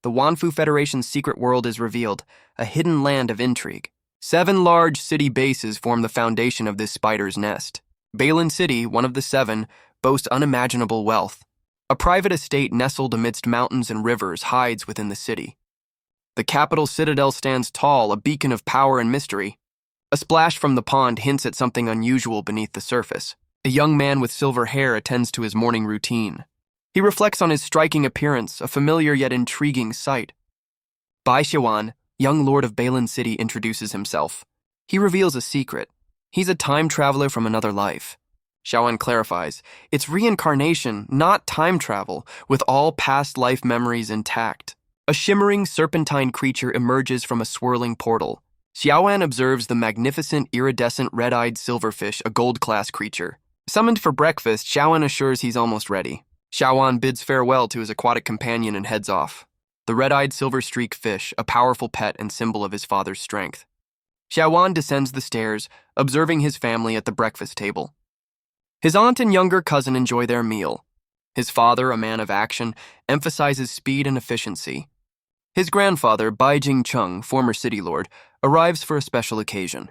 the Wanfu Federation's secret world is revealed, a hidden land of intrigue. 7 large city bases form the foundation of this spider's nest. Balin City, one of the 7, boasts unimaginable wealth. A private estate nestled amidst mountains and rivers hides within the city. The capital citadel stands tall, a beacon of power and mystery. A splash from the pond hints at something unusual beneath the surface. A young man with silver hair attends to his morning routine. He reflects on his striking appearance, a familiar yet intriguing sight. Bai Shiaan, young lord of Balin City, introduces himself. He reveals a secret. He's a time traveler from another life. Shiaan clarifies, it's reincarnation, not time travel, with all past life memories intact. A shimmering serpentine creature emerges from a swirling portal. Shiaan observes the magnificent iridescent red-eyed silverfish, a gold-class creature. Summoned for breakfast, Shiaan assures he's almost ready. Shiaan bids farewell to his aquatic companion and heads off. The red-eyed silver-streaked fish, a powerful pet and symbol of his father's strength. Shiaan descends the stairs, observing his family at the breakfast table. His aunt and younger cousin enjoy their meal. His father, a man of action, emphasizes speed and efficiency. His grandfather, Bai Jingcheng, former city lord, arrives for a special occasion.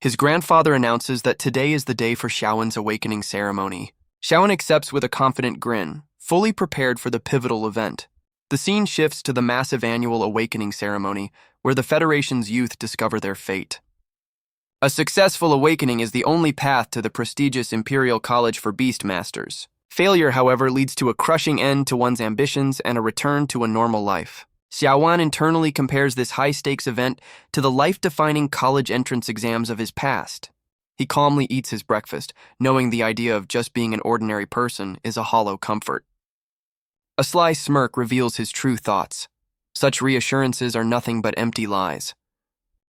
His grandfather announces that today is the day for Shiaan's awakening ceremony. Shiaan accepts with a confident grin, fully prepared for the pivotal event. The scene shifts to the massive annual awakening ceremony, where the Federation's youth discover their fate. A successful awakening is the only path to the prestigious Imperial College for Beastmasters. Failure, however, leads to a crushing end to one's ambitions and a return to a normal life. Shiaan internally compares this high-stakes event to the life-defining college entrance exams of his past. He calmly eats his breakfast, knowing the idea of just being an ordinary person is a hollow comfort. A sly smirk reveals his true thoughts. Such reassurances are nothing but empty lies.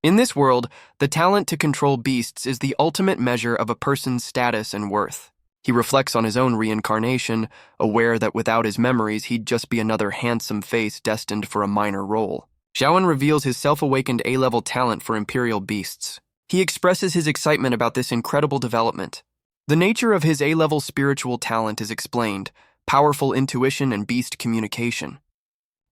In this world, the talent to control beasts is the ultimate measure of a person's status and worth. He reflects on his own reincarnation, aware that without his memories, he'd just be another handsome face destined for a minor role. Shiaan reveals his self-awakened A-level talent for Imperial beasts. He expresses his excitement about this incredible development. The nature of his A-level spiritual talent is explained: powerful intuition and beast communication.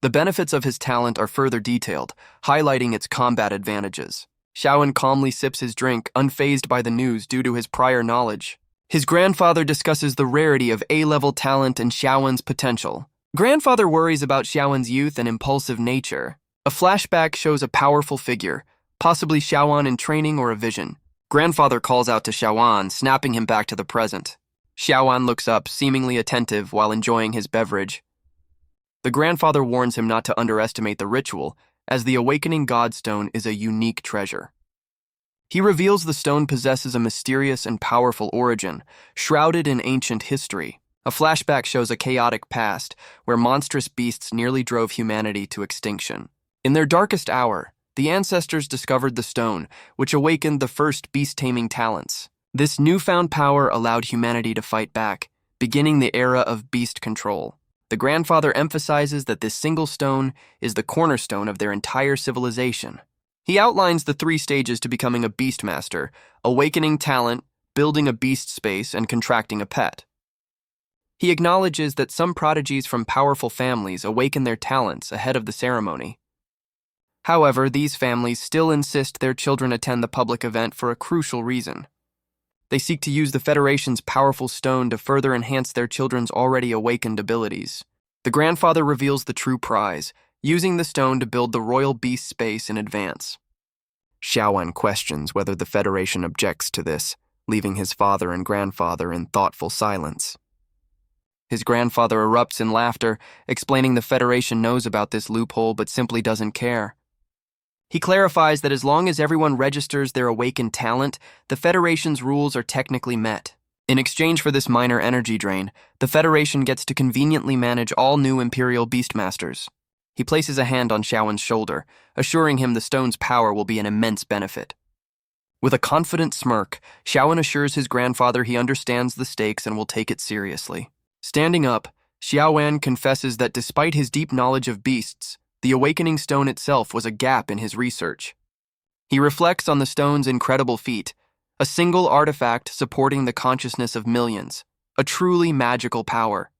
The benefits of his talent are further detailed, highlighting its combat advantages. Shiaan calmly sips his drink, unfazed by the news due to his prior knowledge. His grandfather discusses the rarity of A-level talent and Shiaan's potential. Grandfather worries about Shiaan's youth and impulsive nature. A flashback shows a powerful figure, possibly Shiaan in training or a vision. Grandfather calls out to Shiaan, snapping him back to the present. Shiaan looks up, seemingly attentive while enjoying his beverage. The grandfather warns him not to underestimate the ritual, as the Awakening Godstone is a unique treasure. He reveals the stone possesses a mysterious and powerful origin, shrouded in ancient history. A flashback shows a chaotic past, where monstrous beasts nearly drove humanity to extinction. In their darkest hour, the ancestors discovered the stone, which awakened the first beast-taming talents. This newfound power allowed humanity to fight back, beginning the era of beast control. The grandfather emphasizes that this single stone is the cornerstone of their entire civilization. He outlines the 3 stages to becoming a beastmaster: awakening talent, building a beast space, and contracting a pet. He acknowledges that some prodigies from powerful families awaken their talents ahead of the ceremony. However, these families still insist their children attend the public event for a crucial reason. They seek to use the Federation's powerful stone to further enhance their children's already awakened abilities. The grandfather reveals the true prize, using the stone to build the royal beast space in advance. Shiaan questions whether the Federation objects to this, leaving his father and grandfather in thoughtful silence. His grandfather erupts in laughter, explaining the Federation knows about this loophole but simply doesn't care. He clarifies that as long as everyone registers their awakened talent, the Federation's rules are technically met. In exchange for this minor energy drain, the Federation gets to conveniently manage all new Imperial Beastmasters. He places a hand on Shiaan's shoulder, assuring him the stone's power will be an immense benefit. With a confident smirk, Shiaan assures his grandfather he understands the stakes and will take it seriously. Standing up, Shiaan confesses that despite his deep knowledge of beasts, the awakening stone itself was a gap in his research. He reflects on the stone's incredible feat, a single artifact supporting the consciousness of millions, a truly magical power.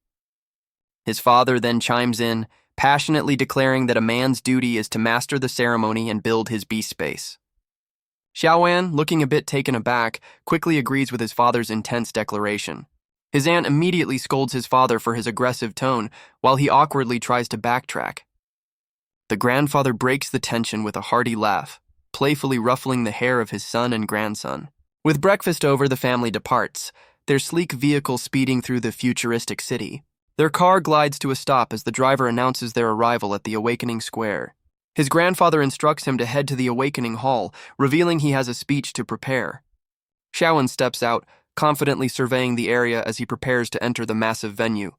His father then chimes in, passionately declaring that a man's duty is to master the ceremony and build his beast space. Xiaoan, looking a bit taken aback, quickly agrees with his father's intense declaration. His aunt immediately scolds his father for his aggressive tone, while he awkwardly tries to backtrack. The grandfather breaks the tension with a hearty laugh, playfully ruffling the hair of his son and grandson. With breakfast over, the family departs, their sleek vehicle speeding through the futuristic city. Their car glides to a stop as the driver announces their arrival at the Awakening Square. His grandfather instructs him to head to the Awakening Hall, revealing he has a speech to prepare. Xiaoan steps out, confidently surveying the area as he prepares to enter the massive venue.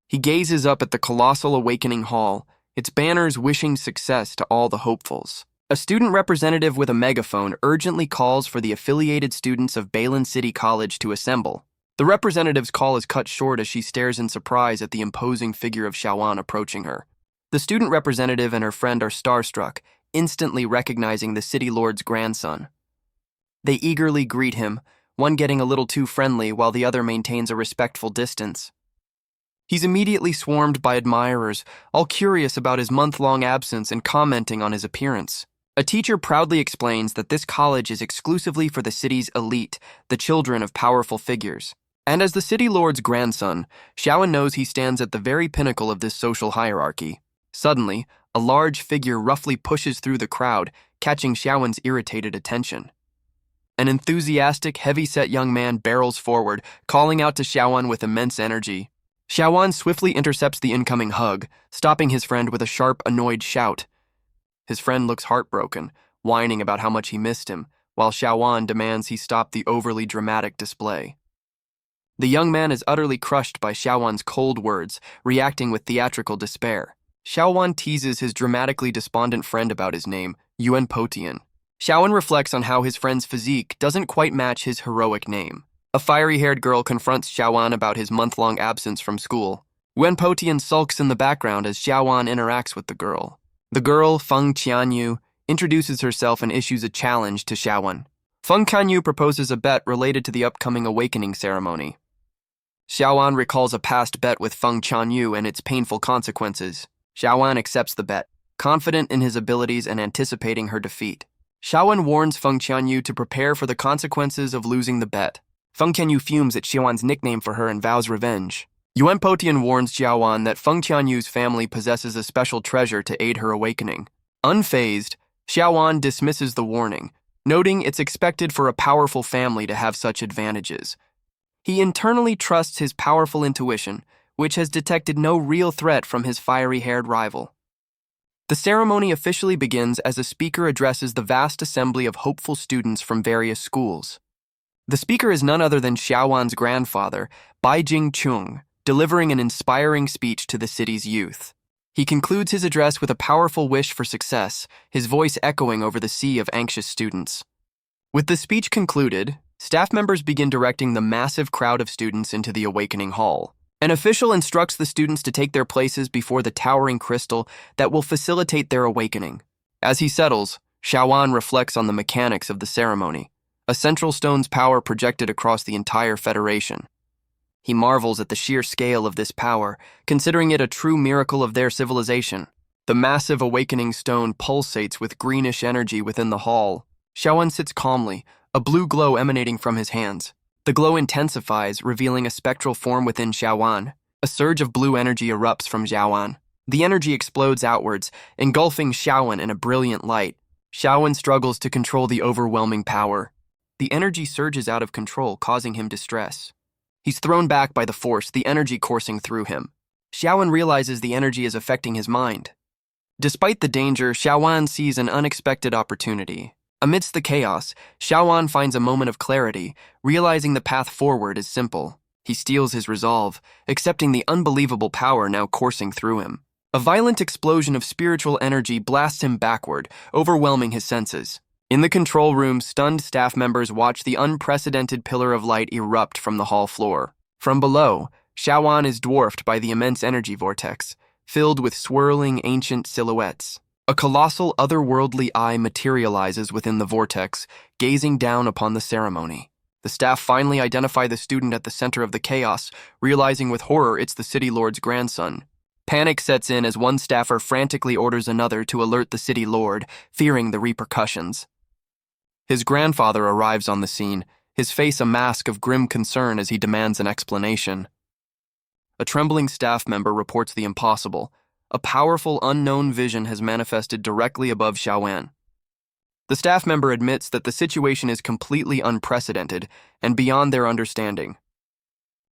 He gazes up at the colossal Awakening Hall, its banners wishing success to all the hopefuls. A student representative with a megaphone urgently calls for the affiliated students of Balin City College to assemble. The representative's call is cut short as she stares in surprise at the imposing figure of Xiaoan approaching her. The student representative and her friend are starstruck, instantly recognizing the city lord's grandson. They eagerly greet him, one getting a little too friendly while the other maintains a respectful distance. He's immediately swarmed by admirers, all curious about his month-long absence and commenting on his appearance. A teacher proudly explains that this college is exclusively for the city's elite, the children of powerful figures. And as the city lord's grandson, Xiaoan knows he stands at the very pinnacle of this social hierarchy. Suddenly, a large figure roughly pushes through the crowd, catching Xiaoan's irritated attention. An enthusiastic, heavy-set young man barrels forward, calling out to Xiaoan with immense energy. Xiaoan swiftly intercepts the incoming hug, stopping his friend with a sharp, annoyed shout. His friend looks heartbroken, whining about how much he missed him, while Xiaoan demands he stop the overly dramatic display. The young man is utterly crushed by Xiaoan's cold words, reacting with theatrical despair. Xiaoan teases his dramatically despondent friend about his name, Yuanlu. Xiaoan reflects on how his friend's physique doesn't quite match his heroic name. A fiery-haired girl confronts Xiaoan about his month-long absence from school. Yuanlu sulks in the background as Xiaoan interacts with the girl. The girl, Feng Qianyu, introduces herself and issues a challenge to Xiaoan. Feng Qianyu proposes a bet related to the upcoming awakening ceremony. Xiaoan recalls a past bet with Feng Qianyu and its painful consequences. Xiaoan accepts the bet, confident in his abilities and anticipating her defeat. Xiaoan warns Feng Qianyu to prepare for the consequences of losing the bet. Feng Qianyu fumes at Xiaoan's nickname for her and vows revenge. Yuanlu warns Xiaoan that Feng Qianyu's family possesses a special treasure to aid her awakening. Unfazed, Xiaoan dismisses the warning, noting it's expected for a powerful family to have such advantages. He internally trusts his powerful intuition, which has detected no real threat from his fiery-haired rival. The ceremony officially begins as a speaker addresses the vast assembly of hopeful students from various schools. The speaker is none other than Xiaoan's grandfather, Baijing Qing, delivering an inspiring speech to the city's youth. He concludes his address with a powerful wish for success, his voice echoing over the sea of anxious students. With the speech concluded, staff members begin directing the massive crowd of students into the Awakening Hall. An official instructs the students to take their places before the towering crystal that will facilitate their awakening. As he settles, Xiaoan reflects on the mechanics of the ceremony, a central stone's power projected across the entire Federation. He marvels at the sheer scale of this power, considering it a true miracle of their civilization. The massive awakening stone pulsates with greenish energy within the hall. Xiaoan sits calmly, a blue glow emanating from his hands. The glow intensifies, revealing a spectral form within Xiaoan. A surge of blue energy erupts from Xiaoan. The energy explodes outwards, engulfing Xiaoan in a brilliant light. Xiaoan struggles to control the overwhelming power. The energy surges out of control, causing him distress. He's thrown back by the force, the energy coursing through him. Xiaoan realizes the energy is affecting his mind. Despite the danger, Xiaoan sees an unexpected opportunity. Amidst the chaos, Xiaoan finds a moment of clarity, realizing the path forward is simple. He steels his resolve, accepting the unbelievable power now coursing through him. A violent explosion of spiritual energy blasts him backward, overwhelming his senses. In the control room, stunned staff members watch the unprecedented pillar of light erupt from the hall floor. From below, Xiaoan is dwarfed by the immense energy vortex, filled with swirling ancient silhouettes. A colossal otherworldly eye materializes within the vortex, gazing down upon the ceremony. The staff finally identify the student at the center of the chaos, realizing with horror it's the city lord's grandson. Panic sets in as one staffer frantically orders another to alert the city lord, fearing the repercussions. His grandfather arrives on the scene, his face a mask of grim concern as he demands an explanation. A trembling staff member reports the impossible. A powerful, unknown vision has manifested directly above Shiaan. The staff member admits that the situation is completely unprecedented and beyond their understanding.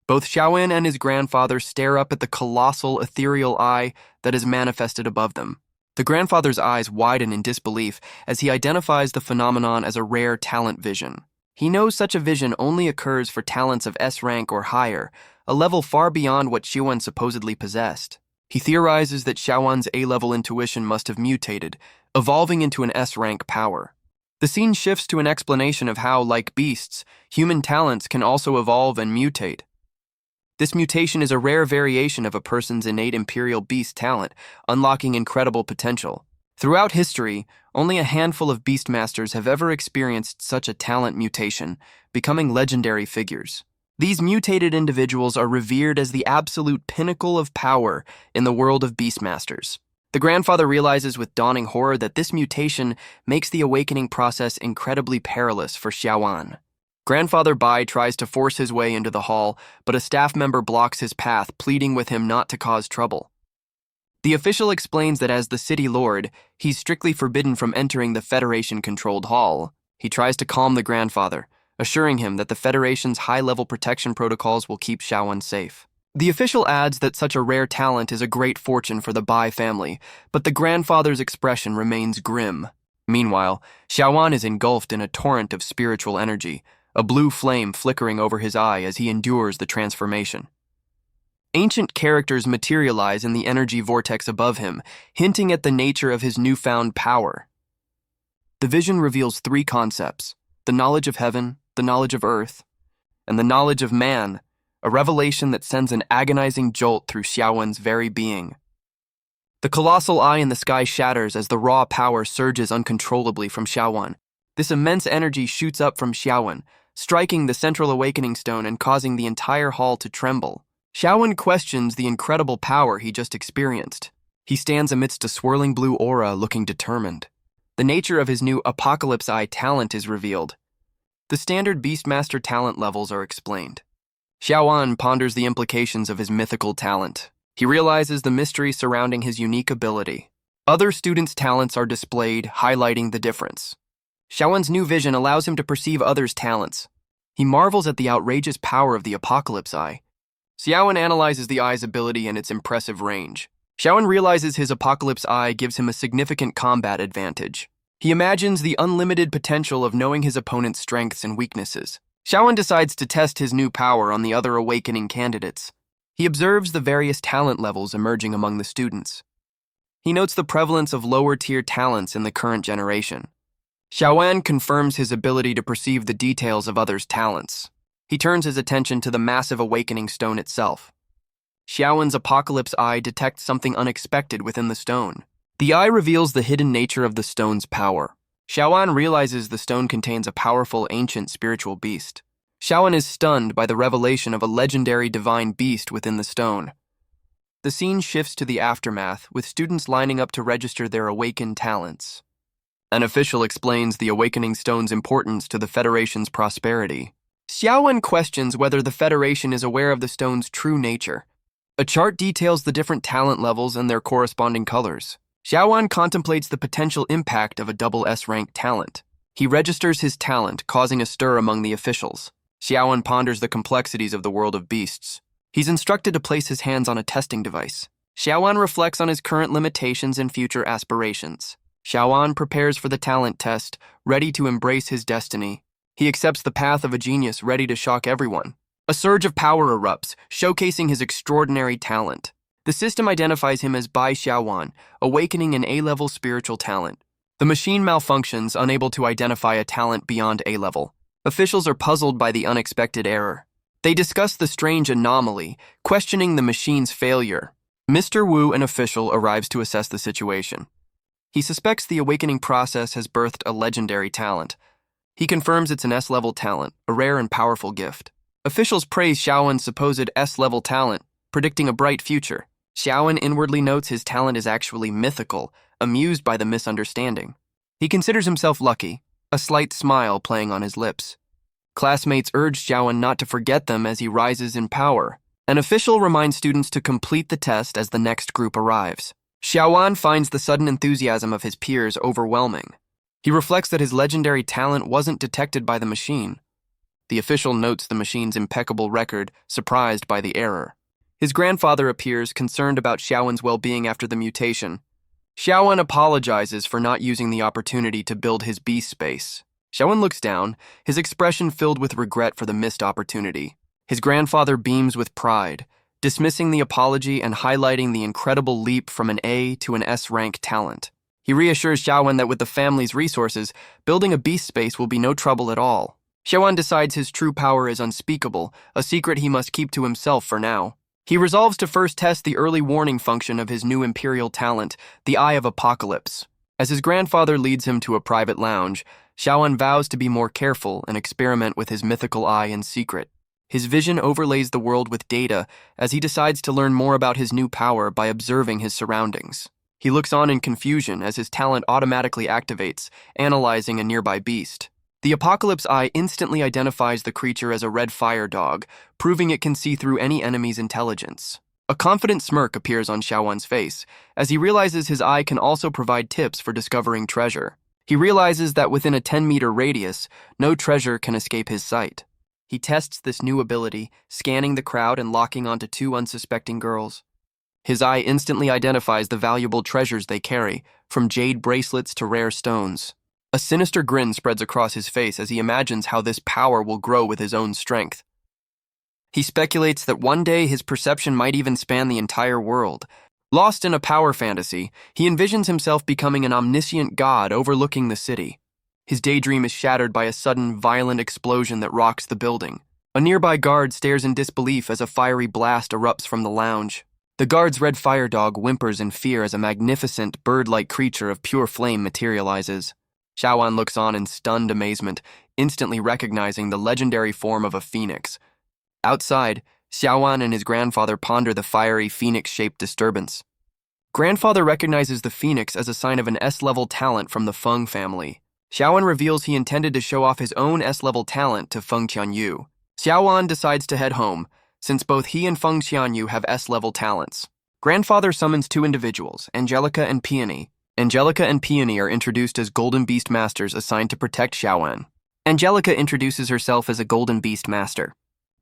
Both Shiaan and his grandfather stare up at the colossal, ethereal eye that is manifested above them. The grandfather's eyes widen in disbelief as he identifies the phenomenon as a rare talent vision. He knows such a vision only occurs for talents of S rank or higher, a level far beyond what Shiaan supposedly possessed. He theorizes that Shiaan's A-level intuition must have mutated, evolving into an S-rank power. The scene shifts to an explanation of how, like beasts, human talents can also evolve and mutate. This mutation is a rare variation of a person's innate imperial beast talent, unlocking incredible potential. Throughout history, only a handful of beastmasters have ever experienced such a talent mutation, becoming legendary figures. These mutated individuals are revered as the absolute pinnacle of power in the world of beastmasters. The grandfather realizes with dawning horror that this mutation makes the awakening process incredibly perilous for Shiaan. Grandfather Bai tries to force his way into the hall, but a staff member blocks his path, pleading with him not to cause trouble. The official explains that as the city lord, he's strictly forbidden from entering the Federation-controlled hall. He tries to calm the grandfather, assuring him that the Federation's high-level protection protocols will keep Shiaan safe. The official adds that such a rare talent is a great fortune for the Bai family, but the grandfather's expression remains grim. Meanwhile, Shiaan is engulfed in a torrent of spiritual energy, a blue flame flickering over his eye as he endures the transformation. Ancient characters materialize in the energy vortex above him, hinting at the nature of his newfound power. The vision reveals three concepts: the knowledge of heaven, the knowledge of earth, and the knowledge of man, a revelation that sends an agonizing jolt through Shiaan's very being. The colossal eye in the sky shatters as the raw power surges uncontrollably from Shiaan. This immense energy shoots up from Shiaan, striking the central awakening stone and causing the entire hall to tremble. Shiaan questions the incredible power he just experienced. He stands amidst a swirling blue aura, looking determined. The nature of his new Apocalypse Eye talent is revealed. The standard Beastmaster talent levels are explained. Shiaan ponders the implications of his mythical talent. He realizes the mystery surrounding his unique ability. Other students' talents are displayed, highlighting the difference. Shiaan's new vision allows him to perceive others' talents. He marvels at the outrageous power of the Apocalypse Eye. Shiaan analyzes the eye's ability and its impressive range. Shiaan realizes his Apocalypse Eye gives him a significant combat advantage. He imagines the unlimited potential of knowing his opponent's strengths and weaknesses. Shiaan decides to test his new power on the other awakening candidates. He observes the various talent levels emerging among the students. He notes the prevalence of lower-tier talents in the current generation. Shiaan confirms his ability to perceive the details of others' talents. He turns his attention to the massive awakening stone itself. Shiaan's Apocalypse Eye detects something unexpected within the stone. The eye reveals the hidden nature of the stone's power. Shiaan realizes the stone contains a powerful ancient spiritual beast. Shiaan is stunned by the revelation of a legendary divine beast within the stone. The scene shifts to the aftermath, with students lining up to register their awakened talents. An official explains the awakening stone's importance to the Federation's prosperity. Shiaan questions whether the Federation is aware of the stone's true nature. A chart details the different talent levels and their corresponding colors. Shiaan contemplates the potential impact of a double S-rank talent. He registers his talent, causing a stir among the officials. Shiaan ponders the complexities of the world of beasts. He's instructed to place his hands on a testing device. Shiaan reflects on his current limitations and future aspirations. Shiaan prepares for the talent test, ready to embrace his destiny. He accepts the path of a genius, ready to shock everyone. A surge of power erupts, showcasing his extraordinary talent. The system identifies him as Bai Shiaan, awakening an A-level spiritual talent. The machine malfunctions, unable to identify a talent beyond A-level. Officials are puzzled by the unexpected error. They discuss the strange anomaly, questioning the machine's failure. Mr. Wu, an official, arrives to assess the situation. He suspects the awakening process has birthed a legendary talent. He confirms it's an S-level talent, a rare and powerful gift. Officials praise Shiaan's supposed S-level talent, predicting a bright future. Shiaan inwardly notes his talent is actually mythical, amused by the misunderstanding. He considers himself lucky, a slight smile playing on his lips. Classmates urge Shiaan not to forget them as he rises in power. An official reminds students to complete the test as the next group arrives. Shiaan finds the sudden enthusiasm of his peers overwhelming. He reflects that his legendary talent wasn't detected by the machine. The official notes the machine's impeccable record, surprised by the error. His grandfather appears, concerned about Shiaan's well-being after the mutation. Shiaan apologizes for not using the opportunity to build his beast space. Shiaan looks down, his expression filled with regret for the missed opportunity. His grandfather beams with pride, dismissing the apology and highlighting the incredible leap from an A to an S-rank talent. He reassures Shiaan that with the family's resources, building a beast space will be no trouble at all. Shiaan decides his true power is unspeakable, a secret he must keep to himself for now. He resolves to first test the early warning function of his new imperial talent, the Eye of Apocalypse. As his grandfather leads him to a private lounge, Shiaan vows to be more careful and experiment with his mythical eye in secret. His vision overlays the world with data as he decides to learn more about his new power by observing his surroundings. He looks on in confusion as his talent automatically activates, analyzing a nearby beast. The Apocalypse Eye instantly identifies the creature as a red fire dog, proving it can see through any enemy's intelligence. A confident smirk appears on Shiaan's face as he realizes his eye can also provide tips for discovering treasure. He realizes that within a 10-meter radius, no treasure can escape his sight. He tests this new ability, scanning the crowd and locking onto two unsuspecting girls. His eye instantly identifies the valuable treasures they carry, from jade bracelets to rare stones. A sinister grin spreads across his face as he imagines how this power will grow with his own strength. He speculates that one day his perception might even span the entire world. Lost in a power fantasy, he envisions himself becoming an omniscient god overlooking the city. His daydream is shattered by a sudden, violent explosion that rocks the building. A nearby guard stares in disbelief as a fiery blast erupts from the lounge. The guard's red fire dog whimpers in fear as a magnificent, bird-like creature of pure flame materializes. Shiaan looks on in stunned amazement, instantly recognizing the legendary form of a phoenix. Outside, Shiaan and his grandfather ponder the fiery phoenix-shaped disturbance. Grandfather recognizes the phoenix as a sign of an S-level talent from the Feng family. Shiaan reveals he intended to show off his own S-level talent to Feng Qianyu. Shiaan decides to head home, since both he and Feng Qianyu have S-level talents. Grandfather summons two individuals, Angelica and Peony. Angelica and Peony are introduced as Golden Beast Masters assigned to protect Shiaan. Angelica introduces herself as a Golden Beast Master.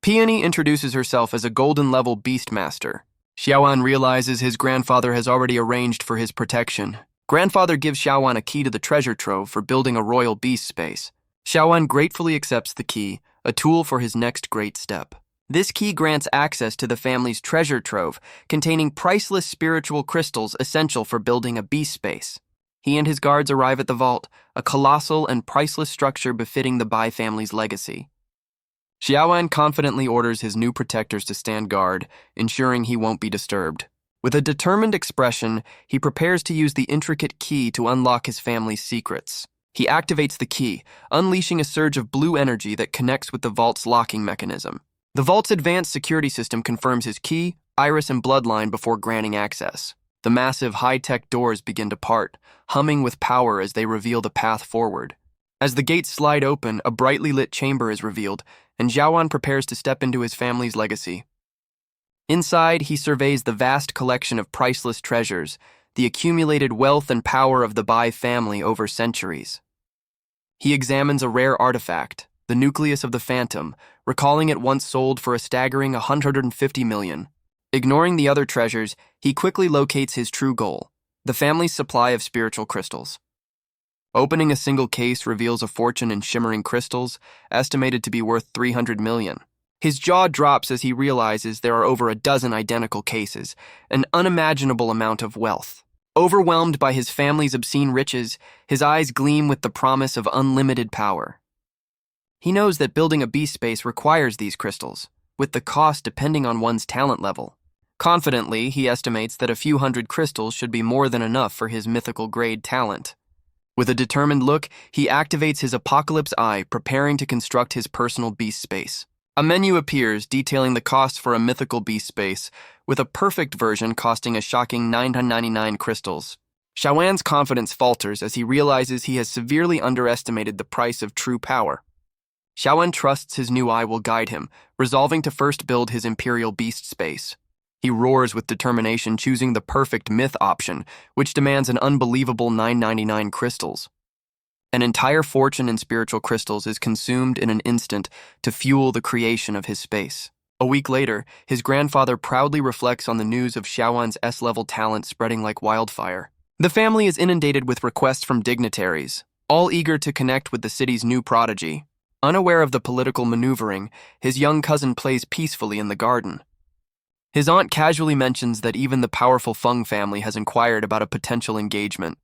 Peony introduces herself as a Golden-level Beast Master. Shiaan realizes his grandfather has already arranged for his protection. Grandfather gives Shiaan a key to the treasure trove for building a royal beast space. Shiaan gratefully accepts the key, a tool for his next great step. This key grants access to the family's treasure trove, containing priceless spiritual crystals essential for building a beast space. He and his guards arrive at the vault, a colossal and priceless structure befitting the Bai family's legacy. Shiaan confidently orders his new protectors to stand guard, ensuring he won't be disturbed. With a determined expression, he prepares to use the intricate key to unlock his family's secrets. He activates the key, unleashing a surge of blue energy that connects with the vault's locking mechanism. The vault's advanced security system confirms his key, iris, and bloodline before granting access. The massive, high-tech doors begin to part, humming with power as they reveal the path forward. As the gates slide open, a brightly lit chamber is revealed, and Shiaan prepares to step into his family's legacy. Inside, he surveys the vast collection of priceless treasures, the accumulated wealth and power of the Bai family over centuries. He examines a rare artifact, the nucleus of the Phantom, recalling it once sold for a staggering 150 million. Ignoring the other treasures, he quickly locates his true goal, the family's supply of spiritual crystals. Opening a single case reveals a fortune in shimmering crystals, estimated to be worth 300 million. His jaw drops as he realizes there are over a dozen identical cases, an unimaginable amount of wealth. Overwhelmed by his family's obscene riches, his eyes gleam with the promise of unlimited power. He knows that building a beast space requires these crystals, with the cost depending on one's talent level. Confidently, he estimates that a few hundred crystals should be more than enough for his mythical grade talent. With a determined look, he activates his Apocalypse Eye, preparing to construct his personal beast space. A menu appears detailing the cost for a mythical beast space, with a perfect version costing a shocking 999 crystals. Xiaoan's confidence falters as he realizes he has severely underestimated the price of true power. Xiaoan trusts his new eye will guide him, resolving to first build his imperial beast space. He roars with determination, choosing the perfect myth option, which demands an unbelievable 999 crystals. An entire fortune in spiritual crystals is consumed in an instant to fuel the creation of his space. A week later, his grandfather proudly reflects on the news of Xiaoan's S-level talent spreading like wildfire. The family is inundated with requests from dignitaries, all eager to connect with the city's new prodigy. Unaware of the political maneuvering, his young cousin plays peacefully in the garden. His aunt casually mentions that even the powerful Feng family has inquired about a potential engagement.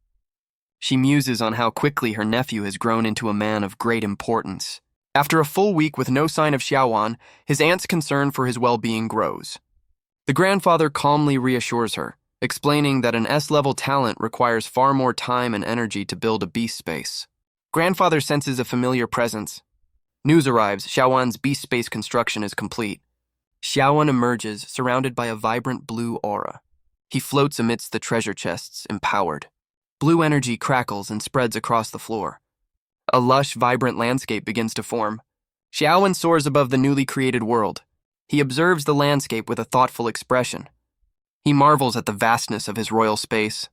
She muses on how quickly her nephew has grown into a man of great importance. After a full week with no sign of Xiaoan, his aunt's concern for his well-being grows. The grandfather calmly reassures her, explaining that an S-level talent requires far more time and energy to build a beast space. Grandfather senses a familiar presence. News arrives, Xiaoan's beast space construction is complete. Xiaoan emerges, surrounded by a vibrant blue aura. He floats amidst the treasure chests, empowered. Blue energy crackles and spreads across the floor. A lush, vibrant landscape begins to form. Xiaoan soars above the newly created world. He observes the landscape with a thoughtful expression. He marvels at the vastness of his royal space.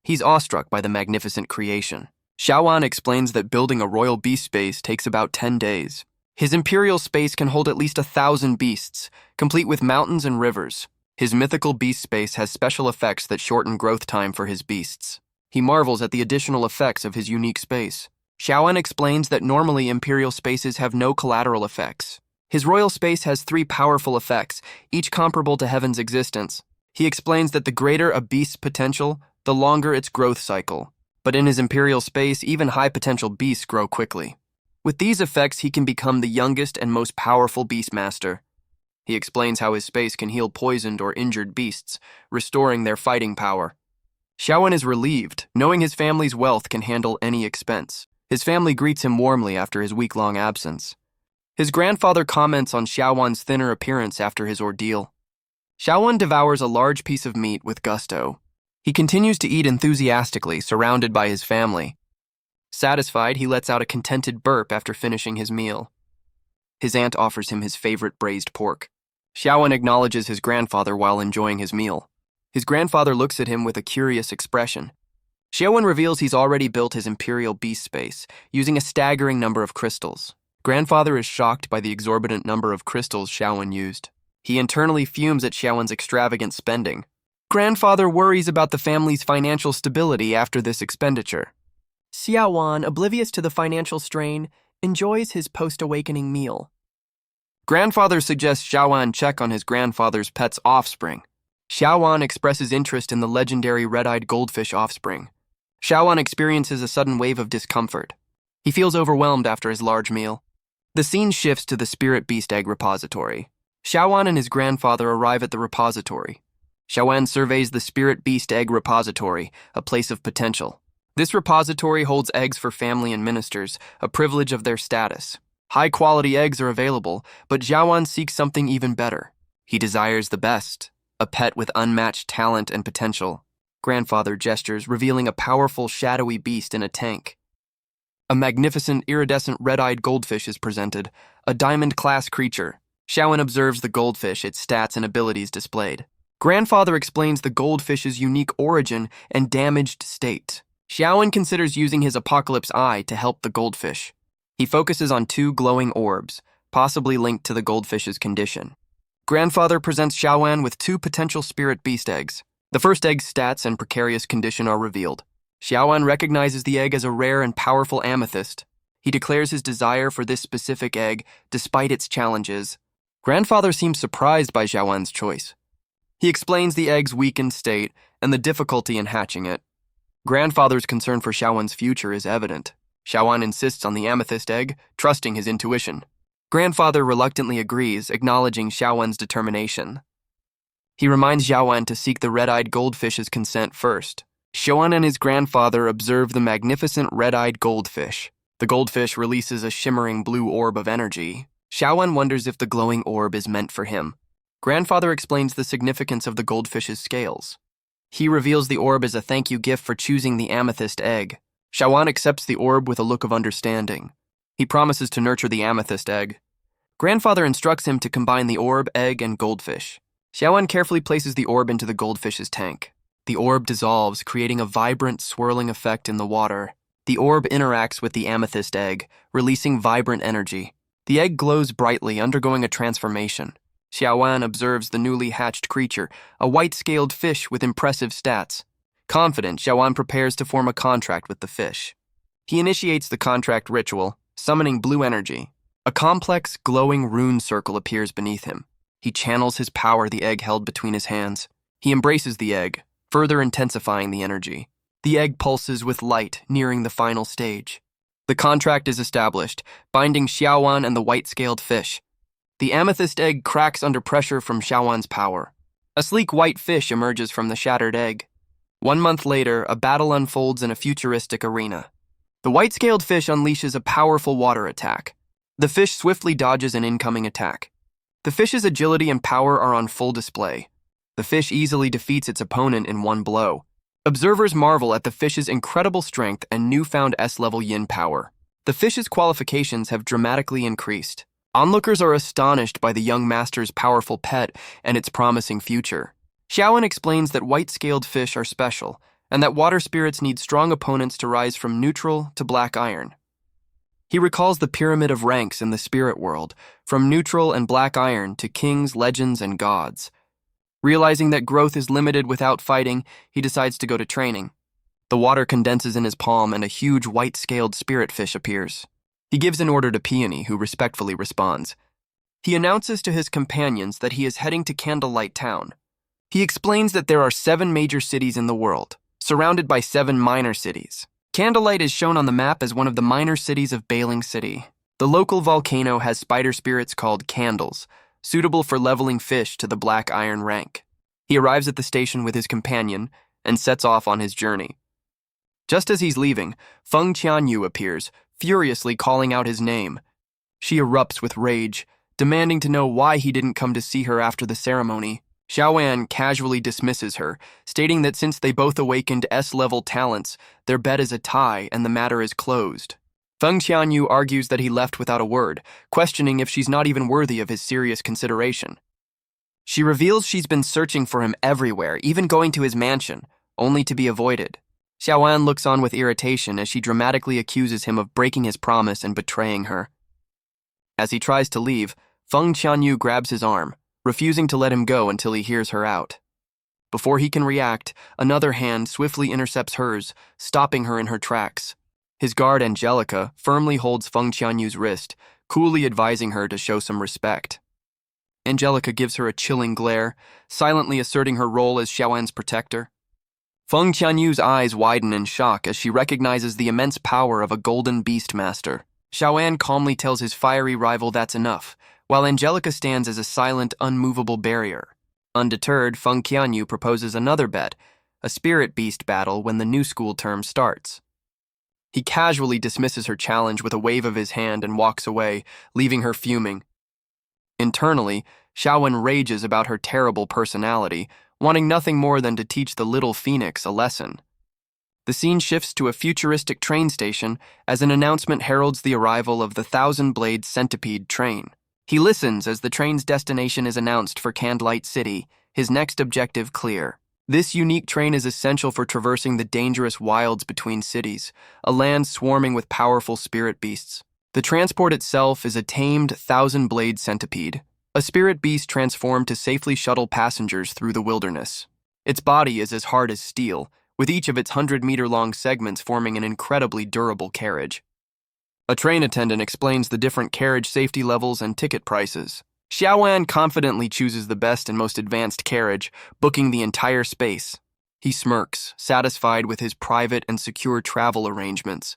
He's awestruck by the magnificent creation. Xiaoan explains that building a royal beast space takes about 10 days. His imperial space can hold at least 1,000 beasts, complete with mountains and rivers. His mythical beast space has special effects that shorten growth time for his beasts. He marvels at the additional effects of his unique space. Xiaoan explains that normally imperial spaces have no collateral effects. His royal space has 3 powerful effects, each comparable to heaven's existence. He explains that the greater a beast's potential, the longer its growth cycle. But in his imperial space, even high-potential beasts grow quickly. With these effects, he can become the youngest and most powerful beastmaster. He explains how his space can heal poisoned or injured beasts, restoring their fighting power. Xiaoan is relieved, knowing his family's wealth can handle any expense. His family greets him warmly after his week-long absence. His grandfather comments on Xiaoan's thinner appearance after his ordeal. Xiaoan devours a large piece of meat with gusto. He continues to eat enthusiastically, surrounded by his family. Satisfied, he lets out a contented burp after finishing his meal. His aunt offers him his favorite braised pork. Xiaoan acknowledges his grandfather while enjoying his meal. His grandfather looks at him with a curious expression. Xiaoan reveals he's already built his imperial beast space, using a staggering number of crystals. Grandfather is shocked by the exorbitant number of crystals Xiaoan used. He internally fumes at Xiaoan's extravagant spending. Grandfather worries about the family's financial stability after this expenditure. Xiaoan, oblivious to the financial strain, enjoys his post-awakening meal. Grandfather suggests Xiaoan check on his grandfather's pet's offspring. Xiaoan expresses interest in the legendary red-eyed goldfish offspring. Xiaoan experiences a sudden wave of discomfort. He feels overwhelmed after his large meal. The scene shifts to the spirit beast egg repository. Xiaoan and his grandfather arrive at the repository. Xiaoan surveys the spirit beast egg repository, a place of potential. This repository holds eggs for family and ministers, a privilege of their status. High-quality eggs are available, but Xiaoan seeks something even better. He desires the best, a pet with unmatched talent and potential. Grandfather gestures, revealing a powerful, shadowy beast in a tank. A magnificent, iridescent red-eyed goldfish is presented, a diamond-class creature. Xiaoan observes the goldfish, its stats and abilities displayed. Grandfather explains the goldfish's unique origin and damaged state. Xiaoan considers using his apocalypse eye to help the goldfish. He focuses on 2 glowing orbs, possibly linked to the goldfish's condition. Grandfather presents Xiaoan with 2 potential spirit beast eggs. The first egg's stats and precarious condition are revealed. Xiaoan recognizes the egg as a rare and powerful amethyst. He declares his desire for this specific egg, despite its challenges. Grandfather seems surprised by Xiaoan's choice. He explains the egg's weakened state and the difficulty in hatching it. Grandfather's concern for Xiaoan's future is evident. Xiaoan insists on the amethyst egg, trusting his intuition. Grandfather reluctantly agrees, acknowledging Xiaoan's determination. He reminds Xiaoan to seek the red-eyed goldfish's consent first. Xiaoan and his grandfather observe the magnificent red-eyed goldfish. The goldfish releases a shimmering blue orb of energy. Shiaan wonders if the glowing orb is meant for him. Grandfather explains the significance of the goldfish's scales. He reveals the orb as a thank you gift for choosing the amethyst egg. Shiaan accepts the orb with a look of understanding. He promises to nurture the amethyst egg. Grandfather instructs him to combine the orb, egg, and goldfish. Shiaan carefully places the orb into the goldfish's tank. The orb dissolves, creating a vibrant, swirling effect in the water. The orb interacts with the amethyst egg, releasing vibrant energy. The egg glows brightly, undergoing a transformation. Shiaan observes the newly hatched creature, a white-scaled fish with impressive stats. Confident, Shiaan prepares to form a contract with the fish. He initiates the contract ritual, summoning blue energy. A complex, glowing rune circle appears beneath him. He channels his power the egg held between his hands. He embraces the egg, further intensifying the energy. The egg pulses with light, nearing the final stage. The contract is established, binding Shiaan and the white-scaled fish. The amethyst egg cracks under pressure from Shiaan's power. A sleek white fish emerges from the shattered egg. 1 month later, a battle unfolds in a futuristic arena. The white-scaled fish unleashes a powerful water attack. The fish swiftly dodges an incoming attack. The fish's agility and power are on full display. The fish easily defeats its opponent in one blow. Observers marvel at the fish's incredible strength and newfound S-level yin power. The fish's qualifications have dramatically increased. Onlookers are astonished by the young master's powerful pet and its promising future. Shiaan explains that white-scaled fish are special, and that water spirits need strong opponents to rise from neutral to black iron. He recalls the pyramid of ranks in the spirit world, from neutral and black iron to kings, legends, and gods. Realizing that growth is limited without fighting, he decides to go to training. The water condenses in his palm and a huge white-scaled spirit fish appears. He gives an order to Chiiani, who respectfully responds. He announces to his companions that he is heading to Candlelight town. He explains that there are 7 major cities in the world, surrounded by 7 minor cities. Candlelight is shown on the map as one of the minor cities of Balin City. The local volcano has spider spirits called candles, suitable for leveling fish to the black iron rank. He arrives at the station with his companion and sets off on his journey. Just as he's leaving, Feng Qianyu appears, furiously calling out his name. She erupts with rage, demanding to know why he didn't come to see her after the ceremony. Shiaan casually dismisses her, stating that since they both awakened S-level talents, their bet is a tie and the matter is closed. Feng Qianyu argues that he left without a word, questioning if she's not even worthy of his serious consideration. She reveals she's been searching for him everywhere, even going to his mansion, only to be avoided. Shiaan looks on with irritation as she dramatically accuses him of breaking his promise and betraying her. As he tries to leave, Feng Qianyu grabs his arm, refusing to let him go until he hears her out. Before he can react, another hand swiftly intercepts hers, stopping her in her tracks. His guard, Angelica, firmly holds Feng Qianyu's wrist, coolly advising her to show some respect. Angelica gives her a chilling glare, silently asserting her role as Shiaan's protector. Feng Qianyu's eyes widen in shock as she recognizes the immense power of a golden beast master. Shiaan calmly tells his fiery rival that's enough, while Angelica stands as a silent, unmovable barrier. Undeterred, Feng Qianyu proposes another bet, a spirit beast battle when the new school term starts. He casually dismisses her challenge with a wave of his hand and walks away, leaving her fuming. Internally, Shiaan rages about her terrible personality, wanting nothing more than to teach the little phoenix a lesson. The scene shifts to a futuristic train station as an announcement heralds the arrival of the 1,000-blade centipede train. He listens as the train's destination is announced for Candlelight City, his next objective clear. This unique train is essential for traversing the dangerous wilds between cities, a land swarming with powerful spirit beasts. The transport itself is a tamed 1,000-blade centipede, a spirit beast transformed to safely shuttle passengers through the wilderness. Its body is as hard as steel, with each of its 100-meter-long segments forming an incredibly durable carriage. A train attendant explains the different carriage safety levels and ticket prices. Shiaan confidently chooses the best and most advanced carriage, booking the entire space. He smirks, satisfied with his private and secure travel arrangements.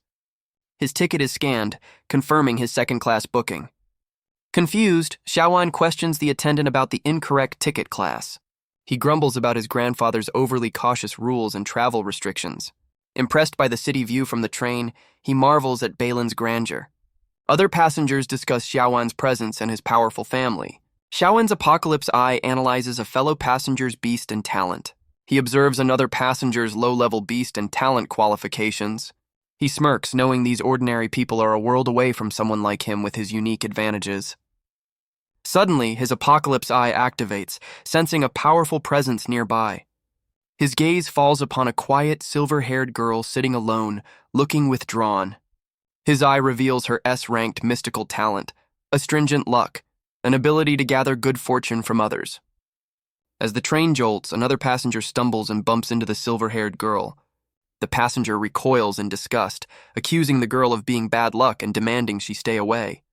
His ticket is scanned, confirming his second-class booking. Confused, Shiaan questions the attendant about the incorrect ticket class. He grumbles about his grandfather's overly cautious rules and travel restrictions. Impressed by the city view from the train, he marvels at Balin's grandeur. Other passengers discuss Xiaowan's presence and his powerful family. Xiaowan's Apocalypse Eye analyzes a fellow passenger's beast and talent. He observes another passenger's low-level beast and talent qualifications. He smirks, knowing these ordinary people are a world away from someone like him with his unique advantages. Suddenly, his Apocalypse Eye activates, sensing a powerful presence nearby. His gaze falls upon a quiet, silver-haired girl sitting alone, looking withdrawn. His eye reveals her S-ranked mystical talent, astringent luck, an ability to gather good fortune from others. As the train jolts, another passenger stumbles and bumps into the silver-haired girl. The passenger recoils in disgust, accusing the girl of being bad luck and demanding she stay away.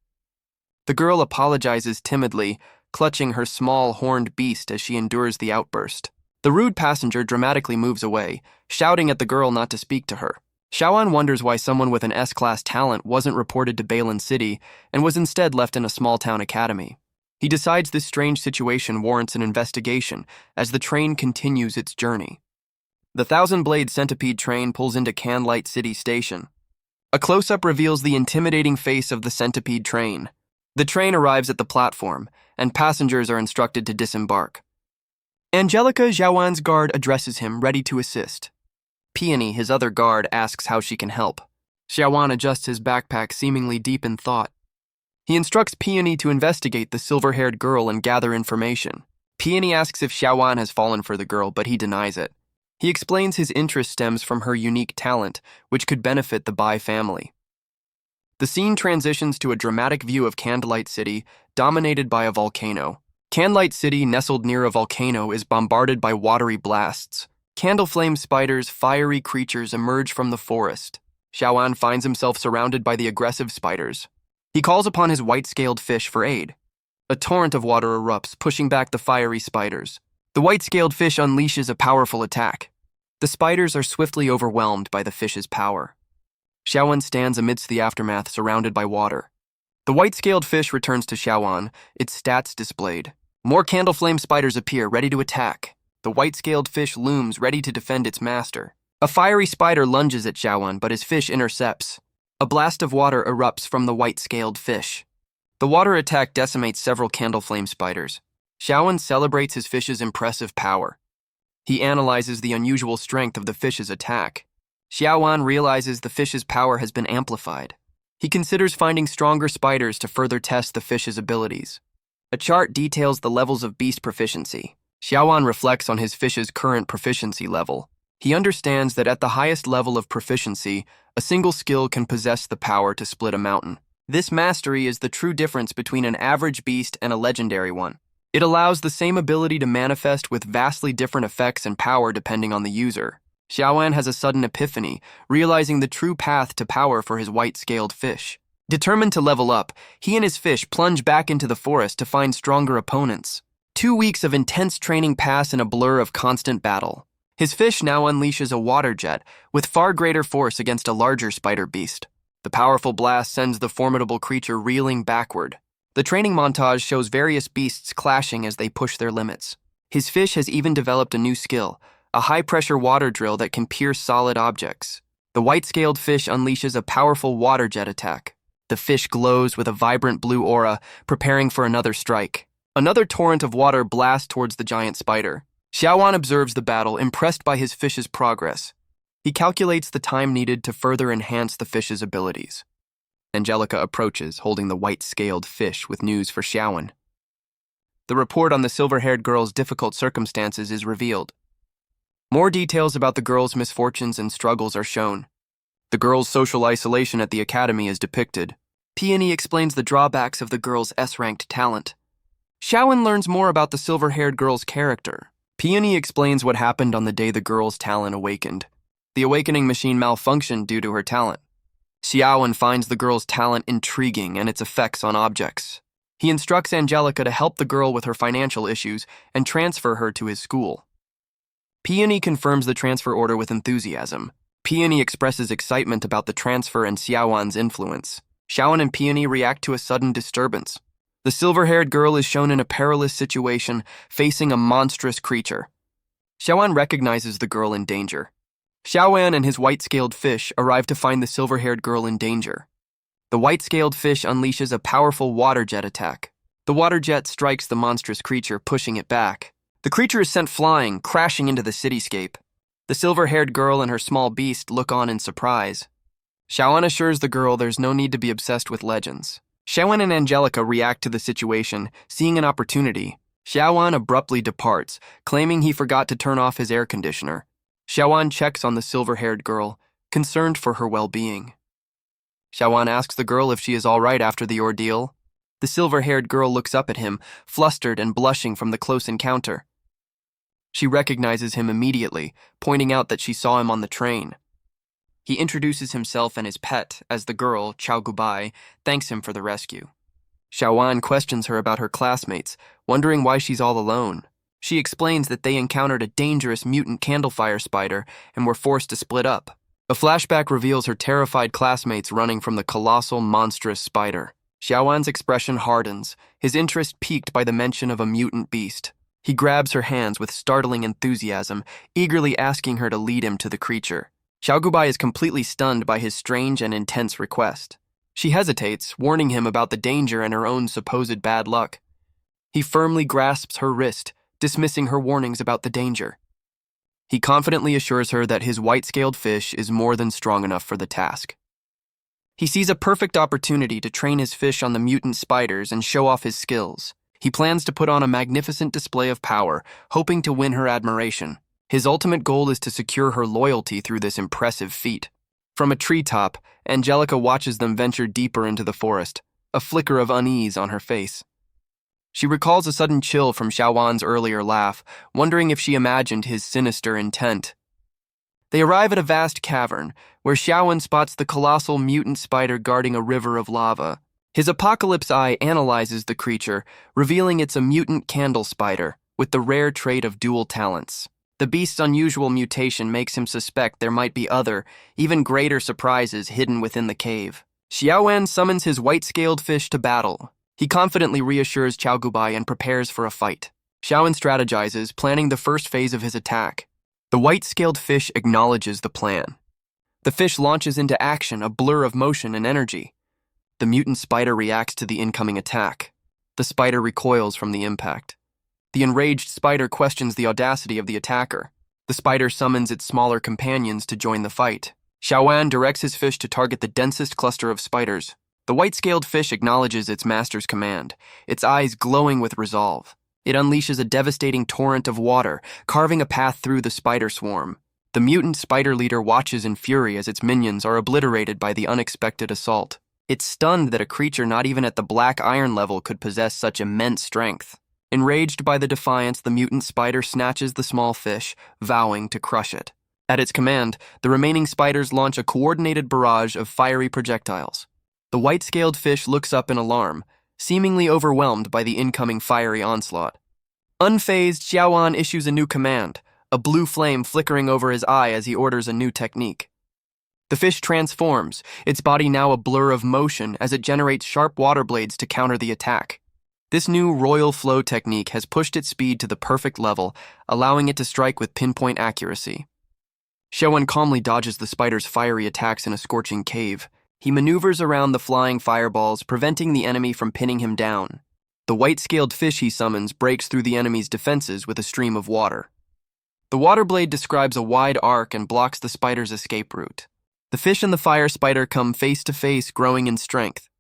The girl apologizes timidly, clutching her small, horned beast as she endures the outburst. The rude passenger dramatically moves away, shouting at the girl not to speak to her. Xiaowan wonders why someone with an S-class talent wasn't reported to Balin City and was instead left in a small-town academy. He decides this strange situation warrants an investigation as the train continues its journey. The thousand-blade centipede train pulls into Candlelight City Station. A close-up reveals the intimidating face of the centipede train. The train arrives at the platform, and passengers are instructed to disembark. Angelica, Xiaowan's guard, addresses him, ready to assist. Peony, his other guard, asks how she can help. Xiaowan adjusts his backpack, seemingly deep in thought. He instructs Peony to investigate the silver-haired girl and gather information. Peony asks if Xiaowan has fallen for the girl, but he denies it. He explains his interest stems from her unique talent, which could benefit the Bai family. The scene transitions to a dramatic view of Candlelight City, dominated by a volcano. Candlelight City, nestled near a volcano, is bombarded by watery blasts. Candle flame spiders, fiery creatures, emerge from the forest. Xiaowan finds himself surrounded by the aggressive spiders. He calls upon his white-scaled fish for aid. A torrent of water erupts, pushing back the fiery spiders. The white-scaled fish unleashes a powerful attack. The spiders are swiftly overwhelmed by the fish's power. Xiaowan stands amidst the aftermath, surrounded by water. The white-scaled fish returns to Xiaowan, its stats displayed. More candle flame spiders appear, ready to attack. The white-scaled fish looms, ready to defend its master. A fiery spider lunges at Xiaowan, but his fish intercepts. A blast of water erupts from the white-scaled fish. The water attack decimates several candle flame spiders. Xiaowan celebrates his fish's impressive power. He analyzes the unusual strength of the fish's attack. Xiaowan realizes the fish's power has been amplified. He considers finding stronger spiders to further test the fish's abilities. A chart details the levels of beast proficiency. Xiaowan reflects on his fish's current proficiency level. He understands that at the highest level of proficiency, a single skill can possess the power to split a mountain. This mastery is the true difference between an average beast and a legendary one. It allows the same ability to manifest with vastly different effects and power depending on the user. Xiaowan has a sudden epiphany, realizing the true path to power for his white-scaled fish. Determined to level up, he and his fish plunge back into the forest to find stronger opponents. 2 weeks of intense training pass in a blur of constant battle. His fish now unleashes a water jet with far greater force against a larger spider beast. The powerful blast sends the formidable creature reeling backward. The training montage shows various beasts clashing as they push their limits. His fish has even developed a new skill, a high-pressure water drill that can pierce solid objects. The white-scaled fish unleashes a powerful water jet attack. The fish glows with a vibrant blue aura, preparing for another strike. Another torrent of water blasts towards the giant spider. Xiaowan observes the battle, impressed by his fish's progress. He calculates the time needed to further enhance the fish's abilities. Angelica approaches, holding the white-scaled fish with news for Xiaowan. The report on the silver-haired girl's difficult circumstances is revealed. More details about the girl's misfortunes and struggles are shown. The girl's social isolation at the academy is depicted. Peony explains the drawbacks of the girl's S-ranked talent. Xiaowan learns more about the silver-haired girl's character. Peony explains what happened on the day the girl's talent awakened. The awakening machine malfunctioned due to her talent. Xiaowan finds the girl's talent intriguing and its effects on objects. He instructs Angelica to help the girl with her financial issues and transfer her to his school. Peony confirms the transfer order with enthusiasm. Peony expresses excitement about the transfer and Xiaowan's influence. Xiaowan and Peony react to a sudden disturbance. The silver-haired girl is shown in a perilous situation, facing a monstrous creature. Xiaowan recognizes the girl in danger. Xiaowan and his white-scaled fish arrive to find the silver-haired girl in danger. The white-scaled fish unleashes a powerful water jet attack. The water jet strikes the monstrous creature, pushing it back. The creature is sent flying, crashing into the cityscape. The silver-haired girl and her small beast look on in surprise. Shiaan assures the girl there's no need to be obsessed with legends. Shiaan and Angelica react to the situation, seeing an opportunity. Shiaan abruptly departs, claiming he forgot to turn off his air conditioner. Shiaan checks on the silver-haired girl, concerned for her well-being. Shiaan asks the girl if she is all right after the ordeal. The silver-haired girl looks up at him, flustered and blushing from the close encounter. She recognizes him immediately, pointing out that she saw him on the train. He introduces himself and his pet as the girl, Chow Gubai, thanks him for the rescue. Shiaan questions her about her classmates, wondering why she's all alone. She explains that they encountered a dangerous mutant candlefire spider and were forced to split up. A flashback reveals her terrified classmates running from the colossal, monstrous spider. Shiawan's expression hardens, his interest piqued by the mention of a mutant beast. He grabs her hands with startling enthusiasm, eagerly asking her to lead him to the creature. Chow Gubai is completely stunned by his strange and intense request. She hesitates, warning him about the danger and her own supposed bad luck. He firmly grasps her wrist, dismissing her warnings about the danger. He confidently assures her that his white-scaled fish is more than strong enough for the task. He sees a perfect opportunity to train his fish on the mutant spiders and show off his skills. He plans to put on a magnificent display of power, hoping to win her admiration. His ultimate goal is to secure her loyalty through this impressive feat. From a treetop, Angelica watches them venture deeper into the forest, a flicker of unease on her face. She recalls a sudden chill from Shiawan's earlier laugh, wondering if she imagined his sinister intent. They arrive at a vast cavern, where Shiaan spots the colossal mutant spider guarding a river of lava. His apocalypse eye analyzes the creature, revealing it's a mutant candle spider, with the rare trait of dual talents. The beast's unusual mutation makes him suspect there might be other, even greater surprises hidden within the cave. Shiaan summons his white-scaled fish to battle. He confidently reassures Chow Gubai and prepares for a fight. Shiaan strategizes, planning the first phase of his attack. The white-scaled fish acknowledges the plan. The fish launches into action, a blur of motion and energy. The mutant spider reacts to the incoming attack. The spider recoils from the impact. The enraged spider questions the audacity of the attacker. The spider summons its smaller companions to join the fight. Shiaan directs his fish to target the densest cluster of spiders. The white-scaled fish acknowledges its master's command, its eyes glowing with resolve. It unleashes a devastating torrent of water, carving a path through the spider swarm. The mutant spider leader watches in fury as its minions are obliterated by the unexpected assault. It's stunned that a creature not even at the black iron level could possess such immense strength. Enraged by the defiance, the mutant spider snatches the small fish, vowing to crush it. At its command, the remaining spiders launch a coordinated barrage of fiery projectiles. The white-scaled fish looks up in alarm, seemingly overwhelmed by the incoming fiery onslaught. Unfazed, Shiaan issues a new command, a blue flame flickering over his eye as he orders a new technique. The fish transforms, its body now a blur of motion as it generates sharp water blades to counter the attack. This new royal flow technique has pushed its speed to the perfect level, allowing it to strike with pinpoint accuracy. Shiaan calmly dodges the spider's fiery attacks in a scorching cave. He maneuvers around the flying fireballs, preventing the enemy from pinning him down. The white-scaled fish he summons breaks through the enemy's defenses with a stream of water. The water blade describes a wide arc and blocks the spider's escape route. The fish and the fire spider come face to face, growing in strength.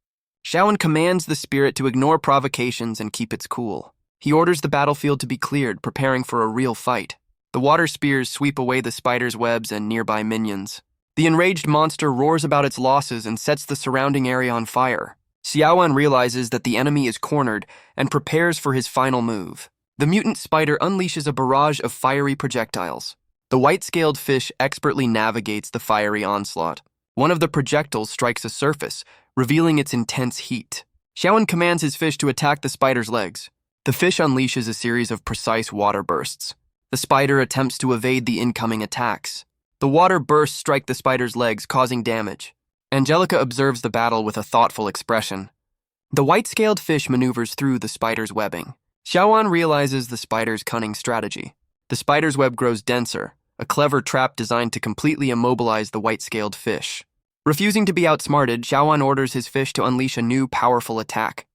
Shiaan commands the spirit to ignore provocations and keep its cool. He orders the battlefield to be cleared, preparing for a real fight. The water spears sweep away the spider's webs and nearby minions. The enraged monster roars about its losses and sets the surrounding area on fire. Shiaan realizes that the enemy is cornered and prepares for his final move. The mutant spider unleashes a barrage of fiery projectiles. The white-scaled fish expertly navigates the fiery onslaught. One of the projectiles strikes a surface, revealing its intense heat. Shiaan commands his fish to attack the spider's legs. The fish unleashes a series of precise water bursts. The spider attempts to evade the incoming attacks. The water bursts strike the spider's legs, causing damage. Angelica observes the battle with a thoughtful expression. The white-scaled fish maneuvers through the spider's webbing. Shiaan realizes the spider's cunning strategy. The spider's web grows denser, a clever trap designed to completely immobilize the white-scaled fish. Refusing to be outsmarted, Xiaoan orders his fish to unleash a new, powerful attack.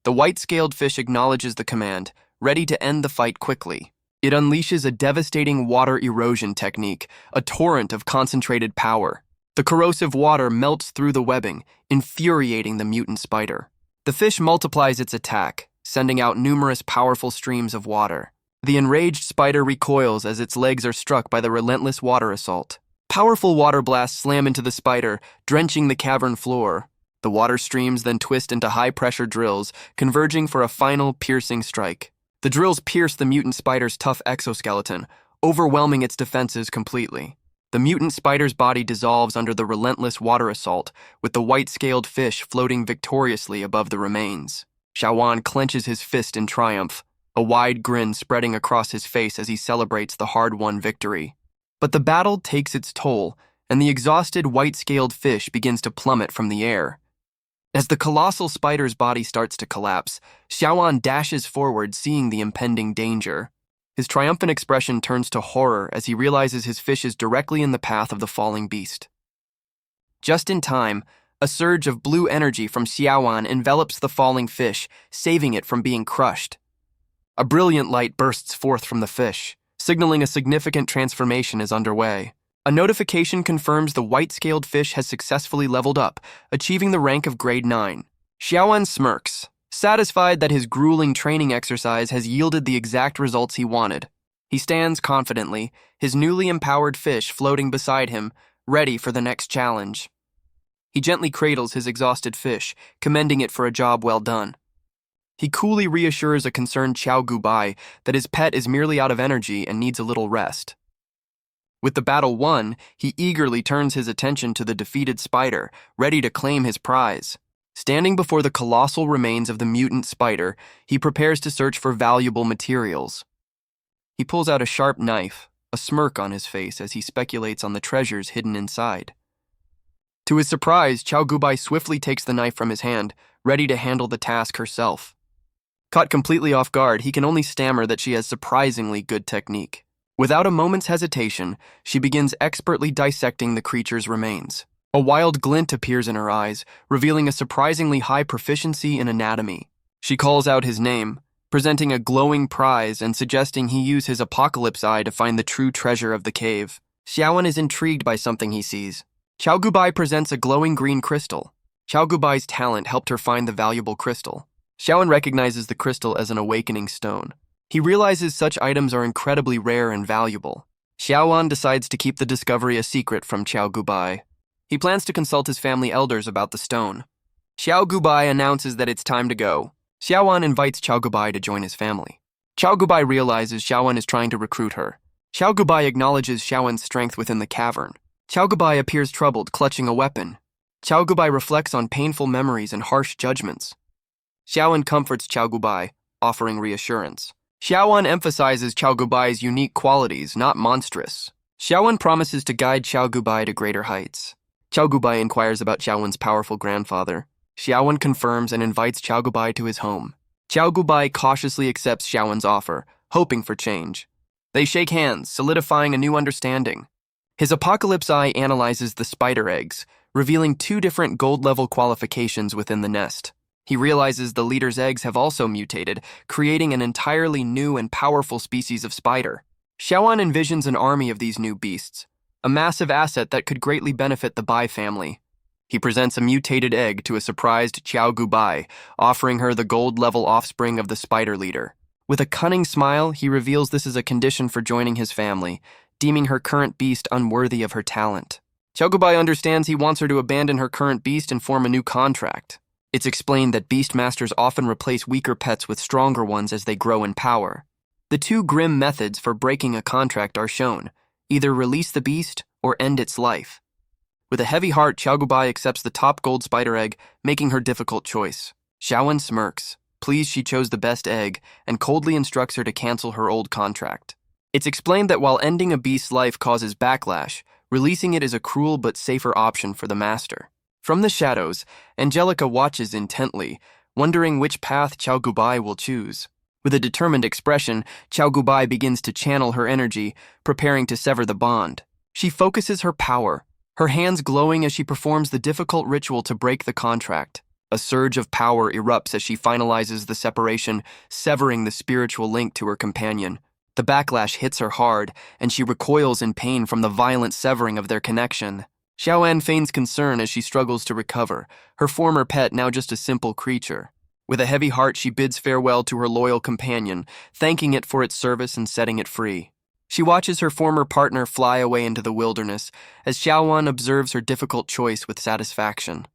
The white-scaled fish acknowledges the command, ready to end the fight quickly. It unleashes a devastating water erosion technique, a torrent of concentrated power. The corrosive water melts through the webbing, infuriating the mutant spider. The fish multiplies its attack, sending out numerous powerful streams of water. The enraged spider recoils as its legs are struck by the relentless water assault. Powerful water blasts slam into the spider, drenching the cavern floor. The water streams then twist into high-pressure drills, converging for a final, piercing strike. The drills pierce the mutant spider's tough exoskeleton, overwhelming its defenses completely. The mutant spider's body dissolves under the relentless water assault, with the white-scaled fish floating victoriously above the remains. Xiaoan clenches his fist in triumph, a wide grin spreading across his face as he celebrates the hard-won victory. But the battle takes its toll, and the exhausted white-scaled fish begins to plummet from the air. As the colossal spider's body starts to collapse, Xiaoan dashes forward, seeing the impending danger. His triumphant expression turns to horror as he realizes his fish is directly in the path of the falling beast. Just in time, a surge of blue energy from Xiaoan envelops the falling fish, saving it from being crushed. A brilliant light bursts forth from the fish, signaling a significant transformation is underway. A notification confirms the white-scaled fish has successfully leveled up, achieving the rank of Grade 9. Xiaoan smirks, satisfied that his grueling training exercise has yielded the exact results he wanted. He stands confidently, his newly empowered fish floating beside him, ready for the next challenge. He gently cradles his exhausted fish, commending it for a job well done. He coolly reassures a concerned Qiao Gubai that his pet is merely out of energy and needs a little rest. With the battle won, he eagerly turns his attention to the defeated spider, ready to claim his prize. Standing before the colossal remains of the mutant spider, he prepares to search for valuable materials. He pulls out a sharp knife, a smirk on his face as he speculates on the treasures hidden inside. To his surprise, Qiao Gubai swiftly takes the knife from his hand, ready to handle the task herself. Caught completely off guard, he can only stammer that she has surprisingly good technique. Without a moment's hesitation, she begins expertly dissecting the creature's remains. A wild glint appears in her eyes, revealing a surprisingly high proficiency in anatomy. She calls out his name, presenting a glowing prize and suggesting he use his apocalypse eye to find the true treasure of the cave. Xiaoan is intrigued by something he sees. Qiao Gubai presents a glowing green crystal. Qiao Gubai's talent helped her find the valuable crystal. Xiaoan recognizes the crystal as an awakening stone. He realizes such items are incredibly rare and valuable. Xiaoan decides to keep the discovery a secret from Qiao Gubai. He plans to consult his family elders about the stone. Qiao Gubai announces that it's time to go. Xiaoan invites Qiao Gubai to join his family. Qiao Gubai realizes Xiaoan is trying to recruit her. Qiao Gubai acknowledges Xiaoan's strength within the cavern. Qiao Gubai appears troubled, clutching a weapon. Qiao Gubai reflects on painful memories and harsh judgments. Xiaoan comforts Qiao Gubai, offering reassurance. Xiaoan emphasizes Qiao Gubai's unique qualities, not monstrous. Xiaoan promises to guide Qiao Gubai to greater heights. Qiao Gubai inquires about Xiaoan's powerful grandfather. Xiaoan confirms and invites Qiao Gubai to his home. Qiao Gubai cautiously accepts Xiaoan's offer, hoping for change. They shake hands, solidifying a new understanding. His apocalypse eye analyzes the spider eggs, revealing 2 different gold-level qualifications within the nest. He realizes the leader's eggs have also mutated, creating an entirely new and powerful species of spider. Xiaoan envisions an army of these new beasts, a massive asset that could greatly benefit the Bai family. He presents a mutated egg to a surprised Qiao Gubai, offering her the gold-level offspring of the spider leader. With a cunning smile, he reveals this is a condition for joining his family, deeming her current beast unworthy of her talent. Qiao Gubai understands he wants her to abandon her current beast and form a new contract. It's explained that beastmasters often replace weaker pets with stronger ones as they grow in power. The 2 grim methods for breaking a contract are shown: either release the beast or end its life. With a heavy heart, Qiao Gubai accepts the top gold spider egg, making her difficult choice. Xiaoan smirks, pleased she chose the best egg, and coldly instructs her to cancel her old contract. It's explained that while ending a beast's life causes backlash, releasing it is a cruel but safer option for the master. From the shadows, Angelica watches intently, wondering which path Qiao Gubai will choose. With a determined expression, Qiao Gubai begins to channel her energy, preparing to sever the bond. She focuses her power, her hands glowing as she performs the difficult ritual to break the contract. A surge of power erupts as she finalizes the separation, severing the spiritual link to her companion. The backlash hits her hard, and she recoils in pain from the violent severing of their connection. Shiaan feigns concern as she struggles to recover, her former pet now just a simple creature. With a heavy heart, she bids farewell to her loyal companion, thanking it for its service and setting it free. She watches her former partner fly away into the wilderness as Shiaan observes her difficult choice with satisfaction.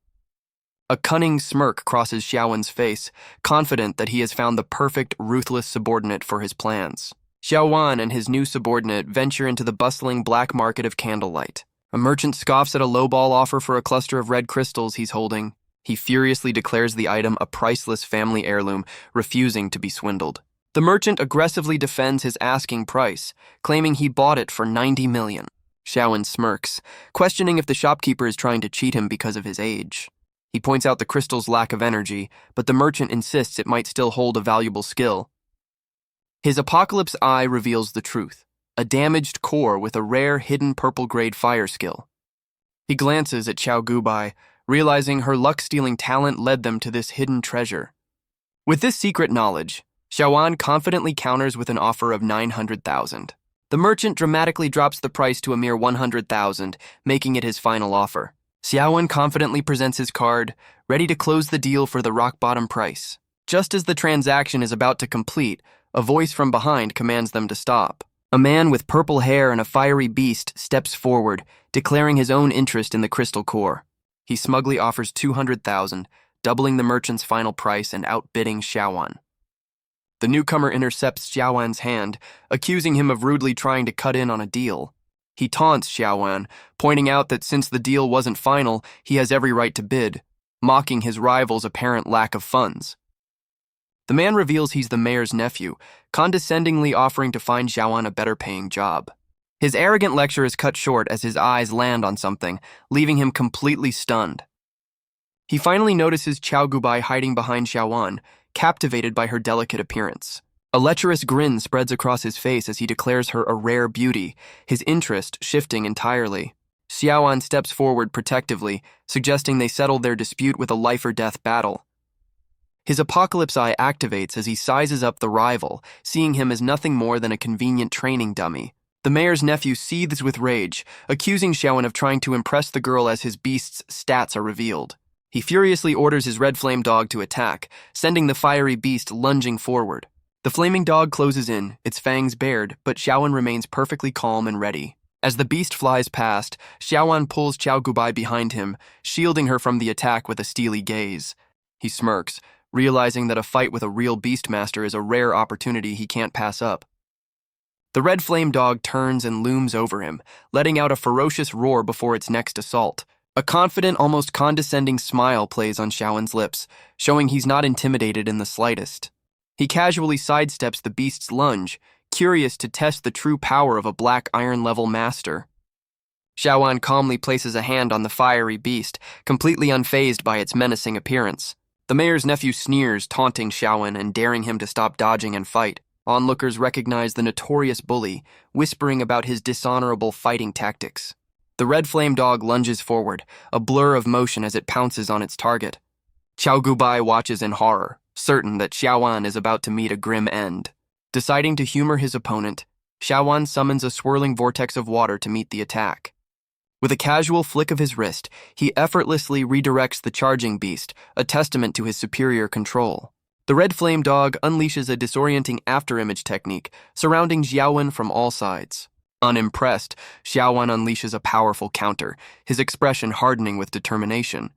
A cunning smirk crosses Shiawan's face, confident that he has found the perfect, ruthless subordinate for his plans. Shiaan and his new subordinate venture into the bustling black market of Candlelight. A merchant scoffs at a lowball offer for a cluster of red crystals he's holding. He furiously declares the item a priceless family heirloom, refusing to be swindled. The merchant aggressively defends his asking price, claiming he bought it for 90 million. Shiaan smirks, questioning if the shopkeeper is trying to cheat him because of his age. He points out the crystal's lack of energy, but the merchant insists it might still hold a valuable skill. His apocalypse eye reveals the truth, a damaged core with a rare hidden purple-grade fire skill. He glances at Xiao Gubai, realizing her luck-stealing talent led them to this hidden treasure. With this secret knowledge, Shiaan confidently counters with an offer of 900,000. The merchant dramatically drops the price to a mere 100,000, making it his final offer. Shiaan confidently presents his card, ready to close the deal for the rock-bottom price. Just as the transaction is about to complete, a voice from behind commands them to stop. A man with purple hair and a fiery beast steps forward, declaring his own interest in the crystal core. He smugly offers 200,000, doubling the merchant's final price and outbidding Shiaan. The newcomer intercepts Shiawan's hand, accusing him of rudely trying to cut in on a deal. He taunts Shiaan, pointing out that since the deal wasn't final, he has every right to bid, mocking his rival's apparent lack of funds. The man reveals he's the mayor's nephew, condescendingly offering to find Shiaan a better-paying job. His arrogant lecture is cut short as his eyes land on something, leaving him completely stunned. He finally notices Xiao Gubai hiding behind Shiaan, captivated by her delicate appearance. A lecherous grin spreads across his face as he declares her a rare beauty, his interest shifting entirely. Shiaan steps forward protectively, suggesting they settle their dispute with a life-or-death battle. His apocalypse eye activates as he sizes up the rival, seeing him as nothing more than a convenient training dummy. The mayor's nephew seethes with rage, accusing Shiaan of trying to impress the girl as his beast's stats are revealed. He furiously orders his red flame dog to attack, sending the fiery beast lunging forward. The flaming dog closes in, its fangs bared, but Shiaan remains perfectly calm and ready. As the beast flies past, Shiaan pulls Xiao Gubai behind him, shielding her from the attack with a steely gaze. He smirks, realizing that a fight with a real beastmaster is a rare opportunity he can't pass up. The red flame dog turns and looms over him, letting out a ferocious roar before its next assault. A confident, almost condescending smile plays on Shiawan's lips, showing he's not intimidated in the slightest. He casually sidesteps the beast's lunge, curious to test the true power of a black iron-level master. Shiaan calmly places a hand on the fiery beast, completely unfazed by its menacing appearance. The mayor's nephew sneers, taunting Shiaan and daring him to stop dodging and fight. Onlookers recognize the notorious bully, whispering about his dishonorable fighting tactics. The red flame dog lunges forward, a blur of motion as it pounces on its target. Xiao Gubai watches in horror, certain that Shiaan is about to meet a grim end. Deciding to humor his opponent, Shiaan summons a swirling vortex of water to meet the attack. With a casual flick of his wrist, he effortlessly redirects the charging beast, a testament to his superior control. The red flame dog unleashes a disorienting afterimage technique, surrounding Xiaowen from all sides. Unimpressed, Shiaan unleashes a powerful counter, his expression hardening with determination.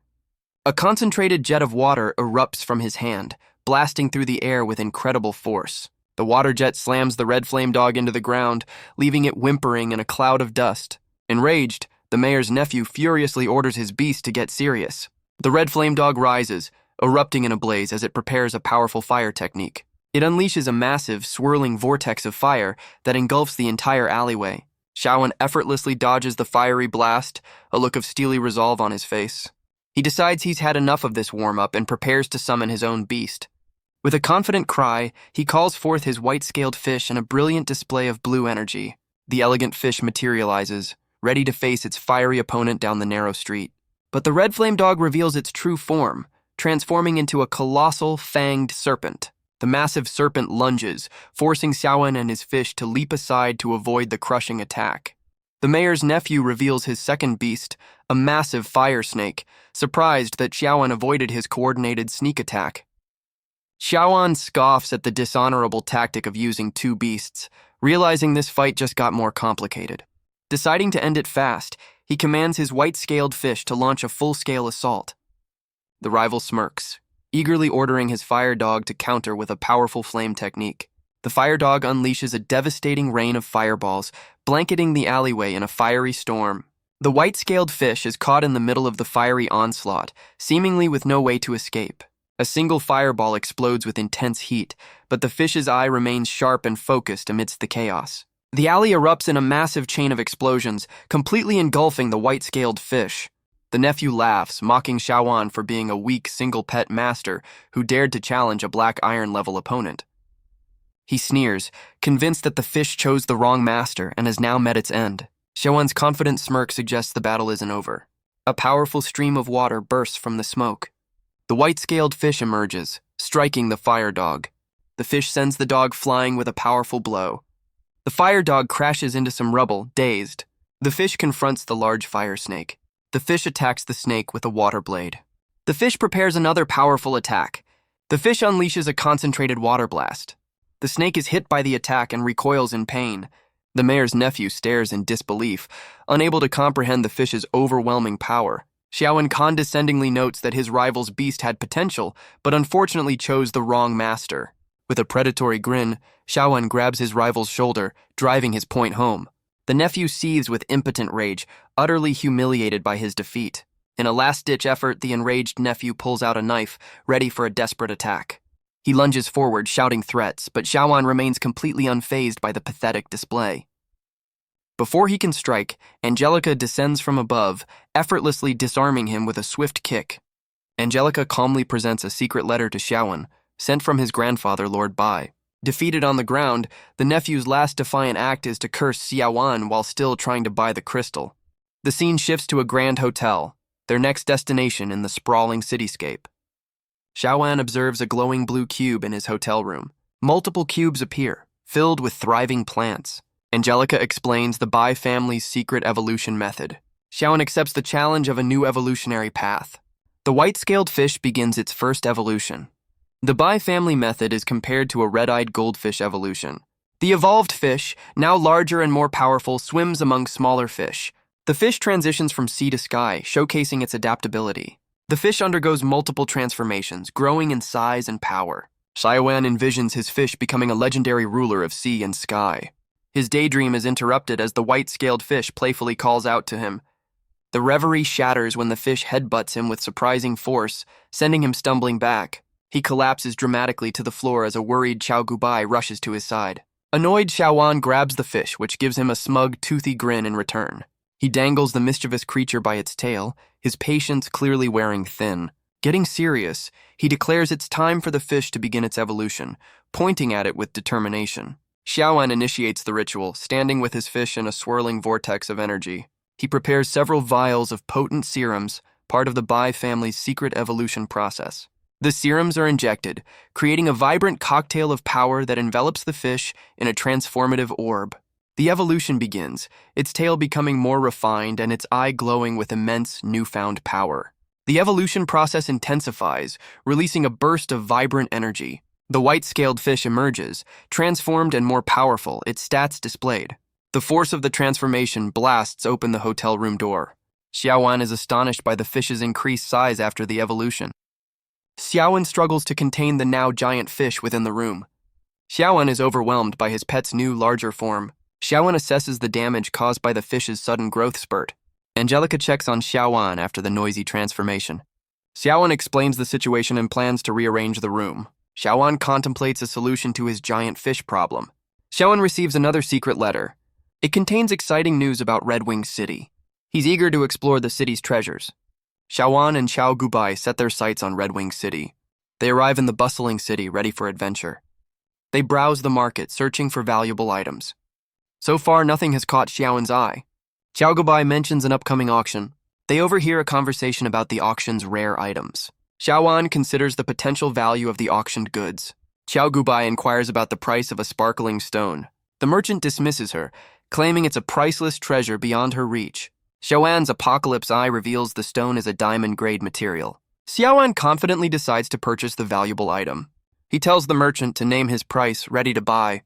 A concentrated jet of water erupts from his hand, blasting through the air with incredible force. The water jet slams the red flame dog into the ground, leaving it whimpering in a cloud of dust. Enraged, the mayor's nephew furiously orders his beast to get serious. The red flame dog rises, erupting in a blaze as it prepares a powerful fire technique. It unleashes a massive, swirling vortex of fire that engulfs the entire alleyway. Shiaan effortlessly dodges the fiery blast, a look of steely resolve on his face. He decides he's had enough of this warm-up and prepares to summon his own beast. With a confident cry, he calls forth his white-scaled fish in a brilliant display of blue energy. The elegant fish materializes, ready to face its fiery opponent down the narrow street. But the red flame dog reveals its true form, transforming into a colossal, fanged serpent. The massive serpent lunges, forcing Shiaan and his fish to leap aside to avoid the crushing attack. The mayor's nephew reveals his second beast, a massive fire snake, surprised that Shiaan avoided his coordinated sneak attack. Shiaan scoffs at the dishonorable tactic of using two beasts, realizing this fight just got more complicated. Deciding to end it fast, he commands his white-scaled fish to launch a full-scale assault. The rival smirks, eagerly ordering his fire dog to counter with a powerful flame technique. The fire dog unleashes a devastating rain of fireballs, blanketing the alleyway in a fiery storm. The white-scaled fish is caught in the middle of the fiery onslaught, seemingly with no way to escape. A single fireball explodes with intense heat, but the fish's eye remains sharp and focused amidst the chaos. The alley erupts in a massive chain of explosions, completely engulfing the white-scaled fish. The nephew laughs, mocking Shiaan for being a weak single-pet master who dared to challenge a black iron-level opponent. He sneers, convinced that the fish chose the wrong master and has now met its end. Shiaan's confident smirk suggests the battle isn't over. A powerful stream of water bursts from the smoke. The white-scaled fish emerges, striking the fire dog. The fish sends the dog flying with a powerful blow. The fire dog crashes into some rubble, dazed. The fish confronts the large fire snake. The fish attacks the snake with a water blade. The fish prepares another powerful attack. The fish unleashes a concentrated water blast. The snake is hit by the attack and recoils in pain. The mayor's nephew stares in disbelief, unable to comprehend the fish's overwhelming power. Shiaan condescendingly notes that his rival's beast had potential, but unfortunately chose the wrong master. With a predatory grin, Shiaan grabs his rival's shoulder, driving his point home. The nephew seethes with impotent rage, utterly humiliated by his defeat. In a last-ditch effort, the enraged nephew pulls out a knife, ready for a desperate attack. He lunges forward, shouting threats, but Shiaan remains completely unfazed by the pathetic display. Before he can strike, Angelica descends from above, effortlessly disarming him with a swift kick. Angelica calmly presents a secret letter to Shiaan, sent from his grandfather, Lord Bai. Defeated on the ground, the nephew's last defiant act is to curse Shiaan while still trying to buy the crystal. The scene shifts to a grand hotel, their next destination in the sprawling cityscape. Shiaan observes a glowing blue cube in his hotel room. Multiple cubes appear, filled with thriving plants. Angelica explains the Bai family's secret evolution method. Shiaan accepts the challenge of a new evolutionary path. The white-scaled fish begins its first evolution. The Bai family method is compared to a red-eyed goldfish evolution. The evolved fish, now larger and more powerful, swims among smaller fish. The fish transitions from sea to sky, showcasing its adaptability. The fish undergoes multiple transformations, growing in size and power. Shiaan envisions his fish becoming a legendary ruler of sea and sky. His daydream is interrupted as the white-scaled fish playfully calls out to him. The reverie shatters when the fish headbutts him with surprising force, sending him stumbling back. He collapses dramatically to the floor as a worried Qiao Gubai rushes to his side. Annoyed, Shiaan grabs the fish, which gives him a smug, toothy grin in return. He dangles the mischievous creature by its tail, his patience clearly wearing thin. Getting serious, he declares it's time for the fish to begin its evolution, pointing at it with determination. Shiaan initiates the ritual, standing with his fish in a swirling vortex of energy. He prepares several vials of potent serums, part of the Bai family's secret evolution process. The serums are injected, creating a vibrant cocktail of power that envelops the fish in a transformative orb. The evolution begins, its tail becoming more refined and its eye glowing with immense newfound power. The evolution process intensifies, releasing a burst of vibrant energy. The white-scaled fish emerges, transformed and more powerful, its stats displayed. The force of the transformation blasts open the hotel room door. Shiaan is astonished by the fish's increased size after the evolution. Shiaan struggles to contain the now giant fish within the room. Shiaan is overwhelmed by his pet's new, larger form. Shiaan assesses the damage caused by the fish's sudden growth spurt. Angelica checks on Shiaan after the noisy transformation. Shiaan explains the situation and plans to rearrange the room. Shiaan contemplates a solution to his giant fish problem. Shiaan receives another secret letter. It contains exciting news about Redwing City. He's eager to explore the city's treasures. Shiaan and Qiao Gubai set their sights on Redwing City. They arrive in the bustling city, ready for adventure. They browse the market, searching for valuable items. So far, nothing has caught Xiaoan's eye. Xiao Gubai mentions an upcoming auction. They overhear a conversation about the auction's rare items. Xiaoan considers the potential value of the auctioned goods. Xiao Gubai inquires about the price of a sparkling stone. The merchant dismisses her, claiming it's a priceless treasure beyond her reach. Xiaoan's apocalypse eye reveals the stone is a diamond-grade material. Xiaoan confidently decides to purchase the valuable item. He tells the merchant to name his price, ready to buy.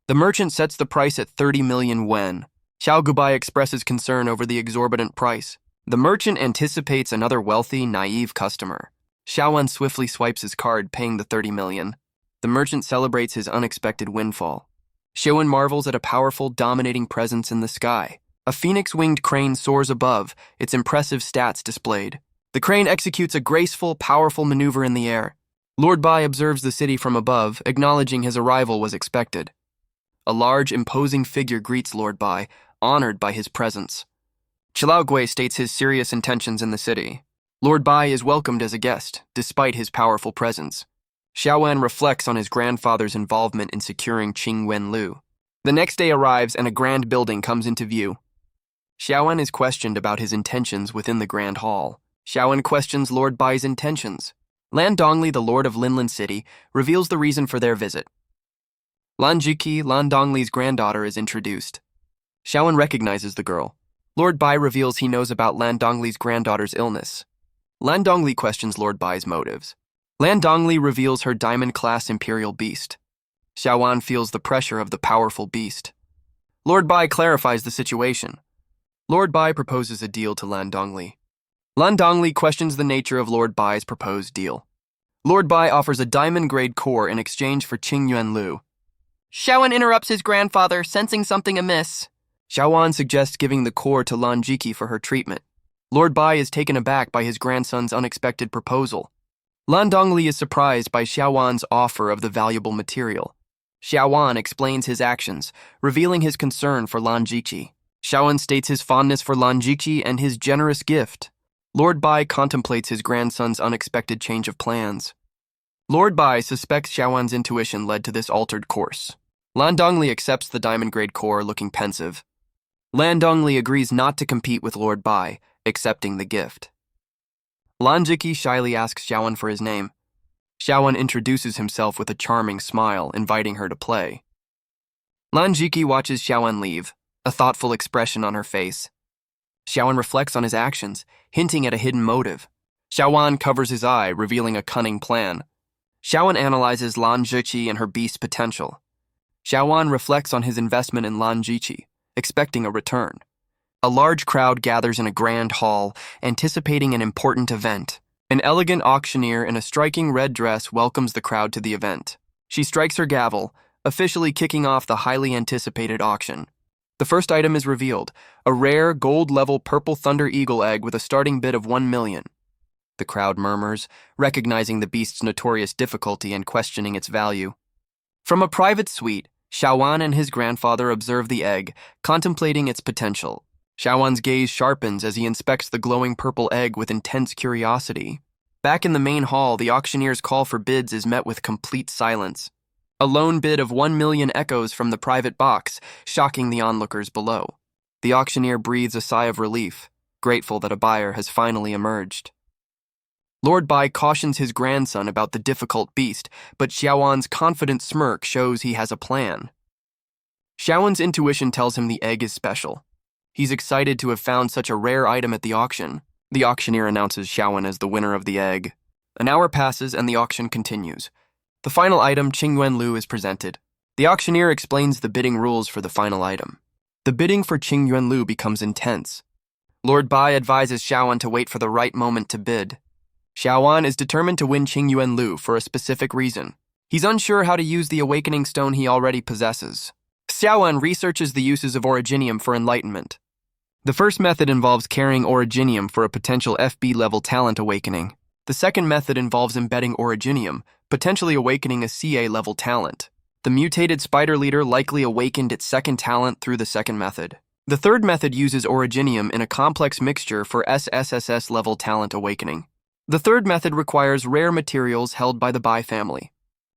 The merchant sets the price at 30 million wen. Xiao Gubai expresses concern over the exorbitant price. The merchant anticipates another wealthy, naive customer. Xiaoan swiftly swipes his card, paying the 30 million. The merchant celebrates his unexpected windfall. Xiaoan marvels at a powerful, dominating presence in the sky. A phoenix-winged crane soars above, its impressive stats displayed. The crane executes a graceful, powerful maneuver in the air. Lord Bai observes the city from above, acknowledging his arrival was expected. A large, imposing figure greets Lord Bai, honored by his presence. Chilao Gui states his serious intentions in the city. Lord Bai is welcomed as a guest, despite his powerful presence. Xiaoan reflects on his grandfather's involvement in securing Qing Yuanlu. The next day arrives and a grand building comes into view. Xiaoan is questioned about his intentions within the grand hall. Xiaoan questions Lord Bai's intentions. Lan Dongli, the lord of Lynland City, reveals the reason for their visit. Lan Jiki, Lan Dongli's granddaughter, is introduced. Xiaoan recognizes the girl. Lord Bai reveals he knows about Lan Dongli's granddaughter's illness. Lan Dongli questions Lord Bai's motives. Lan Dongli reveals her diamond-class imperial beast. Xiaoan feels the pressure of the powerful beast. Lord Bai clarifies the situation. Lord Bai proposes a deal to Lan Dongli. Lan Dongli questions the nature of Lord Bai's proposed deal. Lord Bai offers a diamond-grade core in exchange for Qing Yuanlu. Xiaoan interrupts his grandfather, sensing something amiss. Xiaoan suggests giving the core to Lan Jiki for her treatment. Lord Bai is taken aback by his grandson's unexpected proposal. Lan Dongli is surprised by Xiaoan's offer of the valuable material. Xiaoan explains his actions, revealing his concern for Lan Jiki. Xiaoan states his fondness for Lan Jiki and his generous gift. Lord Bai contemplates his grandson's unexpected change of plans. Lord Bai suspects Xiaoan's intuition led to this altered course. Lan Dongli accepts the diamond-grade core, looking pensive. Lan Dongli agrees not to compete with Lord Bai, accepting the gift. Lan Jiki shyly asks Xiaoan for his name. Xiaoan introduces himself with a charming smile, inviting her to play. Lan Jiki watches Xiaoan leave, a thoughtful expression on her face. Xiaoan reflects on his actions, hinting at a hidden motive. Xiaoan covers his eye, revealing a cunning plan. Xiaoan analyzes Lan Jiki and her beast's potential. Xiaoan reflects on his investment in Lan Jiki, expecting a return. A large crowd gathers in a grand hall, anticipating an important event. An elegant auctioneer in a striking red dress welcomes the crowd to the event. She strikes her gavel, officially kicking off the highly anticipated auction. The first item is revealed, a rare, gold-level purple thunder eagle egg with a starting bid of 1 million. The crowd murmurs, recognizing the beast's notorious difficulty and questioning its value. From a private suite, Xiaoan and his grandfather observe the egg, contemplating its potential. Xiaoan's gaze sharpens as he inspects the glowing purple egg with intense curiosity. Back in the main hall, the auctioneer's call for bids is met with complete silence. A lone bid of 1 million echoes from the private box, shocking the onlookers below. The auctioneer breathes a sigh of relief, grateful that a buyer has finally emerged. Lord Bai cautions his grandson about the difficult beast, but Xiaoan's confident smirk shows he has a plan. Xiaoan's intuition tells him the egg is special. He's excited to have found such a rare item at the auction. The auctioneer announces Xiaoan as the winner of the egg. An hour passes and the auction continues. The final item, Qing Yuanlu, is presented. The auctioneer explains the bidding rules for the final item. The bidding for Qing Yuanlu becomes intense. Lord Bai advises Xiaoan to wait for the right moment to bid. Xiaoan is determined to win Qing Yuanlu for a specific reason. He's unsure how to use the awakening stone he already possesses. Xiaoan researches the uses of originium for enlightenment. The first method involves carrying originium for a potential FB-level talent awakening. The second method involves embedding originium, potentially awakening a CA-level talent. The mutated spider leader likely awakened its second talent through the second method. The third method uses originium in a complex mixture for SSSS-level talent awakening. The third method requires rare materials held by the Bai family.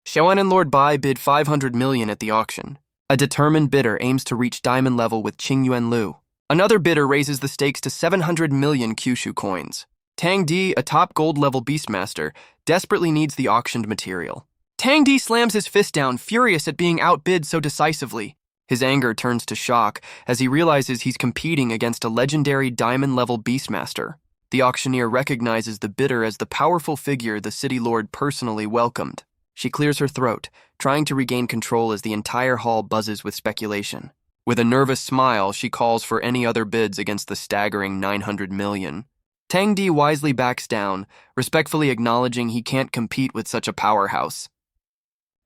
Xiaoan and Lord Bai bid 500 million at the auction. A determined bidder aims to reach diamond level with Qing Yuanlu. Another bidder raises the stakes to 700 million Kyushu coins. Tang Di, a top gold-level beastmaster, desperately needs the auctioned material. Tang Di slams his fist down, furious at being outbid so decisively. His anger turns to shock as he realizes he's competing against a legendary diamond-level beastmaster. The auctioneer recognizes the bidder as the powerful figure the city lord personally welcomed. She clears her throat, trying to regain control as the entire hall buzzes with speculation. With a nervous smile, she calls for any other bids against the staggering 900 million. Tang Di wisely backs down, respectfully acknowledging he can't compete with such a powerhouse.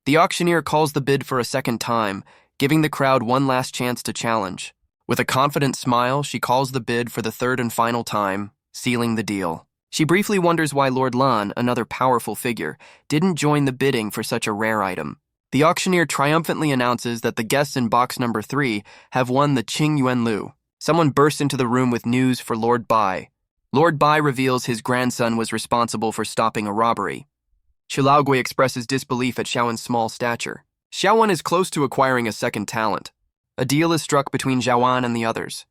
The auctioneer calls the bid for a second time, giving the crowd one last chance to challenge. With a confident smile, she calls the bid for the third and final time, sealing the deal. She briefly wonders why Lord Lan, another powerful figure, didn't join the bidding for such a rare item. The auctioneer triumphantly announces that the guests in box number 3 have won the Qing Yuanlu. Someone bursts into the room with news for Lord Bai. Lord Bai reveals his grandson was responsible for stopping a robbery. Qilaogui expresses disbelief at Xiaoan's small stature. Xiaoan is close to acquiring a second talent. A deal is struck between Xiaoan and the others.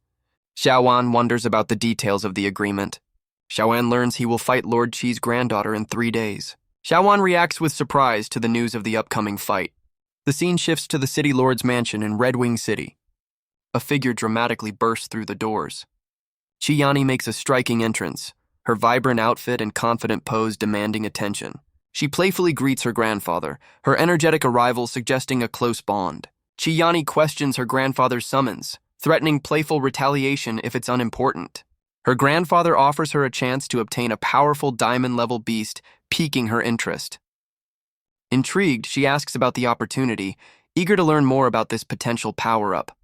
Xiaoan wonders about the details of the agreement. Xiaoan learns he will fight Lord Qi's granddaughter in 3 days. Xiaoan reacts with surprise to the news of the upcoming fight. The scene shifts to the city lord's mansion in Redwing City. A figure dramatically bursts through the doors. Chiiani makes a striking entrance, her vibrant outfit and confident pose demanding attention. She playfully greets her grandfather, her energetic arrival suggesting a close bond. Chiiani questions her grandfather's summons, threatening playful retaliation if it's unimportant. Her grandfather offers her a chance to obtain a powerful diamond-level beast, piquing her interest. Intrigued, she asks about the opportunity, eager to learn more about this potential power-up.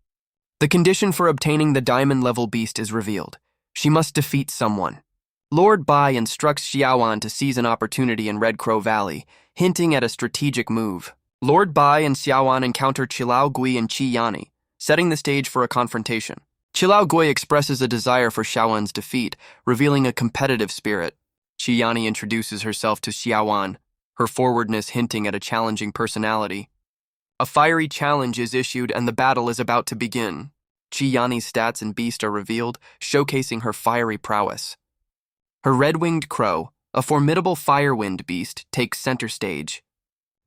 The condition for obtaining the diamond-level beast is revealed. She must defeat someone. Lord Bai instructs Xiaoan to seize an opportunity in Red Crow Valley, hinting at a strategic move. Lord Bai and Xiaoan encounter Qilaogui and Chiiani, setting the stage for a confrontation. Qilaogui expresses a desire for Xiaoan's defeat, revealing a competitive spirit. Chiiani introduces herself to Xiaoan, her forwardness hinting at a challenging personality. A fiery challenge is issued and the battle is about to begin. Chiiani's stats and beast are revealed, showcasing her fiery prowess. Her red-winged crow, a formidable firewind beast, takes center stage.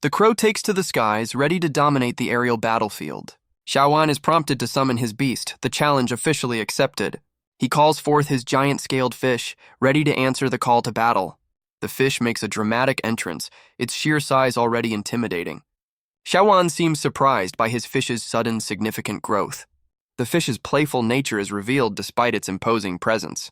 The crow takes to the skies, ready to dominate the aerial battlefield. Xiaoan is prompted to summon his beast, the challenge officially accepted. He calls forth his giant-scaled fish, ready to answer the call to battle. The fish makes a dramatic entrance, its sheer size already intimidating. Xiaoan seems surprised by his fish's sudden, significant growth. The fish's playful nature is revealed despite its imposing presence.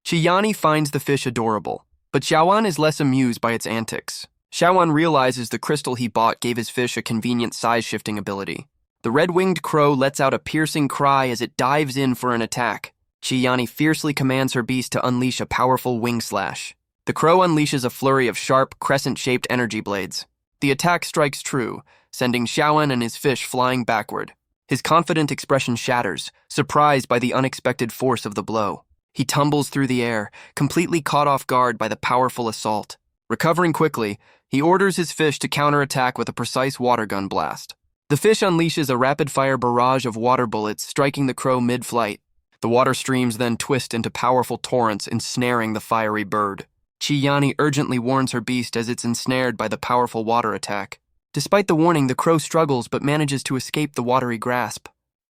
Chiiani finds the fish adorable, but Xiaoan is less amused by its antics. Xiaoan realizes the crystal he bought gave his fish a convenient size-shifting ability. The red-winged crow lets out a piercing cry as it dives in for an attack. Chiiani fiercely commands her beast to unleash a powerful wing slash. The crow unleashes a flurry of sharp, crescent-shaped energy blades. The attack strikes true, sending Xiaoan and his fish flying backward. His confident expression shatters, surprised by the unexpected force of the blow. He tumbles through the air, completely caught off guard by the powerful assault. Recovering quickly, he orders his fish to counterattack with a precise water gun blast. The fish unleashes a rapid-fire barrage of water bullets, striking the crow mid-flight. The water streams then twist into powerful torrents, ensnaring the fiery bird. Chiiani urgently warns her beast as it's ensnared by the powerful water attack. Despite the warning, the crow struggles but manages to escape the watery grasp.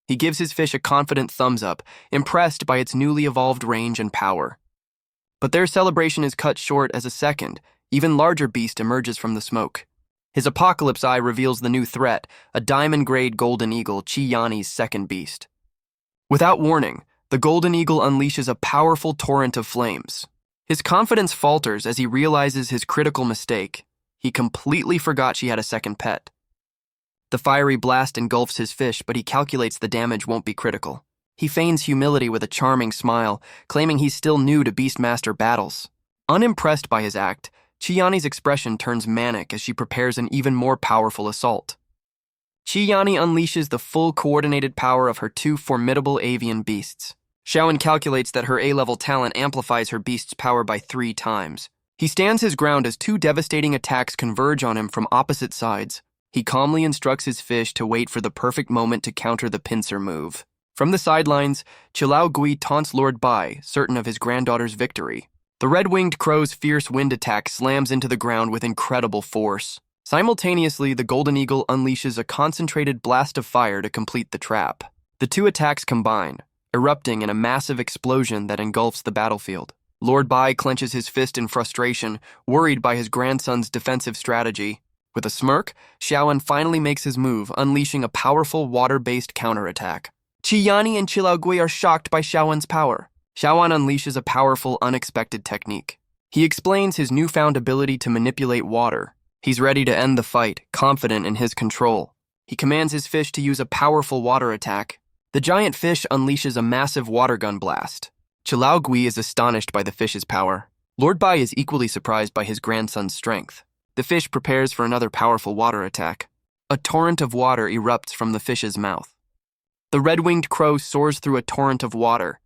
He gives his fish a confident thumbs up, impressed by its newly evolved range and power. But their celebration is cut short as a second, even larger beast emerges from the smoke. His apocalypse eye reveals the new threat, a diamond-grade golden eagle, Chiiani's second beast. Without warning, the golden eagle unleashes a powerful torrent of flames. His confidence falters as he realizes his critical mistake. He completely forgot she had a second pet. The fiery blast engulfs his fish, but he calculates the damage won't be critical. He feigns humility with a charming smile, claiming he's still new to Beastmaster battles. Unimpressed by his act, Chiiani's expression turns manic as she prepares an even more powerful assault. Chiiani unleashes the full coordinated power of her two formidable avian beasts. Xiaoan calculates that her A-level talent amplifies her beast's power by 3 times. He stands his ground as 2 devastating attacks converge on him from opposite sides. He calmly instructs his fish to wait for the perfect moment to counter the pincer move. From the sidelines, Chilao Gui taunts Lord Bai, certain of his granddaughter's victory. The red-winged crow's fierce wind attack slams into the ground with incredible force. Simultaneously, the golden eagle unleashes a concentrated blast of fire to complete the trap. The two attacks combine, erupting in a massive explosion that engulfs the battlefield. Lord Bai clenches his fist in frustration, worried by his grandson's defensive strategy. With a smirk, Shiaan finally makes his move, unleashing a powerful water-based counterattack. Chiiani and Chilao Gui are shocked by Shiaan's power. Shiaan unleashes a powerful, unexpected technique. He explains his newfound ability to manipulate water. He's ready to end the fight, confident in his control. He commands his fish to use a powerful water attack. The giant fish unleashes a massive water gun blast. Chilao Gui is astonished by the fish's power. Lord Bai is equally surprised by his grandson's strength. The fish prepares for another powerful water attack. A torrent of water erupts from the fish's mouth. The red-winged crow soars through a torrent of water.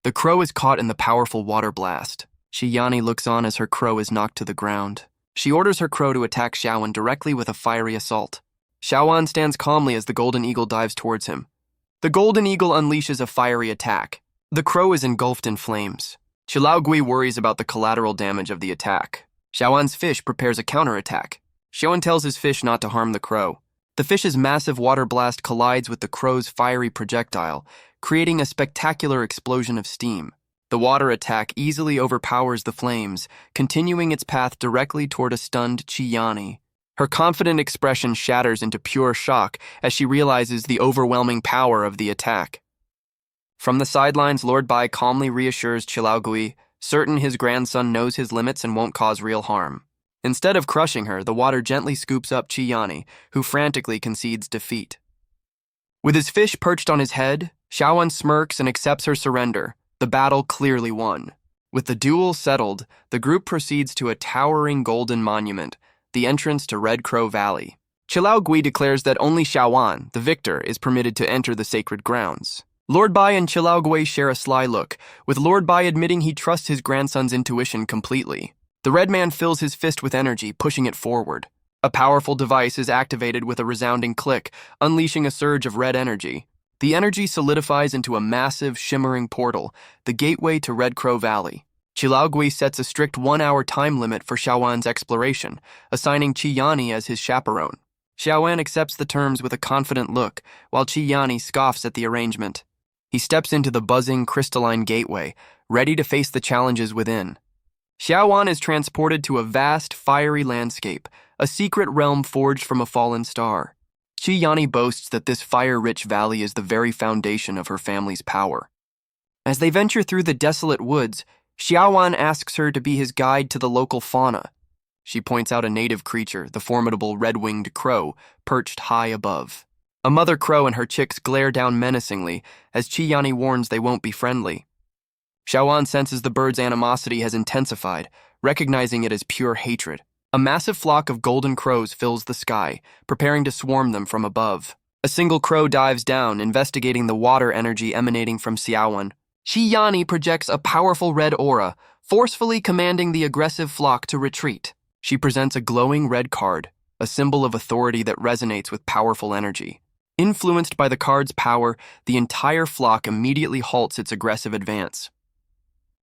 The crow is caught in the powerful water blast. Chiiani looks on as her crow is knocked to the ground. She orders her crow to attack Shiaan directly with a fiery assault. Shiaan stands calmly as the golden eagle dives towards him. The golden eagle unleashes a fiery attack. The crow is engulfed in flames. Chilao Gui worries about the collateral damage of the attack. Shiaan's fish prepares a counterattack. Shiaan tells his fish not to harm the crow. The fish's massive water blast collides with the crow's fiery projectile, creating a spectacular explosion of steam. The water attack easily overpowers the flames, continuing its path directly toward a stunned Chiiani. Her confident expression shatters into pure shock as she realizes the overwhelming power of the attack. From the sidelines, Lord Bai calmly reassures Chilao Gui, certain his grandson knows his limits and won't cause real harm. Instead of crushing her, the water gently scoops up Chiiani, who frantically concedes defeat. With his fish perched on his head, Shiaan smirks and accepts her surrender, the battle clearly won. With the duel settled, the group proceeds to a towering golden monument, the entrance to Red Crow Valley. Chilao Gui declares that only Shiaan, the victor, is permitted to enter the sacred grounds. Lord Bai and Chilao Gui share a sly look, with Lord Bai admitting he trusts his grandson's intuition completely. The red man fills his fist with energy, pushing it forward. A powerful device is activated with a resounding click, unleashing a surge of red energy. The energy solidifies into a massive, shimmering portal, the gateway to Red Crow Valley. Chilao Gui sets a strict 1-hour time limit for Shiaan's exploration, assigning Chiiani as his chaperone. Shiaan accepts the terms with a confident look, while Chiiani scoffs at the arrangement. He steps into the buzzing, crystalline gateway, ready to face the challenges within. Shiaan is transported to a vast, fiery landscape, a secret realm forged from a fallen star. Chiiani boasts that this fire-rich valley is the very foundation of her family's power. As they venture through the desolate woods, Shiaan asks her to be his guide to the local fauna. She points out a native creature, the formidable red-winged crow, perched high above. A mother crow and her chicks glare down menacingly as Chiiani warns they won't be friendly. Shiaan senses the bird's animosity has intensified, recognizing it as pure hatred. A massive flock of golden crows fills the sky, preparing to swarm them from above. A single crow dives down, investigating the water energy emanating from Shiaan. Chiiani projects a powerful red aura, forcefully commanding the aggressive flock to retreat. She presents a glowing red card, a symbol of authority that resonates with powerful energy. Influenced by the card's power, the entire flock immediately halts its aggressive advance.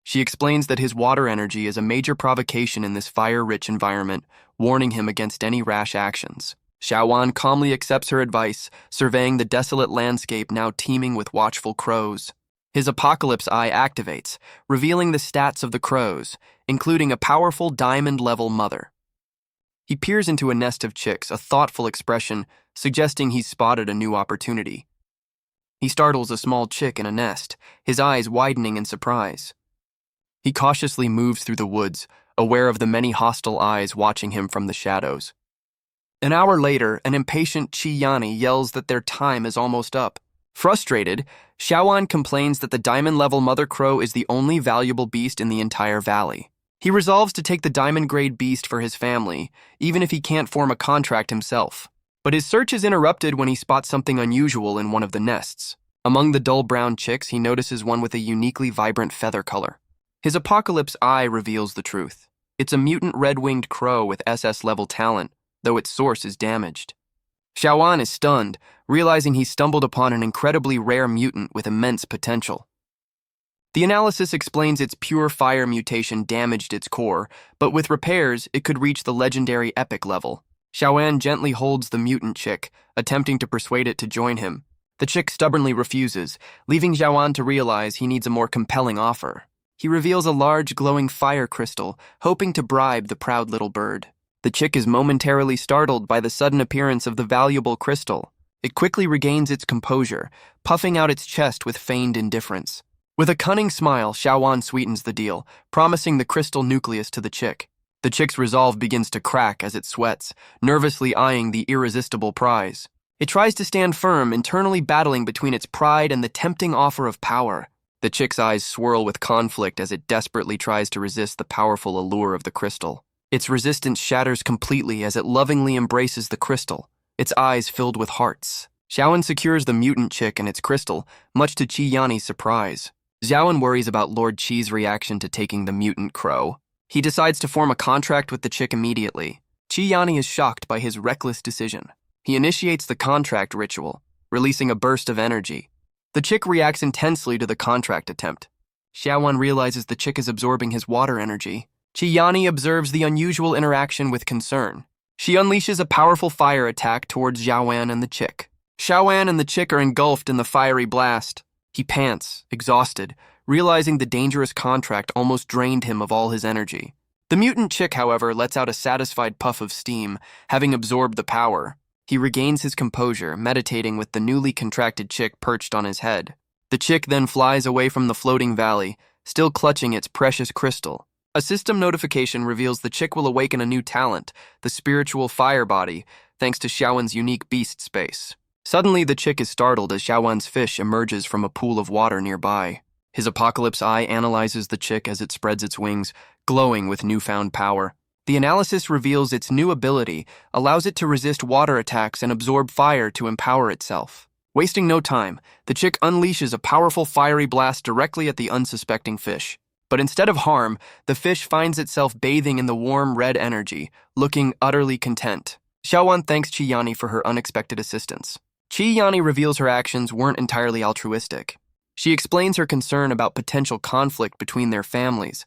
She explains that his water energy is a major provocation in this fire-rich environment, warning him against any rash actions. Shiaan calmly accepts her advice, surveying the desolate landscape now teeming with watchful crows. His apocalypse eye activates, revealing the stats of the crows, including a powerful diamond-level mother. He peers into a nest of chicks, a thoughtful expression suggesting he's spotted a new opportunity. He startles a small chick in a nest, his eyes widening in surprise. He cautiously moves through the woods, aware of the many hostile eyes watching him from the shadows. An hour later, an impatient Chiiani yells that their time is almost up. Frustrated, Shiaan complains that the diamond-level mother crow is the only valuable beast in the entire valley. He resolves to take the diamond-grade beast for his family, even if he can't form a contract himself. But his search is interrupted when he spots something unusual in one of the nests. Among the dull brown chicks, he notices one with a uniquely vibrant feather color. His apocalypse eye reveals the truth. It's a mutant red-winged crow with SS-level talent, though its source is damaged. Xiaoan is stunned, realizing he stumbled upon an incredibly rare mutant with immense potential. The analysis explains its pure fire mutation damaged its core, but with repairs, it could reach the legendary epic level. Xiaoan gently holds the mutant chick, attempting to persuade it to join him. The chick stubbornly refuses, leaving Xiaoan to realize he needs a more compelling offer. He reveals a large glowing fire crystal, hoping to bribe the proud little bird. The chick is momentarily startled by the sudden appearance of the valuable crystal. It quickly regains its composure, puffing out its chest with feigned indifference. With a cunning smile, Xiaoan sweetens the deal, promising the crystal nucleus to the chick. The chick's resolve begins to crack as it sweats, nervously eyeing the irresistible prize. It tries to stand firm, internally battling between its pride and the tempting offer of power. The chick's eyes swirl with conflict as it desperately tries to resist the powerful allure of the crystal. Its resistance shatters completely as it lovingly embraces the crystal, its eyes filled with hearts. Xiaoan secures the mutant chick and its crystal, much to Chiiani's surprise. Xiaoan worries about Lord Qi's reaction to taking the mutant crow. He decides to form a contract with the chick immediately. Chiiani is shocked by his reckless decision. He initiates the contract ritual, releasing a burst of energy. The chick reacts intensely to the contract attempt. Xiaoan realizes the chick is absorbing his water energy. Chiiani observes the unusual interaction with concern. She unleashes a powerful fire attack towards Xiaoan and the chick. Xiaoan and the chick are engulfed in the fiery blast. He pants, exhausted, realizing the dangerous contract almost drained him of all his energy. The mutant chick, however, lets out a satisfied puff of steam, having absorbed the power. He regains his composure, meditating with the newly contracted chick perched on his head. The chick then flies away from the floating valley, still clutching its precious crystal. A system notification reveals the chick will awaken a new talent, the spiritual fire body, thanks to Xiaoan's unique beast space. Suddenly, the chick is startled as Xiaoan's fish emerges from a pool of water nearby. His apocalypse eye analyzes the chick as it spreads its wings, glowing with newfound power. The analysis reveals its new ability allows it to resist water attacks and absorb fire to empower itself. Wasting no time, the chick unleashes a powerful fiery blast directly at the unsuspecting fish. But instead of harm, the fish finds itself bathing in the warm red energy, looking utterly content. Xiaoan thanks Chiiani for her unexpected assistance. Chiiani reveals her actions weren't entirely altruistic. She explains her concern about potential conflict between their families.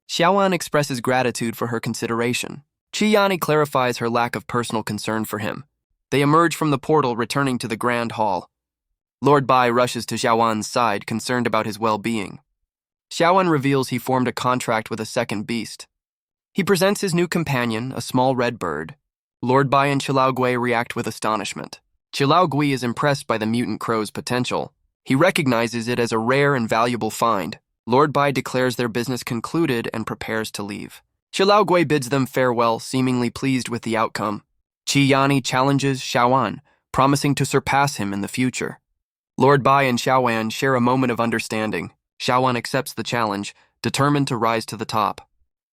Xiaoan expresses gratitude for her consideration. Chiiani clarifies her lack of personal concern for him. They emerge from the portal, returning to the Grand Hall. Lord Bai rushes to Xiaoan's side, concerned about his well-being. Xiaoan reveals he formed a contract with a second beast. He presents his new companion, a small red bird. Lord Bai and Qilao Gui react with astonishment. Qilao Gui is impressed by the mutant crow's potential. He recognizes it as a rare and valuable find. Lord Bai declares their business concluded and prepares to leave. Qilao Gui bids them farewell, seemingly pleased with the outcome. Chiiani challenges Xiaoan, promising to surpass him in the future. Lord Bai and Xiaoan share a moment of understanding. Xiaoan accepts the challenge, determined to rise to the top.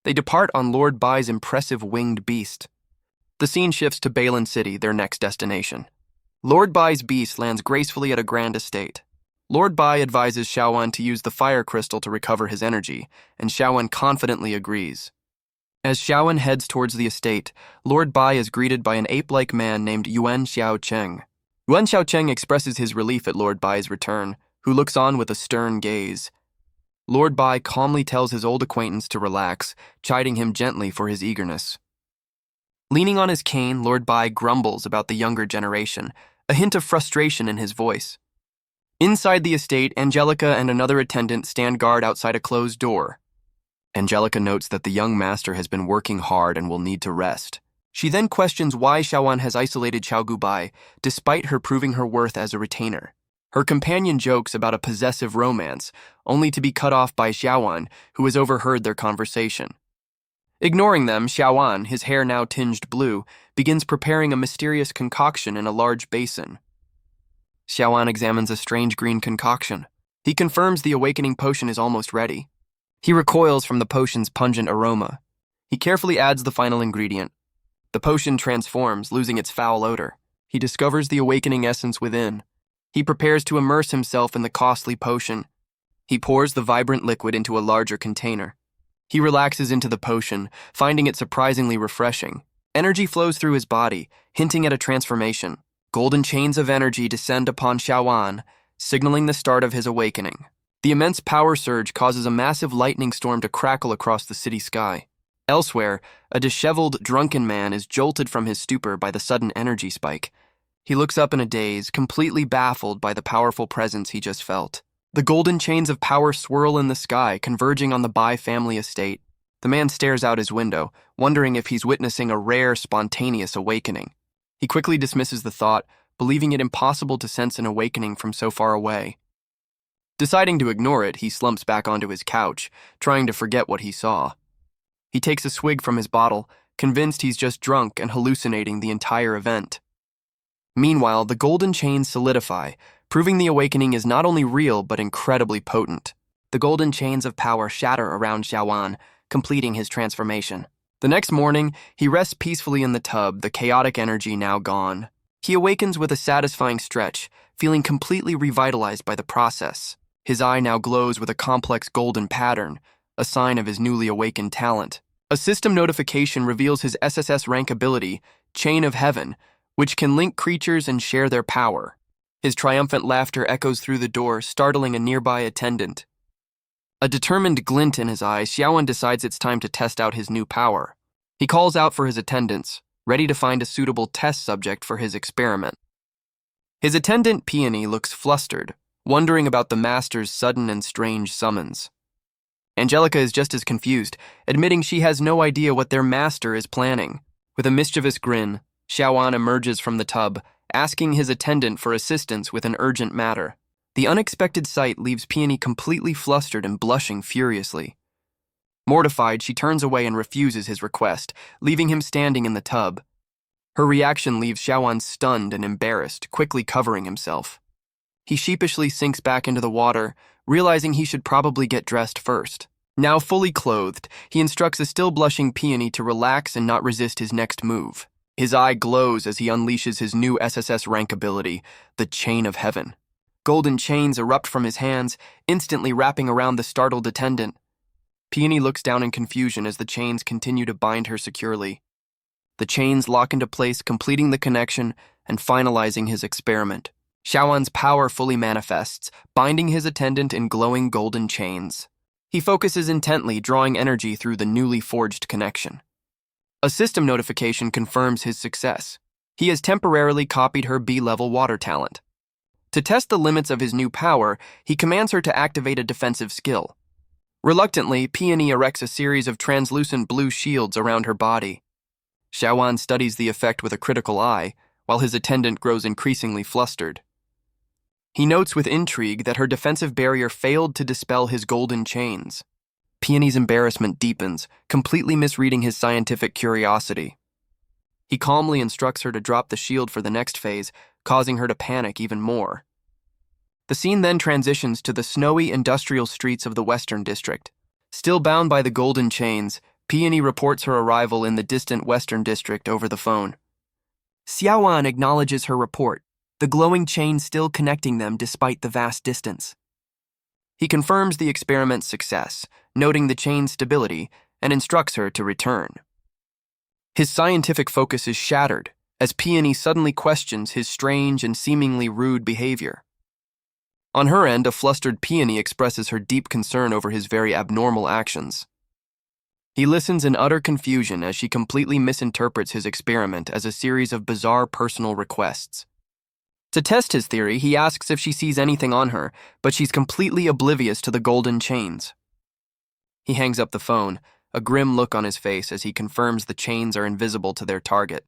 They depart on Lord Bai's impressive winged beast. The scene shifts to Balin City, their next destination. Lord Bai's beast lands gracefully at a grand estate. Lord Bai advises Xiaoan to use the fire crystal to recover his energy, and Xiaoan confidently agrees. As Xiaoan heads towards the estate, Lord Bai is greeted by an ape-like man named Yuan Xiaocheng. Yuan Xiaocheng expresses his relief at Lord Bai's return, who looks on with a stern gaze. Lord Bai calmly tells his old acquaintance to relax, chiding him gently for his eagerness. Leaning on his cane, Lord Bai grumbles about the younger generation, a hint of frustration in his voice. Inside the estate, Angelica and another attendant stand guard outside a closed door. Angelica notes that the young master has been working hard and will need to rest. She then questions why Xiaoan has isolated Xiao Gubai, despite her proving her worth as a retainer. Her companion jokes about a possessive romance, only to be cut off by Xiaoan, who has overheard their conversation. Ignoring them, Xiaoan, his hair now tinged blue, begins preparing a mysterious concoction in a large basin. Xiaoan examines a strange green concoction. He confirms the awakening potion is almost ready. He recoils from the potion's pungent aroma. He carefully adds the final ingredient. The potion transforms, losing its foul odor. He discovers the awakening essence within. He prepares to immerse himself in the costly potion. He pours the vibrant liquid into a larger container. He relaxes into the potion, finding it surprisingly refreshing. Energy flows through his body, hinting at a transformation. Golden chains of energy descend upon Shiaan, signaling the start of his awakening. The immense power surge causes a massive lightning storm to crackle across the city sky. Elsewhere, a disheveled, drunken man is jolted from his stupor by the sudden energy spike. He looks up in a daze, completely baffled by the powerful presence he just felt. The golden chains of power swirl in the sky, converging on the Bai family estate. The man stares out his window, wondering if he's witnessing a rare, spontaneous awakening. He quickly dismisses the thought, believing it impossible to sense an awakening from so far away. Deciding to ignore it, he slumps back onto his couch, trying to forget what he saw. He takes a swig from his bottle, convinced he's just drunk and hallucinating the entire event. Meanwhile, the golden chains solidify, proving the awakening is not only real but incredibly potent. The golden chains of power shatter around Shiaan, completing his transformation. The next morning, he rests peacefully in the tub, the chaotic energy now gone. He awakens with a satisfying stretch, feeling completely revitalized by the process. His eye now glows with a complex golden pattern, a sign of his newly awakened talent. A system notification reveals his SSS rank ability, Chain of Heaven, which can link creatures and share their power. His triumphant laughter echoes through the door, startling a nearby attendant. A determined glint in his eyes, Shiaan decides it's time to test out his new power. He calls out for his attendants, ready to find a suitable test subject for his experiment. His attendant, Peony, looks flustered, wondering about the master's sudden and strange summons. Angelica is just as confused, admitting she has no idea what their master is planning. With a mischievous grin, Shiaan emerges from the tub, asking his attendant for assistance with an urgent matter. The unexpected sight leaves Peony completely flustered and blushing furiously. Mortified, she turns away and refuses his request, leaving him standing in the tub. Her reaction leaves Shiaan stunned and embarrassed, quickly covering himself. He sheepishly sinks back into the water, realizing he should probably get dressed first. Now fully clothed, he instructs a still blushing Peony to relax and not resist his next move. His eye glows as he unleashes his new SSS rank ability, the Chain of Heaven. Golden chains erupt from his hands, instantly wrapping around the startled attendant. Peony looks down in confusion as the chains continue to bind her securely. The chains lock into place, completing the connection and finalizing his experiment. Shiaan's power fully manifests, binding his attendant in glowing golden chains. He focuses intently, drawing energy through the newly forged connection. A system notification confirms his success. He has temporarily copied her B-level water talent. To test the limits of his new power, he commands her to activate a defensive skill. Reluctantly, Peony erects a series of translucent blue shields around her body. Shiaan studies the effect with a critical eye, while his attendant grows increasingly flustered. He notes with intrigue that her defensive barrier failed to dispel his golden chains. Peony's embarrassment deepens, completely misreading his scientific curiosity. He calmly instructs her to drop the shield for the next phase, causing her to panic even more. The scene then transitions to the snowy industrial streets of the Western District. Still bound by the golden chains, Peony reports her arrival in the distant Western District over the phone. Shiaan acknowledges her report, the glowing chain still connecting them despite the vast distance. He confirms the experiment's success, noting the chain's stability, and instructs her to return. His scientific focus is shattered as Peony suddenly questions his strange and seemingly rude behavior. On her end, a flustered Peony expresses her deep concern over his very abnormal actions. He listens in utter confusion as she completely misinterprets his experiment as a series of bizarre personal requests. To test his theory, he asks if she sees anything on her, but she's completely oblivious to the golden chains. He hangs up the phone, a grim look on his face as he confirms the chains are invisible to their target.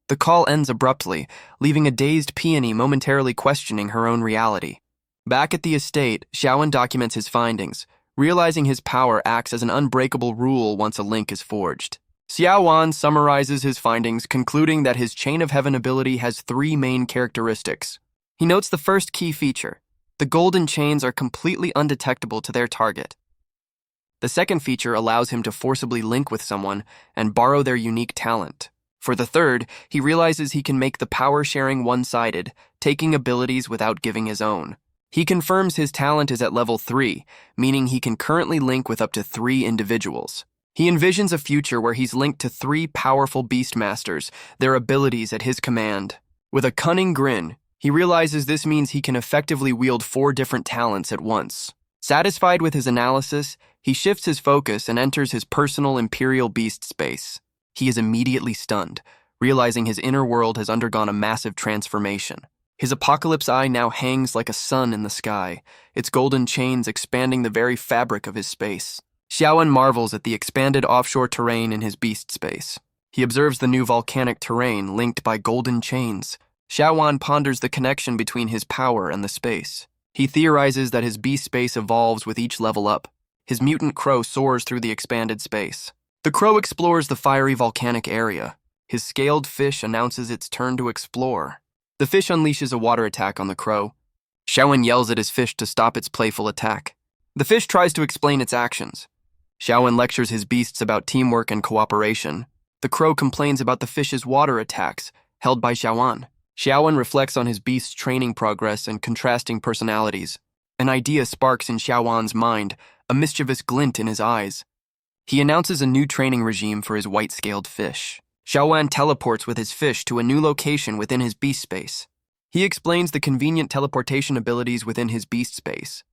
The call ends abruptly, leaving a dazed Peony momentarily questioning her own reality. Back at the estate, Shiaan documents his findings, realizing his power acts as an unbreakable rule once a link is forged. Shiaan summarizes his findings, concluding that his Chain of Heaven ability has 3 main characteristics. He notes the first key feature: the golden chains are completely undetectable to their target. The second feature allows him to forcibly link with someone and borrow their unique talent. For the third, he realizes he can make the power sharing one-sided, taking abilities without giving his own. He confirms his talent is at level 3, meaning he can currently link with up to 3 individuals. He envisions a future where he's linked to 3 powerful beastmasters, their abilities at his command. With a cunning grin, he realizes this means he can effectively wield 4 different talents at once. Satisfied with his analysis, he shifts his focus and enters his personal Imperial Beast space. He is immediately stunned, realizing his inner world has undergone a massive transformation. His Apocalypse Eye now hangs like a sun in the sky, its golden chains expanding the very fabric of his space. Shiaan marvels at the expanded offshore terrain in his beast space. He observes the new volcanic terrain linked by golden chains. Shiaan ponders the connection between his power and the space. He theorizes that his beast space evolves with each level up. His mutant crow soars through the expanded space. The crow explores the fiery volcanic area. His scaled fish announces its turn to explore. The fish unleashes a water attack on the crow. Shiaan yells at his fish to stop its playful attack. The fish tries to explain its actions. Shiaan lectures his beasts about teamwork and cooperation. The crow complains about the fish's water attacks, held by Shiaan. Shiaan reflects on his beast's training progress and contrasting personalities. An idea sparks in Shiawan's mind, a mischievous glint in his eyes. He announces a new training regime for his white-scaled fish. Shiaan teleports with his fish to a new location within his beast space. He explains the convenient teleportation abilities within his beast space.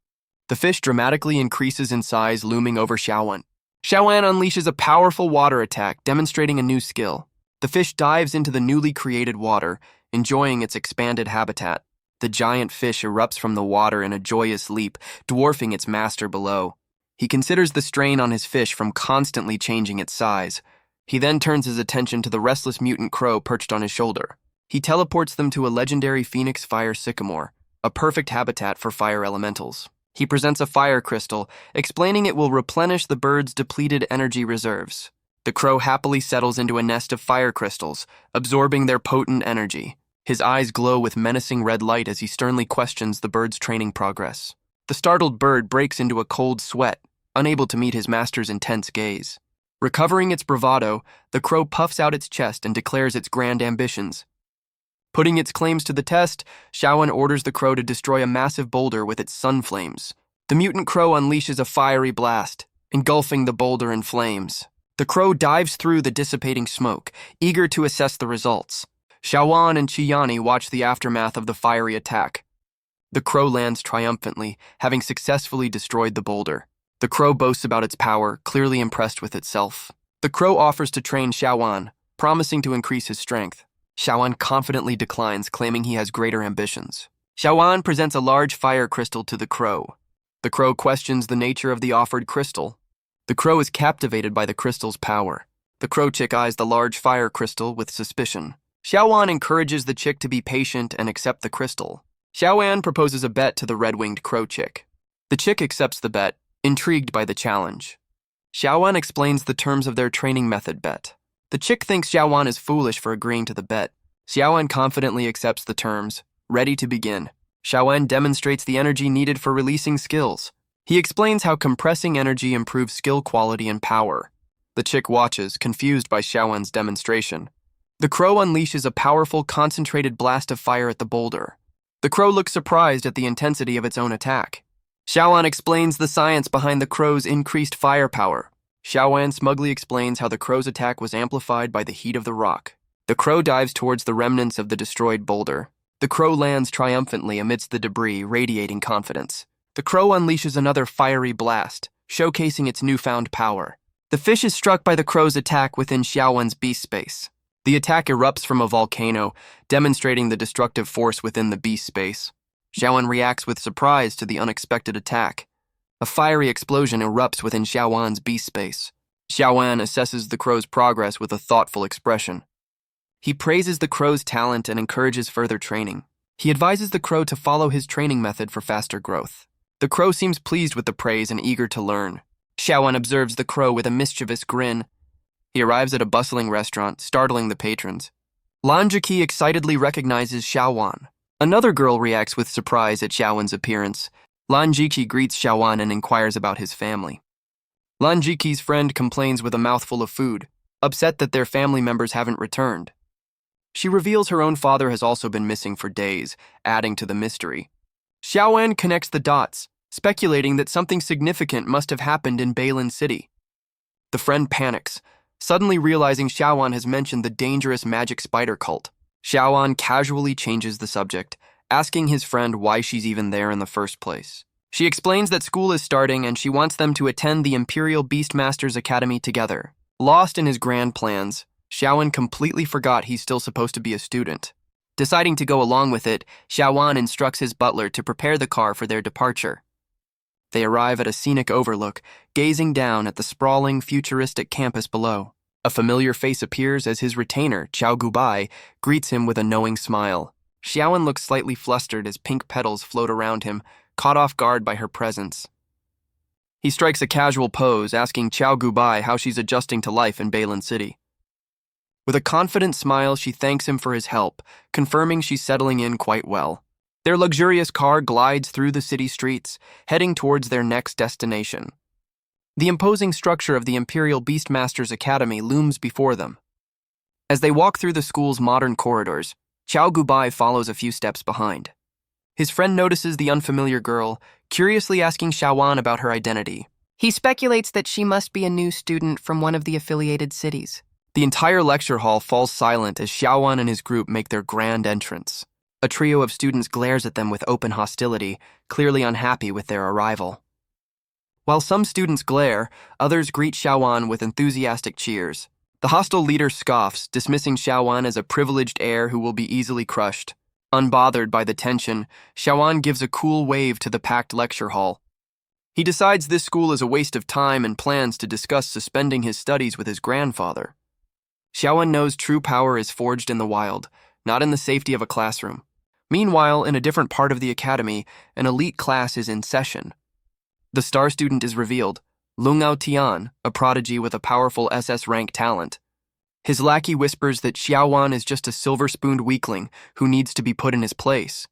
The fish dramatically increases in size, looming over Shiaan. Shiaan unleashes a powerful water attack, demonstrating a new skill. The fish dives into the newly created water, enjoying its expanded habitat. The giant fish erupts from the water in a joyous leap, dwarfing its master below. He considers the strain on his fish from constantly changing its size. He then turns his attention to the restless mutant crow perched on his shoulder. He teleports them to a legendary phoenix fire sycamore, a perfect habitat for fire elementals. He presents a fire crystal, explaining it will replenish the bird's depleted energy reserves. The crow happily settles into a nest of fire crystals, absorbing their potent energy. His eyes glow with menacing red light as he sternly questions the bird's training progress. The startled bird breaks into a cold sweat, unable to meet his master's intense gaze. Recovering its bravado, the crow puffs out its chest and declares its grand ambitions. Putting its claims to the test, Shiaan orders the crow to destroy a massive boulder with its sun flames. The mutant crow unleashes a fiery blast, engulfing the boulder in flames. The crow dives through the dissipating smoke, eager to assess the results. Shiaan and Chiiani watch the aftermath of the fiery attack. The crow lands triumphantly, having successfully destroyed the boulder. The crow boasts about its power, clearly impressed with itself. The crow offers to train Shiaan, promising to increase his strength. Shiaan confidently declines, claiming he has greater ambitions. Shiaan presents a large fire crystal to the crow. The crow questions the nature of the offered crystal. The crow is captivated by the crystal's power. The crow chick eyes the large fire crystal with suspicion. Shiaan encourages the chick to be patient and accept the crystal. Shiaan proposes a bet to the red-winged crow chick. The chick accepts the bet, intrigued by the challenge. Shiaan explains the terms of their training method bet. The chick thinks Shiaan is foolish for agreeing to the bet. Shiaan confidently accepts the terms, ready to begin. Shiaan demonstrates the energy needed for releasing skills. He explains how compressing energy improves skill quality and power. The chick watches, confused by Shiaan's demonstration. The crow unleashes a powerful, concentrated blast of fire at the boulder. The crow looks surprised at the intensity of its own attack. Shiaan explains the science behind the crow's increased firepower. Shiaan smugly explains how the crow's attack was amplified by the heat of the rock. The crow dives towards the remnants of the destroyed boulder. The crow lands triumphantly amidst the debris, radiating confidence. The crow unleashes another fiery blast, showcasing its newfound power. The fish is struck by the crow's attack within Shiawan's beast space. The attack erupts from a volcano, demonstrating the destructive force within the beast space. Shiaan reacts with surprise to the unexpected attack. A fiery explosion erupts within Shiawan's beast space. Shiaan assesses the crow's progress with a thoughtful expression. He praises the crow's talent and encourages further training. He advises the crow to follow his training method for faster growth. The crow seems pleased with the praise and eager to learn. Shiaan observes the crow with a mischievous grin. He arrives at a bustling restaurant, startling the patrons. Lanjiki excitedly recognizes Shiaan. Another girl reacts with surprise at Shiawan's appearance. Lanjiki greets Shiaan and inquires about his family. Lanjiki's friend complains with a mouthful of food, upset that their family members haven't returned. She reveals her own father has also been missing for days, adding to the mystery. Shiaan connects the dots, speculating that something significant must have happened in Balin City. The friend panics, suddenly realizing Shiaan has mentioned the dangerous magic spider cult. Shiaan casually changes the subject, asking his friend why she's even there in the first place. She explains that school is starting and she wants them to attend the Imperial Beastmasters Academy together. Lost in his grand plans, Shiaan completely forgot he's still supposed to be a student. Deciding to go along with it, Shiaan instructs his butler to prepare the car for their departure. They arrive at a scenic overlook, gazing down at the sprawling, futuristic campus below. A familiar face appears as his retainer, Qiao Gubai, greets him with a knowing smile. Shiaan looks slightly flustered as pink petals float around him, caught off guard by her presence. He strikes a casual pose, asking Qiao Gubai how she's adjusting to life in Balin City. With a confident smile, she thanks him for his help, confirming she's settling in quite well. Their luxurious car glides through the city streets, heading towards their next destination. The imposing structure of the Imperial Beastmasters Academy looms before them. As they walk through the school's modern corridors, Qiao Gubai follows a few steps behind. His friend notices the unfamiliar girl, curiously asking Shiaan about her identity. He speculates that she must be a new student from one of the affiliated cities. The entire lecture hall falls silent as Shiaan and his group make their grand entrance. A trio of students glares at them with open hostility, clearly unhappy with their arrival. While some students glare, others greet Shiaan with enthusiastic cheers. The hostile leader scoffs, dismissing Shiaan as a privileged heir who will be easily crushed. Unbothered by the tension, Shiaan gives a cool wave to the packed lecture hall. He decides this school is a waste of time and plans to discuss suspending his studies with his grandfather. Shiaan knows true power is forged in the wild, not in the safety of a classroom. Meanwhile, in a different part of the academy, an elite class is in session. The star student is revealed, Lungao Tian, a prodigy with a powerful SS rank talent. His lackey whispers that Shiaan is just a silver-spooned weakling who needs to be put in his place.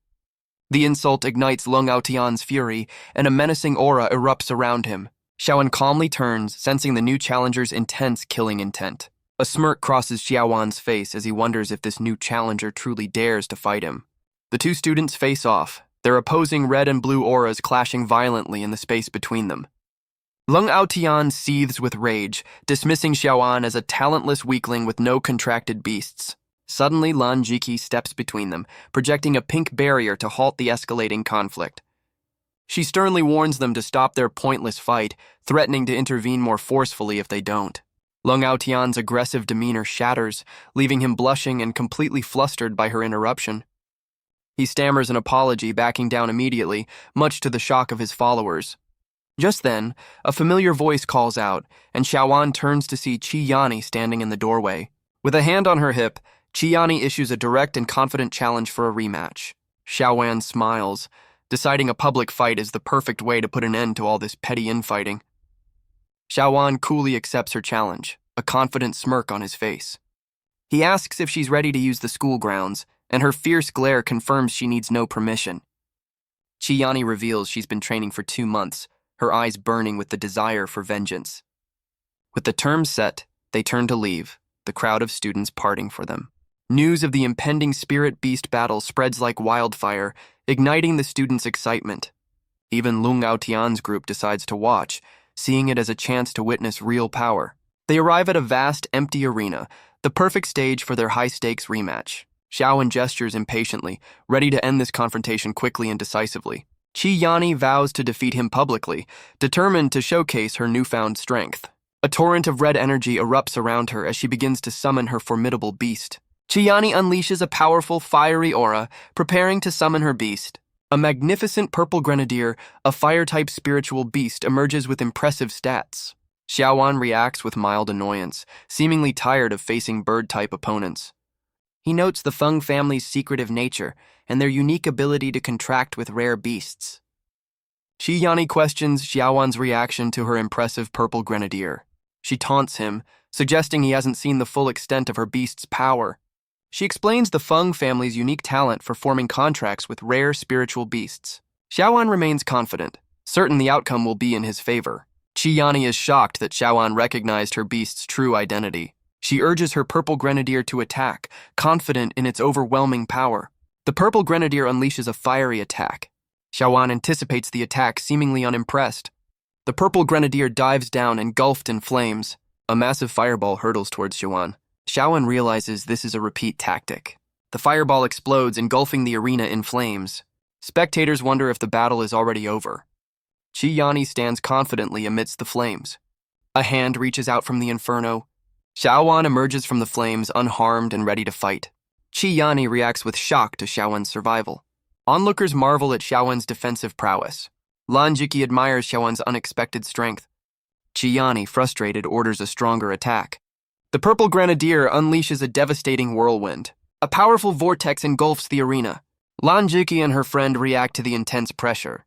The insult ignites Lungao Tian's fury, and a menacing aura erupts around him. Shiaan calmly turns, sensing the new challenger's intense killing intent. A smirk crosses Shiawan's face as he wonders if this new challenger truly dares to fight him. The two students face off, their opposing red and blue auras clashing violently in the space between them. Lungao Tian seethes with rage, dismissing Shiaan as a talentless weakling with no contracted beasts. Suddenly, Lan Jiki steps between them, projecting a pink barrier to halt the escalating conflict. She sternly warns them to stop their pointless fight, threatening to intervene more forcefully if they don't. Lungao Tian's aggressive demeanor shatters, leaving him blushing and completely flustered by her interruption. He stammers an apology, backing down immediately, much to the shock of his followers. Just then, a familiar voice calls out, and Shiaan turns to see Chiiani standing in the doorway. With a hand on her hip, Chiiani issues a direct and confident challenge for a rematch. Shiaan smiles, deciding a public fight is the perfect way to put an end to all this petty infighting. Shiaan coolly accepts her challenge, a confident smirk on his face. He asks if she's ready to use the school grounds, and her fierce glare confirms she needs no permission. Chiiani reveals she's been training for 2 months, her eyes burning with the desire for vengeance. With the terms set, they turn to leave, the crowd of students parting for them. News of the impending spirit-beast battle spreads like wildfire, igniting the students' excitement. Even Lungao Tian's group decides to watch, seeing it as a chance to witness real power. They arrive at a vast, empty arena, the perfect stage for their high-stakes rematch. Shiaan gestures impatiently, ready to end this confrontation quickly and decisively. Chiiani vows to defeat him publicly, determined to showcase her newfound strength. A torrent of red energy erupts around her as she begins to summon her formidable beast. Chiiani unleashes a powerful, fiery aura, preparing to summon her beast. A magnificent purple grenadier, a fire-type spiritual beast, emerges with impressive stats. Shiaan reacts with mild annoyance, seemingly tired of facing bird-type opponents. He notes the Feng family's secretive nature and their unique ability to contract with rare beasts. Chiiani questions Shiawan's reaction to her impressive purple grenadier. She taunts him, suggesting he hasn't seen the full extent of her beast's power. She explains the Feng family's unique talent for forming contracts with rare spiritual beasts. Shiaan remains confident, certain the outcome will be in his favor. Chiiani is shocked that Shiaan recognized her beast's true identity. She urges her purple grenadier to attack, confident in its overwhelming power. The purple grenadier unleashes a fiery attack. Shiaan anticipates the attack, seemingly unimpressed. The purple grenadier dives down, engulfed in flames. A massive fireball hurtles towards Shiaan. Shiaan realizes this is a repeat tactic. The fireball explodes, engulfing the arena in flames. Spectators wonder if the battle is already over. Chiiani stands confidently amidst the flames. A hand reaches out from the inferno. Xiaowan emerges from the flames, unharmed and ready to fight. Chiiani reacts with shock to Xiaowan's survival. Onlookers marvel at Xiaowan's defensive prowess. Lanjiki admires Xiaowan's unexpected strength. Chiiani, frustrated, orders a stronger attack. The Purple Grenadier unleashes a devastating whirlwind. A powerful vortex engulfs the arena. Lanjiki and her friend react to the intense pressure.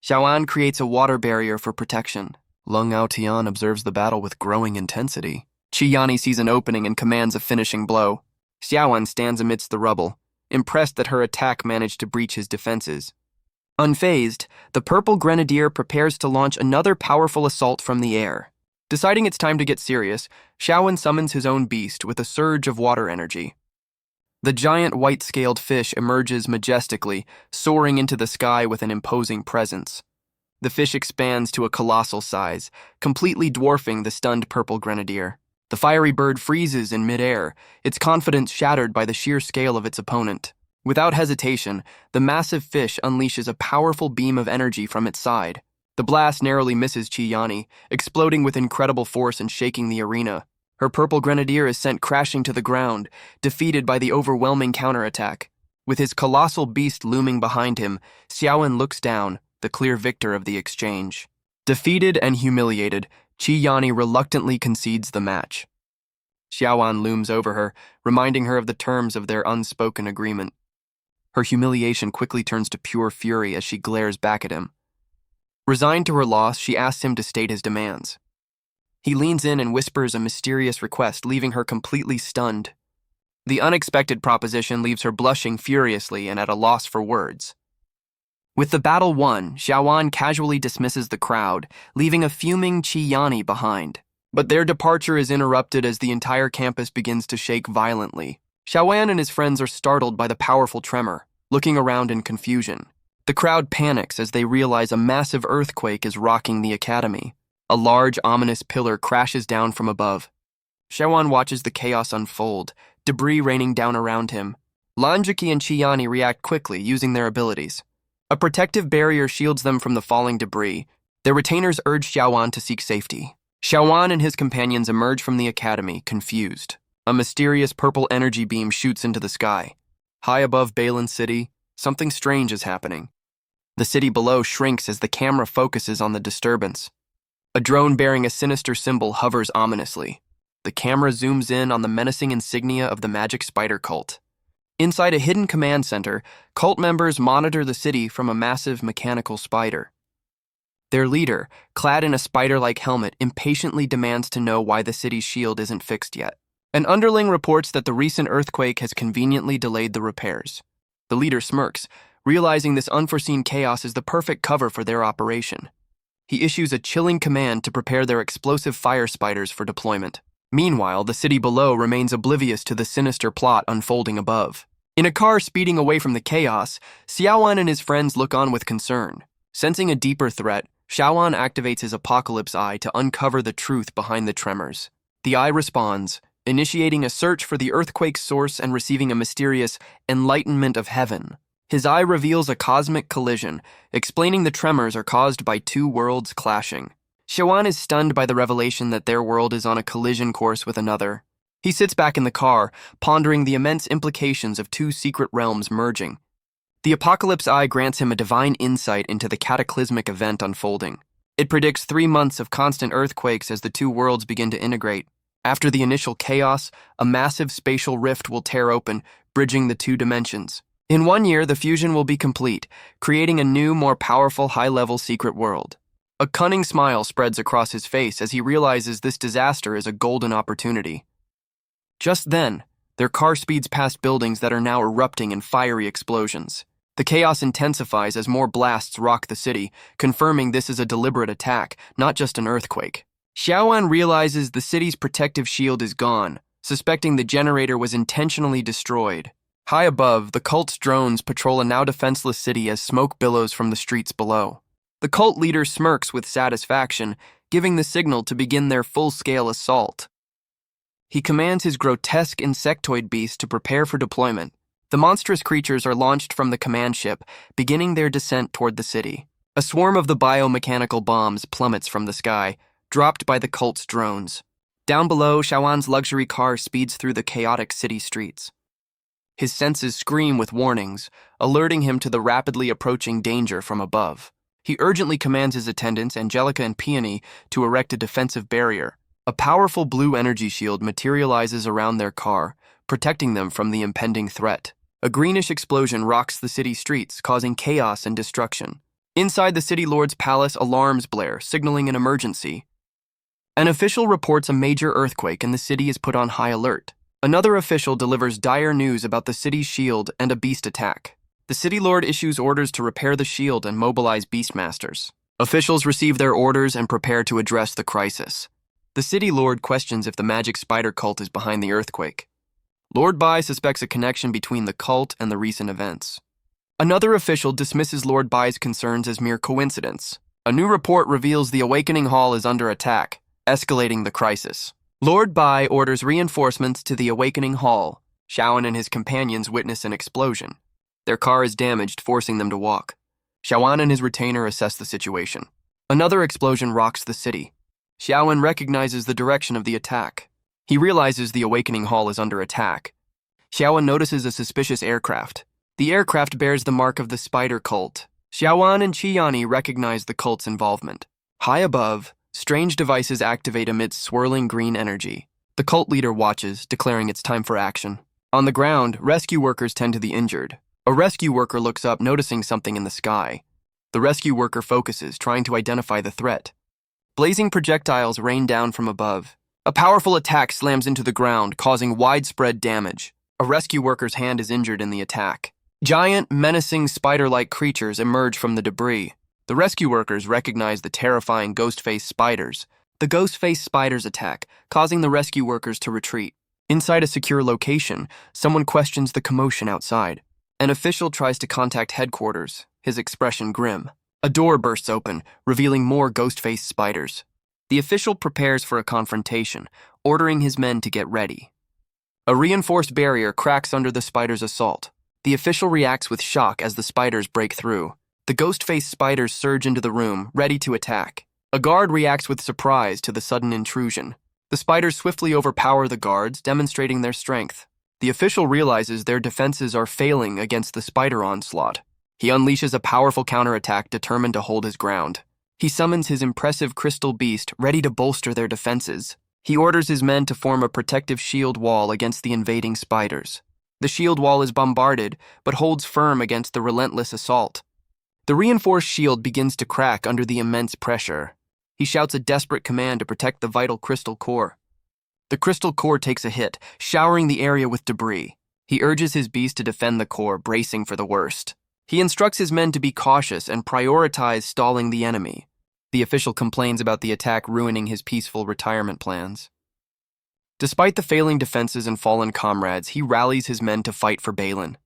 Xiaowan creates a water barrier for protection. Lung Aotian observes the battle with growing intensity. Chiiani sees an opening and commands a finishing blow. Xiaowan stands amidst the rubble, impressed that her attack managed to breach his defenses. Unfazed, the Purple Grenadier prepares to launch another powerful assault from the air. Deciding it's time to get serious, Xiaowan summons his own beast with a surge of water energy. The giant white-scaled fish emerges majestically, soaring into the sky with an imposing presence. The fish expands to a colossal size, completely dwarfing the stunned Purple Grenadier. The fiery bird freezes in midair, its confidence shattered by the sheer scale of its opponent. Without hesitation, the massive fish unleashes a powerful beam of energy from its side. The blast narrowly misses Chiiani, exploding with incredible force and shaking the arena. Her Purple Grenadier is sent crashing to the ground, defeated by the overwhelming counterattack. With his colossal beast looming behind him, Xiaowan looks down, the clear victor of the exchange. Defeated and humiliated, Chiiani reluctantly concedes the match. Xiaowan looms over her, reminding her of the terms of their unspoken agreement. Her humiliation quickly turns to pure fury as she glares back at him. Resigned to her loss, she asks him to state his demands. He leans in and whispers a mysterious request, leaving her completely stunned. The unexpected proposition leaves her blushing furiously and at a loss for words. With the battle won, Xiaowan casually dismisses the crowd, leaving a fuming Chiiani behind. But their departure is interrupted as the entire campus begins to shake violently. Xiaowan and his friends are startled by the powerful tremor, looking around in confusion. The crowd panics as they realize a massive earthquake is rocking the academy. A large, ominous pillar crashes down from above. Xiaowan watches the chaos unfold, debris raining down around him. Lanjiki and Chiiani react quickly, using their abilities. A protective barrier shields them from the falling debris. Their retainers urge Xiaowan to seek safety. Xiaowan and his companions emerge from the academy, confused. A mysterious purple energy beam shoots into the sky. High above Balin City, something strange is happening. The city below shrinks as the camera focuses on the disturbance. A drone bearing a sinister symbol hovers ominously. The camera zooms in on the menacing insignia of the Magic Spider cult. Inside a hidden command center, cult members monitor the city from a massive mechanical spider. Their leader, clad in a spider-like helmet, impatiently demands to know why the city's shield isn't fixed yet. An underling reports that the recent earthquake has conveniently delayed the repairs. The leader smirks, realizing this unforeseen chaos is the perfect cover for their operation. He issues a chilling command to prepare their explosive fire spiders for deployment. Meanwhile, the city below remains oblivious to the sinister plot unfolding above. In a car speeding away from the chaos, Xiaowan and his friends look on with concern. Sensing a deeper threat, Xiaowan activates his Apocalypse Eye to uncover the truth behind the tremors. The eye responds, initiating a search for the earthquake's source and receiving a mysterious enlightenment of heaven. His eye reveals a cosmic collision, explaining the tremors are caused by two worlds clashing. Xiaowan is stunned by the revelation that their world is on a collision course with another. He sits back in the car, pondering the immense implications of two secret realms merging. The Apocalypse Eye grants him a divine insight into the cataclysmic event unfolding. It predicts 3 months of constant earthquakes as the two worlds begin to integrate. After the initial chaos, a massive spatial rift will tear open, bridging the two dimensions. In 1 year, the fusion will be complete, creating a new, more powerful, high-level secret world. A cunning smile spreads across his face as he realizes this disaster is a golden opportunity. Just then, their car speeds past buildings that are now erupting in fiery explosions. The chaos intensifies as more blasts rock the city, confirming this is a deliberate attack, not just an earthquake. Xiaowan realizes the city's protective shield is gone, suspecting the generator was intentionally destroyed. High above, the cult's drones patrol a now defenseless city as smoke billows from the streets below. The cult leader smirks with satisfaction, giving the signal to begin their full-scale assault. He commands his grotesque insectoid beast to prepare for deployment. The monstrous creatures are launched from the command ship, beginning their descent toward the city. A swarm of the biomechanical bombs plummets from the sky, dropped by the cult's drones. Down below, Shiaan's luxury car speeds through the chaotic city streets. His senses scream with warnings, alerting him to the rapidly approaching danger from above. He urgently commands his attendants, Angelica and Peony, to erect a defensive barrier. A powerful blue energy shield materializes around their car, protecting them from the impending threat. A greenish explosion rocks the city streets, causing chaos and destruction. Inside the city lord's palace, alarms blare, signaling an emergency. An official reports a major earthquake and the city is put on high alert. Another official delivers dire news about the city's shield and a beast attack. The city lord issues orders to repair the shield and mobilize beastmasters. Officials receive their orders and prepare to address the crisis. The city lord questions if the magic spider cult is behind the earthquake. Lord Bai suspects a connection between the cult and the recent events. Another official dismisses Lord Bai's concerns as mere coincidence. A new report reveals the Awakening Hall is under attack, escalating the crisis. Lord Bai orders reinforcements to the Awakening Hall. Shiaan and his companions witness an explosion. Their car is damaged, forcing them to walk. Shiaan and his retainer assess the situation. Another explosion rocks the city. Shiaan recognizes the direction of the attack. He realizes the Awakening Hall is under attack. Shiaan notices a suspicious aircraft. The aircraft bears the mark of the spider cult. Shiaan and Chiiani recognize the cult's involvement. High above, strange devices activate amidst swirling green energy. The cult leader watches, declaring it's time for action. On the ground, rescue workers tend to the injured. A rescue worker looks up, noticing something in the sky. The rescue worker focuses, trying to identify the threat. Blazing projectiles rain down from above. A powerful attack slams into the ground, causing widespread damage. A rescue worker's hand is injured in the attack. Giant, menacing spider-like creatures emerge from the debris. The rescue workers recognize the terrifying ghost-faced spiders. The ghost-faced spiders attack, causing the rescue workers to retreat. Inside a secure location, someone questions the commotion outside. An official tries to contact headquarters, his expression grim. A door bursts open, revealing more ghost-faced spiders. The official prepares for a confrontation, ordering his men to get ready. A reinforced barrier cracks under the spider's assault. The official reacts with shock as the spiders break through. The ghost-faced spiders surge into the room, ready to attack. A guard reacts with surprise to the sudden intrusion. The spiders swiftly overpower the guards, demonstrating their strength. The official realizes their defenses are failing against the spider onslaught. He unleashes a powerful counterattack, determined to hold his ground. He summons his impressive crystal beast, ready to bolster their defenses. He orders his men to form a protective shield wall against the invading spiders. The shield wall is bombarded, but holds firm against the relentless assault. The reinforced shield begins to crack under the immense pressure. He shouts a desperate command to protect the vital crystal core. The crystal core takes a hit, showering the area with debris. He urges his beast to defend the core, bracing for the worst. He instructs his men to be cautious and prioritize stalling the enemy. The official complains about the attack ruining his peaceful retirement plans. Despite the failing defenses and fallen comrades, he rallies his men to fight for Balin.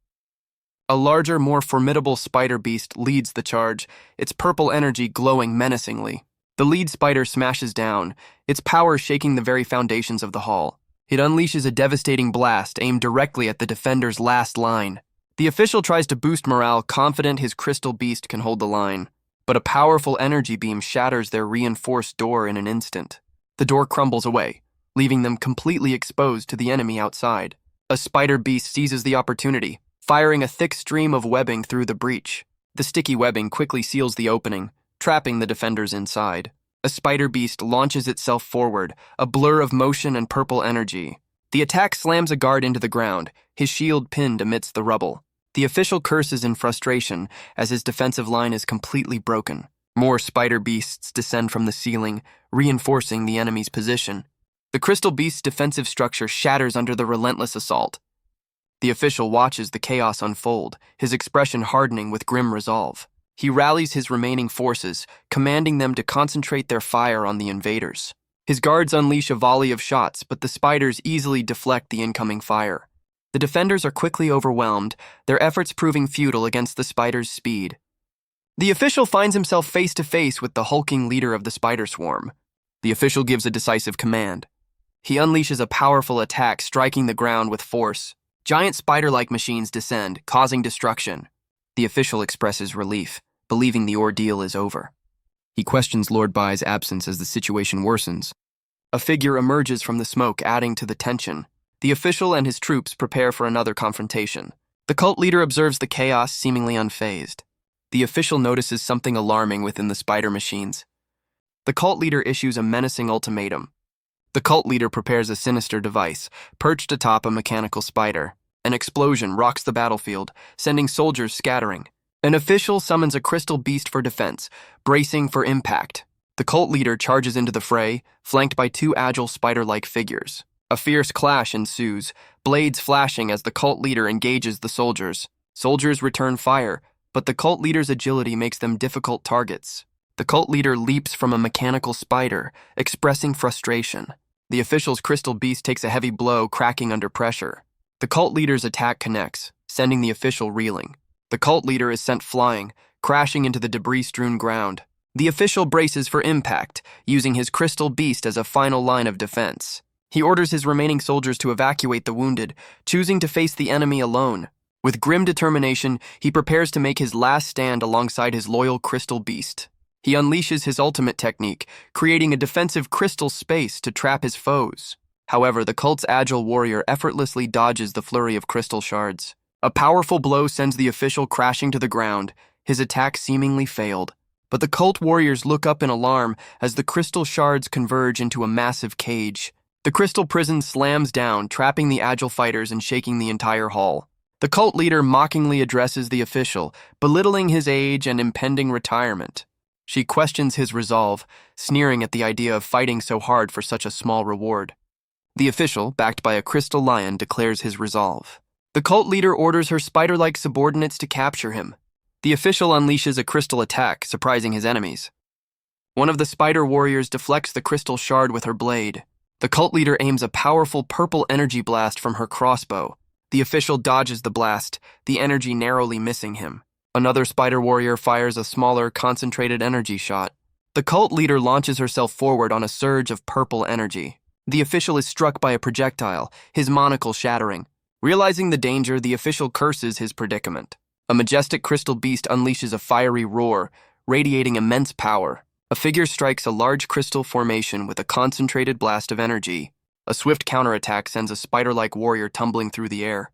A larger, more formidable spider beast leads the charge, its purple energy glowing menacingly. The lead spider smashes down, its power shaking the very foundations of the hall. It unleashes a devastating blast aimed directly at the defender's last line. The official tries to boost morale, confident his crystal beast can hold the line. But a powerful energy beam shatters their reinforced door in an instant. The door crumbles away, leaving them completely exposed to the enemy outside. A spider beast seizes the opportunity, firing a thick stream of webbing through the breach. The sticky webbing quickly seals the opening, trapping the defenders inside. A spider beast launches itself forward, a blur of motion and purple energy. The attack slams a guard into the ground, his shield pinned amidst the rubble. The official curses in frustration as his defensive line is completely broken. More spider beasts descend from the ceiling, reinforcing the enemy's position. The crystal beast's defensive structure shatters under the relentless assault. The official watches the chaos unfold, his expression hardening with grim resolve. He rallies his remaining forces, commanding them to concentrate their fire on the invaders. His guards unleash a volley of shots, but the spiders easily deflect the incoming fire. The defenders are quickly overwhelmed, their efforts proving futile against the spider's speed. The official finds himself face to face with the hulking leader of the spider swarm. The official gives a decisive command. He unleashes a powerful attack, striking the ground with force. Giant spider-like machines descend, causing destruction. The official expresses relief, believing the ordeal is over. He questions Lord Bai's absence as the situation worsens. A figure emerges from the smoke, adding to the tension. The official and his troops prepare for another confrontation. The cult leader observes the chaos, seemingly unfazed. The official notices something alarming within the spider machines. The cult leader issues a menacing ultimatum. The cult leader prepares a sinister device, perched atop a mechanical spider. An explosion rocks the battlefield, sending soldiers scattering. An official summons a crystal beast for defense, bracing for impact. The cult leader charges into the fray, flanked by two agile spider-like figures. A fierce clash ensues, blades flashing as the cult leader engages the soldiers. Soldiers return fire, but the cult leader's agility makes them difficult targets. The cult leader leaps from a mechanical spider, expressing frustration. The official's crystal beast takes a heavy blow, cracking under pressure. The cult leader's attack connects, sending the official reeling. The cult leader is sent flying, crashing into the debris-strewn ground. The official braces for impact, using his crystal beast as a final line of defense. He orders his remaining soldiers to evacuate the wounded, choosing to face the enemy alone. With grim determination, he prepares to make his last stand alongside his loyal crystal beast. He unleashes his ultimate technique, creating a defensive crystal space to trap his foes. However, the cult's agile warrior effortlessly dodges the flurry of crystal shards. A powerful blow sends the official crashing to the ground. His attack seemingly failed. But the cult warriors look up in alarm as the crystal shards converge into a massive cage. The crystal prison slams down, trapping the agile fighters and shaking the entire hall. The cult leader mockingly addresses the official, belittling his age and impending retirement. She questions his resolve, sneering at the idea of fighting so hard for such a small reward. The official, backed by a crystal lion, declares his resolve. The cult leader orders her spider-like subordinates to capture him. The official unleashes a crystal attack, surprising his enemies. One of the spider warriors deflects the crystal shard with her blade. The cult leader aims a powerful purple energy blast from her crossbow. The official dodges the blast, the energy narrowly missing him. Another spider warrior fires a smaller, concentrated energy shot. The cult leader launches herself forward on a surge of purple energy. The official is struck by a projectile, his monocle shattering. Realizing the danger, the official curses his predicament. A majestic crystal beast unleashes a fiery roar, radiating immense power. A figure strikes a large crystal formation with a concentrated blast of energy. A swift counterattack sends a spider-like warrior tumbling through the air.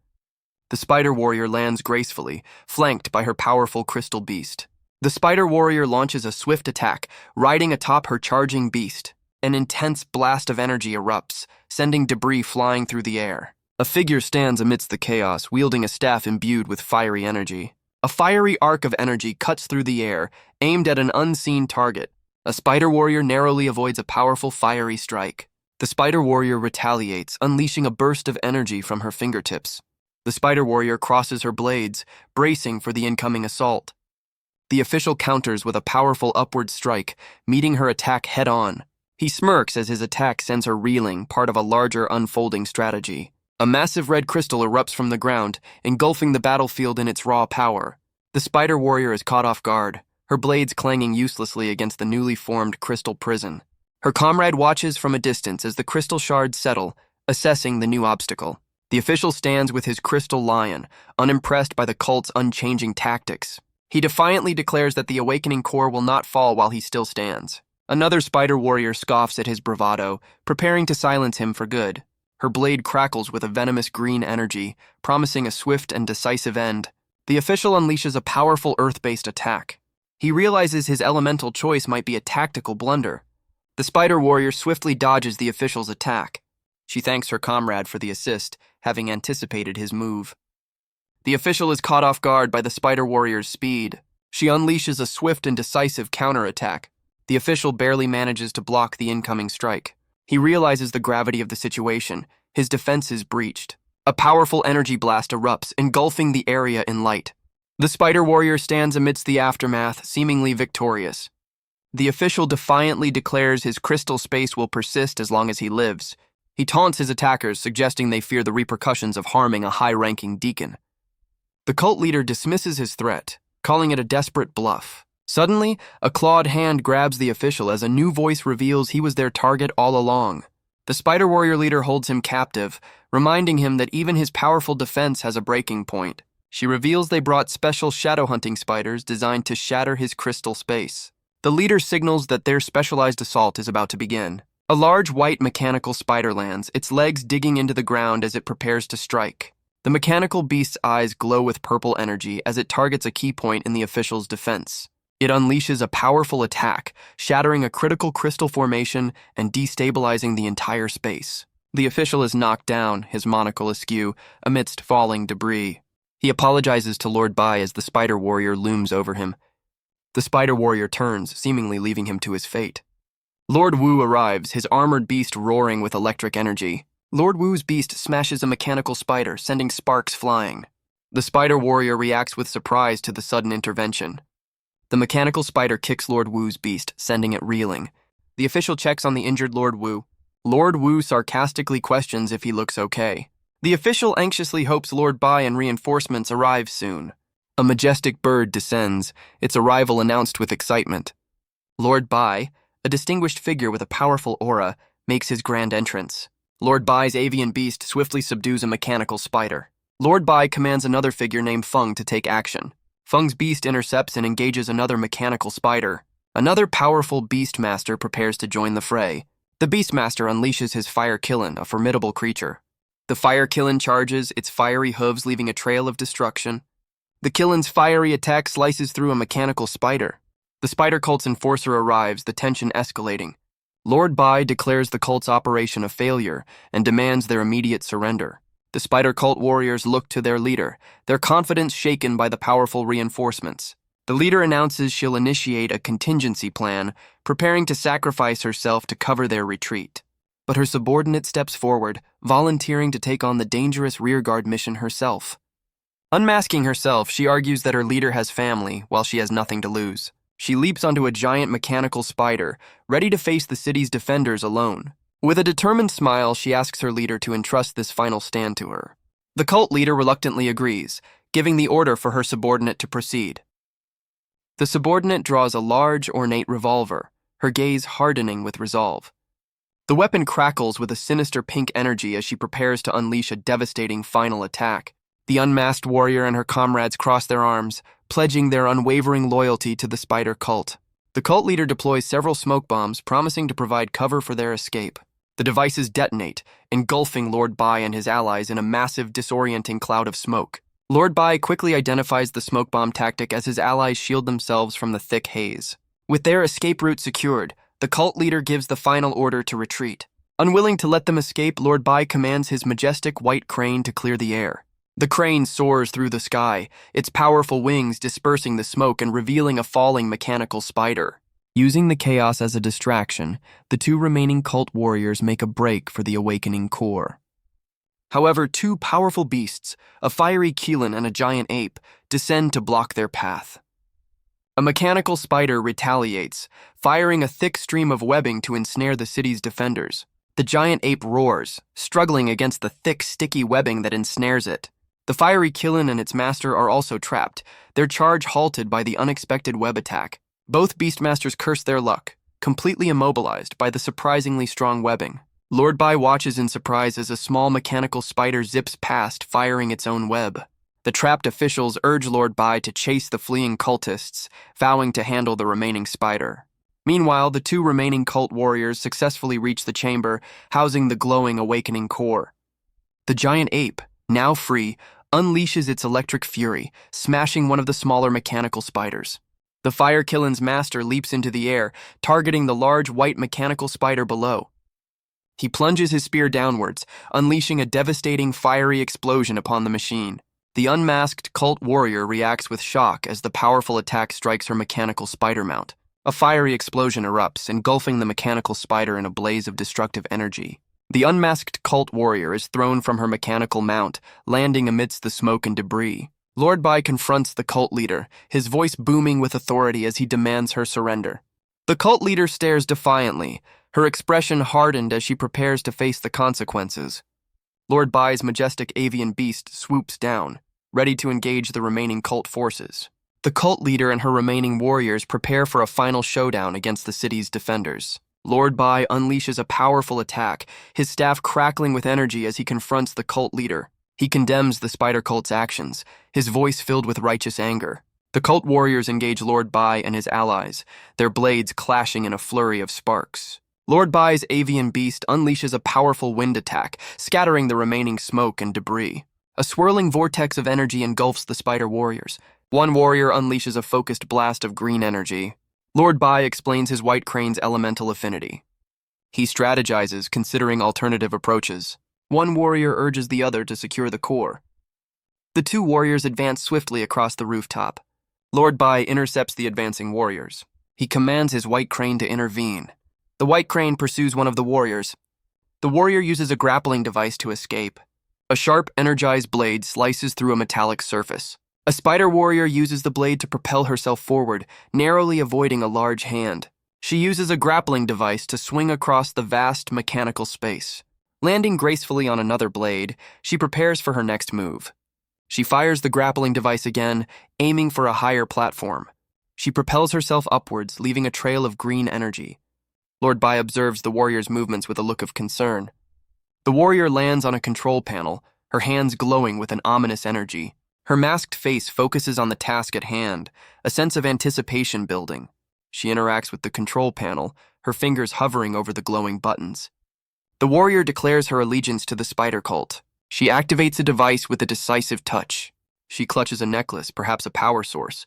The spider warrior lands gracefully, flanked by her powerful crystal beast. The spider warrior launches a swift attack, riding atop her charging beast. An intense blast of energy erupts, sending debris flying through the air. A figure stands amidst the chaos, wielding a staff imbued with fiery energy. A fiery arc of energy cuts through the air, aimed at an unseen target. A spider warrior narrowly avoids a powerful fiery strike. The spider warrior retaliates, unleashing a burst of energy from her fingertips. The spider warrior crosses her blades, bracing for the incoming assault. The official counters with a powerful upward strike, meeting her attack head-on. He smirks as his attack sends her reeling, part of a larger unfolding strategy. A massive red crystal erupts from the ground, engulfing the battlefield in its raw power. The spider warrior is caught off guard, her blades clanging uselessly against the newly formed crystal prison. Her comrade watches from a distance as the crystal shards settle, assessing the new obstacle. The official stands with his crystal lion, unimpressed by the cult's unchanging tactics. He defiantly declares that the awakening core will not fall while he still stands. Another spider warrior scoffs at his bravado, preparing to silence him for good. Her blade crackles with a venomous green energy, promising a swift and decisive end. The official unleashes a powerful earth-based attack. He realizes his elemental choice might be a tactical blunder. The spider warrior swiftly dodges the official's attack. She thanks her comrade for the assist, having anticipated his move. The official is caught off guard by the spider warrior's speed. She unleashes a swift and decisive counterattack. The official barely manages to block the incoming strike. He realizes the gravity of the situation. His defense is breached. A powerful energy blast erupts, engulfing the area in light. The spider warrior stands amidst the aftermath, seemingly victorious. The official defiantly declares his crystal space will persist as long as he lives. He taunts his attackers, suggesting they fear the repercussions of harming a high-ranking deacon. The cult leader dismisses his threat, calling it a desperate bluff. Suddenly, a clawed hand grabs the official as a new voice reveals he was their target all along. The spider warrior leader holds him captive, reminding him that even his powerful defense has a breaking point. She reveals they brought special shadow hunting spiders designed to shatter his crystal space. The leader signals that their specialized assault is about to begin. A large white mechanical spider lands, its legs digging into the ground as it prepares to strike. The mechanical beast's eyes glow with purple energy as it targets a key point in the official's defense. It unleashes a powerful attack, shattering a critical crystal formation and destabilizing the entire space. The official is knocked down, his monocle askew, amidst falling debris. He apologizes to Lord Bai as the spider warrior looms over him. The spider warrior turns, seemingly leaving him to his fate. Lord Wu arrives, his armored beast roaring with electric energy. Lord Wu's beast smashes a mechanical spider, sending sparks flying. The spider warrior reacts with surprise to the sudden intervention. The mechanical spider kicks Lord Wu's beast, sending it reeling. The official checks on the injured Lord Wu. Lord Wu sarcastically questions if he looks okay. The official anxiously hopes Lord Bai and reinforcements arrive soon. A majestic bird descends, its arrival announced with excitement. Lord Bai, a distinguished figure with a powerful aura, makes his grand entrance. Lord Bai's avian beast swiftly subdues a mechanical spider. Lord Bai commands another figure named Feng to take action. Feng's beast intercepts and engages another mechanical spider. Another powerful beastmaster prepares to join the fray. The beastmaster unleashes his fire Qilin, a formidable creature. The fire Qilin charges, its fiery hooves leaving a trail of destruction. The Qillin's fiery attack slices through a mechanical spider. The spider cult's enforcer arrives, the tension escalating. Lord Bai declares the cult's operation a failure and demands their immediate surrender. The spider cult warriors look to their leader, their confidence shaken by the powerful reinforcements. The leader announces she'll initiate a contingency plan, preparing to sacrifice herself to cover their retreat. But her subordinate steps forward, volunteering to take on the dangerous rearguard mission herself. Unmasking herself, she argues that her leader has family, while she has nothing to lose. She leaps onto a giant mechanical spider, ready to face the city's defenders alone. With a determined smile, she asks her leader to entrust this final stand to her. The cult leader reluctantly agrees, giving the order for her subordinate to proceed. The subordinate draws a large, ornate revolver, her gaze hardening with resolve. The weapon crackles with a sinister pink energy as she prepares to unleash a devastating final attack. The unmasked warrior and her comrades cross their arms, pledging their unwavering loyalty to the spider cult. The cult leader deploys several smoke bombs, promising to provide cover for their escape. The devices detonate, engulfing Lord Bai and his allies in a massive, disorienting cloud of smoke. Lord Bai quickly identifies the smoke bomb tactic as his allies shield themselves from the thick haze. With their escape route secured, the cult leader gives the final order to retreat. Unwilling to let them escape, Lord Bai commands his majestic white crane to clear the air. The crane soars through the sky, its powerful wings dispersing the smoke and revealing a falling mechanical spider. Using the chaos as a distraction, the two remaining cult warriors make a break for the awakening core. However, two powerful beasts, a fiery Qilin and a giant ape, descend to block their path. A mechanical spider retaliates, firing a thick stream of webbing to ensnare the city's defenders. The giant ape roars, struggling against the thick, sticky webbing that ensnares it. The fiery Qilin and its master are also trapped, their charge halted by the unexpected web attack. Both beastmasters curse their luck, completely immobilized by the surprisingly strong webbing. Lord Bai watches in surprise as a small mechanical spider zips past, firing its own web. The trapped officials urge Lord Bai to chase the fleeing cultists, vowing to handle the remaining spider. Meanwhile, the two remaining cult warriors successfully reach the chamber, housing the glowing awakening core. The giant ape, now free, unleashes its electric fury, smashing one of the smaller mechanical spiders. The fire Qillin's master leaps into the air, targeting the large white mechanical spider below. He plunges his spear downwards, unleashing a devastating fiery explosion upon the machine. The unmasked cult warrior reacts with shock as the powerful attack strikes her mechanical spider mount. A fiery explosion erupts, engulfing the mechanical spider in a blaze of destructive energy. The unmasked cult warrior is thrown from her mechanical mount, landing amidst the smoke and debris. Lord Bai confronts the cult leader, his voice booming with authority as he demands her surrender. The cult leader stares defiantly, her expression hardened as she prepares to face the consequences. Lord Bai's majestic avian beast swoops down, ready to engage the remaining cult forces. The cult leader and her remaining warriors prepare for a final showdown against the city's defenders. Lord Bai unleashes a powerful attack, his staff crackling with energy as he confronts the cult leader. He condemns the spider cult's actions, his voice filled with righteous anger. The cult warriors engage Lord Bai and his allies, their blades clashing in a flurry of sparks. Lord Bai's avian beast unleashes a powerful wind attack, scattering the remaining smoke and debris. A swirling vortex of energy engulfs the spider warriors. One warrior unleashes a focused blast of green energy. Lord Bai explains his white crane's elemental affinity. He strategizes, considering alternative approaches. One warrior urges the other to secure the core. The two warriors advance swiftly across the rooftop. Lord Bai intercepts the advancing warriors. He commands his white crane to intervene. The white crane pursues one of the warriors. The warrior uses a grappling device to escape. A sharp, energized blade slices through a metallic surface. A spider warrior uses the blade to propel herself forward, narrowly avoiding a large hand. She uses a grappling device to swing across the vast mechanical space. Landing gracefully on another blade, she prepares for her next move. She fires the grappling device again, aiming for a higher platform. She propels herself upwards, leaving a trail of green energy. Lord Bai observes the warrior's movements with a look of concern. The warrior lands on a control panel, her hands glowing with an ominous energy. Her masked face focuses on the task at hand, a sense of anticipation building. She interacts with the control panel, her fingers hovering over the glowing buttons. The warrior declares her allegiance to the spider cult. She activates a device with a decisive touch. She clutches a necklace, perhaps a power source.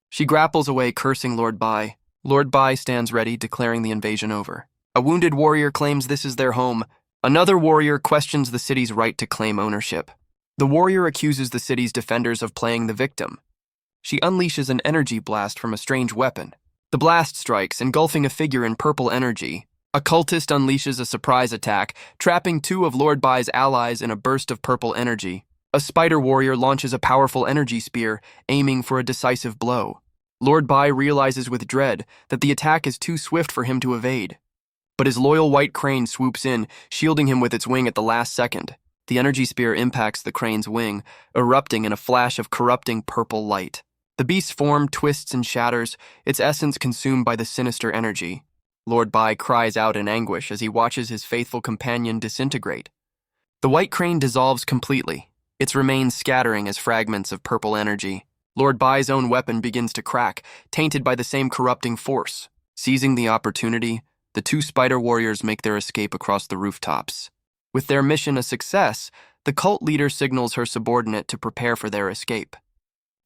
She grapples away, cursing Lord Bai. Lord Bai stands ready, declaring the invasion over. A wounded warrior claims this is their home. Another warrior questions the city's right to claim ownership. The warrior accuses the city's defenders of playing the victim. She unleashes an energy blast from a strange weapon. The blast strikes, engulfing a figure in purple energy. A cultist unleashes a surprise attack, trapping two of Lord Bai's allies in a burst of purple energy. A spider warrior launches a powerful energy spear, aiming for a decisive blow. Lord Bai realizes with dread that the attack is too swift for him to evade. But his loyal white crane swoops in, shielding him with its wing at the last second. The energy spear impacts the crane's wing, erupting in a flash of corrupting purple light. The beast's form twists and shatters, its essence consumed by the sinister energy. Lord Bai cries out in anguish as he watches his faithful companion disintegrate. The white crane dissolves completely, its remains scattering as fragments of purple energy. Lord Bai's own weapon begins to crack, tainted by the same corrupting force. Seizing the opportunity, the two spider warriors make their escape across the rooftops. With their mission a success, the cult leader signals her subordinate to prepare for their escape.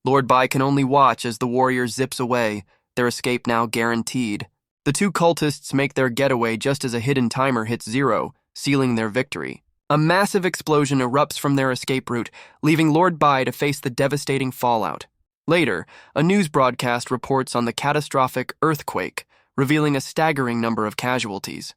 Lord Bai can only watch as the warrior zips away, their escape now guaranteed. The two cultists make their getaway just as a hidden timer hits 0, sealing their victory. A massive explosion erupts from their escape route, leaving Lord Bai to face the devastating fallout. Later, a news broadcast reports on the catastrophic earthquake, revealing a staggering number of casualties.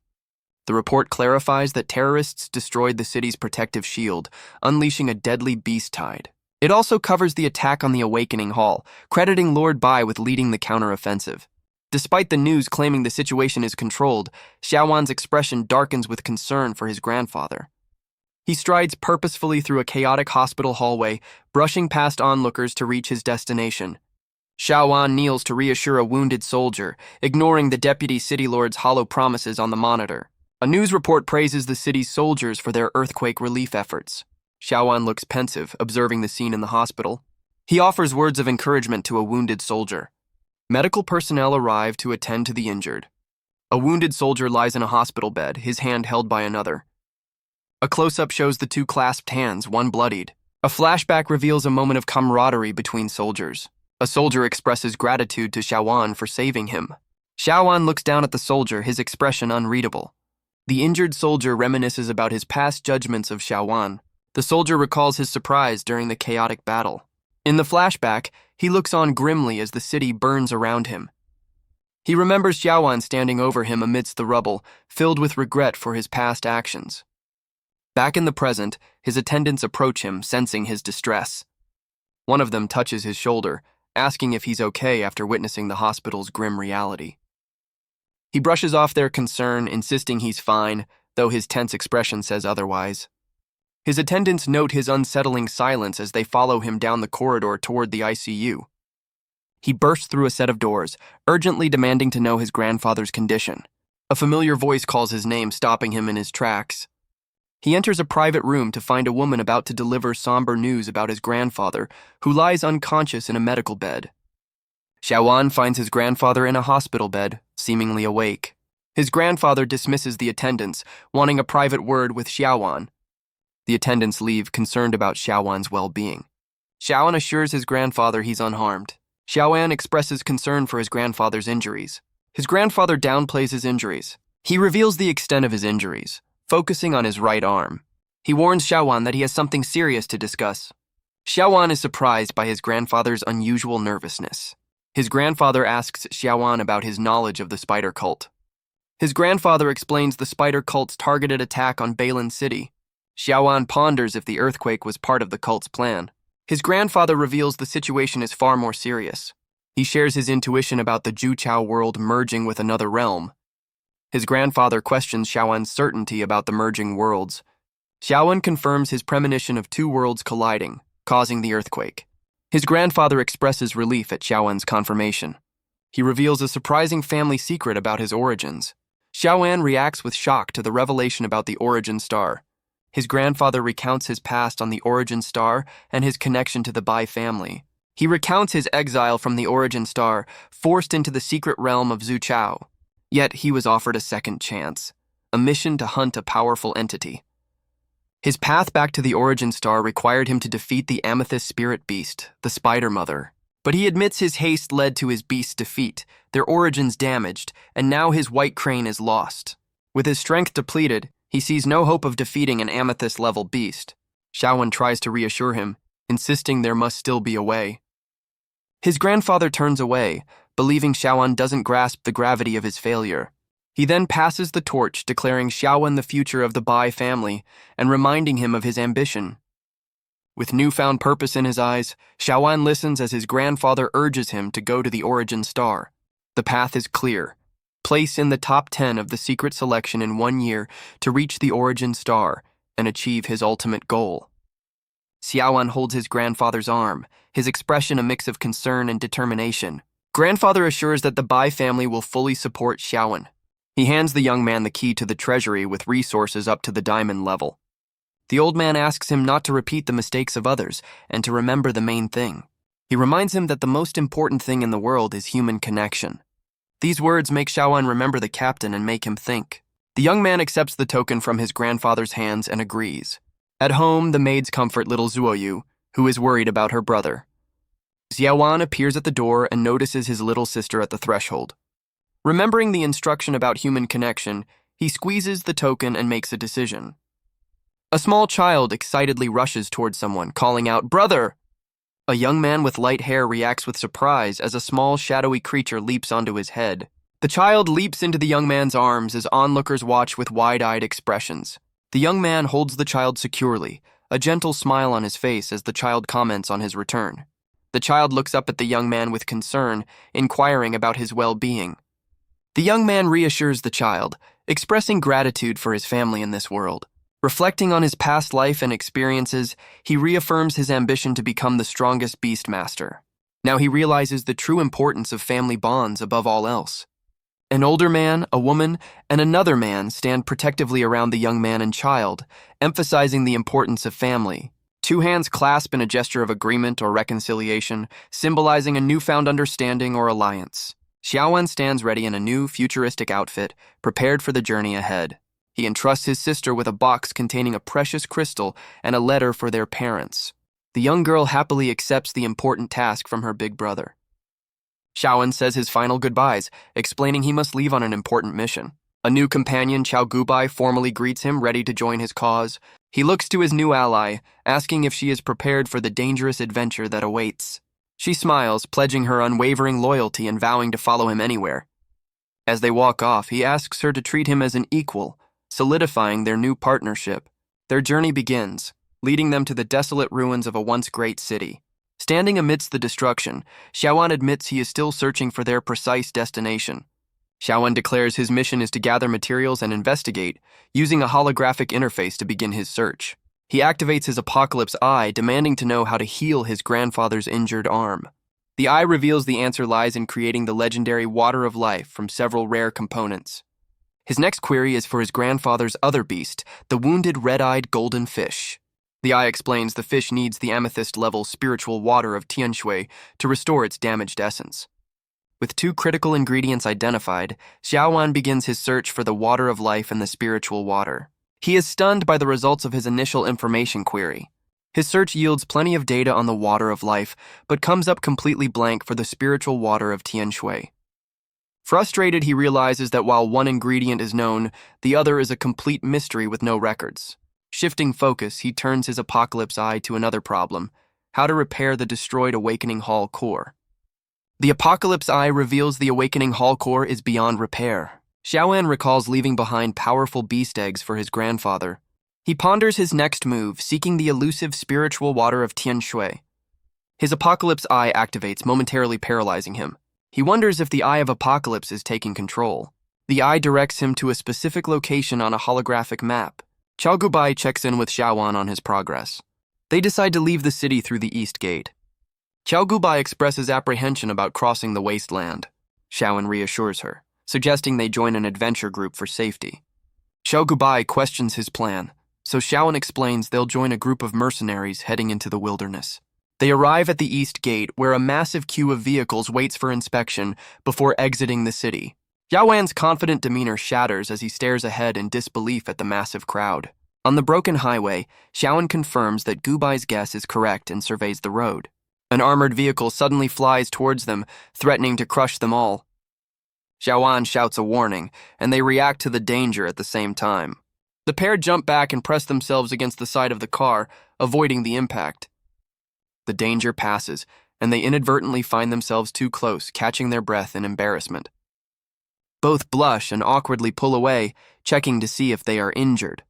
The report clarifies that terrorists destroyed the city's protective shield, unleashing a deadly beast tide. It also covers the attack on the Awakening Hall, crediting Lord Bai with leading the counteroffensive. Despite the news claiming the situation is controlled, Xiaowan's expression darkens with concern for his grandfather. He strides purposefully through a chaotic hospital hallway, brushing past onlookers to reach his destination. Xiaowan kneels to reassure a wounded soldier, ignoring the deputy city lord's hollow promises on the monitor. A news report praises the city's soldiers for their earthquake relief efforts. Xiaowan looks pensive, observing the scene in the hospital. He offers words of encouragement to a wounded soldier. Medical personnel arrive to attend to the injured. A wounded soldier lies in a hospital bed, his hand held by another. A close-up shows the two clasped hands, one bloodied. A flashback reveals a moment of camaraderie between soldiers. A soldier expresses gratitude to Xiaowan for saving him. Xiaowan looks down at the soldier, his expression unreadable. The injured soldier reminisces about his past judgments of Xiaowan. The soldier recalls his surprise during the chaotic battle. In the flashback, he looks on grimly as the city burns around him. He remembers Xiaowan standing over him amidst the rubble, filled with regret for his past actions. Back in the present, his attendants approach him, sensing his distress. One of them touches his shoulder, asking if he's okay after witnessing the hospital's grim reality. He brushes off their concern, insisting he's fine, though his tense expression says otherwise. His attendants note his unsettling silence as they follow him down the corridor toward the ICU. He bursts through a set of doors, urgently demanding to know his grandfather's condition. A familiar voice calls his name, stopping him in his tracks. He enters a private room to find a woman about to deliver somber news about his grandfather, who lies unconscious in a medical bed. Shiaan finds his grandfather in a hospital bed, seemingly awake. His grandfather dismisses the attendants, wanting a private word with Shiaan. The attendants leave, concerned about Shiawan's well-being. Shiaan assures his grandfather he's unharmed. Shiaan expresses concern for his grandfather's injuries. His grandfather downplays his injuries. He reveals the extent of his injuries, focusing on his right arm. He warns Shiaan that he has something serious to discuss. Shiaan is surprised by his grandfather's unusual nervousness. His grandfather asks Shiaan about his knowledge of the spider cult. His grandfather explains the spider cult's targeted attack on Balin City. Shiaan ponders if the earthquake was part of the cult's plan. His grandfather reveals the situation is far more serious. He shares his intuition about the Juqiao world merging with another realm. His grandfather questions Shiawan's certainty about the merging worlds. Shiaan confirms his premonition of two worlds colliding, causing the earthquake. His grandfather expresses relief at Shiawan's confirmation. He reveals a surprising family secret about his origins. Shiaan reacts with shock to the revelation about the origin star. His grandfather recounts his past on the origin star and his connection to the Bai family. He recounts his exile from the origin star, forced into the secret realm of Zuchao. Yet he was offered a second chance, a mission to hunt a powerful entity. His path back to the origin star required him to defeat the amethyst spirit beast, the Spider Mother. But he admits his haste led to his beast's defeat, their origins damaged, and now his white crane is lost. With his strength depleted, he sees no hope of defeating an amethyst-level beast. Shiaan tries to reassure him, insisting there must still be a way. His grandfather turns away, believing Shiaan doesn't grasp the gravity of his failure. He then passes the torch, declaring Shiaan the future of the Bai family and reminding him of his ambition. With newfound purpose in his eyes, Shiaan listens as his grandfather urges him to go to the origin star. The path is clear. Place in the top 10 of the secret selection in 1 year to reach the origin star and achieve his ultimate goal. Shiaan holds his grandfather's arm, his expression a mix of concern and determination. Grandfather assures that the Bai family will fully support Shiaan. He hands the young man the key to the treasury with resources up to the diamond level. The old man asks him not to repeat the mistakes of others and to remember the main thing. He reminds him that the most important thing in the world is human connection. These words make Shiaan remember the captain and make him think. The young man accepts the token from his grandfather's hands and agrees. At home, the maids comfort little Zuoyu, who is worried about her brother. Shiaan appears at the door and notices his little sister at the threshold. Remembering the instruction about human connection, he squeezes the token and makes a decision. A small child excitedly rushes towards someone, calling out, "Brother!" A young man with light hair reacts with surprise as a small, shadowy creature leaps onto his head. The child leaps into the young man's arms as onlookers watch with wide-eyed expressions. The young man holds the child securely, a gentle smile on his face as the child comments on his return. The child looks up at the young man with concern, inquiring about his well-being. The young man reassures the child, expressing gratitude for his family in this world. Reflecting on his past life and experiences, he reaffirms his ambition to become the strongest beastmaster. Now he realizes the true importance of family bonds above all else. An older man, a woman, and another man stand protectively around the young man and child, emphasizing the importance of family. Two hands clasp in a gesture of agreement or reconciliation, symbolizing a newfound understanding or alliance. Shiaan stands ready in a new, futuristic outfit, prepared for the journey ahead. He entrusts his sister with a box containing a precious crystal and a letter for their parents. The young girl happily accepts the important task from her big brother. Shiaan says his final goodbyes, explaining he must leave on an important mission. A new companion, Chao Gubai, formally greets him, ready to join his cause. He looks to his new ally, asking if she is prepared for the dangerous adventure that awaits. She smiles, pledging her unwavering loyalty and vowing to follow him anywhere. As they walk off, he asks her to treat him as an equal, solidifying their new partnership. Their journey begins, leading them to the desolate ruins of a once great city. Standing amidst the destruction, Shiaan admits he is still searching for their precise destination. Shiaan declares his mission is to gather materials and investigate, using a holographic interface to begin his search. He activates his Apocalypse Eye, demanding to know how to heal his grandfather's injured arm. The eye reveals the answer lies in creating the legendary Water of Life from several rare components. His next query is for his grandfather's other beast, the wounded red-eyed golden fish. The eye explains the fish needs the amethyst-level spiritual water of Tianshui to restore its damaged essence. With 2 critical ingredients identified, Xiaowan begins his search for the water of life and the spiritual water. He is stunned by the results of his initial information query. His search yields plenty of data on the water of life, but comes up completely blank for the spiritual water of Tianshui. Frustrated, he realizes that while one ingredient is known, the other is a complete mystery with no records. Shifting focus, he turns his apocalypse eye to another problem: how to repair the destroyed Awakening Hall core. The apocalypse eye reveals the Awakening Hall core is beyond repair. Xiaowan recalls leaving behind powerful beast eggs for his grandfather. He ponders his next move, seeking the elusive spiritual water of Tianshui. His apocalypse eye activates, momentarily paralyzing him. He wonders if the Eye of Apocalypse is taking control. The eye directs him to a specific location on a holographic map. Qiao Gubai checks in with Xiaowan on his progress. They decide to leave the city through the east gate. Qiao Gubai expresses apprehension about crossing the wasteland. Xiaowan reassures her, suggesting they join an adventure group for safety. Qiao Gubai questions his plan, so Xiaowan explains they'll join a group of mercenaries heading into the wilderness. They arrive at the east gate, where a massive queue of vehicles waits for inspection before exiting the city. Xiaowan's confident demeanor shatters as he stares ahead in disbelief at the massive crowd. On the broken highway, Xiaowan confirms that Gubai's guess is correct and surveys the road. An armored vehicle suddenly flies towards them, threatening to crush them all. Xiaowan shouts a warning, and they react to the danger at the same time. The pair jump back and press themselves against the side of the car, avoiding the impact. The danger passes, and they inadvertently find themselves too close, catching their breath in embarrassment. Both blush and awkwardly pull away, checking to see if they are injured.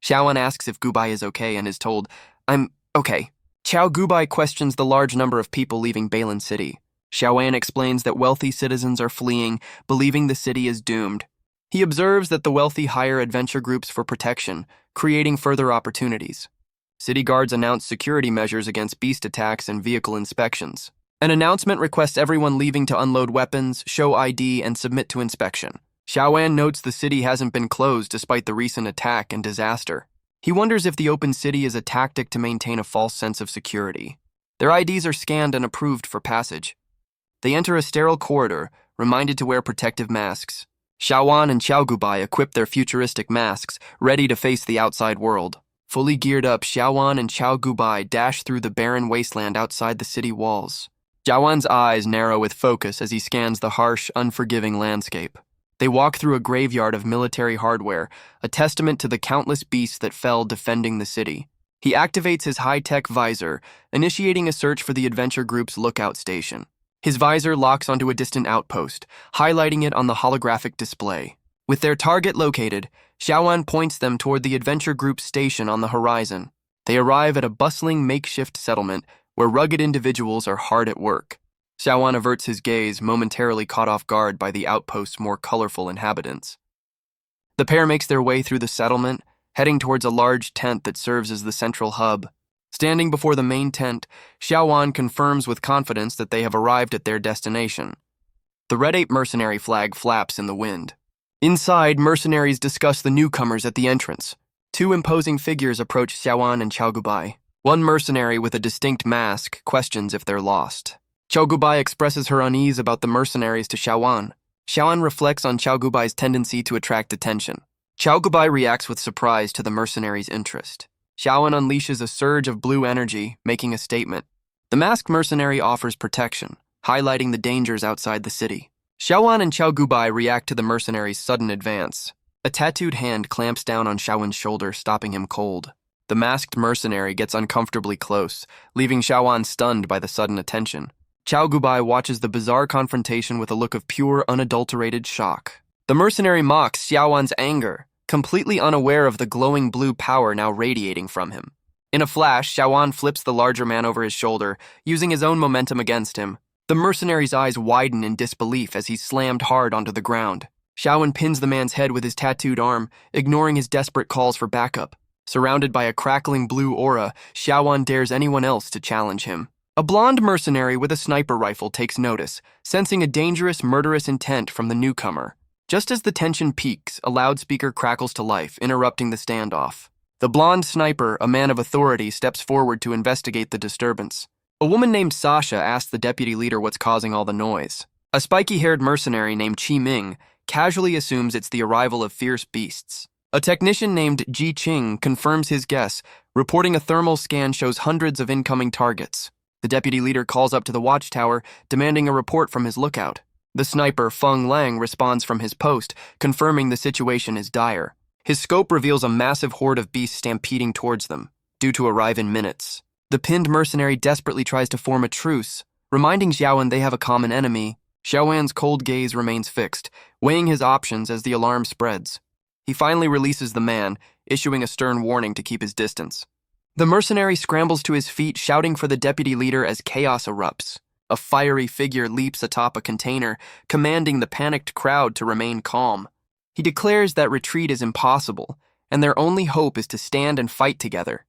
Xiaowan asks if Gubai is okay and is told, "I'm okay." Qiao Gubai questions the large number of people leaving Balin City. Xiaowan explains that wealthy citizens are fleeing, believing the city is doomed. He observes that the wealthy hire adventure groups for protection, creating further opportunities. City guards announce security measures against beast attacks and vehicle inspections. An announcement requests everyone leaving to unload weapons, show ID, and submit to inspection. Xiaowan notes the city hasn't been closed despite the recent attack and disaster. He wonders if the open city is a tactic to maintain a false sense of security. Their IDs are scanned and approved for passage. They enter a sterile corridor, reminded to wear protective masks. Xiaowan and Qiao Gubai equip their futuristic masks, ready to face the outside world. Fully geared up, Xiaowan and Qiao Gubai dash through the barren wasteland outside the city walls. Xiaowan's eyes narrow with focus as he scans the harsh, unforgiving landscape. They walk through a graveyard of military hardware, a testament to the countless beasts that fell defending the city. He activates his high-tech visor, initiating a search for the adventure group's lookout station. His visor locks onto a distant outpost, highlighting it on the holographic display. With their target located, Xiaowan points them toward the adventure group's station on the horizon. They arrive at a bustling makeshift settlement where rugged individuals are hard at work. Xiaowan averts his gaze, momentarily caught off guard by the outpost's more colorful inhabitants. The pair makes their way through the settlement, heading towards a large tent that serves as the central hub. Standing before the main tent, Xiaowan confirms with confidence that they have arrived at their destination. The Red Ape mercenary flag flaps in the wind. Inside, mercenaries discuss the newcomers at the entrance. 2 imposing figures approach Xiaowan and Qiao Gubai. One mercenary with a distinct mask questions if they're lost. Qiao Gubai expresses her unease about the mercenaries to Xiaowan. Xiaowan reflects on Qiao Gubai's tendency to attract attention. Qiao Gubai reacts with surprise to the mercenaries' interest. Xiaowan unleashes a surge of blue energy, making a statement. The masked mercenary offers protection, highlighting the dangers outside the city. Xiaowan and Qiao Gubai react to the mercenary's sudden advance. A tattooed hand clamps down on Xiaowan's shoulder, stopping him cold. The masked mercenary gets uncomfortably close, leaving Xiaowan stunned by the sudden attention. Qiao Gubai watches the bizarre confrontation with a look of pure, unadulterated shock. The mercenary mocks Xiaowan's anger, completely unaware of the glowing blue power now radiating from him. In a flash, Xiaowan flips the larger man over his shoulder, using his own momentum against him. The mercenary's eyes widen in disbelief as he's slammed hard onto the ground. Xiaowan pins the man's head with his tattooed arm, ignoring his desperate calls for backup. Surrounded by a crackling blue aura, Xiaowan dares anyone else to challenge him. A blonde mercenary with a sniper rifle takes notice, sensing a dangerous, murderous intent from the newcomer. Just as the tension peaks, a loudspeaker crackles to life, interrupting the standoff. The blonde sniper, a man of authority, steps forward to investigate the disturbance. A woman named Sasha asks the deputy leader what's causing all the noise. A spiky-haired mercenary named Qing casually assumes it's the arrival of fierce beasts. A technician named Qing confirms his guess, reporting a thermal scan shows hundreds of incoming targets. The deputy leader calls up to the watchtower, demanding a report from his lookout. The sniper, Feng Lang, responds from his post, confirming the situation is dire. His scope reveals a massive horde of beasts stampeding towards them, due to arrive in minutes. The pinned mercenary desperately tries to form a truce, reminding Xiaoan they have a common enemy. Xiaoan's cold gaze remains fixed, weighing his options as the alarm spreads. He finally releases the man, issuing a stern warning to keep his distance. The mercenary scrambles to his feet, shouting for the deputy leader as chaos erupts. A fiery figure leaps atop a container, commanding the panicked crowd to remain calm. He declares that retreat is impossible, and their only hope is to stand and fight together.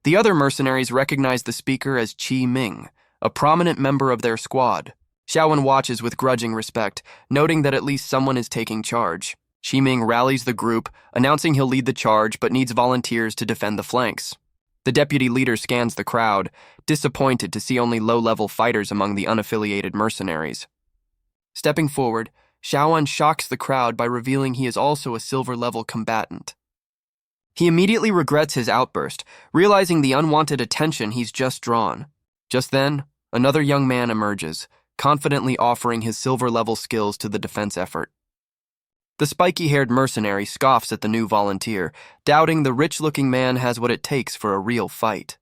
The other mercenaries recognize the speaker as Qing, a prominent member of their squad. Xiaoan watches with grudging respect, noting that at least someone is taking charge. Qing rallies the group, announcing he'll lead the charge but needs volunteers to defend the flanks. The deputy leader scans the crowd, disappointed to see only low-level fighters among the unaffiliated mercenaries. Stepping forward, Xiaoan shocks the crowd by revealing he is also a silver-level combatant. He immediately regrets his outburst, realizing the unwanted attention he's just drawn. Just then, another young man emerges, confidently offering his silver-level skills to the defense effort. The spiky-haired mercenary scoffs at the new volunteer, doubting the rich-looking man has what it takes for a real fight.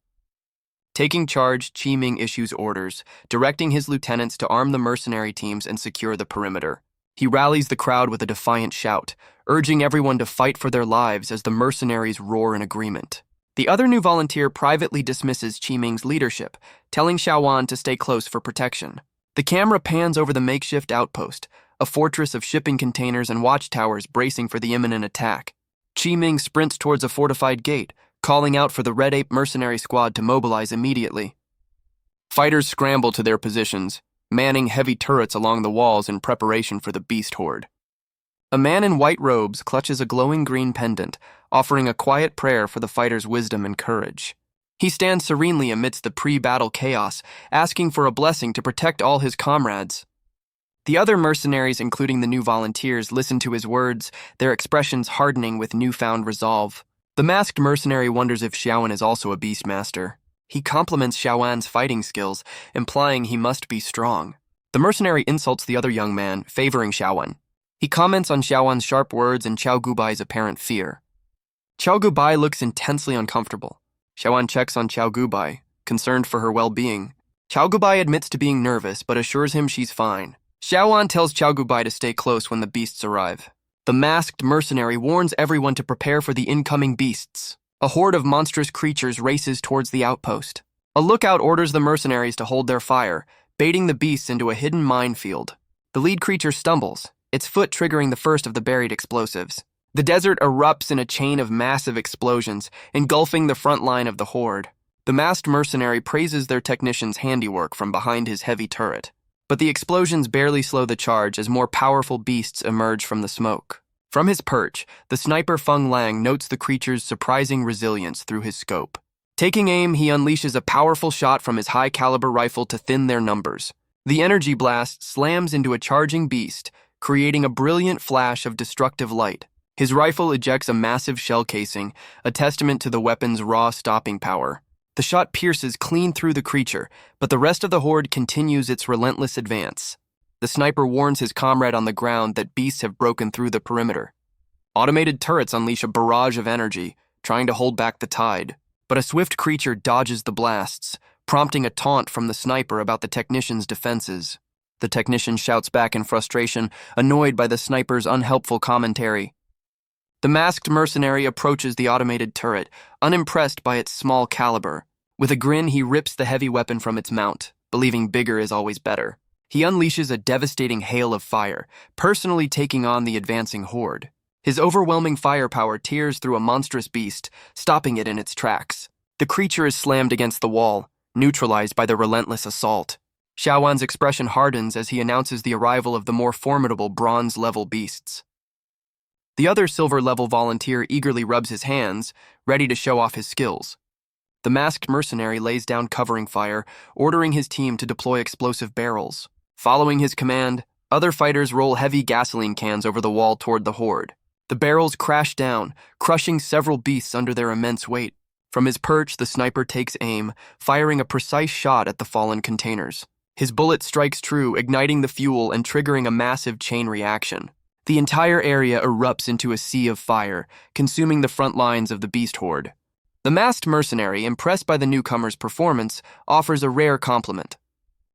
Taking charge, Qing issues orders, directing his lieutenants to arm the mercenary teams and secure the perimeter. He rallies the crowd with a defiant shout, urging everyone to fight for their lives as the mercenaries roar in agreement. The other new volunteer privately dismisses Qing's leadership, telling Xiaoan to stay close for protection. The camera pans over the makeshift outpost, a fortress of shipping containers and watchtowers bracing for the imminent attack. Qing sprints towards a fortified gate, calling out for the Red Ape mercenary squad to mobilize immediately. Fighters scramble to their positions, manning heavy turrets along the walls in preparation for the beast horde. A man in white robes clutches a glowing green pendant, offering a quiet prayer for the fighters' wisdom and courage. He stands serenely amidst the pre-battle chaos, asking for a blessing to protect all his comrades. The other mercenaries, including the new volunteers, listen to his words, their expressions hardening with newfound resolve. The masked mercenary wonders if Xiaoan is also a beastmaster. He compliments Xiaoan's fighting skills, implying he must be strong. The mercenary insults the other young man, favoring Xiaoan. He comments on Xiaoan's sharp words and Qiao Gubai's apparent fear. Qiao Gubai looks intensely uncomfortable. Xiaoan checks on Qiao Gubai, concerned for her well-being. Qiao Gubai admits to being nervous, but assures him she's fine. Xiaoan tells Qiao Gubai to stay close when the beasts arrive. The masked mercenary warns everyone to prepare for the incoming beasts. A horde of monstrous creatures races towards the outpost. A lookout orders the mercenaries to hold their fire, baiting the beasts into a hidden minefield. The lead creature stumbles, its foot triggering the first of the buried explosives. The desert erupts in a chain of massive explosions, engulfing the front line of the horde. The masked mercenary praises their technician's handiwork from behind his heavy turret. But the explosions barely slow the charge as more powerful beasts emerge from the smoke. From his perch, the sniper Feng Lang notes the creature's surprising resilience through his scope. Taking aim, he unleashes a powerful shot from his high-caliber rifle to thin their numbers. The energy blast slams into a charging beast, creating a brilliant flash of destructive light. His rifle ejects a massive shell casing, a testament to the weapon's raw stopping power. The shot pierces clean through the creature, but the rest of the horde continues its relentless advance. The sniper warns his comrade on the ground that beasts have broken through the perimeter. Automated turrets unleash a barrage of energy, trying to hold back the tide. But a swift creature dodges the blasts, prompting a taunt from the sniper about the technician's defenses. The technician shouts back in frustration, annoyed by the sniper's unhelpful commentary. The masked mercenary approaches the automated turret, unimpressed by its small caliber. With a grin, he rips the heavy weapon from its mount, believing bigger is always better. He unleashes a devastating hail of fire, personally taking on the advancing horde. His overwhelming firepower tears through a monstrous beast, stopping it in its tracks. The creature is slammed against the wall, neutralized by the relentless assault. Xiaowan's expression hardens as he announces the arrival of the more formidable bronze-level beasts. The other silver-level volunteer eagerly rubs his hands, ready to show off his skills. The masked mercenary lays down covering fire, ordering his team to deploy explosive barrels. Following his command, other fighters roll heavy gasoline cans over the wall toward the horde. The barrels crash down, crushing several beasts under their immense weight. From his perch, the sniper takes aim, firing a precise shot at the fallen containers. His bullet strikes true, igniting the fuel and triggering a massive chain reaction. The entire area erupts into a sea of fire, consuming the front lines of the beast horde. The masked mercenary, impressed by the newcomer's performance, offers a rare compliment.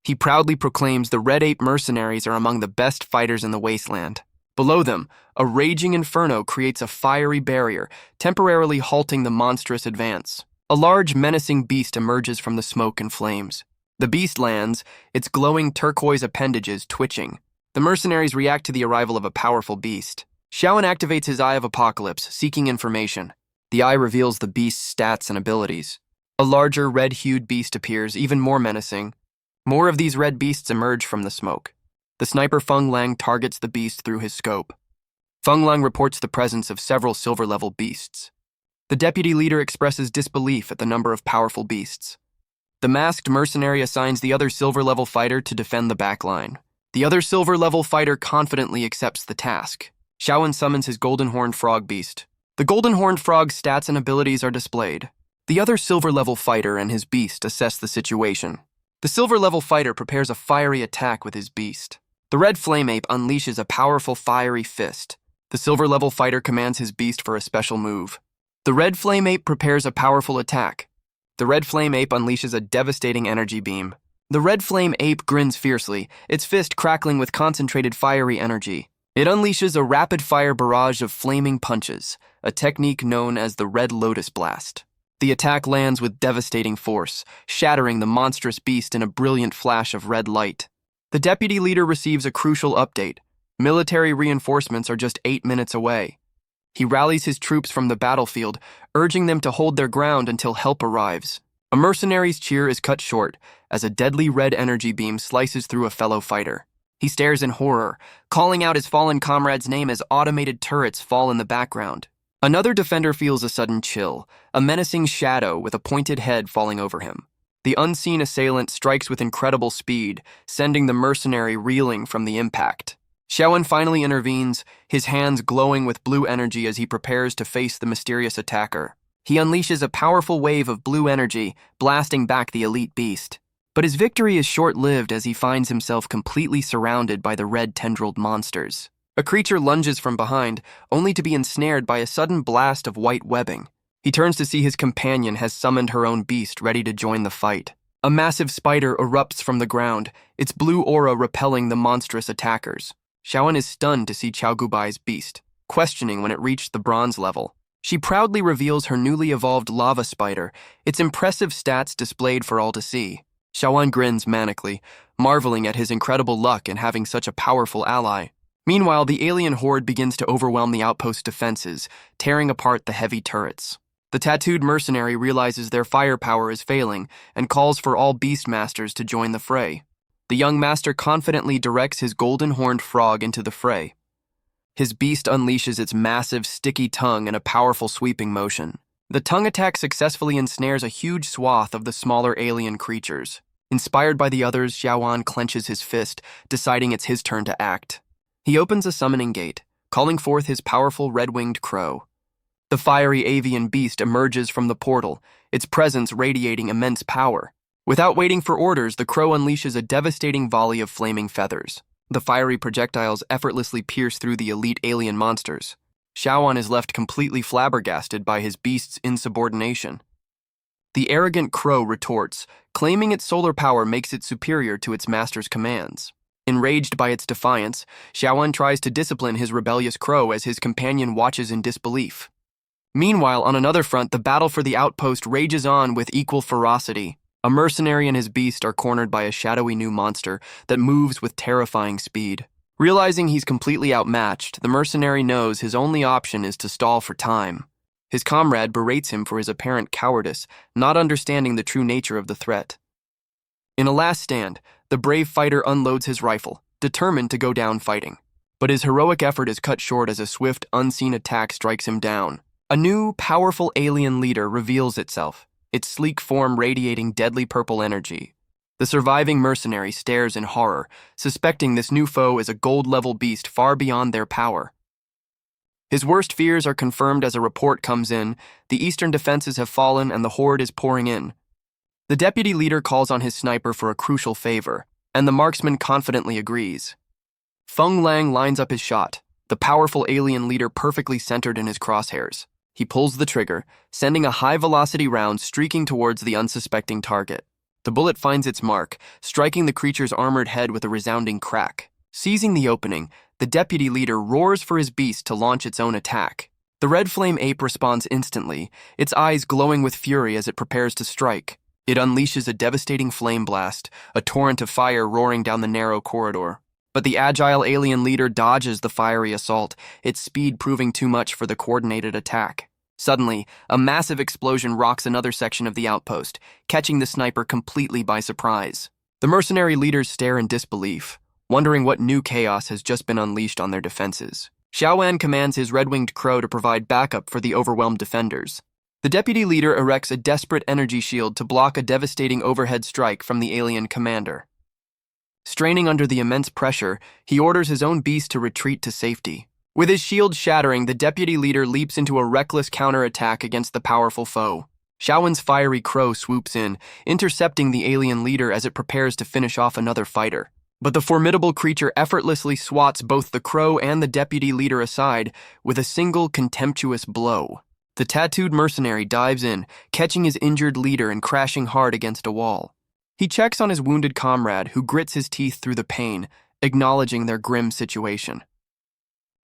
He proudly proclaims the Red Ape mercenaries are among the best fighters in the wasteland. Below them, a raging inferno creates a fiery barrier, temporarily halting the monstrous advance. A large, menacing beast emerges from the smoke and flames. The beast lands, its glowing turquoise appendages twitching. The mercenaries react to the arrival of a powerful beast. Shiaan activates his Eye of Apocalypse, seeking information. The eye reveals the beast's stats and abilities. A larger, red-hued beast appears, even more menacing. More of these red beasts emerge from the smoke. The sniper Feng Lang targets the beast through his scope. Feng Lang reports the presence of several silver-level beasts. The deputy leader expresses disbelief at the number of powerful beasts. The masked mercenary assigns the other silver-level fighter to defend the backline. The other silver-level fighter confidently accepts the task. Xiaowan summons his golden-horned frog beast. The golden-horned frog's stats and abilities are displayed. The other silver-level fighter and his beast assess the situation. The silver-level fighter prepares a fiery attack with his beast. The red flame ape unleashes a powerful fiery fist. The silver-level fighter commands his beast for a special move. The red flame ape prepares a powerful attack. The red flame ape unleashes a devastating energy beam. The red flame ape grins fiercely, its fist crackling with concentrated fiery energy. It unleashes a rapid-fire barrage of flaming punches, a technique known as the Red Lotus Blast. The attack lands with devastating force, shattering the monstrous beast in a brilliant flash of red light. The deputy leader receives a crucial update. Military reinforcements are just 8 minutes away. He rallies his troops from the battlefield, urging them to hold their ground until help arrives. A mercenary's cheer is cut short as a deadly red energy beam slices through a fellow fighter. He stares in horror, calling out his fallen comrade's name as automated turrets fall in the background. Another defender feels a sudden chill, a menacing shadow with a pointed head falling over him. The unseen assailant strikes with incredible speed, sending the mercenary reeling from the impact. Xiaowan finally intervenes, his hands glowing with blue energy as he prepares to face the mysterious attacker. He unleashes a powerful wave of blue energy, blasting back the elite beast. But his victory is short-lived as he finds himself completely surrounded by the red tendrilled monsters. A creature lunges from behind, only to be ensnared by a sudden blast of white webbing. He turns to see his companion has summoned her own beast ready to join the fight. A massive spider erupts from the ground, its blue aura repelling the monstrous attackers. Xiaowan is stunned to see Qiao Gubai's beast, questioning when it reached the bronze level. She proudly reveals her newly evolved lava spider, its impressive stats displayed for all to see. Xiaowan grins manically, marveling at his incredible luck in having such a powerful ally. Meanwhile, the alien horde begins to overwhelm the outpost defenses, tearing apart the heavy turrets. The tattooed mercenary realizes their firepower is failing and calls for all beastmasters to join the fray. The young master confidently directs his golden-horned frog into the fray. His beast unleashes its massive, sticky tongue in a powerful sweeping motion. The tongue attack successfully ensnares a huge swath of the smaller alien creatures. Inspired by the others, Xiaowan clenches his fist, deciding it's his turn to act. He opens a summoning gate, calling forth his powerful red-winged crow. The fiery avian beast emerges from the portal, its presence radiating immense power. Without waiting for orders, the crow unleashes a devastating volley of flaming feathers. The fiery projectiles effortlessly pierce through the elite alien monsters. Xiaowan is left completely flabbergasted by his beast's insubordination. The arrogant crow retorts, claiming its solar power makes it superior to its master's commands. Enraged by its defiance, Xiaowan tries to discipline his rebellious crow as his companion watches in disbelief. Meanwhile, on another front, the battle for the outpost rages on with equal ferocity. A mercenary and his beast are cornered by a shadowy new monster that moves with terrifying speed. Realizing he's completely outmatched, the mercenary knows his only option is to stall for time. His comrade berates him for his apparent cowardice, not understanding the true nature of the threat. In a last stand, the brave fighter unloads his rifle, determined to go down fighting. But his heroic effort is cut short as a swift, unseen attack strikes him down. A new, powerful alien leader reveals itself, its sleek form radiating deadly purple energy. The surviving mercenary stares in horror, suspecting this new foe is a gold-level beast far beyond their power. His worst fears are confirmed as a report comes in. The eastern defenses have fallen and the horde is pouring in. The deputy leader calls on his sniper for a crucial favor, and the marksman confidently agrees. Feng Lang lines up his shot, the powerful alien leader perfectly centered in his crosshairs. He pulls the trigger, sending a high-velocity round streaking towards the unsuspecting target. The bullet finds its mark, striking the creature's armored head with a resounding crack. Seizing the opening, the deputy leader roars for his beast to launch its own attack. The red flame ape responds instantly, its eyes glowing with fury as it prepares to strike. It unleashes a devastating flame blast, a torrent of fire roaring down the narrow corridor. But the agile alien leader dodges the fiery assault, its speed proving too much for the coordinated attack. Suddenly, a massive explosion rocks another section of the outpost, catching the sniper completely by surprise. The mercenary leaders stare in disbelief, wondering what new chaos has just been unleashed on their defenses. Shiaan commands his red-winged crow to provide backup for the overwhelmed defenders. The deputy leader erects a desperate energy shield to block a devastating overhead strike from the alien commander. Straining under the immense pressure, he orders his own beast to retreat to safety. With his shield shattering, the deputy leader leaps into a reckless counterattack against the powerful foe. Shiaan's fiery crow swoops in, intercepting the alien leader as it prepares to finish off another fighter. But the formidable creature effortlessly swats both the crow and the deputy leader aside with a single contemptuous blow. The tattooed mercenary dives in, catching his injured leader and crashing hard against a wall. He checks on his wounded comrade, who grits his teeth through the pain, acknowledging their grim situation.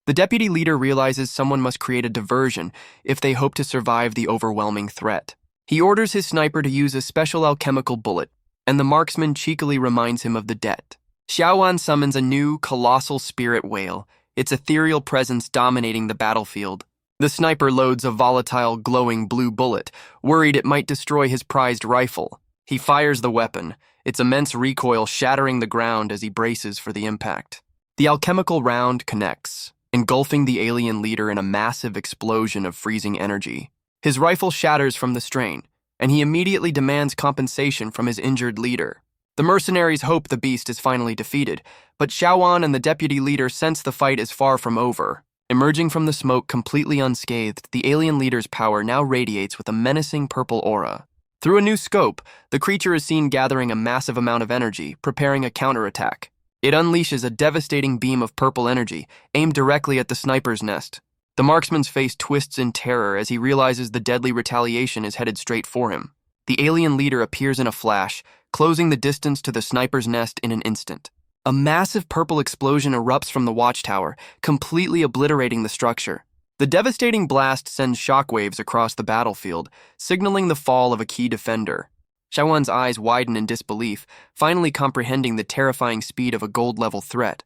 The deputy leader realizes someone must create a diversion if they hope to survive the overwhelming threat. He orders his sniper to use a special alchemical bullet, and the marksman cheekily reminds him of the debt. Shiaan summons a new, colossal spirit whale, its ethereal presence dominating the battlefield. The sniper loads a volatile, glowing blue bullet, worried it might destroy his prized rifle. He fires the weapon, its immense recoil shattering the ground as he braces for the impact. The alchemical round connects, engulfing the alien leader in a massive explosion of freezing energy. His rifle shatters from the strain, and he immediately demands compensation from his injured leader. The mercenaries hope the beast is finally defeated, but Shiaan and the deputy leader sense the fight is far from over. Emerging from the smoke completely unscathed, the alien leader's power now radiates with a menacing purple aura. Through a new scope, the creature is seen gathering a massive amount of energy, preparing a counterattack. It unleashes a devastating beam of purple energy, aimed directly at the sniper's nest. The marksman's face twists in terror as he realizes the deadly retaliation is headed straight for him. The alien leader appears in a flash, closing the distance to the sniper's nest in an instant. A massive purple explosion erupts from the watchtower, completely obliterating the structure. The devastating blast sends shockwaves across the battlefield, signaling the fall of a key defender. Shiaan's eyes widen in disbelief, finally comprehending the terrifying speed of a gold-level threat.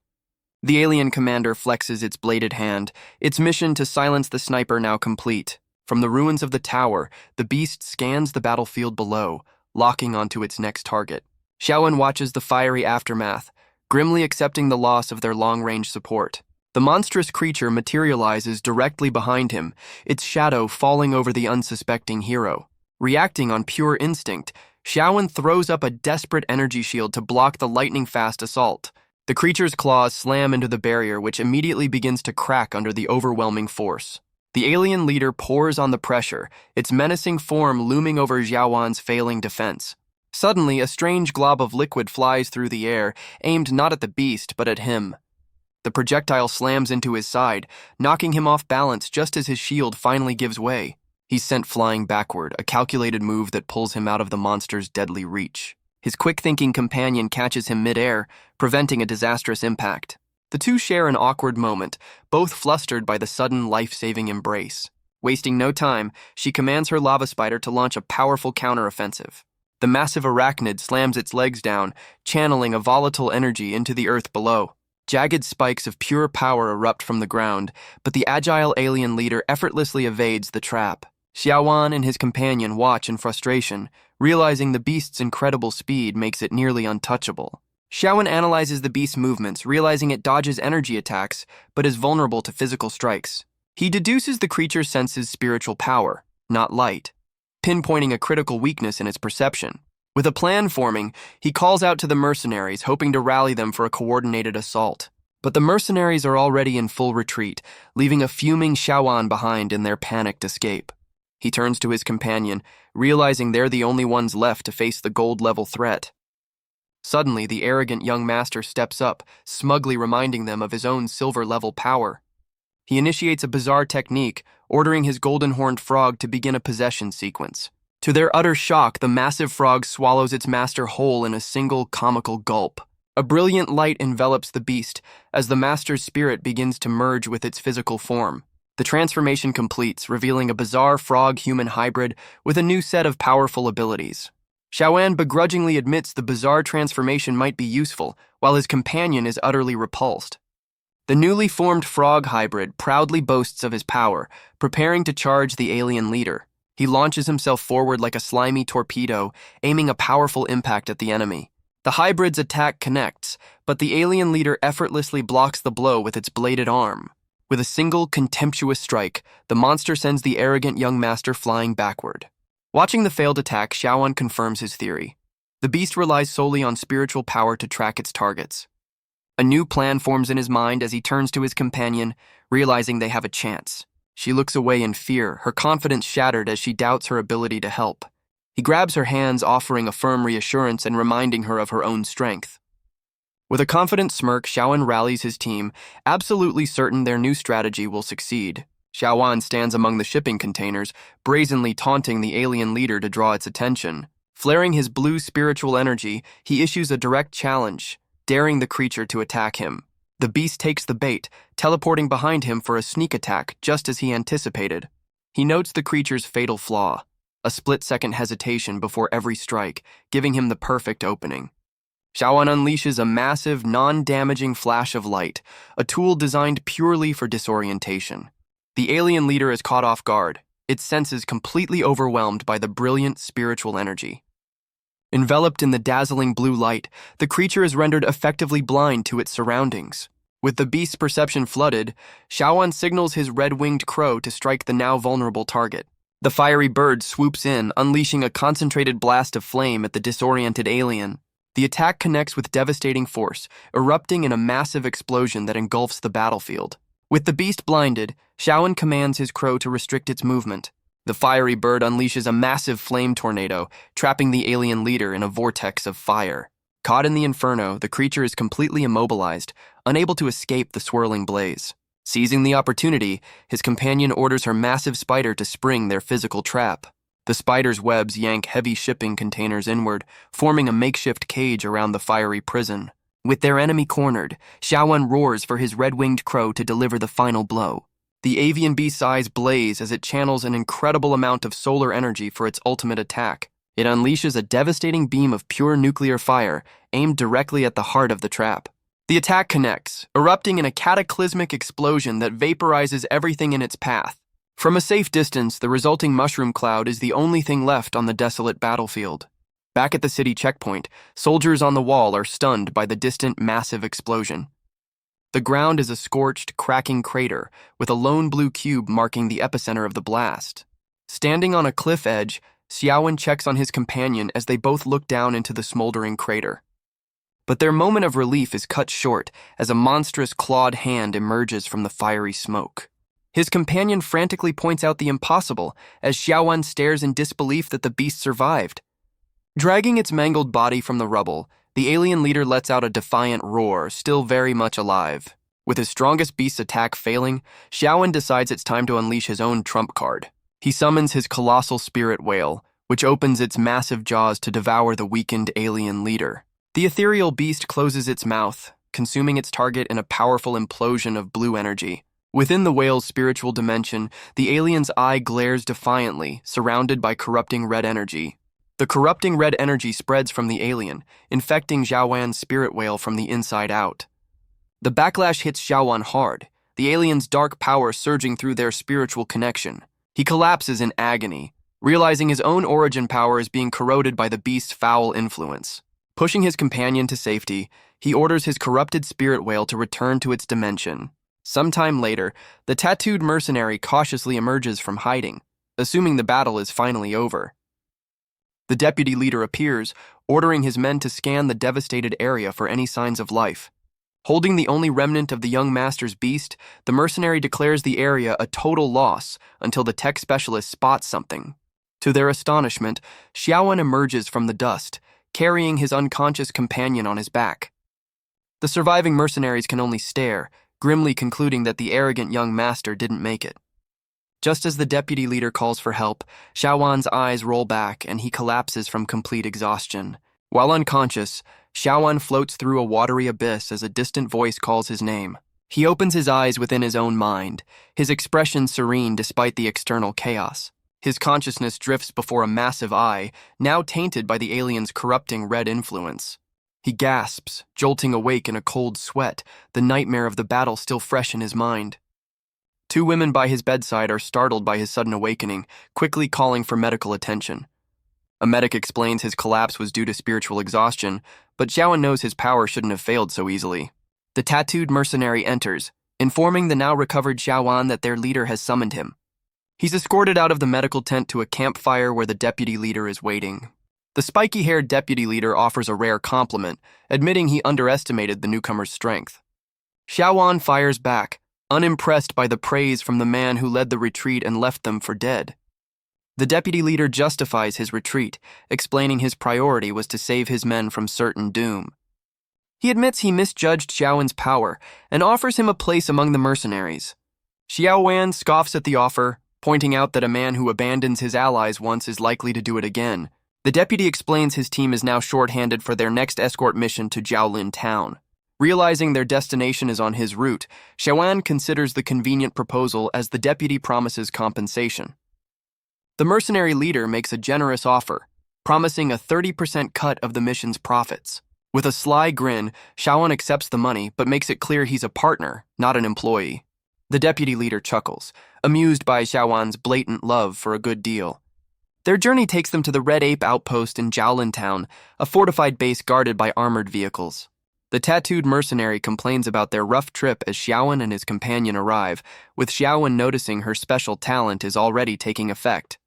The alien commander flexes its bladed hand, its mission to silence the sniper now complete. From the ruins of the tower, the beast scans the battlefield below, locking onto its next target. Shiaan watches the fiery aftermath, grimly accepting the loss of their long-range support. The monstrous creature materializes directly behind him, its shadow falling over the unsuspecting hero. Reacting on pure instinct, Shiaan throws up a desperate energy shield to block the lightning-fast assault. The creature's claws slam into the barrier, which immediately begins to crack under the overwhelming force. The alien leader pours on the pressure, its menacing form looming over Shiaan's failing defense. Suddenly, a strange glob of liquid flies through the air, aimed not at the beast, but at him. The projectile slams into his side, knocking him off balance just as his shield finally gives way. He's sent flying backward, a calculated move that pulls him out of the monster's deadly reach. His quick-thinking companion catches him mid-air, preventing a disastrous impact. The two share an awkward moment, both flustered by the sudden life-saving embrace. Wasting no time, she commands her lava spider to launch a powerful counteroffensive. The massive arachnid slams its legs down, channeling a volatile energy into the earth below. Jagged spikes of pure power erupt from the ground, but the agile alien leader effortlessly evades the trap. Shiaan and his companion watch in frustration, realizing the beast's incredible speed makes it nearly untouchable. Shiaan analyzes the beast's movements, realizing it dodges energy attacks, but is vulnerable to physical strikes. He deduces the creature senses spiritual power, not light, pinpointing a critical weakness in its perception. With a plan forming, he calls out to the mercenaries, hoping to rally them for a coordinated assault. But the mercenaries are already in full retreat, leaving a fuming Shiaan behind in their panicked escape. He turns to his companion, realizing they're the only ones left to face the gold-level threat. Suddenly, the arrogant young master steps up, smugly reminding them of his own silver-level power. He initiates a bizarre technique, ordering his golden-horned frog to begin a possession sequence. To their utter shock, the massive frog swallows its master whole in a single comical gulp. A brilliant light envelops the beast as the master's spirit begins to merge with its physical form. The transformation completes, revealing a bizarre frog-human hybrid with a new set of powerful abilities. Shiaan begrudgingly admits the bizarre transformation might be useful, while his companion is utterly repulsed. The newly formed frog hybrid proudly boasts of his power, preparing to charge the alien leader. He launches himself forward like a slimy torpedo, aiming a powerful impact at the enemy. The hybrid's attack connects, but the alien leader effortlessly blocks the blow with its bladed arm. With a single contemptuous strike, the monster sends the arrogant young master flying backward. Watching the failed attack, Shiaan confirms his theory. The beast relies solely on spiritual power to track its targets. A new plan forms in his mind as he turns to his companion, realizing they have a chance. She looks away in fear, her confidence shattered as she doubts her ability to help. He grabs her hands, offering a firm reassurance and reminding her of her own strength. With a confident smirk, Shiaan rallies his team, absolutely certain their new strategy will succeed. Shiaan stands among the shipping containers, brazenly taunting the alien leader to draw its attention. Flaring his blue spiritual energy, he issues a direct challenge, daring the creature to attack him. The beast takes the bait, teleporting behind him for a sneak attack just as he anticipated. He notes the creature's fatal flaw, a split-second hesitation before every strike, giving him the perfect opening. Shiaan unleashes a massive, non-damaging flash of light, a tool designed purely for disorientation. The alien leader is caught off guard, its senses completely overwhelmed by the brilliant spiritual energy. Enveloped in the dazzling blue light, the creature is rendered effectively blind to its surroundings. With the beast's perception flooded, Shiaan signals his red-winged crow to strike the now vulnerable target. The fiery bird swoops in, unleashing a concentrated blast of flame at the disoriented alien. The attack connects with devastating force, erupting in a massive explosion that engulfs the battlefield. With the beast blinded, Shiaan commands his crow to restrict its movement. The fiery bird unleashes a massive flame tornado, trapping the alien leader in a vortex of fire. Caught in the inferno, the creature is completely immobilized, unable to escape the swirling blaze. Seizing the opportunity, his companion orders her massive spider to spring their physical trap. The spider's webs yank heavy shipping containers inward, forming a makeshift cage around the fiery prison. With their enemy cornered, Shiaan roars for his red-winged crow to deliver the final blow. The avian beast's eyes blaze as it channels an incredible amount of solar energy for its ultimate attack. It unleashes a devastating beam of pure nuclear fire, aimed directly at the heart of the trap. The attack connects, erupting in a cataclysmic explosion that vaporizes everything in its path. From a safe distance, the resulting mushroom cloud is the only thing left on the desolate battlefield. Back at the city checkpoint, soldiers on the wall are stunned by the distant massive explosion. The ground is a scorched, cracking crater, with a lone blue cube marking the epicenter of the blast. Standing on a cliff edge, Shiaan checks on his companion as they both look down into the smoldering crater. But their moment of relief is cut short as a monstrous clawed hand emerges from the fiery smoke. His companion frantically points out the impossible as Shiaan stares in disbelief that the beast survived. Dragging its mangled body from the rubble, the alien leader lets out a defiant roar, still very much alive. With his strongest beast's attack failing, Shiaan decides it's time to unleash his own trump card. He summons his colossal spirit whale, which opens its massive jaws to devour the weakened alien leader. The ethereal beast closes its mouth, consuming its target in a powerful implosion of blue energy. Within the whale's spiritual dimension, the alien's eye glares defiantly, surrounded by corrupting red energy. The corrupting red energy spreads from the alien, infecting Shiaan's spirit whale from the inside out. The backlash hits Shiaan hard, the alien's dark power surging through their spiritual connection. He collapses in agony, realizing his own origin power is being corroded by the beast's foul influence. Pushing his companion to safety, he orders his corrupted spirit whale to return to its dimension. Sometime later, the tattooed mercenary cautiously emerges from hiding, assuming the battle is finally over. The deputy leader appears, ordering his men to scan the devastated area for any signs of life. Holding the only remnant of the young master's beast, the mercenary declares the area a total loss until the tech specialist spots something. To their astonishment, Shiaan emerges from the dust, carrying his unconscious companion on his back. The surviving mercenaries can only stare, grimly concluding that the arrogant young master didn't make it. Just as the deputy leader calls for help, Shiaan's eyes roll back and he collapses from complete exhaustion. While unconscious, Shiaan floats through a watery abyss as a distant voice calls his name. He opens his eyes within his own mind, his expression serene despite the external chaos. His consciousness drifts before a massive eye, now tainted by the alien's corrupting red influence. He gasps, jolting awake in a cold sweat, the nightmare of the battle still fresh in his mind. Two women by his bedside are startled by his sudden awakening, quickly calling for medical attention. A medic explains his collapse was due to spiritual exhaustion, but Shiaan knows his power shouldn't have failed so easily. The tattooed mercenary enters, informing the now recovered Shiaan that their leader has summoned him. He's escorted out of the medical tent to a campfire where the deputy leader is waiting. The spiky-haired deputy leader offers a rare compliment, admitting he underestimated the newcomer's strength. Shiaan fires back, unimpressed by the praise from the man who led the retreat and left them for dead. The deputy leader justifies his retreat, explaining his priority was to save his men from certain doom. He admits he misjudged Shiaan's power and offers him a place among the mercenaries. Shiaan scoffs at the offer, pointing out that a man who abandons his allies once is likely to do it again. The deputy explains his team is now short-handed for their next escort mission to Lynland town. Realizing their destination is on his route, Shiaan considers the convenient proposal as the deputy promises compensation. The mercenary leader makes a generous offer, promising a 30% cut of the mission's profits. With a sly grin, Shiaan accepts the money but makes it clear he's a partner, not an employee. The deputy leader chuckles, amused by Shiaan's blatant love for a good deal. Their journey takes them to the Red Ape outpost in Lynland town, a fortified base guarded by armored vehicles. The tattooed mercenary complains about their rough trip as Shiaan and his companion arrive, with Shiaan noticing her special talent is already taking effect.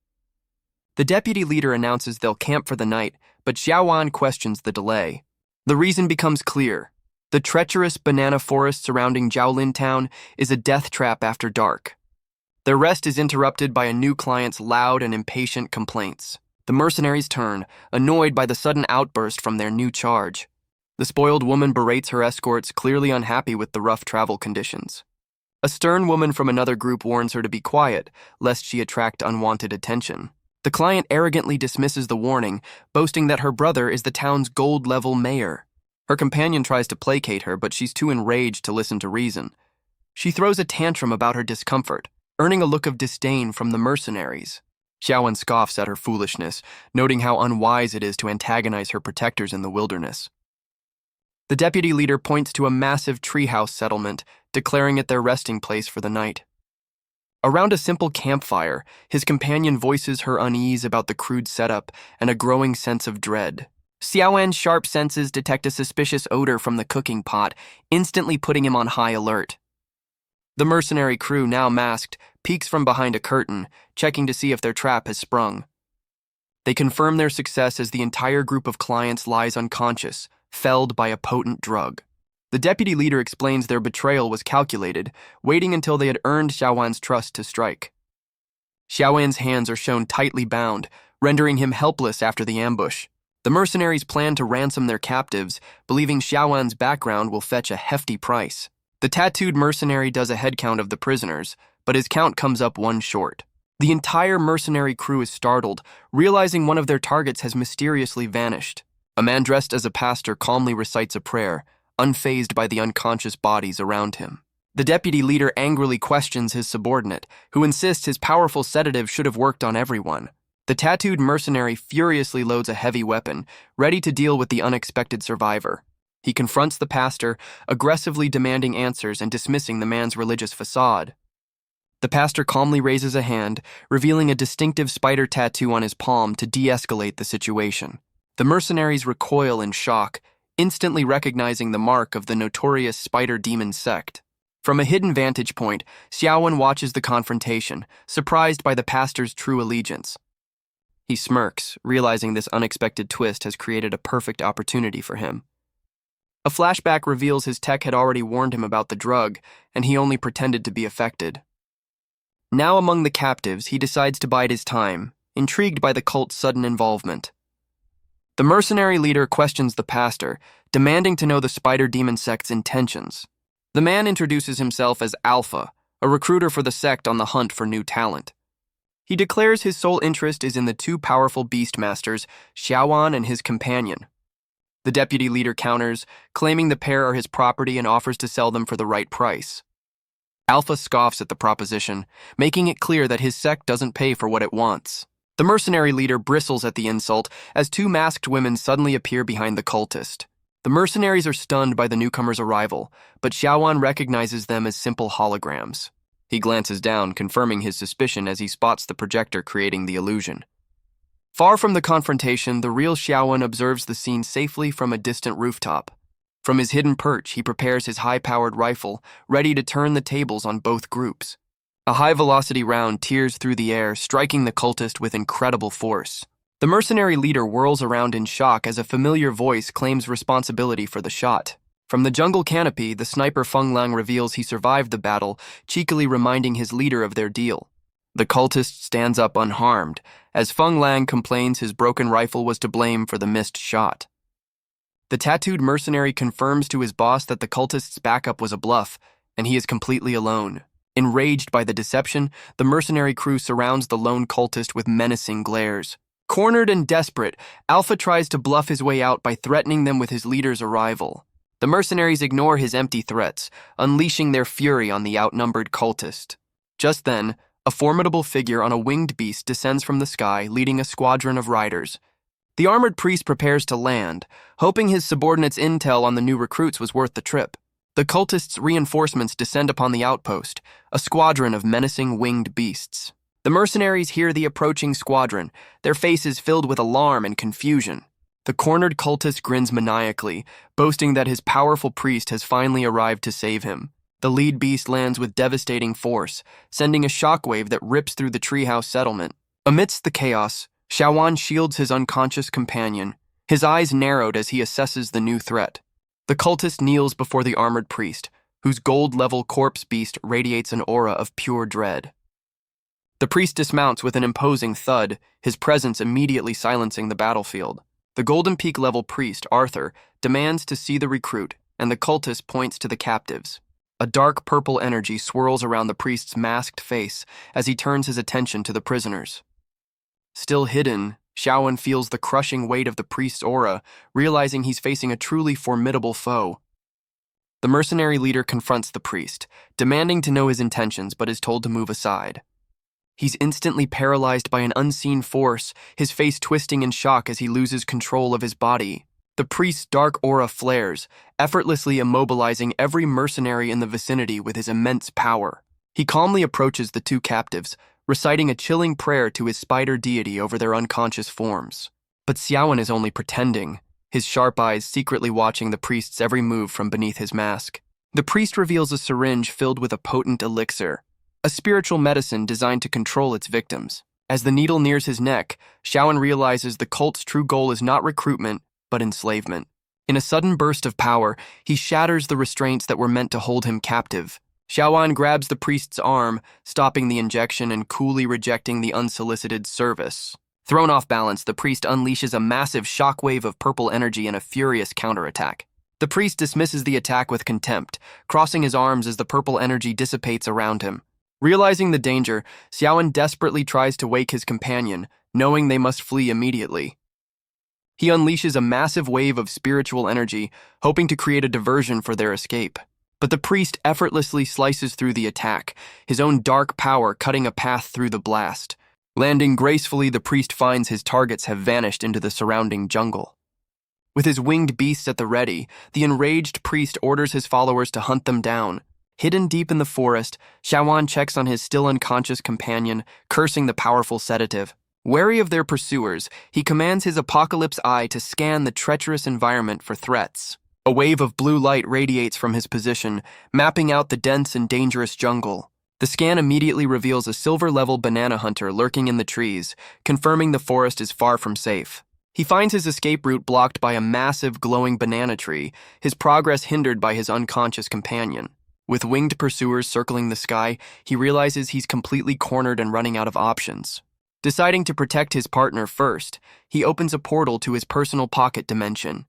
The deputy leader announces they'll camp for the night, but Shiaan questions the delay. The reason becomes clear. The treacherous banana forest surrounding Lynland town is a death trap after dark. Their rest is interrupted by a new client's loud and impatient complaints. The mercenaries turn, annoyed by the sudden outburst from their new charge. The spoiled woman berates her escorts, clearly unhappy with the rough travel conditions. A stern woman from another group warns her to be quiet, lest she attract unwanted attention. The client arrogantly dismisses the warning, boasting that her brother is the town's gold-level mayor. Her companion tries to placate her, but she's too enraged to listen to reason. She throws a tantrum about her discomfort, earning a look of disdain from the mercenaries. Shiaan scoffs at her foolishness, noting how unwise it is to antagonize her protectors in the wilderness. The deputy leader points to a massive treehouse settlement, declaring it their resting place for the night. Around a simple campfire, his companion voices her unease about the crude setup and a growing sense of dread. Shiaan's sharp senses detect a suspicious odor from the cooking pot, instantly putting him on high alert. The mercenary crew, now masked, peeks from behind a curtain, checking to see if their trap has sprung. They confirm their success as the entire group of clients lies unconscious, felled by a potent drug. The deputy leader explains their betrayal was calculated, waiting until they had earned Shiaan's trust to strike. Shiaan's hands are shown tightly bound, rendering him helpless after the ambush. The mercenaries plan to ransom their captives, believing Shiaan's background will fetch a hefty price. The tattooed mercenary does a head count of the prisoners, but his count comes up one short. The entire mercenary crew is startled, realizing one of their targets has mysteriously vanished. A man dressed as a pastor calmly recites a prayer, unfazed by the unconscious bodies around him. The deputy leader angrily questions his subordinate, who insists his powerful sedative should have worked on everyone. The tattooed mercenary furiously loads a heavy weapon, ready to deal with the unexpected survivor. He confronts the pastor, aggressively demanding answers and dismissing the man's religious facade. The pastor calmly raises a hand, revealing a distinctive spider tattoo on his palm to de-escalate the situation. The mercenaries recoil in shock, instantly recognizing the mark of the notorious spider demon sect. From a hidden vantage point, Shiaan watches the confrontation, surprised by the pastor's true allegiance. He smirks, realizing this unexpected twist has created a perfect opportunity for him. A flashback reveals his tech had already warned him about the drug, and he only pretended to be affected. Now among the captives, he decides to bide his time, intrigued by the cult's sudden involvement. The mercenary leader questions the pastor, demanding to know the spider demon sect's intentions. The man introduces himself as Alpha, a recruiter for the sect on the hunt for new talent. He declares his sole interest is in the two powerful beastmasters, Shiaan and his companion. The deputy leader counters, claiming the pair are his property and offers to sell them for the right price. Alpha scoffs at the proposition, making it clear that his sect doesn't pay for what it wants. The mercenary leader bristles at the insult as two masked women suddenly appear behind the cultist. The mercenaries are stunned by the newcomer's arrival, but Shiaan recognizes them as simple holograms. He glances down, confirming his suspicion as he spots the projector creating the illusion. Far from the confrontation, the real Shiaan observes the scene safely from a distant rooftop. From his hidden perch, he prepares his high-powered rifle, ready to turn the tables on both groups. A high-velocity round tears through the air, striking the cultist with incredible force. The mercenary leader whirls around in shock as a familiar voice claims responsibility for the shot. From the jungle canopy, the sniper Feng Lang reveals he survived the battle, cheekily reminding his leader of their deal. The cultist stands up unharmed, as Feng Lang complains his broken rifle was to blame for the missed shot. The tattooed mercenary confirms to his boss that the cultist's backup was a bluff, and he is completely alone. Enraged by the deception, the mercenary crew surrounds the lone cultist with menacing glares. Cornered and desperate, Alpha tries to bluff his way out by threatening them with his leader's arrival. The mercenaries ignore his empty threats, unleashing their fury on the outnumbered cultist. Just then, a formidable figure on a winged beast descends from the sky, leading a squadron of riders. The armored priest prepares to land, hoping his subordinates' intel on the new recruits was worth the trip. The cultists' reinforcements descend upon the outpost, a squadron of menacing winged beasts. The mercenaries hear the approaching squadron, their faces filled with alarm and confusion. The cornered cultist grins maniacally, boasting that his powerful priest has finally arrived to save him. The lead beast lands with devastating force, sending a shockwave that rips through the treehouse settlement. Amidst the chaos, Shiaan shields his unconscious companion, his eyes narrowed as he assesses the new threat. The cultist kneels before the armored priest, whose gold-level corpse beast radiates an aura of pure dread. The priest dismounts with an imposing thud, his presence immediately silencing the battlefield. The Golden Peak-level priest, Arthur, demands to see the recruit, and the cultist points to the captives. A dark purple energy swirls around the priest's masked face as he turns his attention to the prisoners. Still hidden, Shiaan feels the crushing weight of the priest's aura, realizing he's facing a truly formidable foe. The mercenary leader confronts the priest, demanding to know his intentions but is told to move aside. He's instantly paralyzed by an unseen force, his face twisting in shock as he loses control of his body. The priest's dark aura flares, effortlessly immobilizing every mercenary in the vicinity with his immense power. He calmly approaches the two captives, reciting a chilling prayer to his spider deity over their unconscious forms. But Shiaan is only pretending, his sharp eyes secretly watching the priest's every move from beneath his mask. The priest reveals a syringe filled with a potent elixir, a spiritual medicine designed to control its victims. As the needle nears his neck, Shiaan realizes the cult's true goal is not recruitment, but enslavement. In a sudden burst of power, he shatters the restraints that were meant to hold him captive. Shiaan grabs the priest's arm, stopping the injection and coolly rejecting the unsolicited service. Thrown off balance, the priest unleashes a massive shockwave of purple energy in a furious counterattack. The priest dismisses the attack with contempt, crossing his arms as the purple energy dissipates around him. Realizing the danger, Shiaan desperately tries to wake his companion, knowing they must flee immediately. He unleashes a massive wave of spiritual energy, hoping to create a diversion for their escape. But the priest effortlessly slices through the attack, his own dark power cutting a path through the blast. Landing gracefully, the priest finds his targets have vanished into the surrounding jungle. With his winged beasts at the ready, the enraged priest orders his followers to hunt them down. Hidden deep in the forest, Shiaan checks on his still unconscious companion, cursing the powerful sedative. Wary of their pursuers, he commands his apocalypse eye to scan the treacherous environment for threats. A wave of blue light radiates from his position, mapping out the dense and dangerous jungle. The scan immediately reveals a silver-level banana hunter lurking in the trees, confirming the forest is far from safe. He finds his escape route blocked by a massive glowing banana tree, his progress hindered by his unconscious companion. With winged pursuers circling the sky, he realizes he's completely cornered and running out of options. Deciding to protect his partner first, he opens a portal to his personal pocket dimension.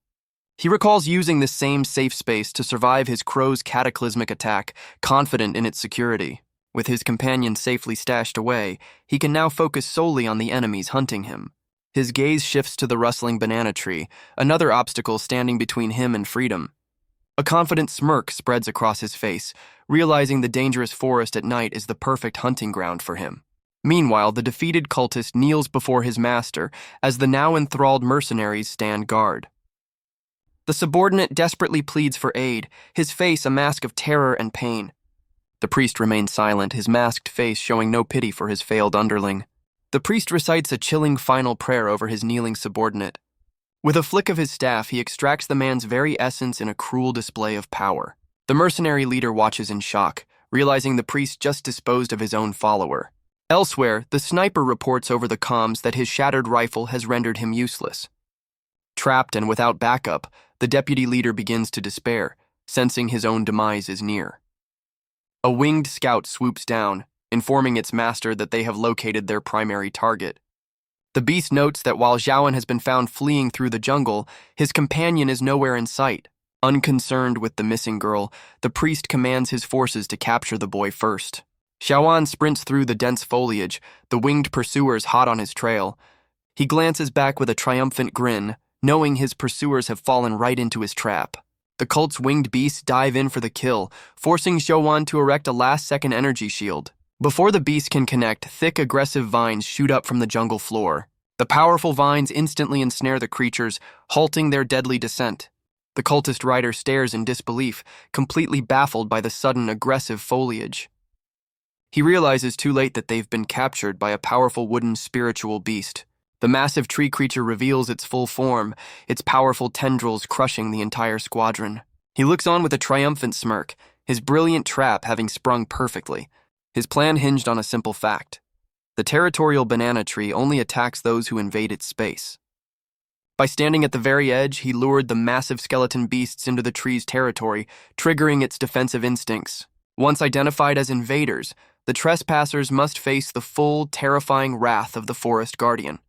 He recalls using this same safe space to survive his crow's cataclysmic attack, confident in its security. With his companion safely stashed away, he can now focus solely on the enemies hunting him. His gaze shifts to the rustling banana tree, another obstacle standing between him and freedom. A confident smirk spreads across his face, realizing the dangerous forest at night is the perfect hunting ground for him. Meanwhile, the defeated cultist kneels before his master as the now enthralled mercenaries stand guard. The subordinate desperately pleads for aid, his face a mask of terror and pain. The priest remains silent, his masked face showing no pity for his failed underling. The priest recites a chilling final prayer over his kneeling subordinate. With a flick of his staff, he extracts the man's very essence in a cruel display of power. The mercenary leader watches in shock, realizing the priest just disposed of his own follower. Elsewhere, the sniper reports over the comms that his shattered rifle has rendered him useless. Trapped and without backup, the deputy leader begins to despair, sensing his own demise is near. A winged scout swoops down, informing its master that they have located their primary target. The beast notes that while Shiaan has been found fleeing through the jungle, his companion is nowhere in sight. Unconcerned with the missing girl, the priest commands his forces to capture the boy first. Shiaan sprints through the dense foliage, the winged pursuers hot on his trail. He glances back with a triumphant grin, knowing his pursuers have fallen right into his trap. The cult's winged beasts dive in for the kill, forcing Shiaan to erect a last-second energy shield. Before the beast can connect, thick, aggressive vines shoot up from the jungle floor. The powerful vines instantly ensnare the creatures, halting their deadly descent. The cultist rider stares in disbelief, completely baffled by the sudden, aggressive foliage. He realizes too late that they've been captured by a powerful wooden spiritual beast. The massive tree creature reveals its full form, its powerful tendrils crushing the entire squadron. He looks on with a triumphant smirk, his brilliant trap having sprung perfectly. His plan hinged on a simple fact. The territorial banana tree only attacks those who invade its space. By standing at the very edge, he lured the massive skeleton beasts into the tree's territory, triggering its defensive instincts. Once identified as invaders, the trespassers must face the full, terrifying wrath of the forest guardian.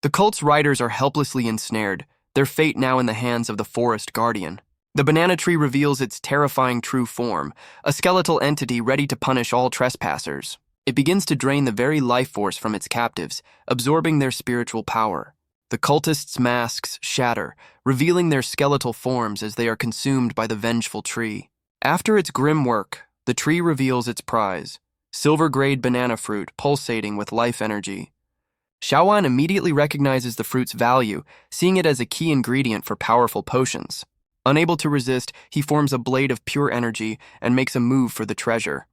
The cult's riders are helplessly ensnared, their fate now in the hands of the forest guardian. The banana tree reveals its terrifying true form, a skeletal entity ready to punish all trespassers. It begins to drain the very life force from its captives, absorbing their spiritual power. The cultists' masks shatter, revealing their skeletal forms as they are consumed by the vengeful tree. After its grim work, the tree reveals its prize, silver-grade banana fruit pulsating with life energy. Shiaan immediately recognizes the fruit's value, seeing it as a key ingredient for powerful potions. Unable to resist, he forms a blade of pure energy and makes a move for the treasure.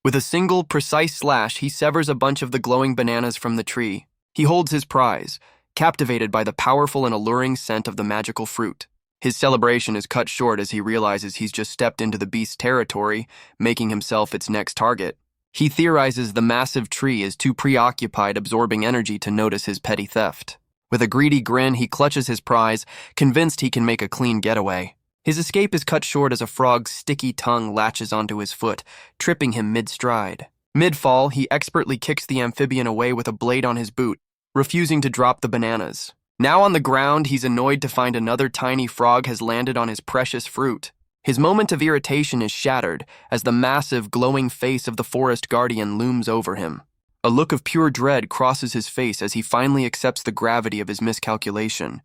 With a single, precise slash, he severs a bunch of the glowing bananas from the tree. He holds his prize, captivated by the powerful and alluring scent of the magical fruit. His celebration is cut short as he realizes he's just stepped into the beast's territory, making himself its next target. He theorizes the massive tree is too preoccupied absorbing energy to notice his petty theft. With a greedy grin, he clutches his prize, convinced he can make a clean getaway. His escape is cut short as a frog's sticky tongue latches onto his foot, tripping him mid-stride. Mid-fall, he expertly kicks the amphibian away with a blade on his boot, refusing to drop the bananas. Now on the ground, he's annoyed to find another tiny frog has landed on his precious fruit. His moment of irritation is shattered as the massive, glowing face of the forest guardian looms over him. A look of pure dread crosses his face as he finally accepts the gravity of his miscalculation.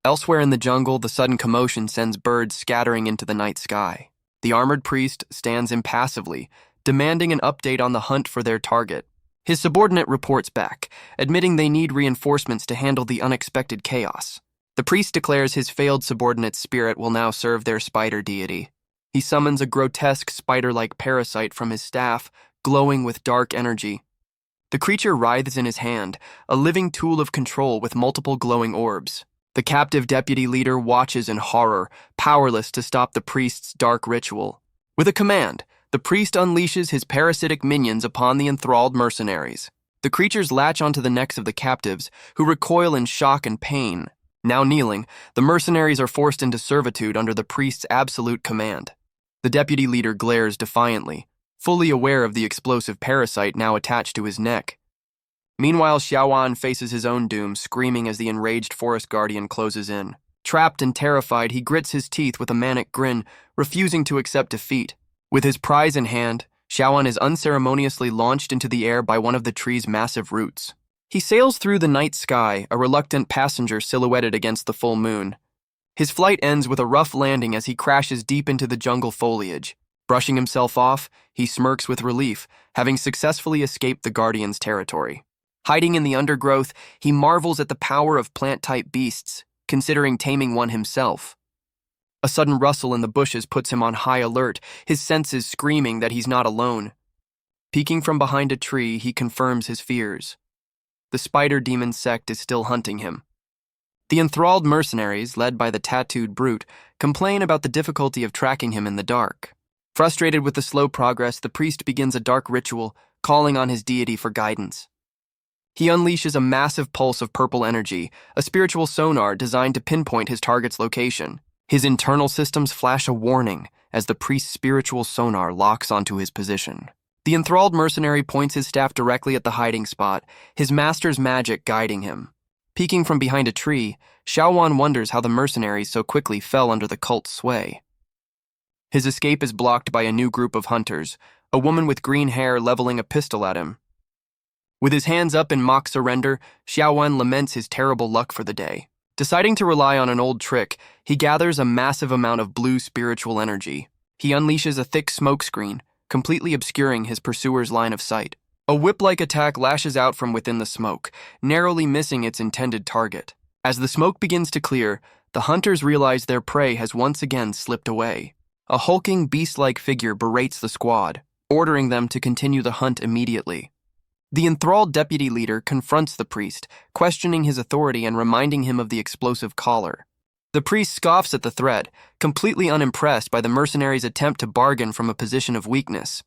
Elsewhere in the jungle, the sudden commotion sends birds scattering into the night sky. The armored priest stands impassively, demanding an update on the hunt for their target. His subordinate reports back, admitting they need reinforcements to handle the unexpected chaos. The priest declares his failed subordinate's spirit will now serve their spider deity. He summons a grotesque spider-like parasite from his staff, glowing with dark energy. The creature writhes in his hand, a living tool of control with multiple glowing orbs. The captive deputy leader watches in horror, powerless to stop the priest's dark ritual. With a command, the priest unleashes his parasitic minions upon the enthralled mercenaries. The creatures latch onto the necks of the captives, who recoil in shock and pain. Now kneeling, the mercenaries are forced into servitude under the priest's absolute command. The deputy leader glares defiantly, fully aware of the explosive parasite now attached to his neck. Meanwhile, Shiaan faces his own doom, screaming as the enraged forest guardian closes in. Trapped and terrified, he grits his teeth with a manic grin, refusing to accept defeat. With his prize in hand, Shiaan is unceremoniously launched into the air by one of the tree's massive roots. He sails through the night sky, a reluctant passenger silhouetted against the full moon. His flight ends with a rough landing as he crashes deep into the jungle foliage. Brushing himself off, he smirks with relief, having successfully escaped the guardian's territory. Hiding in the undergrowth, he marvels at the power of plant-type beasts, considering taming one himself. A sudden rustle in the bushes puts him on high alert, his senses screaming that he's not alone. Peeking from behind a tree, he confirms his fears. The spider demon sect is still hunting him. The enthralled mercenaries, led by the tattooed brute, complain about the difficulty of tracking him in the dark. Frustrated with the slow progress, the priest begins a dark ritual, calling on his deity for guidance. He unleashes a massive pulse of purple energy, a spiritual sonar designed to pinpoint his target's location. His internal systems flash a warning as the priest's spiritual sonar locks onto his position. The enthralled mercenary points his staff directly at the hiding spot, his master's magic guiding him. Peeking from behind a tree, Shiaan wonders how the mercenaries so quickly fell under the cult's sway. His escape is blocked by a new group of hunters, a woman with green hair leveling a pistol at him. With his hands up in mock surrender, Shiaan laments his terrible luck for the day. Deciding to rely on an old trick, he gathers a massive amount of blue spiritual energy. He unleashes a thick smoke screen, completely obscuring his pursuer's line of sight. A whip-like attack lashes out from within the smoke, narrowly missing its intended target. As the smoke begins to clear, the hunters realize their prey has once again slipped away. A hulking, beast-like figure berates the squad, ordering them to continue the hunt immediately. The enthralled deputy leader confronts the priest, questioning his authority and reminding him of the explosive collar. The priest scoffs at the threat, completely unimpressed by the mercenary's attempt to bargain from a position of weakness.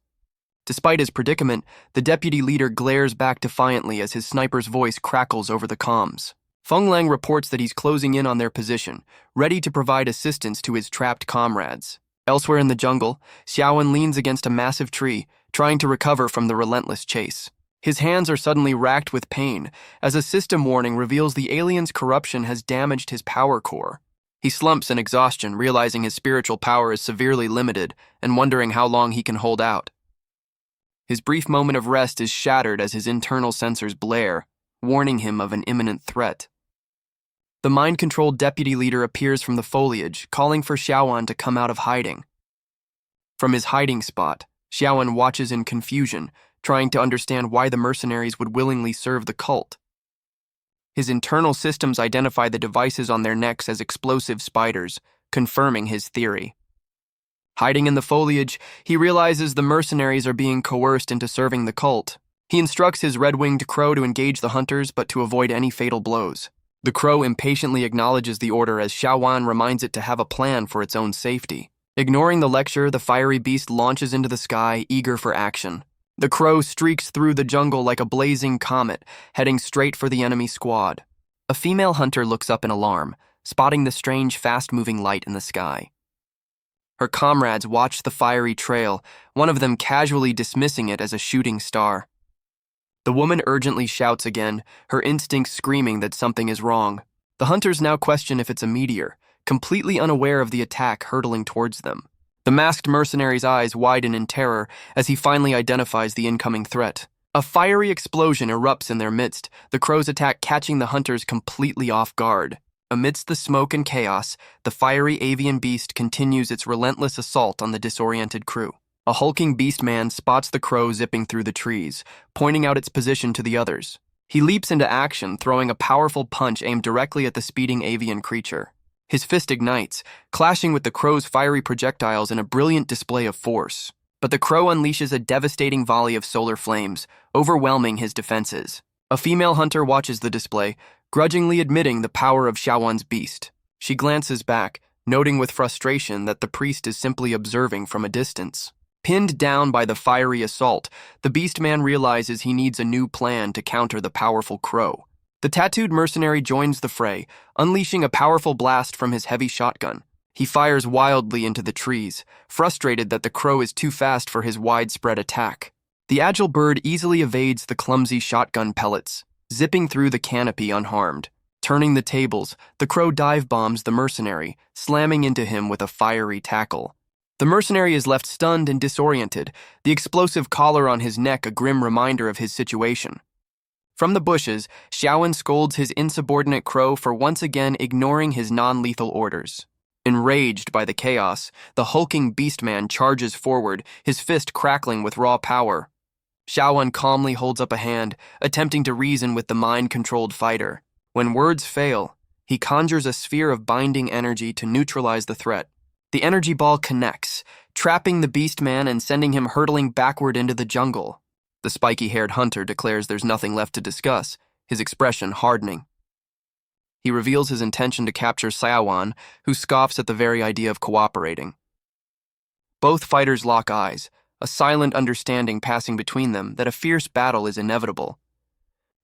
Despite his predicament, the deputy leader glares back defiantly as his sniper's voice crackles over the comms. Feng Lang reports that he's closing in on their position, ready to provide assistance to his trapped comrades. Elsewhere in the jungle, Shiaan leans against a massive tree, trying to recover from the relentless chase. His hands are suddenly racked with pain, as a system warning reveals the alien's corruption has damaged his power core. He slumps in exhaustion, realizing his spiritual power is severely limited and wondering how long he can hold out. His brief moment of rest is shattered as his internal sensors blare, warning him of an imminent threat. The mind-controlled deputy leader appears from the foliage, calling for Shiaan to come out of hiding. From his hiding spot, Shiaan watches in confusion, trying to understand why the mercenaries would willingly serve the cult. His internal systems identify the devices on their necks as explosive spiders, confirming his theory. Hiding in the foliage, he realizes the mercenaries are being coerced into serving the cult. He instructs his red-winged crow to engage the hunters, but to avoid any fatal blows. The crow impatiently acknowledges the order as Shiaan reminds it to have a plan for its own safety. Ignoring the lecture, the fiery beast launches into the sky, eager for action. The crow streaks through the jungle like a blazing comet, heading straight for the enemy squad. A female hunter looks up in alarm, spotting the strange, fast-moving light in the sky. Her comrades watch the fiery trail, one of them casually dismissing it as a shooting star. The woman urgently shouts again, her instincts screaming that something is wrong. The hunters now question if it's a meteor, completely unaware of the attack hurtling towards them. The masked mercenary's eyes widen in terror as he finally identifies the incoming threat. A fiery explosion erupts in their midst, the crow's attack catching the hunters completely off guard. Amidst the smoke and chaos, the fiery avian beast continues its relentless assault on the disoriented crew. A hulking beast man spots the crow zipping through the trees, pointing out its position to the others. He leaps into action, throwing a powerful punch aimed directly at the speeding avian creature. His fist ignites, clashing with the crow's fiery projectiles in a brilliant display of force. but the crow unleashes a devastating volley of solar flames, overwhelming his defenses. A female hunter watches the display, grudgingly admitting the power of Xiaowan's beast. She glances back, noting with frustration that the priest is simply observing from a distance. Pinned down by the fiery assault, the beast man realizes he needs a new plan to counter the powerful crow. The tattooed mercenary joins the fray, unleashing a powerful blast from his heavy shotgun. He fires wildly into the trees, frustrated that the crow is too fast for his widespread attack. The agile bird easily evades the clumsy shotgun pellets, zipping through the canopy unharmed. Turning the tables, the crow dive bombs the mercenary, slamming into him with a fiery tackle. The mercenary is left stunned and disoriented, the explosive collar on his neck a grim reminder of his situation. From the bushes, Xiaowan scolds his insubordinate crow for once again ignoring his non-lethal orders. Enraged by the chaos, the hulking beastman charges forward, his fist crackling with raw power. Xiaowan calmly holds up a hand, attempting to reason with the mind-controlled fighter. When words fail, he conjures a sphere of binding energy to neutralize the threat. The energy ball connects, trapping the beastman and sending him hurtling backward into the jungle. The spiky-haired hunter declares there's nothing left to discuss, his expression hardening. He reveals his intention to capture Xiaowan, who scoffs at the very idea of cooperating. Both fighters lock eyes, a silent understanding passing between them that a fierce battle is inevitable.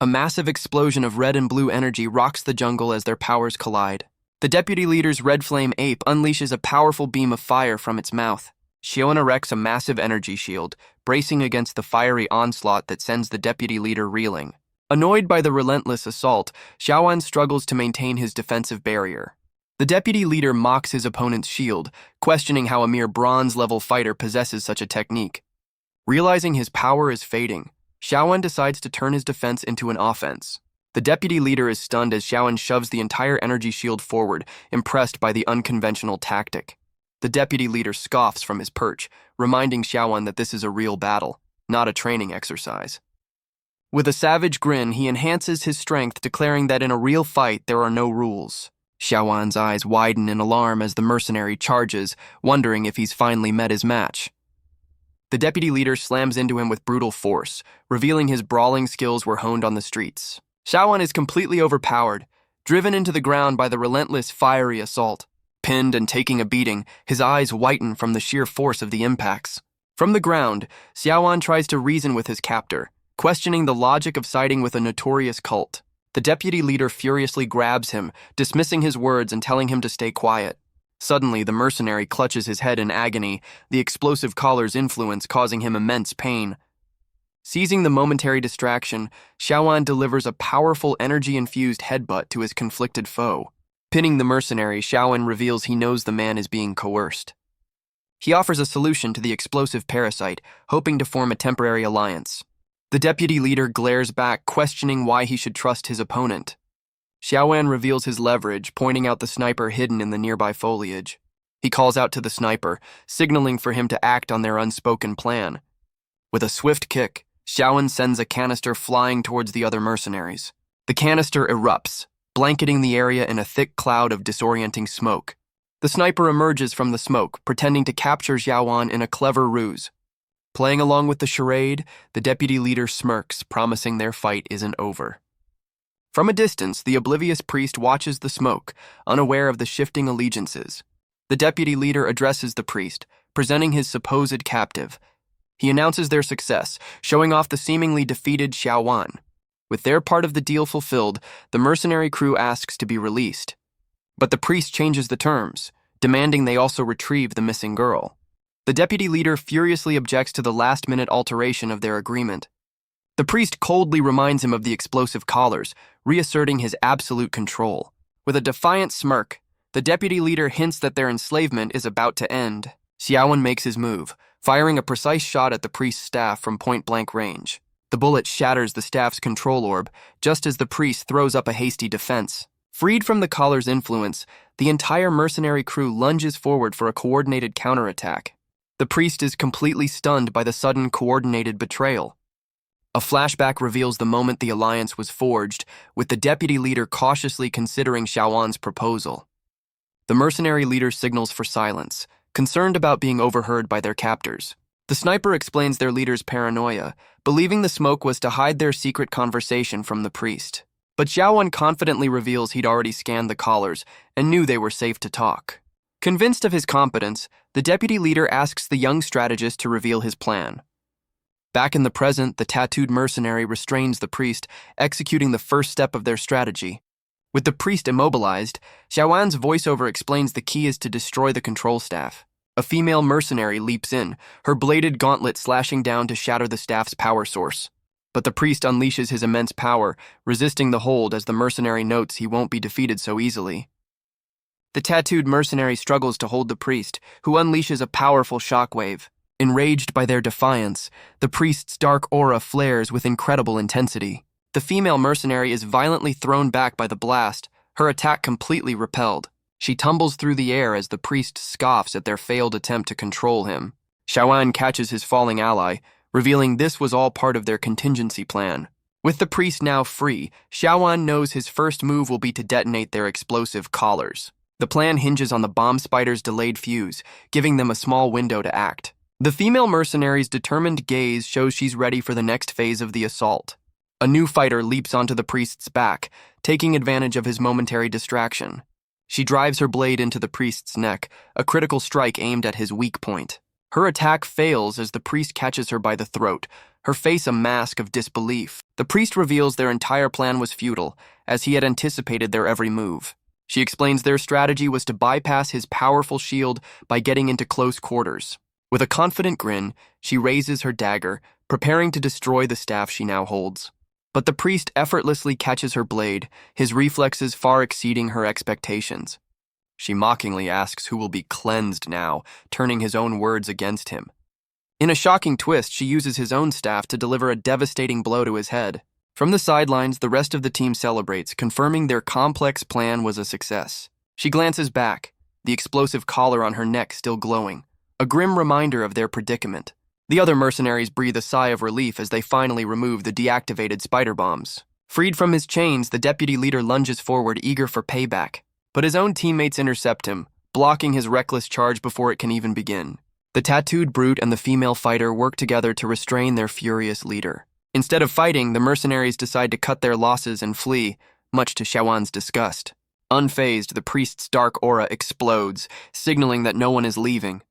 A massive explosion of red and blue energy rocks the jungle as their powers collide. The deputy leader's red flame ape unleashes a powerful beam of fire from its mouth. Shiaan erects a massive energy shield, bracing against the fiery onslaught that sends the deputy leader reeling. Annoyed by the relentless assault, Xiaowan struggles to maintain his defensive barrier. The deputy leader mocks his opponent's shield, questioning how a mere bronze-level fighter possesses such a technique. Realizing his power is fading, Xiaowan decides to turn his defense into an offense. The deputy leader is stunned as Xiaowan shoves the entire energy shield forward, impressed by the unconventional tactic. The deputy leader scoffs from his perch, reminding Xiaowan that this is a real battle, not a training exercise. With a savage grin, he enhances his strength, declaring that in a real fight there are no rules. Xiaowan's eyes widen in alarm as the mercenary charges, wondering if he's finally met his match. The deputy leader slams into him with brutal force, revealing his brawling skills were honed on the streets. Xiaowan is completely overpowered, driven into the ground by the relentless, fiery assault. Pinned and taking a beating, his eyes whiten from the sheer force of the impacts. From the ground, Xiaowan tries to reason with his captor, questioning the logic of siding with a notorious cult. The deputy leader furiously grabs him, dismissing his words and telling him to stay quiet. Suddenly, the mercenary clutches his head in agony, the explosive collar's influence causing him immense pain. Seizing the momentary distraction, Xiaowan delivers a powerful energy-infused headbutt to his conflicted foe. Pinning the mercenary, Xiaowan reveals he knows the man is being coerced. He offers a solution to the explosive parasite, hoping to form a temporary alliance. The deputy leader glares back, questioning why he should trust his opponent. Xiaowan reveals his leverage, pointing out the sniper hidden in the nearby foliage. He calls out to the sniper, signaling for him to act on their unspoken plan. With a swift kick, Xiaowan sends a canister flying towards the other mercenaries. The canister erupts, blanketing the area in a thick cloud of disorienting smoke. The sniper emerges from the smoke, pretending to capture Xiaowan in a clever ruse. Playing along with the charade, the deputy leader smirks, promising their fight isn't over. From a distance, the oblivious priest watches the smoke, unaware of the shifting allegiances. The deputy leader addresses the priest, presenting his supposed captive. He announces their success, showing off the seemingly defeated Xiaowan. With their part of the deal fulfilled, the mercenary crew asks to be released. But the priest changes the terms, demanding they also retrieve the missing girl. The deputy leader furiously objects to the last-minute alteration of their agreement. The priest coldly reminds him of the explosive collars, reasserting his absolute control. With a defiant smirk, the deputy leader hints that their enslavement is about to end. Xiaowan makes his move, firing a precise shot at the priest's staff from point-blank range. The bullet shatters the staff's control orb, just as the priest throws up a hasty defense. Freed from the collar's influence, the entire mercenary crew lunges forward for a coordinated counterattack. The priest is completely stunned by the sudden coordinated betrayal. A flashback reveals the moment the alliance was forged, with the deputy leader cautiously considering Xiaowan's proposal. The mercenary leader signals for silence, concerned about being overheard by their captors. The sniper explains their leader's paranoia, believing the smoke was to hide their secret conversation from the priest. But Xiaoan confidently reveals he'd already scanned the callers and knew they were safe to talk. Convinced of his competence, the deputy leader asks the young strategist to reveal his plan. Back in the present, the tattooed mercenary restrains the priest, executing the first step of their strategy. With the priest immobilized, Xiaoan's voiceover explains the key is to destroy the control staff. A female mercenary leaps in, her bladed gauntlet slashing down to shatter the staff's power source. But the priest unleashes his immense power, resisting the hold as the mercenary notes he won't be defeated so easily. The tattooed mercenary struggles to hold the priest, who unleashes a powerful shockwave. Enraged by their defiance, the priest's dark aura flares with incredible intensity. The female mercenary is violently thrown back by the blast, her attack completely repelled. She tumbles through the air as the priest scoffs at their failed attempt to control him. Xiaoan catches his falling ally, revealing this was all part of their contingency plan. With the priest now free, Xiaoan knows his first move will be to detonate their explosive collars. The plan hinges on the bomb spider's delayed fuse, giving them a small window to act. The female mercenary's determined gaze shows she's ready for the next phase of the assault. A new fighter leaps onto the priest's back, taking advantage of his momentary distraction. She drives her blade into the priest's neck, a critical strike aimed at his weak point. Her attack fails as the priest catches her by the throat, her face a mask of disbelief. The priest reveals their entire plan was futile, as he had anticipated their every move. She explains their strategy was to bypass his powerful shield by getting into close quarters. With a confident grin, she raises her dagger, preparing to destroy the staff she now holds. But the priest effortlessly catches her blade, his reflexes far exceeding her expectations. She mockingly asks who will be cleansed now, turning his own words against him. In a shocking twist, she uses his own staff to deliver a devastating blow to his head. From the sidelines, the rest of the team celebrates, confirming their complex plan was a success. She glances back, the explosive collar on her neck still glowing, a grim reminder of their predicament. The other mercenaries breathe a sigh of relief as they finally remove the deactivated spider bombs. Freed from his chains, the deputy leader lunges forward, eager for payback. But his own teammates intercept him, blocking his reckless charge before it can even begin. The tattooed brute and the female fighter work together to restrain their furious leader. Instead of fighting, the mercenaries decide to cut their losses and flee, much to Xiaoan's disgust. Unfazed, the priest's dark aura explodes, signaling that no one is leaving.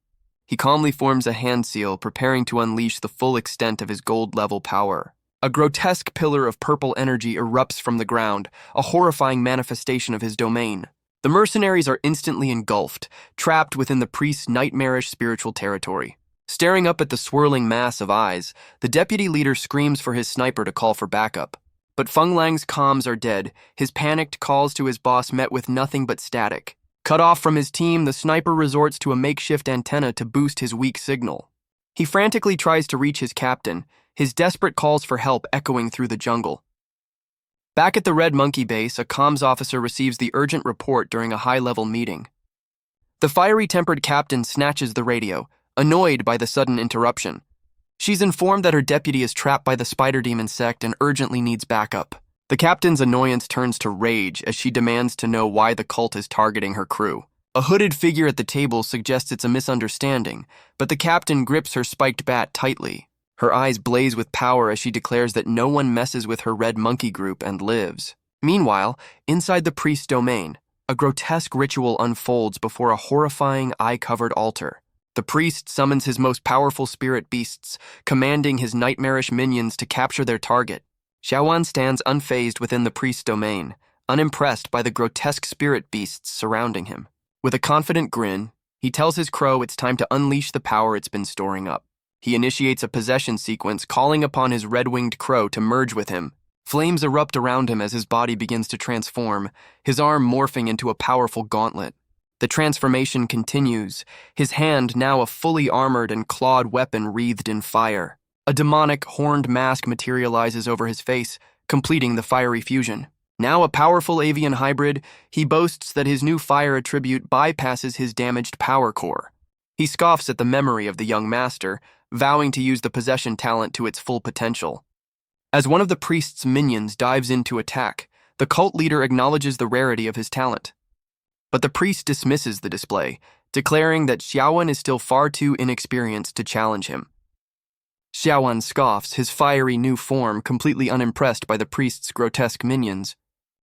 He calmly forms a hand seal, preparing to unleash the full extent of his gold-level power. A grotesque pillar of purple energy erupts from the ground, a horrifying manifestation of his domain. The mercenaries are instantly engulfed, trapped within the priest's nightmarish spiritual territory. Staring up at the swirling mass of eyes, the deputy leader screams for his sniper to call for backup. But Feng Lang's comms are dead, his panicked calls to his boss met with nothing but static. Cut off from his team, the sniper resorts to a makeshift antenna to boost his weak signal. He frantically tries to reach his captain, his desperate calls for help echoing through the jungle. Back at the Red Monkey base, a comms officer receives the urgent report during a high-level meeting. The fiery-tempered captain snatches the radio, annoyed by the sudden interruption. She's informed that her deputy is trapped by the spider demon sect and urgently needs backup. The captain's annoyance turns to rage as she demands to know why the cult is targeting her crew. A hooded figure at the table suggests it's a misunderstanding, but the captain grips her spiked bat tightly. Her eyes blaze with power as she declares that no one messes with her Red Monkey group and lives. Meanwhile, inside the priest's domain, a grotesque ritual unfolds before a horrifying eye-covered altar. The priest summons his most powerful spirit beasts, commanding his nightmarish minions to capture their target. Xiaoan stands unfazed within the priest's domain, unimpressed by the grotesque spirit beasts surrounding him. With a confident grin, he tells his crow it's time to unleash the power it's been storing up. He initiates a possession sequence, calling upon his red-winged crow to merge with him. Flames erupt around him as his body begins to transform, his arm morphing into a powerful gauntlet. The transformation continues, his hand now a fully armored and clawed weapon wreathed in fire. A demonic, horned mask materializes over his face, completing the fiery fusion. Now a powerful avian hybrid, he boasts that his new fire attribute bypasses his damaged power core. He scoffs at the memory of the young master, vowing to use the possession talent to its full potential. As one of the priest's minions dives in to attack, the cult leader acknowledges the rarity of his talent. But the priest dismisses the display, declaring that Xiaoan is still far too inexperienced to challenge him. Xiaoan scoffs, his fiery new form completely unimpressed by the priest's grotesque minions.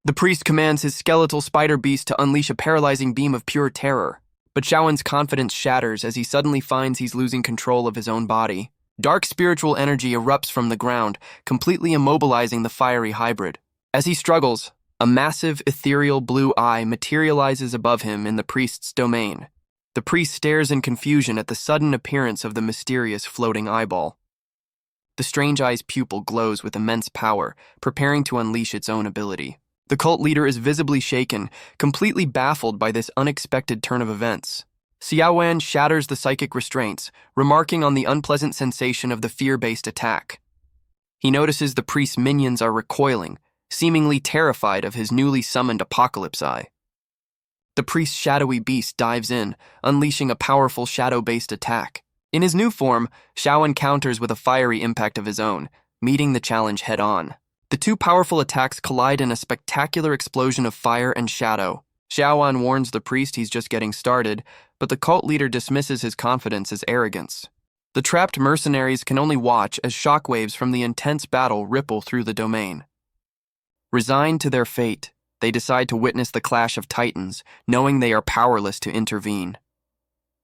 The priest commands his skeletal spider beast to unleash a paralyzing beam of pure terror, but Xiaoan's confidence shatters as he suddenly finds he's losing control of his own body. Dark spiritual energy erupts from the ground, completely immobilizing the fiery hybrid. As he struggles, a massive ethereal blue eye materializes above him in the priest's domain. The priest stares in confusion at the sudden appearance of the mysterious floating eyeball. The strange eye's pupil glows with immense power, preparing to unleash its own ability. The cult leader is visibly shaken, completely baffled by this unexpected turn of events. Xiaoan shatters the psychic restraints, remarking on the unpleasant sensation of the fear-based attack. He notices the priest's minions are recoiling, seemingly terrified of his newly summoned apocalypse eye. The priest's shadowy beast dives in, unleashing a powerful shadow-based attack. In his new form, Xiaoan counters with a fiery impact of his own, meeting the challenge head-on. The two powerful attacks collide in a spectacular explosion of fire and shadow. Xiaoan warns the priest he's just getting started, but the cult leader dismisses his confidence as arrogance. The trapped mercenaries can only watch as shockwaves from the intense battle ripple through the domain. Resigned to their fate, they decide to witness the clash of titans, knowing they are powerless to intervene.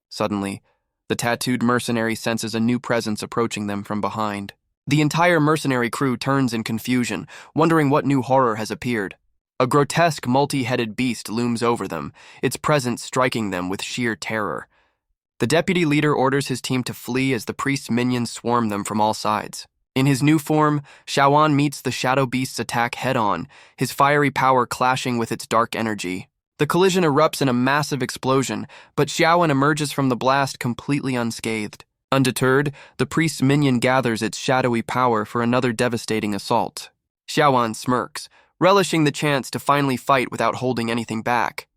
Suddenly, the tattooed mercenary senses a new presence approaching them from behind. The entire mercenary crew turns in confusion, wondering what new horror has appeared. A grotesque, multi-headed beast looms over them, its presence striking them with sheer terror. The deputy leader orders his team to flee as the priest's minions swarm them from all sides. In his new form, Xiaoan meets the shadow beast's attack head-on, his fiery power clashing with its dark energy. The collision erupts in a massive explosion, but Xiaoan emerges from the blast completely unscathed. Undeterred, the priest's minion gathers its shadowy power for another devastating assault. Xiaoan smirks, relishing the chance to finally fight without holding anything back.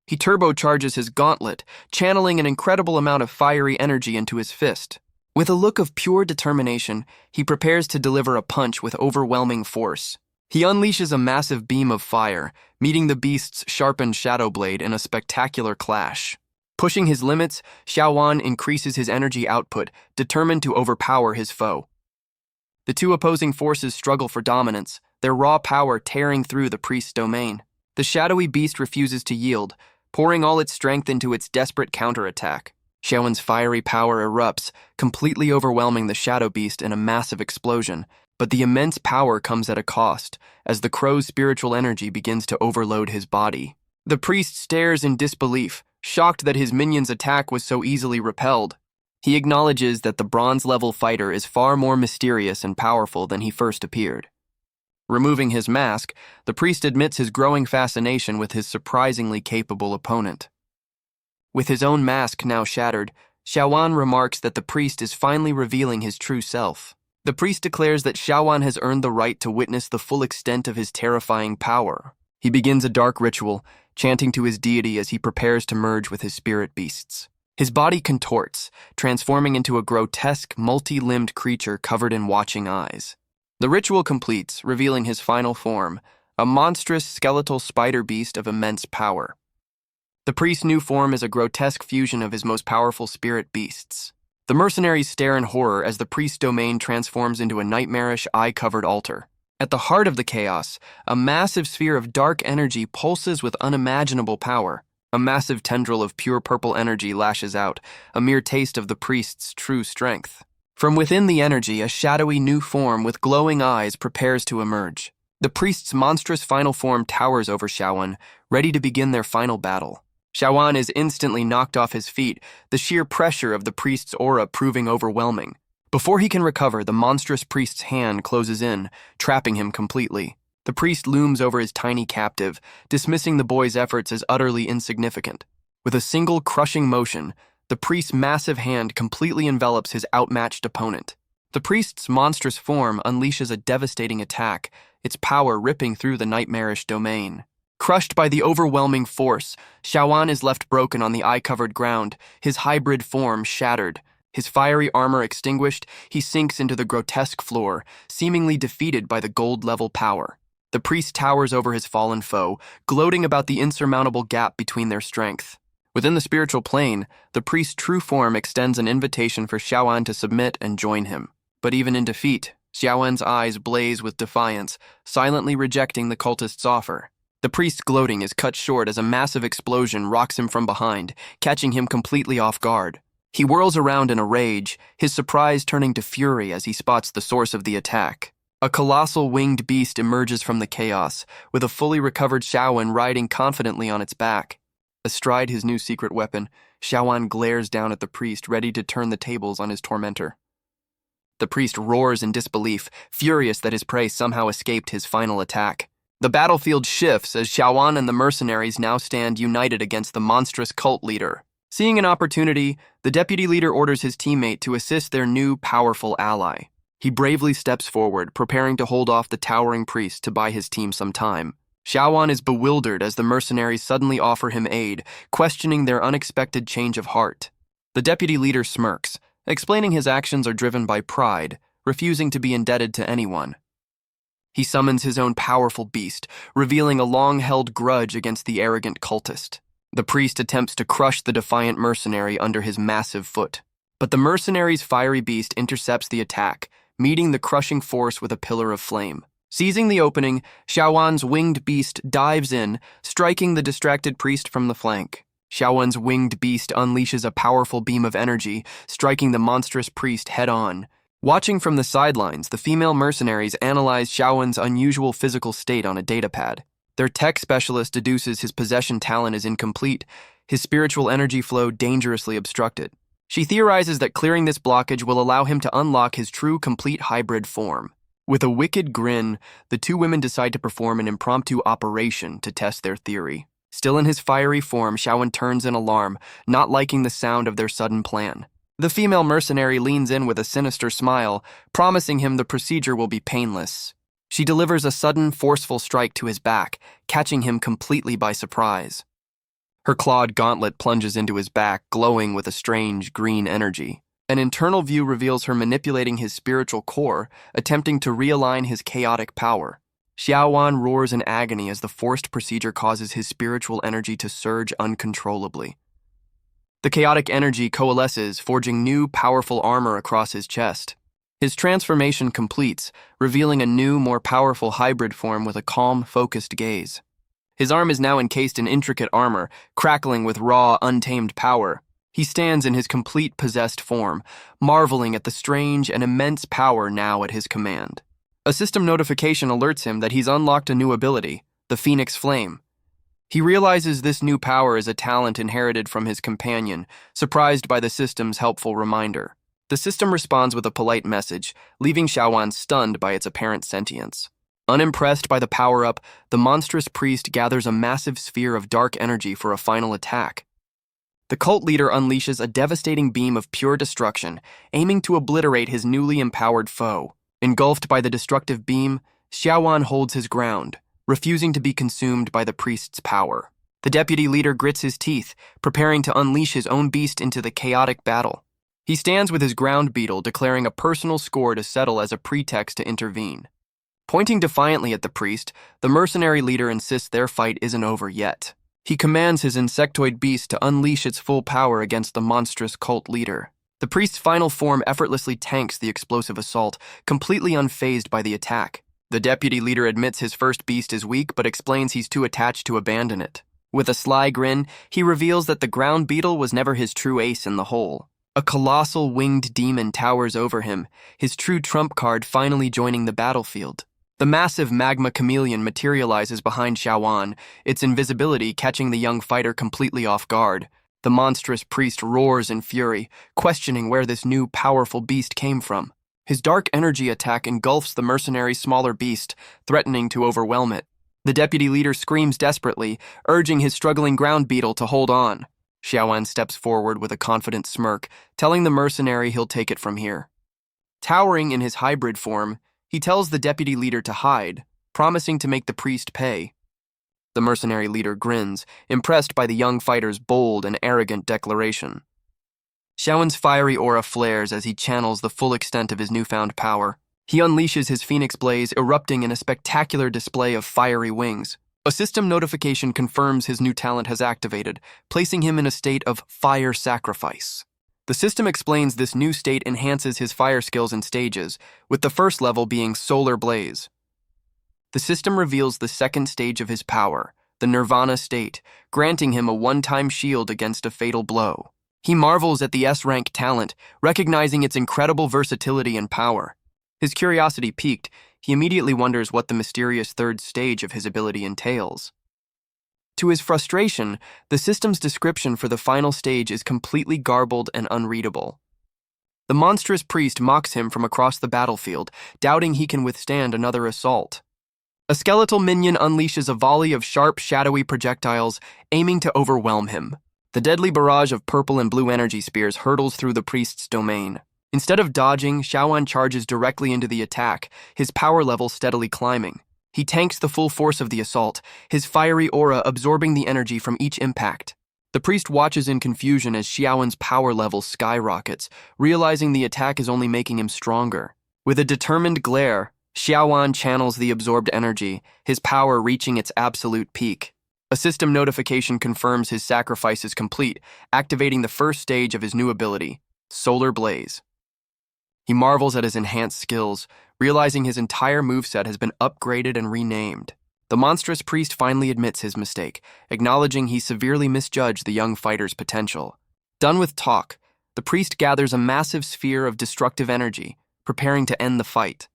He turbocharges his gauntlet, channeling an incredible amount of fiery energy into his fist. With a look of pure determination, he prepares to deliver a punch with overwhelming force. He unleashes a massive beam of fire, meeting the beast's sharpened shadow blade in a spectacular clash. Pushing his limits, Xiaoan increases his energy output, determined to overpower his foe. The two opposing forces struggle for dominance, their raw power tearing through the priest's domain. The shadowy beast refuses to yield, pouring all its strength into its desperate counterattack. Xiaoan's fiery power erupts, completely overwhelming the shadow beast in a massive explosion, but the immense power comes at a cost, as the crow's spiritual energy begins to overload his body. The priest stares in disbelief, shocked that his minion's attack was so easily repelled. He acknowledges that the bronze-level fighter is far more mysterious and powerful than he first appeared. Removing his mask, the priest admits his growing fascination with his surprisingly capable opponent. With his own mask now shattered, Xiaoan remarks that the priest is finally revealing his true self. The priest declares that Xiaoan has earned the right to witness the full extent of his terrifying power. He begins a dark ritual, chanting to his deity as he prepares to merge with his spirit beasts. His body contorts, transforming into a grotesque, multi-limbed creature covered in watching eyes. The ritual completes, revealing his final form, a monstrous skeletal spider beast of immense power. The priest's new form is a grotesque fusion of his most powerful spirit beasts. The mercenaries stare in horror as the priest's domain transforms into a nightmarish, eye-covered altar. At the heart of the chaos, a massive sphere of dark energy pulses with unimaginable power. A massive tendril of pure purple energy lashes out, a mere taste of the priest's true strength. From within the energy, a shadowy new form with glowing eyes prepares to emerge. The priest's monstrous final form towers over Xiaoan, ready to begin their final battle. Xiaoan is instantly knocked off his feet, the sheer pressure of the priest's aura proving overwhelming. Before he can recover, the monstrous priest's hand closes in, trapping him completely. The priest looms over his tiny captive, dismissing the boy's efforts as utterly insignificant. With a single crushing motion, the priest's massive hand completely envelops his outmatched opponent. The priest's monstrous form unleashes a devastating attack, its power ripping through the nightmarish domain. Crushed by the overwhelming force, Xiaoan is left broken on the eye-covered ground, his hybrid form shattered. His fiery armor extinguished, he sinks into the grotesque floor, seemingly defeated by the gold-level power. The priest towers over his fallen foe, gloating about the insurmountable gap between their strength. Within the spiritual plane, the priest's true form extends an invitation for Xiaoan to submit and join him. But even in defeat, Xiaowen's eyes blaze with defiance, silently rejecting the cultist's offer. The priest's gloating is cut short as a massive explosion rocks him from behind, catching him completely off guard. He whirls around in a rage, his surprise turning to fury as he spots the source of the attack. A colossal winged beast emerges from the chaos, with a fully recovered Xiaowen riding confidently on its back. Astride his new secret weapon, Xiaowen glares down at the priest, ready to turn the tables on his tormentor. The priest roars in disbelief, furious that his prey somehow escaped his final attack. The battlefield shifts as Xiaowen and the mercenaries now stand united against the monstrous cult leader. Seeing an opportunity, the deputy leader orders his teammate to assist their new, powerful ally. He bravely steps forward, preparing to hold off the towering priest to buy his team some time. Xiaowen is bewildered as the mercenaries suddenly offer him aid, questioning their unexpected change of heart. The deputy leader smirks, explaining his actions are driven by pride, refusing to be indebted to anyone. He summons his own powerful beast, revealing a long-held grudge against the arrogant cultist. The priest attempts to crush the defiant mercenary under his massive foot. But the mercenary's fiery beast intercepts the attack, meeting the crushing force with a pillar of flame. Seizing the opening, Xiaowen's winged beast dives in, striking the distracted priest from the flank. Xiaowen's winged beast unleashes a powerful beam of energy, striking the monstrous priest head-on. Watching from the sidelines, the female mercenaries analyze Xiaowen's unusual physical state on a datapad. Their tech specialist deduces his possession talent is incomplete, his spiritual energy flow dangerously obstructed. She theorizes that clearing this blockage will allow him to unlock his true complete hybrid form. With a wicked grin, the two women decide to perform an impromptu operation to test their theory. Still in his fiery form, Xiaowen turns in alarm, not liking the sound of their sudden plan. The female mercenary leans in with a sinister smile, promising him the procedure will be painless. She delivers a sudden, forceful strike to his back, catching him completely by surprise. Her clawed gauntlet plunges into his back, glowing with a strange green energy. An internal view reveals her manipulating his spiritual core, attempting to realign his chaotic power. Xiaowen roars in agony as the forced procedure causes his spiritual energy to surge uncontrollably. The chaotic energy coalesces, forging new, powerful armor across his chest. His transformation completes, revealing a new, more powerful hybrid form with a calm, focused gaze. His arm is now encased in intricate armor, crackling with raw, untamed power. He stands in his complete possessed form, marveling at the strange and immense power now at his command. A system notification alerts him that he's unlocked a new ability, the Phoenix Flame. He realizes this new power is a talent inherited from his companion, surprised by the system's helpful reminder. The system responds with a polite message, leaving Xiaowen stunned by its apparent sentience. Unimpressed by the power-up, the monstrous priest gathers a massive sphere of dark energy for a final attack. The cult leader unleashes a devastating beam of pure destruction, aiming to obliterate his newly empowered foe. Engulfed by the destructive beam, Xiaowen holds his ground, refusing to be consumed by the priest's power. The deputy leader grits his teeth, preparing to unleash his own beast into the chaotic battle. He stands with his ground beetle, declaring a personal score to settle as a pretext to intervene. Pointing defiantly at the priest, the mercenary leader insists their fight isn't over yet. He commands his insectoid beast to unleash its full power against the monstrous cult leader. The priest's final form effortlessly tanks the explosive assault, completely unfazed by the attack. The deputy leader admits his first beast is weak, but explains he's too attached to abandon it. With a sly grin, he reveals that the ground beetle was never his true ace in the hole. A colossal winged demon towers over him, his true trump card finally joining the battlefield. The massive magma chameleon materializes behind Xiaowen, its invisibility catching the young fighter completely off guard. The monstrous priest roars in fury, questioning where this new, powerful beast came from. His dark energy attack engulfs the mercenary's smaller beast, threatening to overwhelm it. The deputy leader screams desperately, urging his struggling ground beetle to hold on. Xiaowen steps forward with a confident smirk, telling the mercenary he'll take it from here. Towering in his hybrid form, he tells the deputy leader to hide, promising to make the priest pay. The mercenary leader grins, impressed by the young fighter's bold and arrogant declaration. Xiaowen's fiery aura flares as he channels the full extent of his newfound power. He unleashes his phoenix blaze, erupting in a spectacular display of fiery wings. A system notification confirms his new talent has activated, placing him in a state of fire sacrifice. The system explains this new state enhances his fire skills in stages, with the first level being Solar Blaze. The system reveals the second stage of his power, the Nirvana state, granting him a one-time shield against a fatal blow. He marvels at the S-rank talent, recognizing its incredible versatility and power. His curiosity piqued, he immediately wonders what the mysterious third stage of his ability entails. To his frustration, the system's description for the final stage is completely garbled and unreadable. The monstrous priest mocks him from across the battlefield, doubting he can withstand another assault. A skeletal minion unleashes a volley of sharp, shadowy projectiles, aiming to overwhelm him. The deadly barrage of purple and blue energy spears hurtles through the priest's domain. Instead of dodging, Shiaan charges directly into the attack, his power level steadily climbing. He tanks the full force of the assault, his fiery aura absorbing the energy from each impact. The priest watches in confusion as Shiaan's power level skyrockets, realizing the attack is only making him stronger. With a determined glare, Shiaan channels the absorbed energy, his power reaching its absolute peak. A system notification confirms his sacrifice is complete, activating the first stage of his new ability, Solar Blaze. He marvels at his enhanced skills, realizing his entire moveset has been upgraded and renamed. The monstrous priest finally admits his mistake, acknowledging he severely misjudged the young fighter's potential. Done with talk, the priest gathers a massive sphere of destructive energy, preparing to end the fight.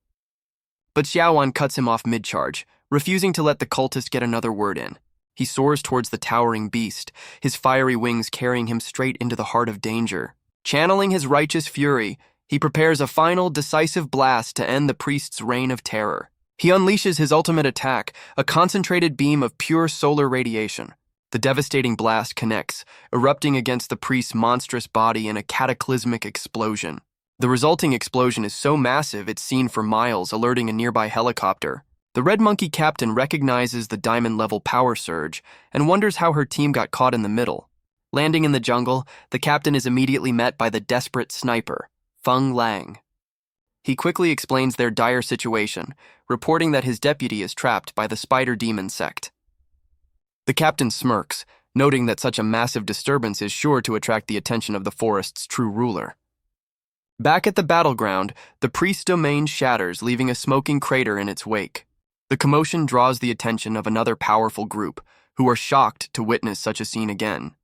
But Shiaan cuts him off mid-charge, refusing to let the cultist get another word in. He soars towards the towering beast, his fiery wings carrying him straight into the heart of danger. Channeling his righteous fury, he prepares a final, decisive blast to end the priest's reign of terror. He unleashes his ultimate attack, a concentrated beam of pure solar radiation. The devastating blast connects, erupting against the priest's monstrous body in a cataclysmic explosion. The resulting explosion is so massive it's seen for miles, alerting a nearby helicopter. The Red Monkey captain recognizes the diamond-level power surge and wonders how her team got caught in the middle. Landing in the jungle, the captain is immediately met by the desperate sniper, Feng Lang. He quickly explains their dire situation, reporting that his deputy is trapped by the spider demon sect. The captain smirks, noting that such a massive disturbance is sure to attract the attention of the forest's true ruler. Back at the battleground, the priest's domain shatters, leaving a smoking crater in its wake. The commotion draws the attention of another powerful group, who are shocked to witness such a scene again.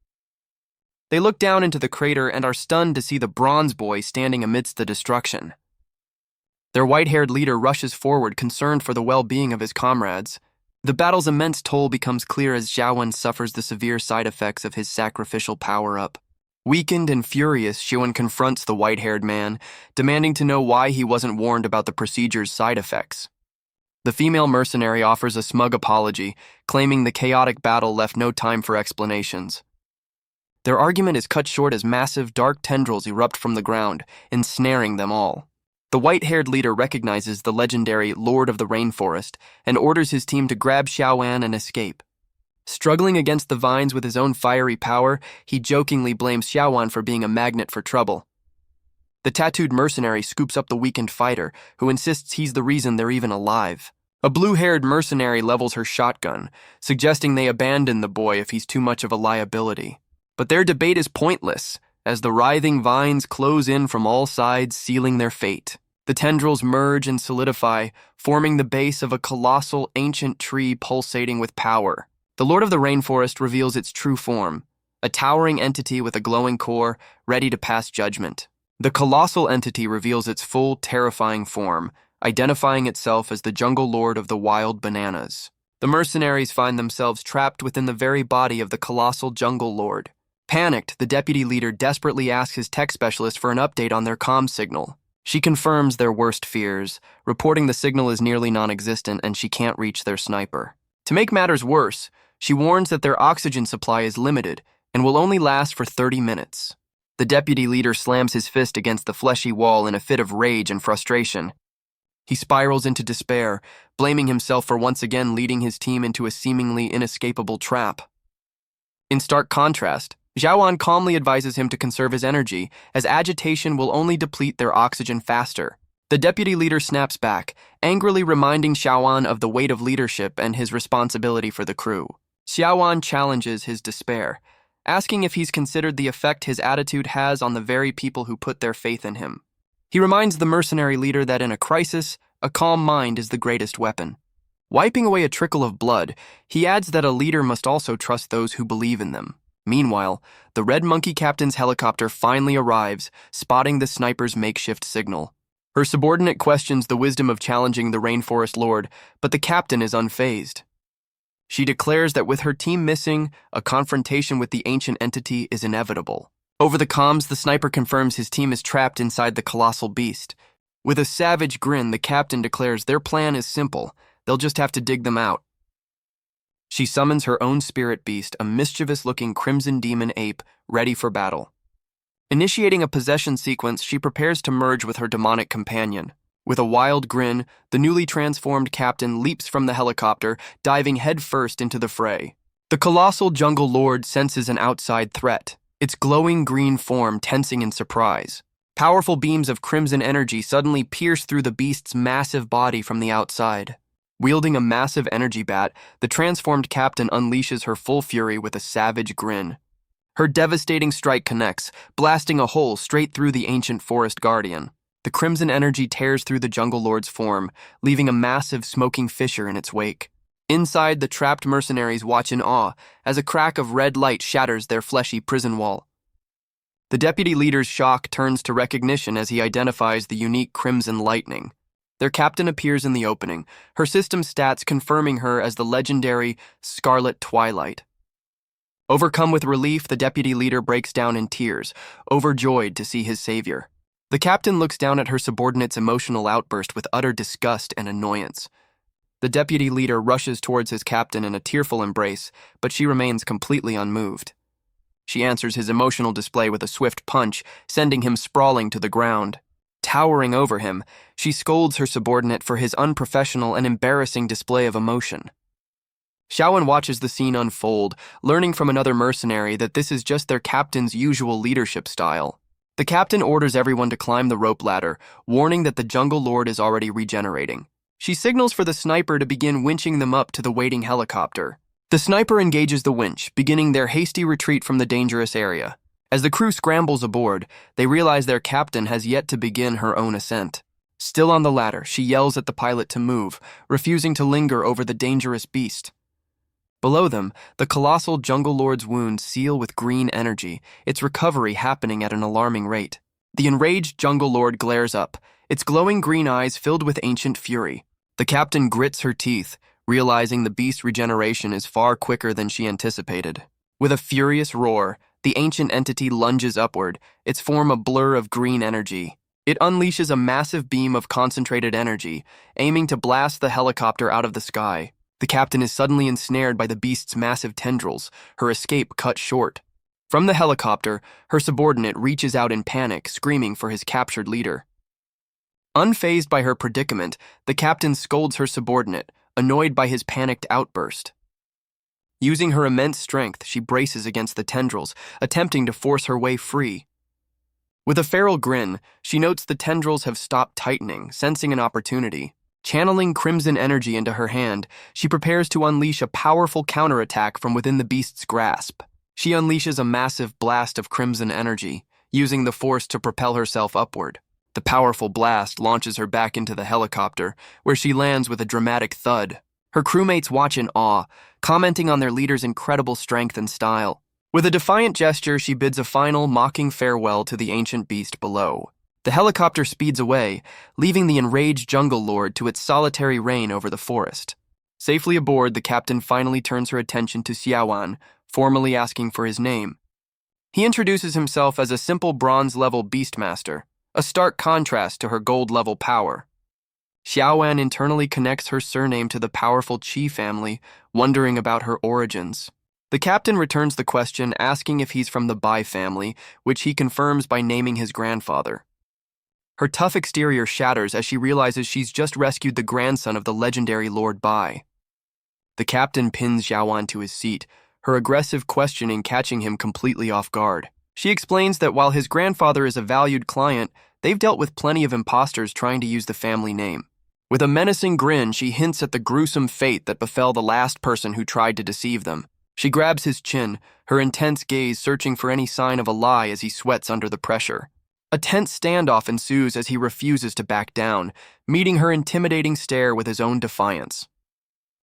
They look down into the crater and are stunned to see the bronze boy standing amidst the destruction. Their white-haired leader rushes forward, concerned for the well-being of his comrades. The battle's immense toll becomes clear as Shiaan suffers the severe side effects of his sacrificial power-up. Weakened and furious, Shiaan confronts the white-haired man, demanding to know why he wasn't warned about the procedure's side effects. The female mercenary offers a smug apology, claiming the chaotic battle left no time for explanations. Their argument is cut short as massive, dark tendrils erupt from the ground, ensnaring them all. The white-haired leader recognizes the legendary Lord of the Rainforest and orders his team to grab Shiaan and escape. Struggling against the vines with his own fiery power, he jokingly blames Shiaan for being a magnet for trouble. The tattooed mercenary scoops up the weakened fighter, who insists he's the reason they're even alive. A blue-haired mercenary levels her shotgun, suggesting they abandon the boy if he's too much of a liability. But their debate is pointless, as the writhing vines close in from all sides, sealing their fate. The tendrils merge and solidify, forming the base of a colossal, ancient tree pulsating with power. The Lord of the Rainforest reveals its true form, a towering entity with a glowing core, ready to pass judgment. The colossal entity reveals its full, terrifying form, identifying itself as the jungle lord of the wild bananas. The mercenaries find themselves trapped within the very body of the colossal jungle lord. Panicked, the deputy leader desperately asks his tech specialist for an update on their comm signal. She confirms their worst fears, reporting the signal is nearly non-existent and she can't reach their sniper. To make matters worse, she warns that their oxygen supply is limited and will only last for 30 minutes. The deputy leader slams his fist against the fleshy wall in a fit of rage and frustration. He spirals into despair, blaming himself for once again leading his team into a seemingly inescapable trap. In stark contrast, Shiaan calmly advises him to conserve his energy, as agitation will only deplete their oxygen faster. The deputy leader snaps back, angrily reminding Shiaan of the weight of leadership and his responsibility for the crew. Shiaan challenges his despair, asking if he's considered the effect his attitude has on the very people who put their faith in him. He reminds the mercenary leader that in a crisis, a calm mind is the greatest weapon. Wiping away a trickle of blood, he adds that a leader must also trust those who believe in them. Meanwhile, the Red Monkey captain's helicopter finally arrives, spotting the sniper's makeshift signal. Her subordinate questions the wisdom of challenging the rainforest lord, but the captain is unfazed. She declares that with her team missing, a confrontation with the ancient entity is inevitable. Over the comms, the sniper confirms his team is trapped inside the colossal beast. With a savage grin, the captain declares their plan is simple. They'll just have to dig them out. She summons her own spirit beast, a mischievous-looking crimson demon ape, ready for battle. Initiating a possession sequence, she prepares to merge with her demonic companion. With a wild grin, the newly transformed captain leaps from the helicopter, diving headfirst into the fray. The colossal jungle lord senses an outside threat, its glowing green form tensing in surprise. Powerful beams of crimson energy suddenly pierce through the beast's massive body from the outside. Wielding a massive energy bat, the transformed captain unleashes her full fury with a savage grin. Her devastating strike connects, blasting a hole straight through the ancient forest guardian. The crimson energy tears through the jungle lord's form, leaving a massive smoking fissure in its wake. Inside, the trapped mercenaries watch in awe as a crack of red light shatters their fleshy prison wall. The deputy leader's shock turns to recognition as he identifies the unique crimson lightning. Their captain appears in the opening, her system stats confirming her as the legendary Scarlet Twilight. Overcome with relief, the deputy leader breaks down in tears, overjoyed to see his savior. The captain looks down at her subordinate's emotional outburst with utter disgust and annoyance. The deputy leader rushes towards his captain in a tearful embrace, but she remains completely unmoved. She answers his emotional display with a swift punch, sending him sprawling to the ground. Towering over him, she scolds her subordinate for his unprofessional and embarrassing display of emotion. Shiaan watches the scene unfold, learning from another mercenary that this is just their captain's usual leadership style. The captain orders everyone to climb the rope ladder, warning that the jungle lord is already regenerating. She signals for the sniper to begin winching them up to the waiting helicopter. The sniper engages the winch, beginning their hasty retreat from the dangerous area. As the crew scrambles aboard, they realize their captain has yet to begin her own ascent. Still on the ladder, she yells at the pilot to move, refusing to linger over the dangerous beast. Below them, the colossal jungle lord's wounds seal with green energy, its recovery happening at an alarming rate. The enraged jungle lord glares up, its glowing green eyes filled with ancient fury. The captain grits her teeth, realizing the beast's regeneration is far quicker than she anticipated. With a furious roar, the ancient entity lunges upward, its form a blur of green energy. It unleashes a massive beam of concentrated energy, aiming to blast the helicopter out of the sky. The captain is suddenly ensnared by the beast's massive tendrils, her escape cut short. From the helicopter, her subordinate reaches out in panic, screaming for his captured leader. Unfazed by her predicament, the captain scolds her subordinate, annoyed by his panicked outburst. Using her immense strength, she braces against the tendrils, attempting to force her way free. With a feral grin, she notes the tendrils have stopped tightening, sensing an opportunity. Channeling crimson energy into her hand, she prepares to unleash a powerful counterattack from within the beast's grasp. She unleashes a massive blast of crimson energy, using the force to propel herself upward. The powerful blast launches her back into the helicopter, where she lands with a dramatic thud. Her crewmates watch in awe, commenting on their leader's incredible strength and style. With a defiant gesture, she bids a final, mocking farewell to the ancient beast below. The helicopter speeds away, leaving the enraged jungle lord to its solitary reign over the forest. Safely aboard, the captain finally turns her attention to Shiaan, formally asking for his name. He introduces himself as a simple bronze-level beastmaster, a stark contrast to her gold-level power. Shiaan internally connects her surname to the powerful Qi family, wondering about her origins. The captain returns the question, asking if he's from the Bai family, which he confirms by naming his grandfather. Her tough exterior shatters as she realizes she's just rescued the grandson of the legendary Lord Bai. The captain pins Shiaan to his seat, her aggressive questioning catching him completely off guard. She explains that while his grandfather is a valued client, they've dealt with plenty of imposters trying to use the family name. With a menacing grin, she hints at the gruesome fate that befell the last person who tried to deceive them. She grabs his chin, her intense gaze searching for any sign of a lie as he sweats under the pressure. A tense standoff ensues as he refuses to back down, meeting her intimidating stare with his own defiance.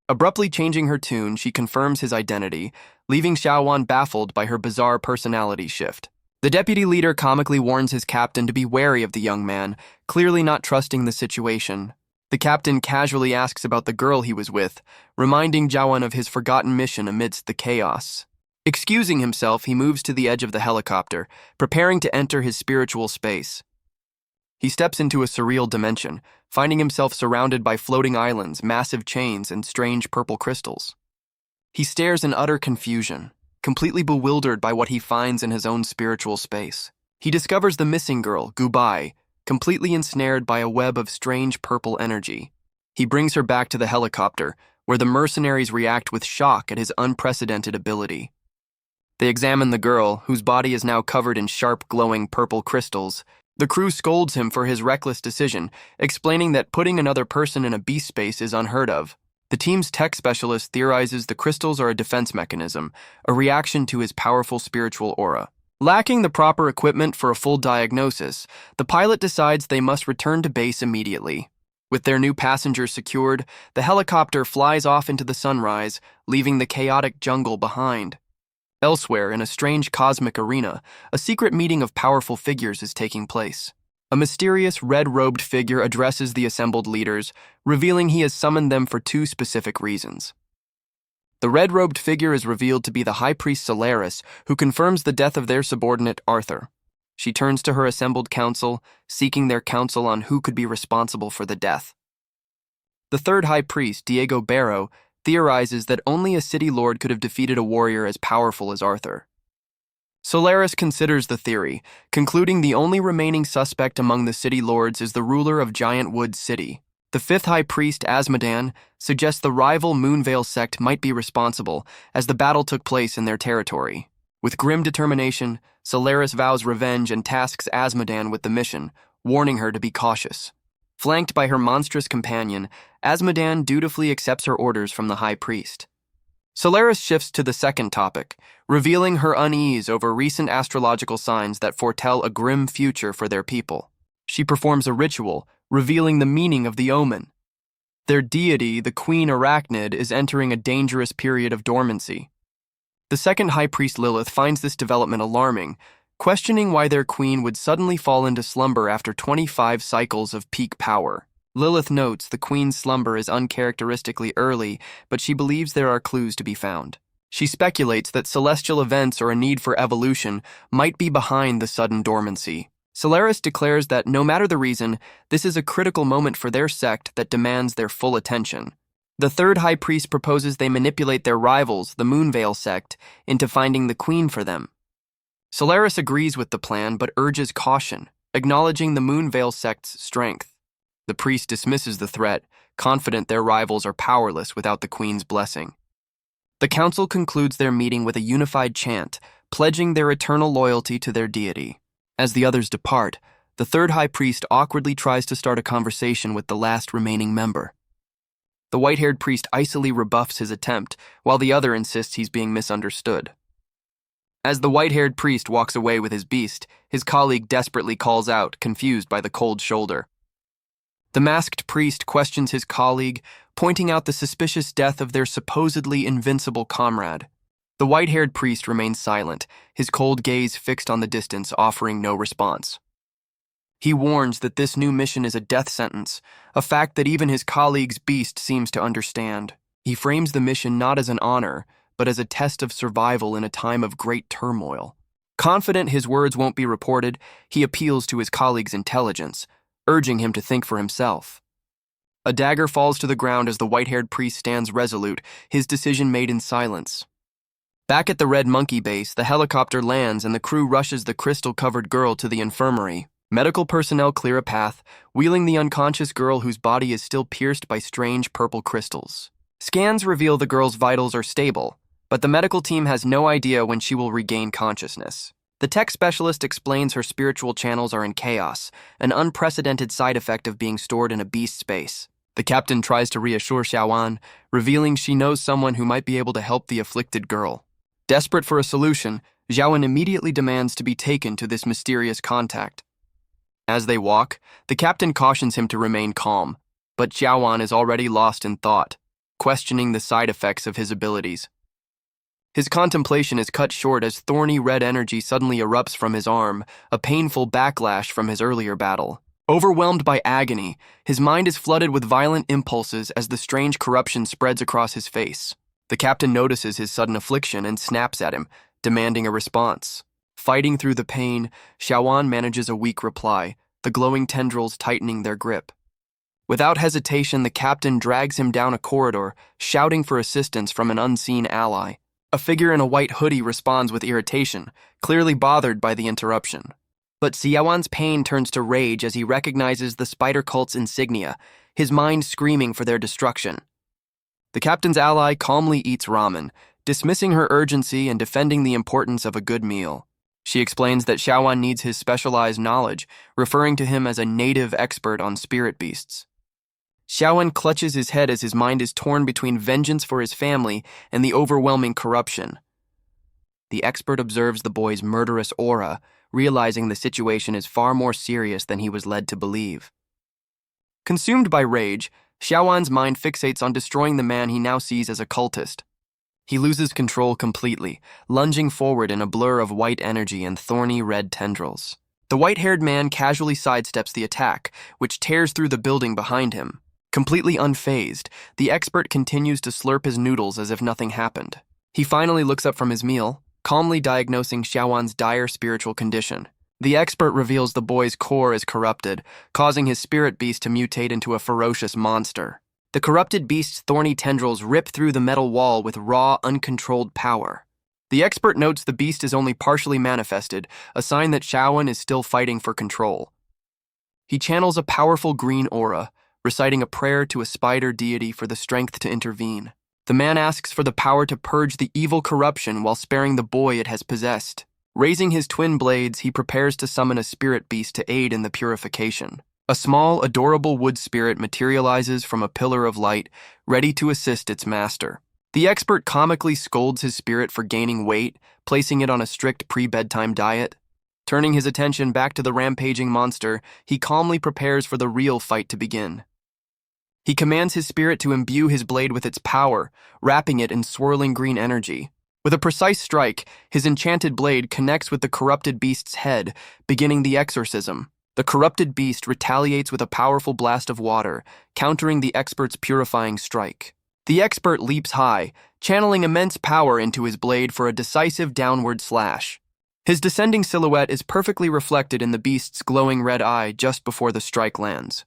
Abruptly changing her tune, she confirms his identity, leaving Xiaowan baffled by her bizarre personality shift. The deputy leader comically warns his captain to be wary of the young man, clearly not trusting the situation. The captain casually asks about the girl he was with, reminding Xiaowan of his forgotten mission amidst the chaos. Excusing himself, he moves to the edge of the helicopter, preparing to enter his spiritual space. He steps into a surreal dimension, finding himself surrounded by floating islands, massive chains, and strange purple crystals. He stares in utter confusion, completely bewildered by what he finds in his own spiritual space. He discovers the missing girl, Gubai, completely ensnared by a web of strange purple energy. He brings her back to the helicopter, where the mercenaries react with shock at his unprecedented ability. They examine the girl, whose body is now covered in sharp, glowing purple crystals. The crew scolds him for his reckless decision, explaining that putting another person in a beast space is unheard of. The team's tech specialist theorizes the crystals are a defense mechanism, a reaction to his powerful spiritual aura. Lacking the proper equipment for a full diagnosis, the pilot decides they must return to base immediately. With their new passengers secured, the helicopter flies off into the sunrise, leaving the chaotic jungle behind. Elsewhere, in a strange cosmic arena, a secret meeting of powerful figures is taking place. A mysterious red-robed figure addresses the assembled leaders, revealing he has summoned them for two specific reasons. The red-robed figure is revealed to be the High Priest Solaris, who confirms the death of their subordinate Arthur. She turns to her assembled council, seeking their counsel on who could be responsible for the death. The third High Priest, Diego Barrow, theorizes that only a city lord could have defeated a warrior as powerful as Arthur. Solaris considers the theory, concluding the only remaining suspect among the city lords is the ruler of Giant Wood City. The fifth high priest, Azmodan, suggests the rival Moonveil sect might be responsible, as the battle took place in their territory. With grim determination, Solaris vows revenge and tasks Azmodan with the mission, warning her to be cautious. Flanked by her monstrous companion, Azmodan dutifully accepts her orders from the high priest. Solaris shifts to the second topic, revealing her unease over recent astrological signs that foretell a grim future for their people. She performs a ritual, revealing the meaning of the omen. Their deity, the Queen Arachnid, is entering a dangerous period of dormancy. The second high priest Lilith finds this development alarming, questioning why their queen would suddenly fall into slumber after 25 cycles of peak power. Lilith notes the queen's slumber is uncharacteristically early, but she believes there are clues to be found. She speculates that celestial events or a need for evolution might be behind the sudden dormancy. Solaris declares that no matter the reason, this is a critical moment for their sect that demands their full attention. The third high priest proposes they manipulate their rivals, the Moonveil sect, into finding the queen for them. Solaris agrees with the plan but urges caution, acknowledging the Moonveil sect's strength. The priest dismisses the threat, confident their rivals are powerless without the queen's blessing. The council concludes their meeting with a unified chant, pledging their eternal loyalty to their deity. As the others depart, the third high priest awkwardly tries to start a conversation with the last remaining member. The white-haired priest icily rebuffs his attempt, while the other insists he's being misunderstood. As the white-haired priest walks away with his beast, his colleague desperately calls out, confused by the cold shoulder. The masked priest questions his colleague, pointing out the suspicious death of their supposedly invincible comrade. The white-haired priest remains silent, his cold gaze fixed on the distance, offering no response. He warns that this new mission is a death sentence, a fact that even his colleague's beast seems to understand. He frames the mission not as an honor, but as a test of survival in a time of great turmoil. Confident his words won't be reported, he appeals to his colleague's intelligence, urging him to think for himself. A dagger falls to the ground as the white-haired priest stands resolute, his decision made in silence. Back at the Red Monkey base, the helicopter lands and the crew rushes the crystal-covered girl to the infirmary. Medical personnel clear a path, wheeling the unconscious girl whose body is still pierced by strange purple crystals. Scans reveal the girl's vitals are stable, but the medical team has no idea when she will regain consciousness. The tech specialist explains her spiritual channels are in chaos, an unprecedented side effect of being stored in a beast space. The captain tries to reassure Xiaowan, revealing she knows someone who might be able to help the afflicted girl. Desperate for a solution, Xiaoan immediately demands to be taken to this mysterious contact. As they walk, the captain cautions him to remain calm, but Xiaoan is already lost in thought, questioning the side effects of his abilities. His contemplation is cut short as thorny red energy suddenly erupts from his arm, a painful backlash from his earlier battle. Overwhelmed by agony, his mind is flooded with violent impulses as the strange corruption spreads across his face. The captain notices his sudden affliction and snaps at him, demanding a response. Fighting through the pain, Xiaoan manages a weak reply, the glowing tendrils tightening their grip. Without hesitation, the captain drags him down a corridor, shouting for assistance from an unseen ally. A figure in a white hoodie responds with irritation, clearly bothered by the interruption. But Xiaoan's pain turns to rage as he recognizes the spider cult's insignia, his mind screaming for their destruction. The captain's ally calmly eats ramen, dismissing her urgency and defending the importance of a good meal. She explains that Xiaoan needs his specialized knowledge, referring to him as a native expert on spirit beasts. Xiaoan clutches his head as his mind is torn between vengeance for his family and the overwhelming corruption. The expert observes the boy's murderous aura, realizing the situation is far more serious than he was led to believe. Consumed by rage, Xiaoan's mind fixates on destroying the man he now sees as a cultist. He loses control completely, lunging forward in a blur of white energy and thorny red tendrils. The white-haired man casually sidesteps the attack, which tears through the building behind him. Completely unfazed, the expert continues to slurp his noodles as if nothing happened. He finally looks up from his meal, calmly diagnosing Xiaoan's dire spiritual condition. The expert reveals the boy's core is corrupted, causing his spirit beast to mutate into a ferocious monster. The corrupted beast's thorny tendrils rip through the metal wall with raw, uncontrolled power. The expert notes the beast is only partially manifested, a sign that Xiaoan is still fighting for control. He channels a powerful green aura, reciting a prayer to a spider deity for the strength to intervene. The man asks for the power to purge the evil corruption while sparing the boy it has possessed. Raising his twin blades, he prepares to summon a spirit beast to aid in the purification. A small, adorable wood spirit materializes from a pillar of light, ready to assist its master. The expert comically scolds his spirit for gaining weight, placing it on a strict pre-bedtime diet. Turning his attention back to the rampaging monster, he calmly prepares for the real fight to begin. He commands his spirit to imbue his blade with its power, wrapping it in swirling green energy. With a precise strike, his enchanted blade connects with the corrupted beast's head, beginning the exorcism. The corrupted beast retaliates with a powerful blast of water, countering the expert's purifying strike. The expert leaps high, channeling immense power into his blade for a decisive downward slash. His descending silhouette is perfectly reflected in the beast's glowing red eye just before the strike lands.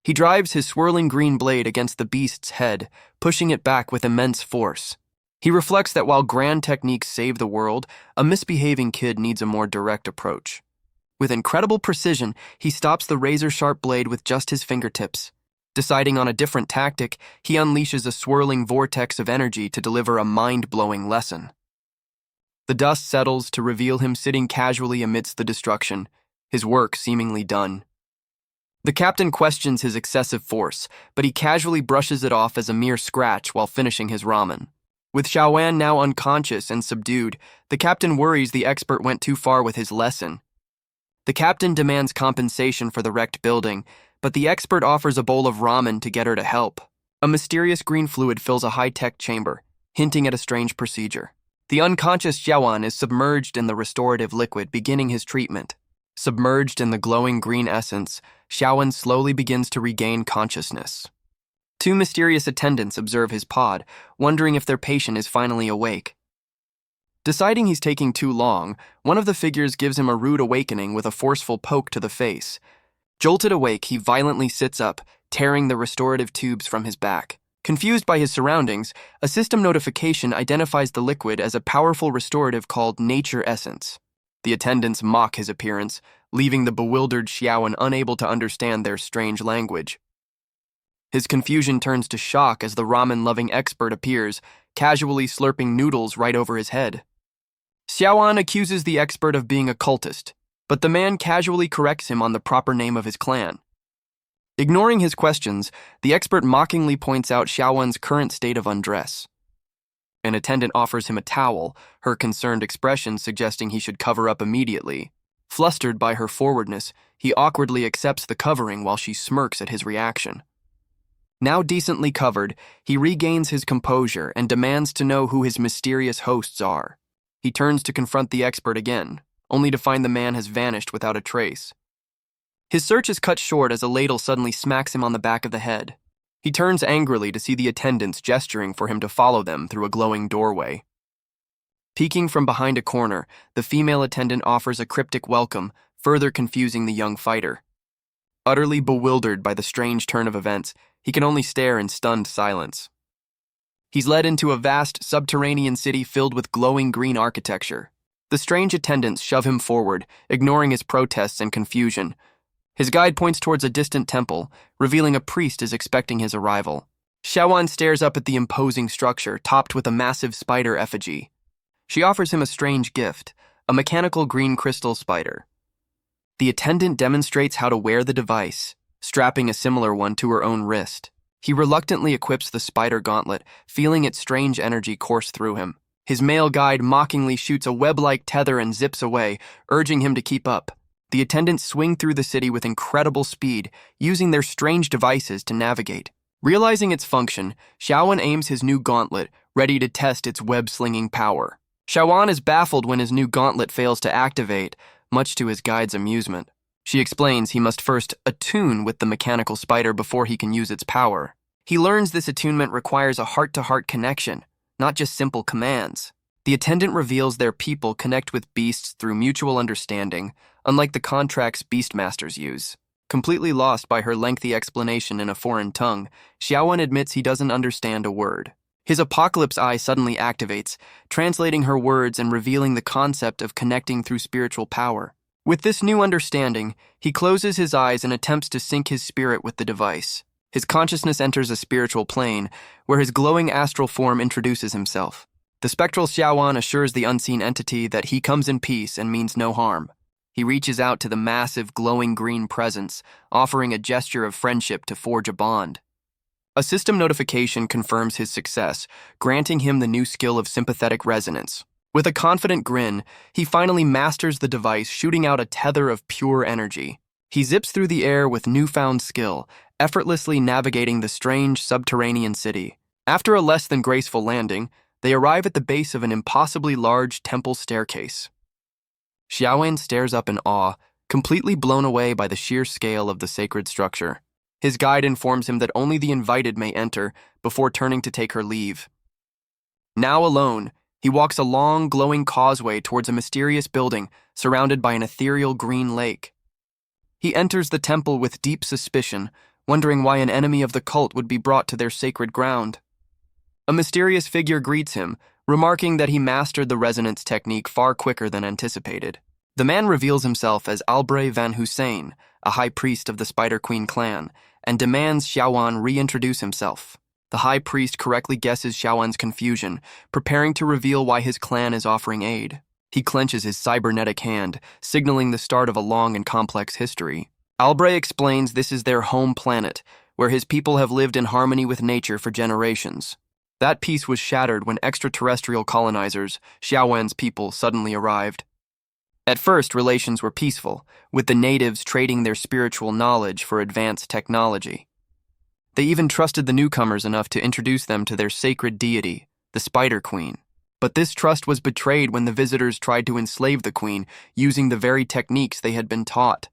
He drives his swirling green blade against the beast's head, pushing it back with immense force. He reflects that while grand techniques save the world, a misbehaving kid needs a more direct approach. With incredible precision, he stops the razor-sharp blade with just his fingertips. Deciding on a different tactic, he unleashes a swirling vortex of energy to deliver a mind-blowing lesson. The dust settles to reveal him sitting casually amidst the destruction, his work seemingly done. The captain questions his excessive force, but he casually brushes it off as a mere scratch while finishing his ramen. With Xiaoan now unconscious and subdued, the captain worries the expert went too far with his lesson. The captain demands compensation for the wrecked building, but the expert offers a bowl of ramen to get her to help. A mysterious green fluid fills a high-tech chamber, hinting at a strange procedure. The unconscious Xiaoan is submerged in the restorative liquid, beginning his treatment. Submerged in the glowing green essence, Xiaoan slowly begins to regain consciousness. Two mysterious attendants observe his pod, wondering if their patient is finally awake. Deciding he's taking too long, one of the figures gives him a rude awakening with a forceful poke to the face. Jolted awake, he violently sits up, tearing the restorative tubes from his back. Confused by his surroundings, a system notification identifies the liquid as a powerful restorative called Nature Essence. The attendants mock his appearance, leaving the bewildered Xiaoan unable to understand their strange language. His confusion turns to shock as the ramen-loving expert appears, casually slurping noodles right over his head. Xiaoan accuses the expert of being a cultist, but the man casually corrects him on the proper name of his clan. Ignoring his questions, the expert mockingly points out Xiaoan's current state of undress. An attendant offers him a towel, her concerned expression suggesting he should cover up immediately. Flustered by her forwardness, he awkwardly accepts the covering while she smirks at his reaction. Now decently covered, he regains his composure and demands to know who his mysterious hosts are. He turns to confront the expert again, only to find the man has vanished without a trace. His search is cut short as a ladle suddenly smacks him on the back of the head. He turns angrily to see the attendants gesturing for him to follow them through a glowing doorway. Peeking from behind a corner, the female attendant offers a cryptic welcome, further confusing the young fighter. Utterly bewildered by the strange turn of events, he can only stare in stunned silence. He's led into a vast subterranean city filled with glowing green architecture. The strange attendants shove him forward, ignoring his protests and confusion. His guide points towards a distant temple, revealing a priest is expecting his arrival. Shiaan stares up at the imposing structure, topped with a massive spider effigy. She offers him a strange gift, a mechanical green crystal spider. The attendant demonstrates how to wear the device, strapping a similar one to her own wrist. He reluctantly equips the spider gauntlet, feeling its strange energy course through him. His male guide mockingly shoots a web-like tether and zips away, urging him to keep up. The attendants swing through the city with incredible speed, using their strange devices to navigate. Realizing its function, Shiaan aims his new gauntlet, ready to test its web-slinging power. Shiaan is baffled when his new gauntlet fails to activate, much to his guide's amusement. She explains he must first attune with the mechanical spider before he can use its power. He learns this attunement requires a heart-to-heart connection, not just simple commands. The attendant reveals their people connect with beasts through mutual understanding, unlike the contracts beastmasters use. Completely lost by her lengthy explanation in a foreign tongue, Shiaan admits he doesn't understand a word. His apocalypse eye suddenly activates, translating her words and revealing the concept of connecting through spiritual power. With this new understanding, he closes his eyes and attempts to sync his spirit with the device. His consciousness enters a spiritual plane, where his glowing astral form introduces himself. The spectral Shiaan assures the unseen entity that he comes in peace and means no harm. He reaches out to the massive, glowing green presence, offering a gesture of friendship to forge a bond. A system notification confirms his success, granting him the new skill of sympathetic resonance. With a confident grin, he finally masters the device, shooting out a tether of pure energy. He zips through the air with newfound skill, effortlessly navigating the strange subterranean city. After a less than graceful landing, they arrive at the base of an impossibly large temple staircase. Shiaan stares up in awe, completely blown away by the sheer scale of the sacred structure. His guide informs him that only the invited may enter, before turning to take her leave. Now alone, he walks a long, glowing causeway towards a mysterious building surrounded by an ethereal green lake. He enters the temple with deep suspicion, wondering why an enemy of the cult would be brought to their sacred ground. A mysterious figure greets him, remarking that he mastered the resonance technique far quicker than anticipated. The man reveals himself as Albrecht van Hussein, a high priest of the Spider Queen clan, and demands Shiaan reintroduce himself. The high priest correctly guesses Shiaan's confusion, preparing to reveal why his clan is offering aid. He clenches his cybernetic hand, signaling the start of a long and complex history. Albrecht explains this is their home planet, where his people have lived in harmony with nature for generations. That peace was shattered when extraterrestrial colonizers, Shiaan's people, suddenly arrived. At first, relations were peaceful, with the natives trading their spiritual knowledge for advanced technology. They even trusted the newcomers enough to introduce them to their sacred deity, the Spider Queen. But this trust was betrayed when the visitors tried to enslave the queen using the very techniques they had been taught.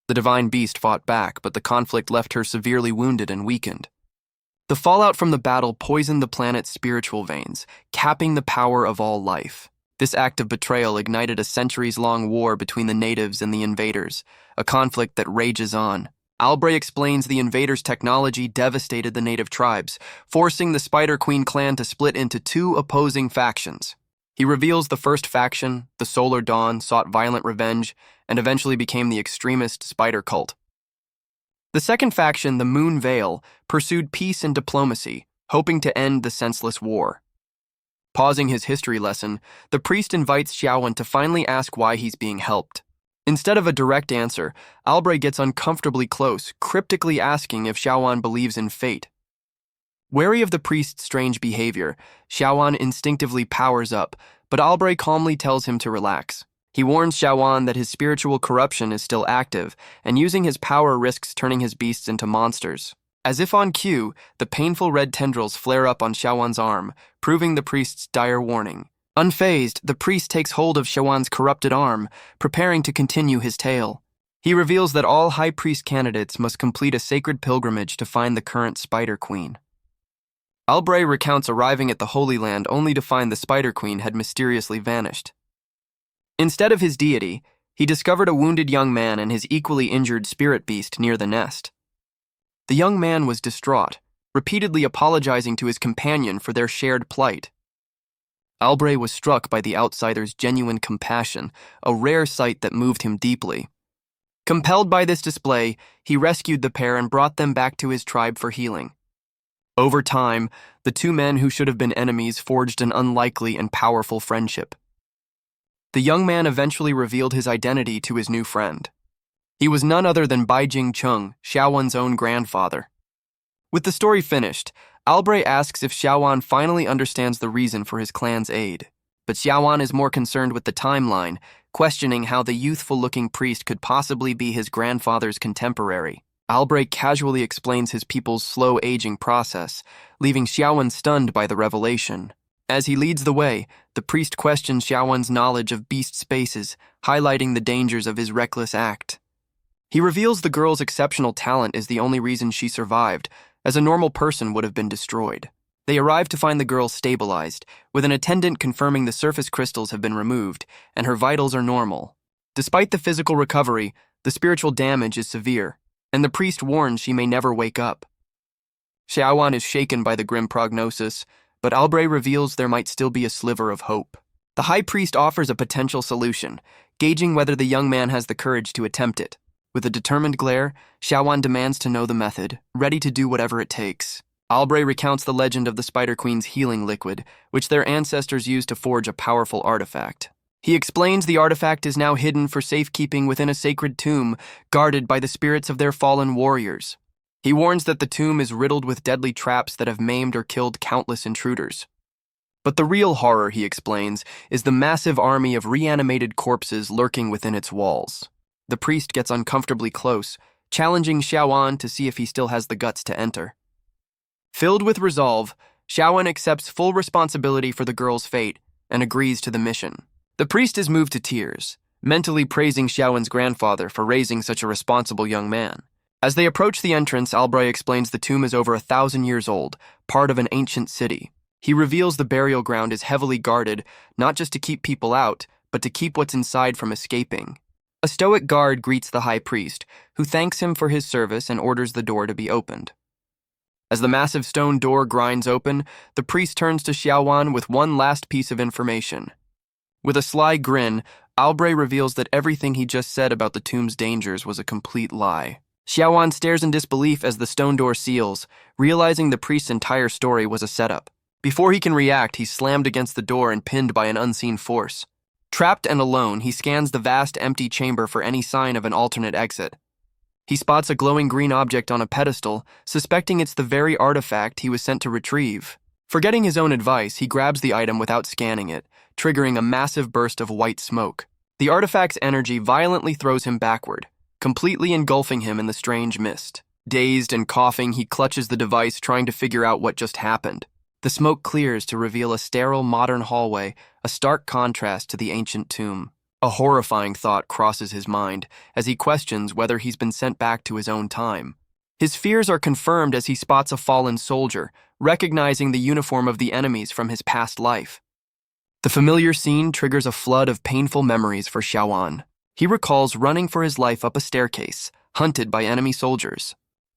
The divine beast fought back, but the conflict left her severely wounded and weakened. The fallout from the battle poisoned the planet's spiritual veins, capping the power of all life. This act of betrayal ignited a centuries-long war between the natives and the invaders, a conflict that rages on. Albrecht explains the invaders' technology devastated the native tribes, forcing the Spider Queen clan to split into two opposing factions. He reveals the first faction, the Solar Dawn, sought violent revenge and eventually became the extremist spider cult. The second faction, the Moon Veil, pursued peace and diplomacy, hoping to end the senseless war. Pausing his history lesson, the priest invites Shiaan to finally ask why he's being helped. Instead of a direct answer, Albrecht gets uncomfortably close, cryptically asking if Shiaan believes in fate. Wary of the priest's strange behavior, Shiaan instinctively powers up, but Albray calmly tells him to relax. He warns Shiaan that his spiritual corruption is still active, and using his power risks turning his beasts into monsters. As if on cue, the painful red tendrils flare up on Shiaan's arm, proving the priest's dire warning. Unfazed, the priest takes hold of Shiaan's corrupted arm, preparing to continue his tale. He reveals that all high priest candidates must complete a sacred pilgrimage to find the current Spider Queen. Albray recounts arriving at the Holy Land only to find the Spider Queen had mysteriously vanished. Instead of his deity, he discovered a wounded young man and his equally injured spirit beast near the nest. The young man was distraught, repeatedly apologizing to his companion for their shared plight. Albray was struck by the outsider's genuine compassion, a rare sight that moved him deeply. Compelled by this display, he rescued the pair and brought them back to his tribe for healing. Over time, the two men who should have been enemies forged an unlikely and powerful friendship. The young man eventually revealed his identity to his new friend. He was none other than Baijing Chung, Shiawan's own grandfather. With the story finished, Albray asks if Shiaan finally understands the reason for his clan's aid, but Shiaan is more concerned with the timeline, questioning how the youthful-looking priest could possibly be his grandfather's contemporary. Albray casually explains his people's slow aging process, leaving Shiaan stunned by the revelation. As he leads the way, the priest questions Shiawan's knowledge of beast spaces, highlighting the dangers of his reckless act. He reveals the girl's exceptional talent is the only reason she survived, as a normal person would have been destroyed. They arrive to find the girl stabilized, with an attendant confirming the surface crystals have been removed and her vitals are normal. Despite the physical recovery, the spiritual damage is severe, and the priest warns she may never wake up. Shiaan is shaken by the grim prognosis, but Albray reveals there might still be a sliver of hope. The high priest offers a potential solution, gauging whether the young man has the courage to attempt it. With a determined glare, Shiaan demands to know the method, ready to do whatever it takes. Albray recounts the legend of the Spider Queen's healing liquid, which their ancestors used to forge a powerful artifact. He explains the artifact is now hidden for safekeeping within a sacred tomb, guarded by the spirits of their fallen warriors. He warns that the tomb is riddled with deadly traps that have maimed or killed countless intruders. But the real horror, he explains, is the massive army of reanimated corpses lurking within its walls. The priest gets uncomfortably close, challenging Shiaan to see if he still has the guts to enter. Filled with resolve, Shiaan accepts full responsibility for the girl's fate and agrees to the mission. The priest is moved to tears, mentally praising Shiawan's grandfather for raising such a responsible young man. As they approach the entrance, Albray explains the tomb is over 1,000 years old, part of an ancient city. He reveals the burial ground is heavily guarded, not just to keep people out, but to keep what's inside from escaping. A stoic guard greets the high priest, who thanks him for his service and orders the door to be opened. As the massive stone door grinds open, the priest turns to Shiaan with one last piece of information. With a sly grin, Albray reveals that everything he just said about the tomb's dangers was a complete lie. Shiaan stares in disbelief as the stone door seals, realizing the priest's entire story was a setup. Before he can react, he's slammed against the door and pinned by an unseen force. Trapped and alone, he scans the vast, empty chamber for any sign of an alternate exit. He spots a glowing green object on a pedestal, suspecting it's the very artifact he was sent to retrieve. Forgetting his own advice, he grabs the item without scanning it, triggering a massive burst of white smoke. The artifact's energy violently throws him backward, completely engulfing him in the strange mist. Dazed and coughing, he clutches the device, trying to figure out what just happened. The smoke clears to reveal a sterile modern hallway, a stark contrast to the ancient tomb. A horrifying thought crosses his mind as he questions whether he's been sent back to his own time. His fears are confirmed as he spots a fallen soldier, recognizing the uniform of the enemies from his past life. The familiar scene triggers a flood of painful memories for Shiaan. He recalls running for his life up a staircase, hunted by enemy soldiers.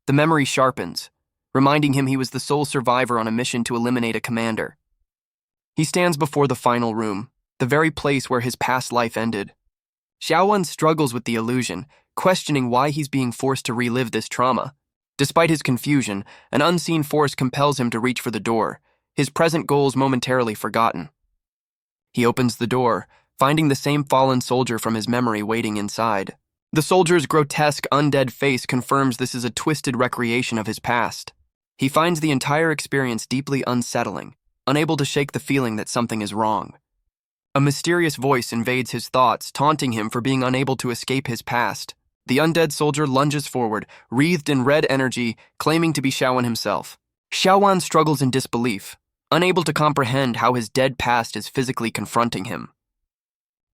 The memory sharpens, reminding him he was the sole survivor on a mission to eliminate a commander. He stands before the final room, the very place where his past life ended. Shiaan struggles with the illusion, questioning why he's being forced to relive this trauma. Despite his confusion, an unseen force compels him to reach for the door, his present goals momentarily forgotten. He opens the door, finding the same fallen soldier from his memory waiting inside. The soldier's grotesque, undead face confirms this is a twisted recreation of his past. He finds the entire experience deeply unsettling, unable to shake the feeling that something is wrong. A mysterious voice invades his thoughts, taunting him for being unable to escape his past. The undead soldier lunges forward, wreathed in red energy, claiming to be Shiaan himself. Shiaan struggles in disbelief, unable to comprehend how his dead past is physically confronting him.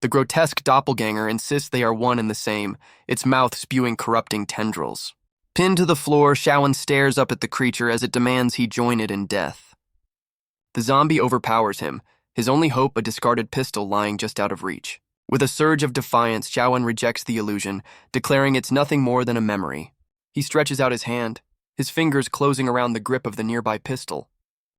The grotesque doppelganger insists they are one and the same, its mouth spewing corrupting tendrils. Pinned to the floor, Shiaan stares up at the creature as it demands he join it in death. The zombie overpowers him, his only hope a discarded pistol lying just out of reach. With a surge of defiance, Shiaan rejects the illusion, declaring it's nothing more than a memory. He stretches out his hand, his fingers closing around the grip of the nearby pistol.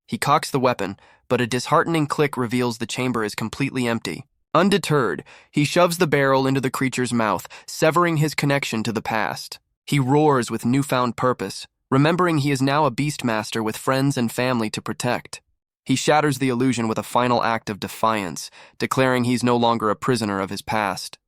He cocks the weapon, but a disheartening click reveals the chamber is completely empty. Undeterred, he shoves the barrel into the creature's mouth, severing his connection to the past. He roars with newfound purpose, remembering he is now a beastmaster with friends and family to protect. He shatters the illusion with a final act of defiance, declaring he's no longer a prisoner of his past.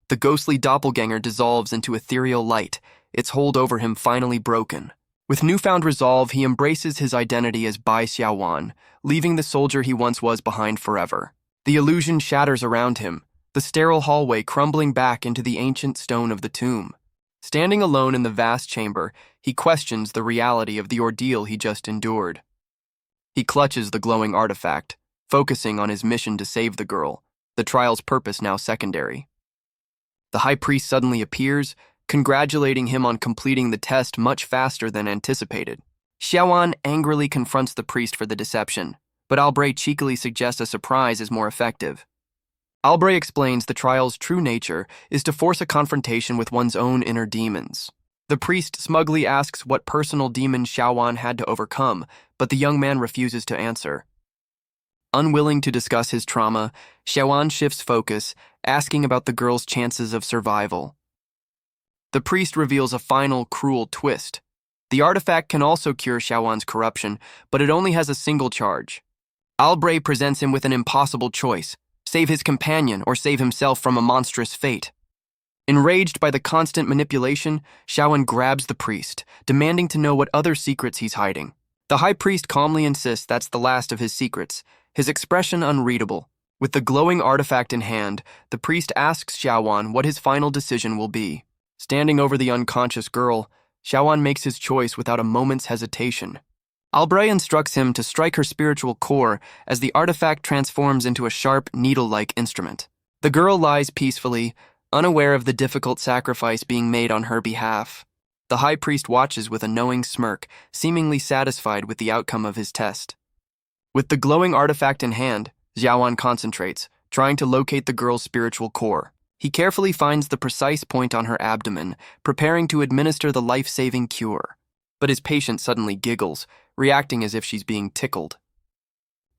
The ghostly doppelganger dissolves into ethereal light, its hold over him finally broken. With newfound resolve, he embraces his identity as Bai Xiaowan, leaving the soldier he once was behind forever. The illusion shatters around him, the sterile hallway crumbling back into the ancient stone of the tomb. Standing alone in the vast chamber, he questions the reality of the ordeal he just endured. He clutches the glowing artifact, focusing on his mission to save the girl, the trial's purpose now secondary. The high priest suddenly appears, congratulating him on completing the test much faster than anticipated. Shiaan angrily confronts the priest for the deception, but Albray cheekily suggests a surprise is more effective. Albray explains the trial's true nature is to force a confrontation with one's own inner demons. The priest smugly asks what personal demon Shiaan had to overcome, but the young man refuses to answer. Unwilling to discuss his trauma, Shiaan shifts focus, asking about the girl's chances of survival. The priest reveals a final, cruel twist. The artifact can also cure Shiawan's corruption, but it only has a single charge. Albray presents him with an impossible choice: save his companion or save himself from a monstrous fate. Enraged by the constant manipulation, Shiaan grabs the priest, demanding to know what other secrets he's hiding. The high priest calmly insists that's the last of his secrets, his expression unreadable. With the glowing artifact in hand, the priest asks Shiaan what his final decision will be. Standing over the unconscious girl, Shiaan makes his choice without a moment's hesitation. Albray instructs him to strike her spiritual core as the artifact transforms into a sharp, needle-like instrument. The girl lies peacefully, unaware of the difficult sacrifice being made on her behalf. The high priest watches with a knowing smirk, seemingly satisfied with the outcome of his test. With the glowing artifact in hand, Shiaan concentrates, trying to locate the girl's spiritual core. He carefully finds the precise point on her abdomen, preparing to administer the life-saving cure. But his patient suddenly giggles, reacting as if she's being tickled.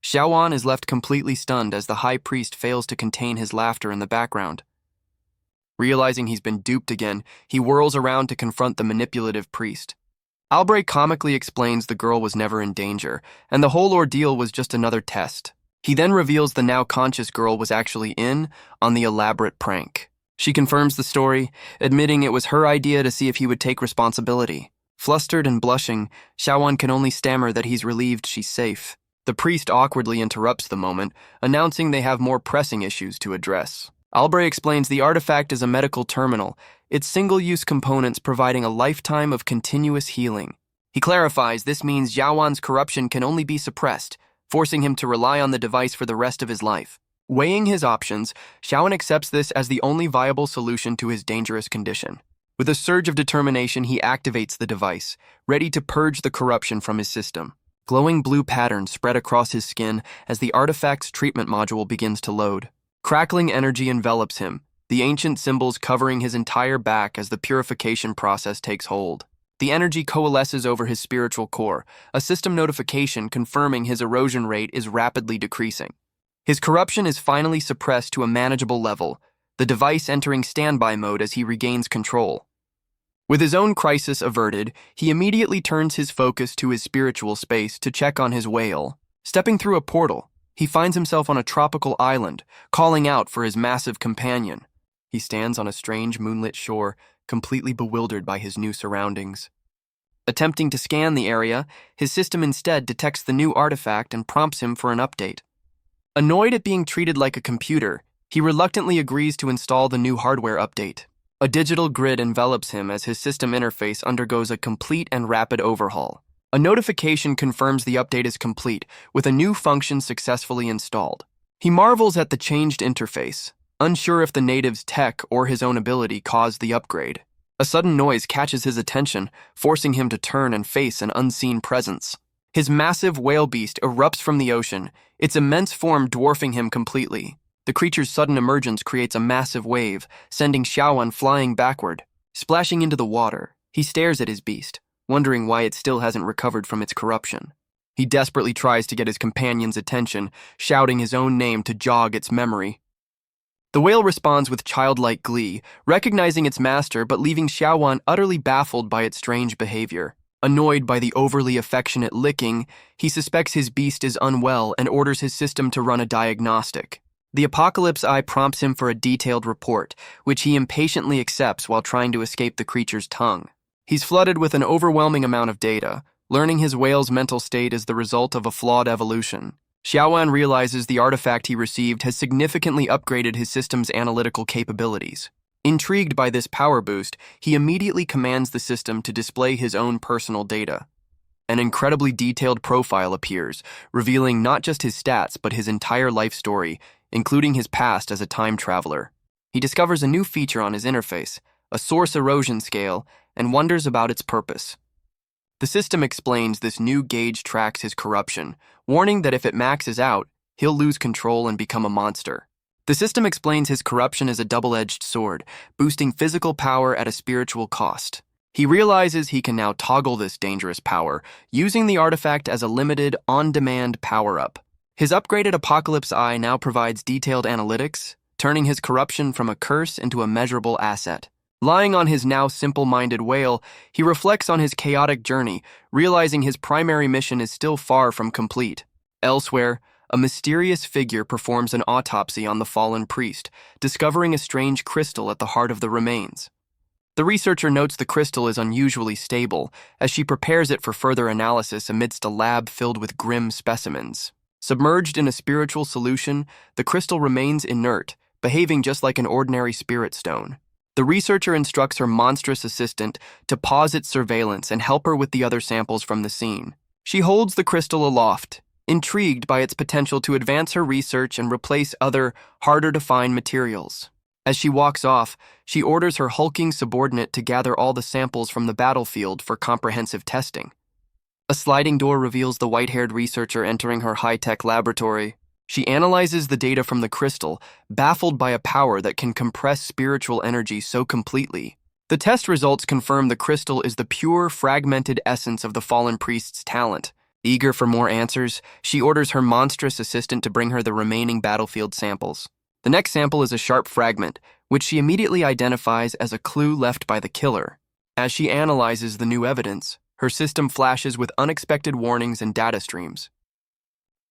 Shiaan is left completely stunned as the high priest fails to contain his laughter in the background. Realizing he's been duped again, he whirls around to confront the manipulative priest. Albray comically explains the girl was never in danger, and the whole ordeal was just another test. He then reveals the now conscious girl was actually in on the elaborate prank. She confirms the story, admitting it was her idea to see if he would take responsibility. Flustered and blushing, Shiaan can only stammer that he's relieved she's safe. The priest awkwardly interrupts the moment, announcing they have more pressing issues to address. Albray explains the artifact is a medical terminal, its single-use components providing a lifetime of continuous healing. He clarifies this means Xiaowan's corruption can only be suppressed, forcing him to rely on the device for the rest of his life. Weighing his options, Shiaan accepts this as the only viable solution to his dangerous condition. With a surge of determination, he activates the device, ready to purge the corruption from his system. Glowing blue patterns spread across his skin as the artifact's treatment module begins to load. Crackling energy envelops him, the ancient symbols covering his entire back as the purification process takes hold. The energy coalesces over his spiritual core, a system notification confirming his erosion rate is rapidly decreasing. His corruption is finally suppressed to a manageable level, the device entering standby mode as he regains control. With his own crisis averted, he immediately turns his focus to his spiritual space to check on his whale. Stepping through a portal, he finds himself on a tropical island, calling out for his massive companion. He stands on a strange moonlit shore, completely bewildered by his new surroundings. Attempting to scan the area, his system instead detects the new artifact and prompts him for an update. Annoyed at being treated like a computer, he reluctantly agrees to install the new hardware update. A digital grid envelops him as his system interface undergoes a complete and rapid overhaul. A notification confirms the update is complete, with a new function successfully installed. He marvels at the changed interface, unsure if the native's tech or his own ability caused the upgrade. A sudden noise catches his attention, forcing him to turn and face an unseen presence. His massive whale beast erupts from the ocean, its immense form dwarfing him completely. The creature's sudden emergence creates a massive wave, sending Shiaan flying backward. Splashing into the water, he stares at his beast, wondering why it still hasn't recovered from its corruption. He desperately tries to get his companion's attention, shouting his own name to jog its memory. The whale responds with childlike glee, recognizing its master but leaving Shiaan utterly baffled by its strange behavior. Annoyed by the overly affectionate licking, he suspects his beast is unwell and orders his system to run a diagnostic. The Apocalypse Eye prompts him for a detailed report, which he impatiently accepts while trying to escape the creature's tongue. He's flooded with an overwhelming amount of data, learning his whale's mental state is the result of a flawed evolution. Shiaan realizes the artifact he received has significantly upgraded his system's analytical capabilities. Intrigued by this power boost, he immediately commands the system to display his own personal data. An incredibly detailed profile appears, revealing not just his stats but his entire life story, including his past as a time traveler. He discovers a new feature on his interface, a source erosion scale, and wonders about its purpose. The system explains this new gauge tracks his corruption, warning that if it maxes out, he'll lose control and become a monster. The system explains his corruption is a double-edged sword, boosting physical power at a spiritual cost. He realizes he can now toggle this dangerous power, using the artifact as a limited, on-demand power-up. His upgraded Apocalypse Eye now provides detailed analytics, turning his corruption from a curse into a measurable asset. Lying on his now simple-minded whale, he reflects on his chaotic journey, realizing his primary mission is still far from complete. Elsewhere, a mysterious figure performs an autopsy on the fallen priest, discovering a strange crystal at the heart of the remains. The researcher notes the crystal is unusually stable, as she prepares it for further analysis amidst a lab filled with grim specimens. Submerged in a spiritual solution, the crystal remains inert, behaving just like an ordinary spirit stone. The researcher instructs her monstrous assistant to pause its surveillance and help her with the other samples from the scene. She holds the crystal aloft, intrigued by its potential to advance her research and replace other, harder-to-find materials. As she walks off, she orders her hulking subordinate to gather all the samples from the battlefield for comprehensive testing. A sliding door reveals the white-haired researcher entering her high-tech laboratory. She analyzes the data from the crystal, baffled by a power that can compress spiritual energy so completely. The test results confirm the crystal is the pure, fragmented essence of the fallen priest's talent. Eager for more answers, she orders her monstrous assistant to bring her the remaining battlefield samples. The next sample is a sharp fragment, which she immediately identifies as a clue left by the killer. As she analyzes the new evidence, her system flashes with unexpected warnings and data streams.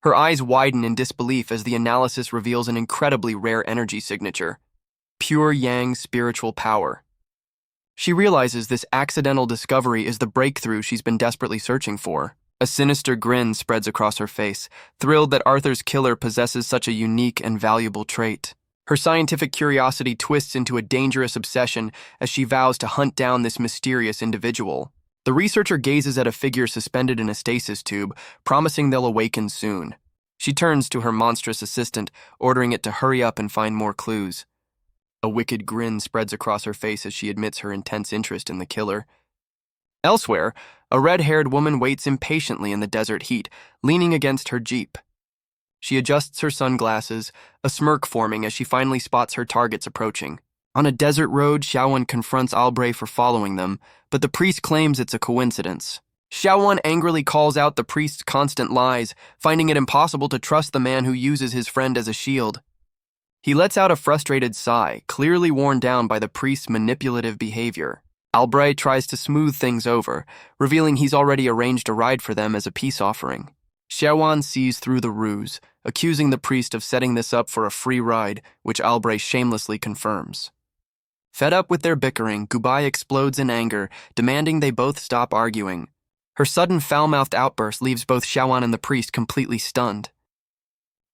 Her eyes widen in disbelief as the analysis reveals an incredibly rare energy signature, pure Yang spiritual power. She realizes this accidental discovery is the breakthrough she's been desperately searching for. A sinister grin spreads across her face, thrilled that Arthur's killer possesses such a unique and valuable trait. Her scientific curiosity twists into a dangerous obsession as she vows to hunt down this mysterious individual. The researcher gazes at a figure suspended in a stasis tube, promising they'll awaken soon. She turns to her monstrous assistant, ordering it to hurry up and find more clues. A wicked grin spreads across her face as she admits her intense interest in the killer. Elsewhere, a red-haired woman waits impatiently in the desert heat, leaning against her jeep. She adjusts her sunglasses, a smirk forming as she finally spots her targets approaching. On a desert road, Shiaan confronts Albray for following them, but the priest claims it's a coincidence. Shiaan angrily calls out the priest's constant lies, finding it impossible to trust the man who uses his friend as a shield. He lets out a frustrated sigh, clearly worn down by the priest's manipulative behavior. Albray tries to smooth things over, revealing he's already arranged a ride for them as a peace offering. Shiaan sees through the ruse, accusing the priest of setting this up for a free ride, which Albray shamelessly confirms. Fed up with their bickering, Gubai explodes in anger, demanding they both stop arguing. Her sudden foul-mouthed outburst leaves both Shiaan and the priest completely stunned.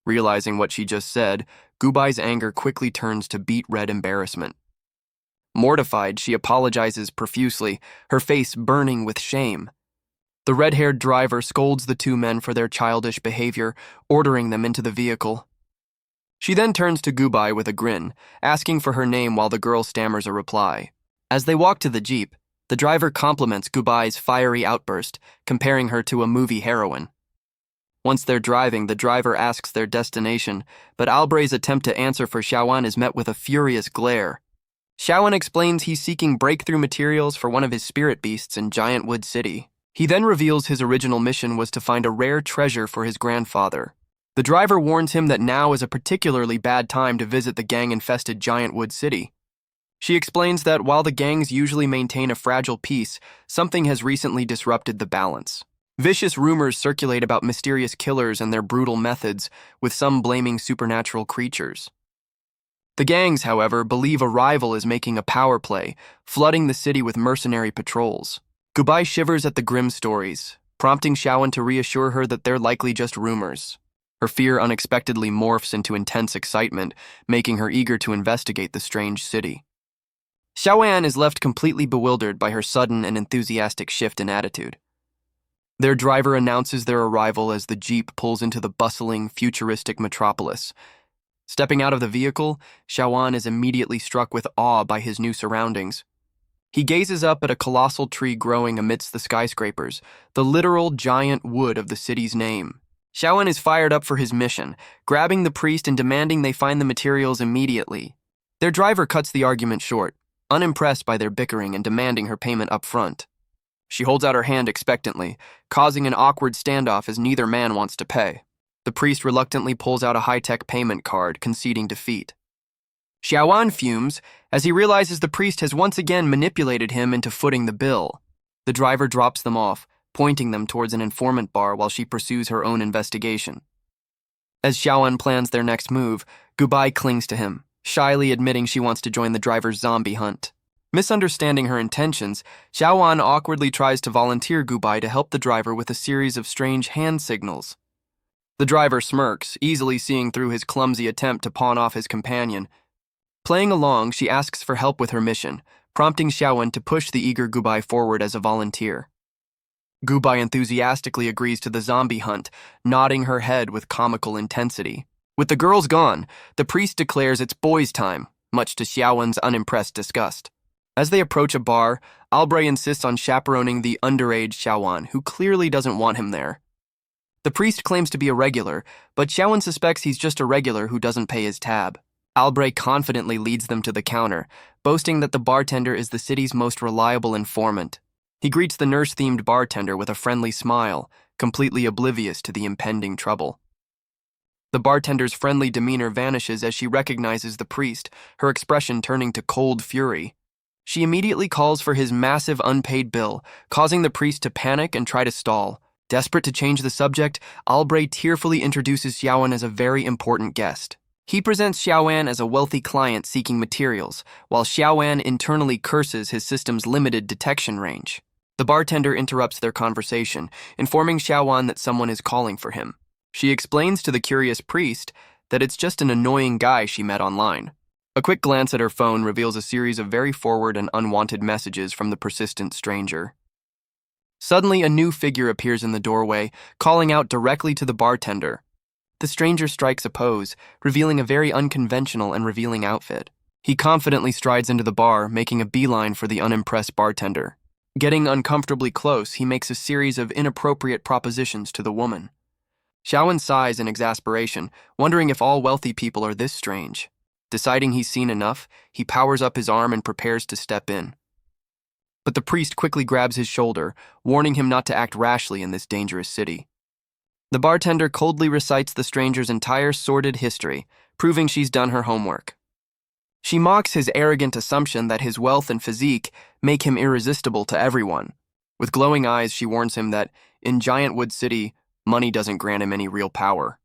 Realizing what she just said, Gubai's anger quickly turns to beet-red embarrassment. Mortified, she apologizes profusely, her face burning with shame. The red-haired driver scolds the two men for their childish behavior, ordering them into the vehicle. She then turns to Gubai with a grin, asking for her name while the girl stammers a reply. As they walk to the Jeep, the driver compliments Gubai's fiery outburst, comparing her to a movie heroine. Once they're driving, the driver asks their destination, but Albray's attempt to answer for Shiaan is met with a furious glare. Shiaan explains he's seeking breakthrough materials for one of his spirit beasts in Giantwood City. He then reveals his original mission was to find a rare treasure for his grandfather. The driver warns him that now is a particularly bad time to visit the gang-infested Giantwood City. She explains that while the gangs usually maintain a fragile peace, something has recently disrupted the balance. Vicious rumors circulate about mysterious killers and their brutal methods, with some blaming supernatural creatures. The gangs, however, believe a rival is making a power play, flooding the city with mercenary patrols. Gubai shivers at the grim stories, prompting Shiaan to reassure her that they're likely just rumors. Her fear unexpectedly morphs into intense excitement, making her eager to investigate the strange city. Shiaan is left completely bewildered by her sudden and enthusiastic shift in attitude. Their driver announces their arrival as the Jeep pulls into the bustling, futuristic metropolis. Stepping out of the vehicle, Shiaan is immediately struck with awe by his new surroundings. He gazes up at a colossal tree growing amidst the skyscrapers, the literal giant wood of the city's name. Shiaan is fired up for his mission, grabbing the priest and demanding they find the materials immediately. Their driver cuts the argument short, unimpressed by their bickering and demanding her payment up front. She holds out her hand expectantly, causing an awkward standoff as neither man wants to pay. The priest reluctantly pulls out a high-tech payment card, conceding defeat. Shiaan fumes as he realizes the priest has once again manipulated him into footing the bill. The driver drops them off, pointing them towards an informant bar while she pursues her own investigation. As Shiaan plans their next move, Gubai clings to him, shyly admitting she wants to join the driver's zombie hunt. Misunderstanding her intentions, Shiaan awkwardly tries to volunteer Gubai to help the driver with a series of strange hand signals. The driver smirks, easily seeing through his clumsy attempt to pawn off his companion. Playing along, she asks for help with her mission, prompting Shiaan to push the eager Gubai forward as a volunteer. Gubai enthusiastically agrees to the zombie hunt, nodding her head with comical intensity. With the girls gone, the priest declares it's boys' time, much to Shiawan's unimpressed disgust. As they approach a bar, Albray insists on chaperoning the underage Shiaan, who clearly doesn't want him there. The priest claims to be a regular, but Shiaan suspects he's just a regular who doesn't pay his tab. Albray confidently leads them to the counter, boasting that the bartender is the city's most reliable informant. He greets the nurse-themed bartender with a friendly smile, completely oblivious to the impending trouble. The bartender's friendly demeanor vanishes as she recognizes the priest, her expression turning to cold fury. She immediately calls for his massive unpaid bill, causing the priest to panic and try to stall. Desperate to change the subject, Albray tearfully introduces Shiaan as a very important guest. He presents Shiaan as a wealthy client seeking materials, while Shiaan internally curses his system's limited detection range. The bartender interrupts their conversation, informing Shiaan that someone is calling for him. She explains to the curious priest that it's just an annoying guy she met online. A quick glance at her phone reveals a series of very forward and unwanted messages from the persistent stranger. Suddenly, a new figure appears in the doorway, calling out directly to the bartender. The stranger strikes a pose, revealing a very unconventional and revealing outfit. He confidently strides into the bar, making a beeline for the unimpressed bartender. Getting uncomfortably close, he makes a series of inappropriate propositions to the woman. Shiaan sighs in exasperation, wondering if all wealthy people are this strange. Deciding he's seen enough, he powers up his arm and prepares to step in. But the priest quickly grabs his shoulder, warning him not to act rashly in this dangerous city. The bartender coldly recites the stranger's entire sordid history, proving she's done her homework. She mocks his arrogant assumption that his wealth and physique make him irresistible to everyone. With glowing eyes, she warns him that, in Giantwood City, money doesn't grant him any real power.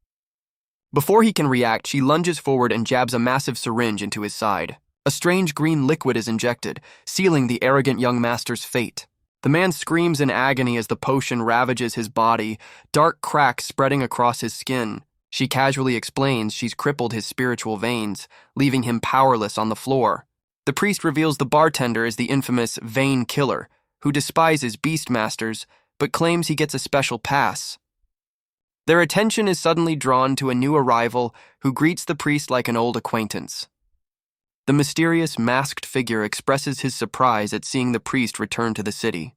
Before he can react, she lunges forward and jabs a massive syringe into his side. A strange green liquid is injected, sealing the arrogant young master's fate. The man screams in agony as the potion ravages his body, dark cracks spreading across his skin. She casually explains she's crippled his spiritual veins, leaving him powerless on the floor. The priest reveals the bartender is the infamous Vein Killer, who despises beastmasters, but claims he gets a special pass. Their attention is suddenly drawn to a new arrival who greets the priest like an old acquaintance. The mysterious, masked figure expresses his surprise at seeing the priest return to the city.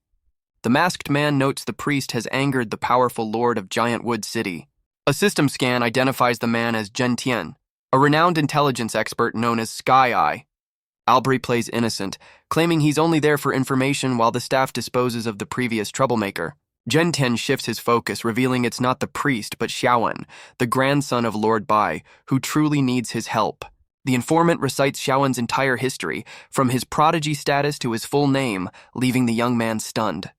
The masked man notes the priest has angered the powerful lord of Giant Wood City. A system scan identifies the man as Zhen, a renowned intelligence expert known as Sky Eye. Albrecht plays innocent, claiming he's only there for information while the staff disposes of the previous troublemaker. Zhen shifts his focus, revealing it's not the priest but Shiaan, the grandson of Lord Bai, who truly needs his help. The informant recites Xiaowen's entire history, from his prodigy status to his full name, leaving the young man stunned.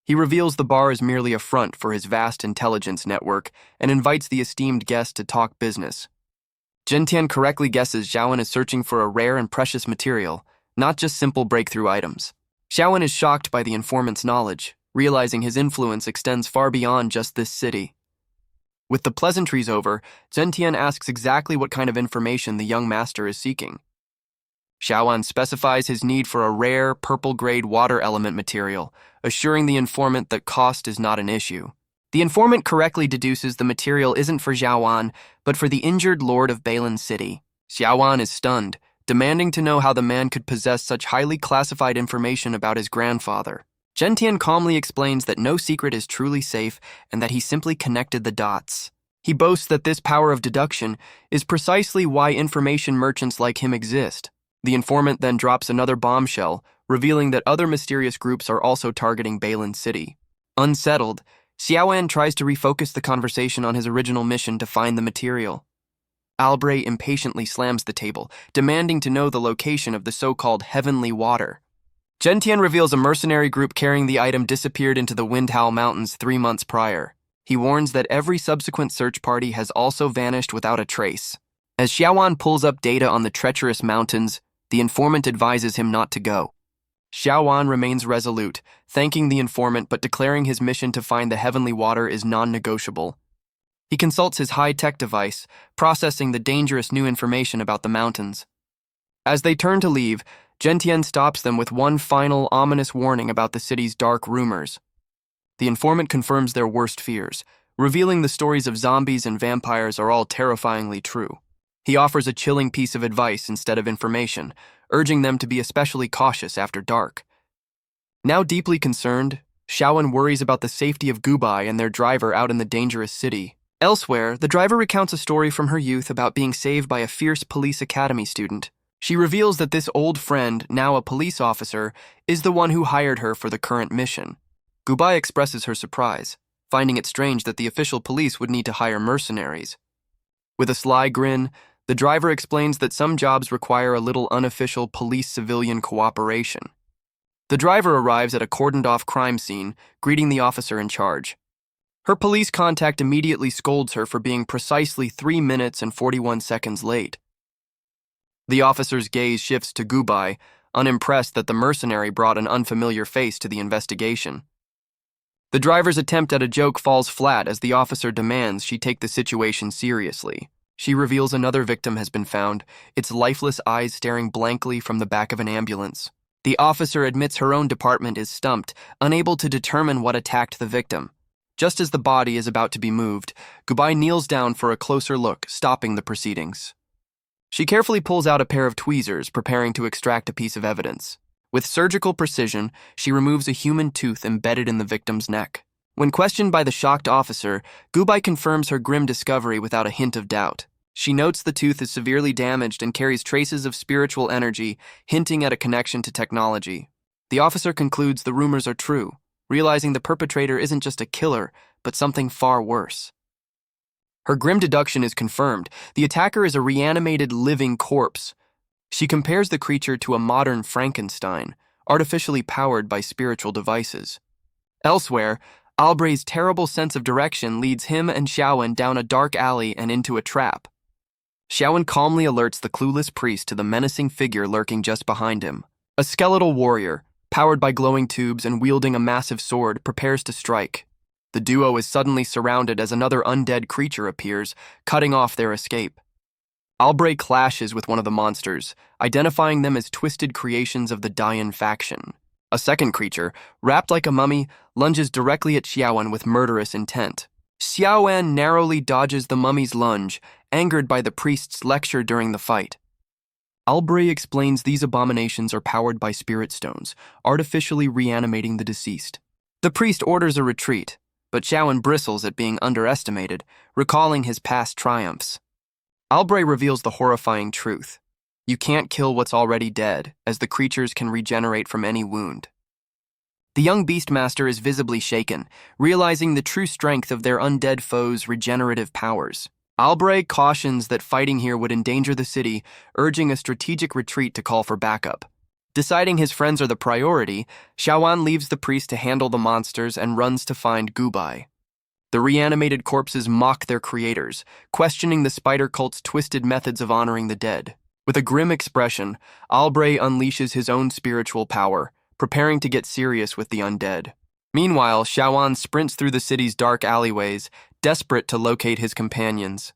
He reveals the bar is merely a front for his vast intelligence network and invites the esteemed guest to talk business. Zhen correctly guesses Xiaowen is searching for a rare and precious material, not just simple breakthrough items. Xiaowen is shocked by the informant's knowledge, realizing his influence extends far beyond just this city. With the pleasantries over, Zhen asks exactly what kind of information the young master is seeking. Xiaowen specifies his need for a rare, purple-grade water element material, assuring the informant that cost is not an issue. The informant correctly deduces the material isn't for Xiaowen, but for the injured lord of Balin City. Xiaowen is stunned, demanding to know how the man could possess such highly classified information about his grandfather. Zhen calmly explains that no secret is truly safe and that he simply connected the dots. He boasts that this power of deduction is precisely why information merchants like him exist. The informant then drops another bombshell, revealing that other mysterious groups are also targeting Balin City. Unsettled, Xiaowen tries to refocus the conversation on his original mission to find the material. Albrecht impatiently slams the table, demanding to know the location of the so-called heavenly water. Zhen reveals a mercenary group carrying the item disappeared into the Windhowl Mountains 3 months prior. He warns that every subsequent search party has also vanished without a trace. As Xiaowen pulls up data on the treacherous mountains, the informant advises him not to go. Xiaowen remains resolute, thanking the informant but declaring his mission to find the heavenly water is non-negotiable. He consults his high-tech device, processing the dangerous new information about the mountains. As they turn to leave, Zhen stops them with one final ominous warning about the city's dark rumors. The informant confirms their worst fears, revealing the stories of zombies and vampires are all terrifyingly true. He offers a chilling piece of advice instead of information, urging them to be especially cautious after dark. Now deeply concerned, Xiaowen worries about the safety of Gubai and their driver out in the dangerous city. Elsewhere, the driver recounts a story from her youth about being saved by a fierce police academy student. She reveals that this old friend, now a police officer, is the one who hired her for the current mission. Gubai expresses her surprise, finding it strange that the official police would need to hire mercenaries. With a sly grin, the driver explains that some jobs require a little unofficial police-civilian cooperation. The driver arrives at a cordoned-off crime scene, greeting the officer in charge. Her police contact immediately scolds her for being precisely 3 minutes and 41 seconds late. The officer's gaze shifts to Gubai, unimpressed that the mercenary brought an unfamiliar face to the investigation. The driver's attempt at a joke falls flat as the officer demands she take the situation seriously. She reveals another victim has been found, its lifeless eyes staring blankly from the back of an ambulance. The officer admits her own department is stumped, unable to determine what attacked the victim. Just as the body is about to be moved, Gubai kneels down for a closer look, stopping the proceedings. She carefully pulls out a pair of tweezers, preparing to extract a piece of evidence. With surgical precision, she removes a human tooth embedded in the victim's neck. When questioned by the shocked officer, Gubai confirms her grim discovery without a hint of doubt. She notes the tooth is severely damaged and carries traces of spiritual energy, hinting at a connection to technology. The officer concludes the rumors are true, realizing the perpetrator isn't just a killer, but something far worse. Her grim deduction is confirmed. The attacker is a reanimated living corpse. She compares the creature to a modern Frankenstein, artificially powered by spiritual devices. Elsewhere, Albrecht's terrible sense of direction leads him and Xiaowen down a dark alley and into a trap. Shiaan calmly alerts the clueless priest to the menacing figure lurking just behind him. A skeletal warrior, powered by glowing tubes and wielding a massive sword, prepares to strike. The duo is suddenly surrounded as another undead creature appears, cutting off their escape. Albray clashes with one of the monsters, identifying them as twisted creations of the Dayan faction. A second creature, wrapped like a mummy, lunges directly at Shiaan with murderous intent. Shiaan narrowly dodges the mummy's lunge, angered by the priest's lecture during the fight. Albray explains these abominations are powered by spirit stones, artificially reanimating the deceased. The priest orders a retreat, but Shiaan bristles at being underestimated, recalling his past triumphs. Albray reveals the horrifying truth. You can't kill what's already dead, as the creatures can regenerate from any wound. The young Beastmaster is visibly shaken, realizing the true strength of their undead foes' regenerative powers. Albray cautions that fighting here would endanger the city, urging a strategic retreat to call for backup. Deciding his friends are the priority, Shiaan leaves the priest to handle the monsters and runs to find Gubai. The reanimated corpses mock their creators, questioning the spider cult's twisted methods of honoring the dead. With a grim expression, Albray unleashes his own spiritual power, preparing to get serious with the undead. Meanwhile, Shiaan sprints through the city's dark alleyways, desperate to locate his companions.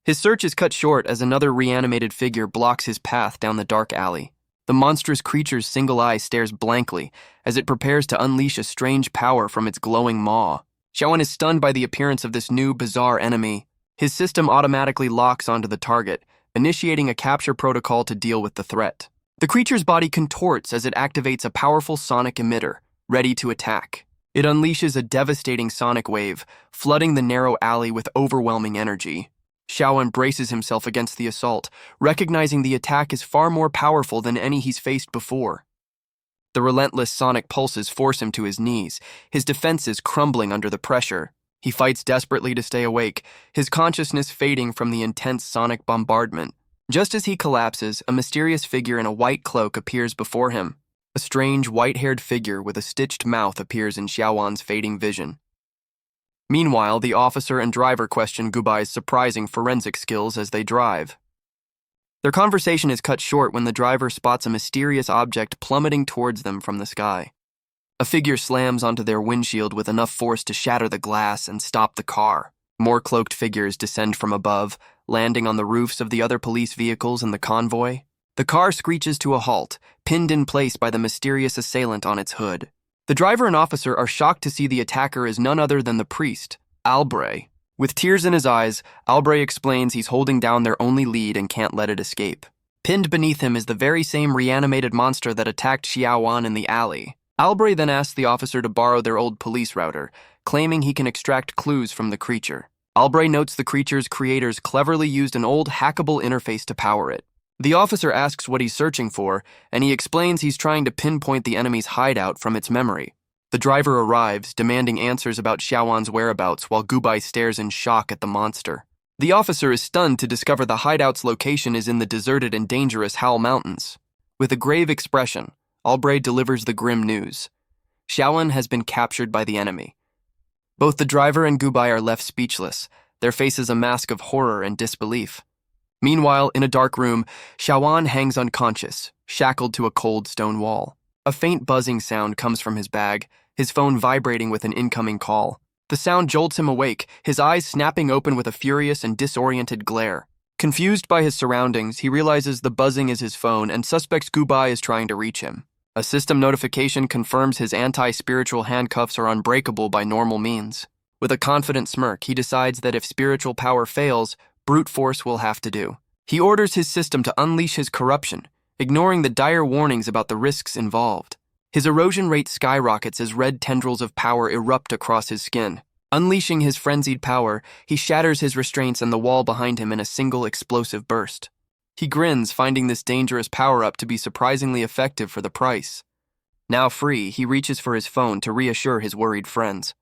His search is cut short as another reanimated figure blocks his path down the dark alley. The monstrous creature's single eye stares blankly as it prepares to unleash a strange power from its glowing maw. Shiaan is stunned by the appearance of this new, bizarre enemy. His system automatically locks onto the target, initiating a capture protocol to deal with the threat. The creature's body contorts as it activates a powerful sonic emitter, ready to attack. It unleashes a devastating sonic wave, flooding the narrow alley with overwhelming energy. Shiaan braces himself against the assault, recognizing the attack is far more powerful than any he's faced before. The relentless sonic pulses force him to his knees, his defenses crumbling under the pressure. He fights desperately to stay awake, his consciousness fading from the intense sonic bombardment. Just as he collapses, a mysterious figure in a white cloak appears before him. A strange, white-haired figure with a stitched mouth appears in Shiawan's fading vision. Meanwhile, the officer and driver question Gubai's surprising forensic skills as they drive. Their conversation is cut short when the driver spots a mysterious object plummeting towards them from the sky. A figure slams onto their windshield with enough force to shatter the glass and stop the car. More cloaked figures descend from above, landing on the roofs of the other police vehicles in the convoy. The car screeches to a halt, pinned in place by the mysterious assailant on its hood. The driver and officer are shocked to see the attacker is none other than the priest, Albray. With tears in his eyes, Albray explains he's holding down their only lead and can't let it escape. Pinned beneath him is the very same reanimated monster that attacked Shiaan in the alley. Albray then asks the officer to borrow their old police router, claiming he can extract clues from the creature. Albray notes the creature's creators cleverly used an old hackable interface to power it. The officer asks what he's searching for, and he explains he's trying to pinpoint the enemy's hideout from its memory. The driver arrives, demanding answers about Shiawan's whereabouts while Gubai stares in shock at the monster. The officer is stunned to discover the hideout's location is in the deserted and dangerous Howl Mountains. With a grave expression, Albray delivers the grim news. Shiaan has been captured by the enemy. Both the driver and Gubai are left speechless, their faces a mask of horror and disbelief. Meanwhile, in a dark room, Shiaan hangs unconscious, shackled to a cold stone wall. A faint buzzing sound comes from his bag, his phone vibrating with an incoming call. The sound jolts him awake, his eyes snapping open with a furious and disoriented glare. Confused by his surroundings, he realizes the buzzing is his phone and suspects Gubai is trying to reach him. A system notification confirms his anti-spiritual handcuffs are unbreakable by normal means. With a confident smirk, he decides that if spiritual power fails, brute force will have to do. He orders his system to unleash his corruption, ignoring the dire warnings about the risks involved. His erosion rate skyrockets as red tendrils of power erupt across his skin. Unleashing his frenzied power, he shatters his restraints and the wall behind him in a single explosive burst. He grins, finding this dangerous power-up to be surprisingly effective for the price. Now free, he reaches for his phone to reassure his worried friends.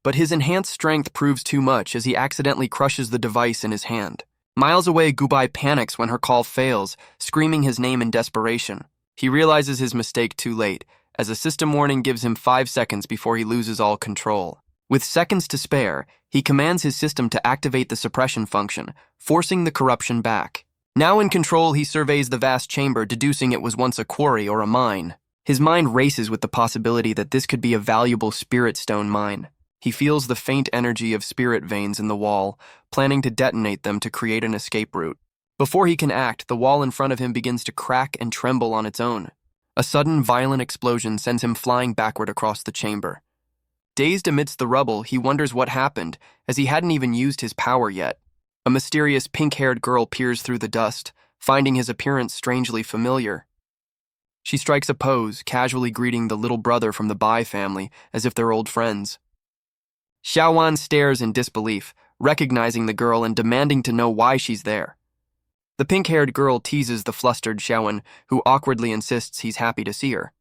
But his enhanced strength proves too much as he accidentally crushes the device in his hand. Miles away, Gubai panics when her call fails, screaming his name in desperation. He realizes his mistake too late, as a system warning gives him 5 seconds before he loses all control. With seconds to spare, He commands his system to activate the suppression function, forcing the corruption back. Now in control, he surveys the vast chamber, deducing it was once a quarry or a mine. His mind races with the possibility that this could be a valuable spirit stone mine. He feels the faint energy of spirit veins in the wall, planning to detonate them to create an escape route. Before he can act, the wall in front of him begins to crack and tremble on its own. A sudden, violent explosion sends him flying backward across the chamber. Dazed amidst the rubble, he wonders what happened, as he hadn't even used his power yet. A mysterious pink-haired girl peers through the dust, finding his appearance strangely familiar. She strikes a pose, casually greeting the little brother from the Bai family, as if they're old friends. Xiaoan stares in disbelief, recognizing the girl and demanding to know why she's there. The pink-haired girl teases the flustered Xiaoan, who awkwardly insists he's happy to see her.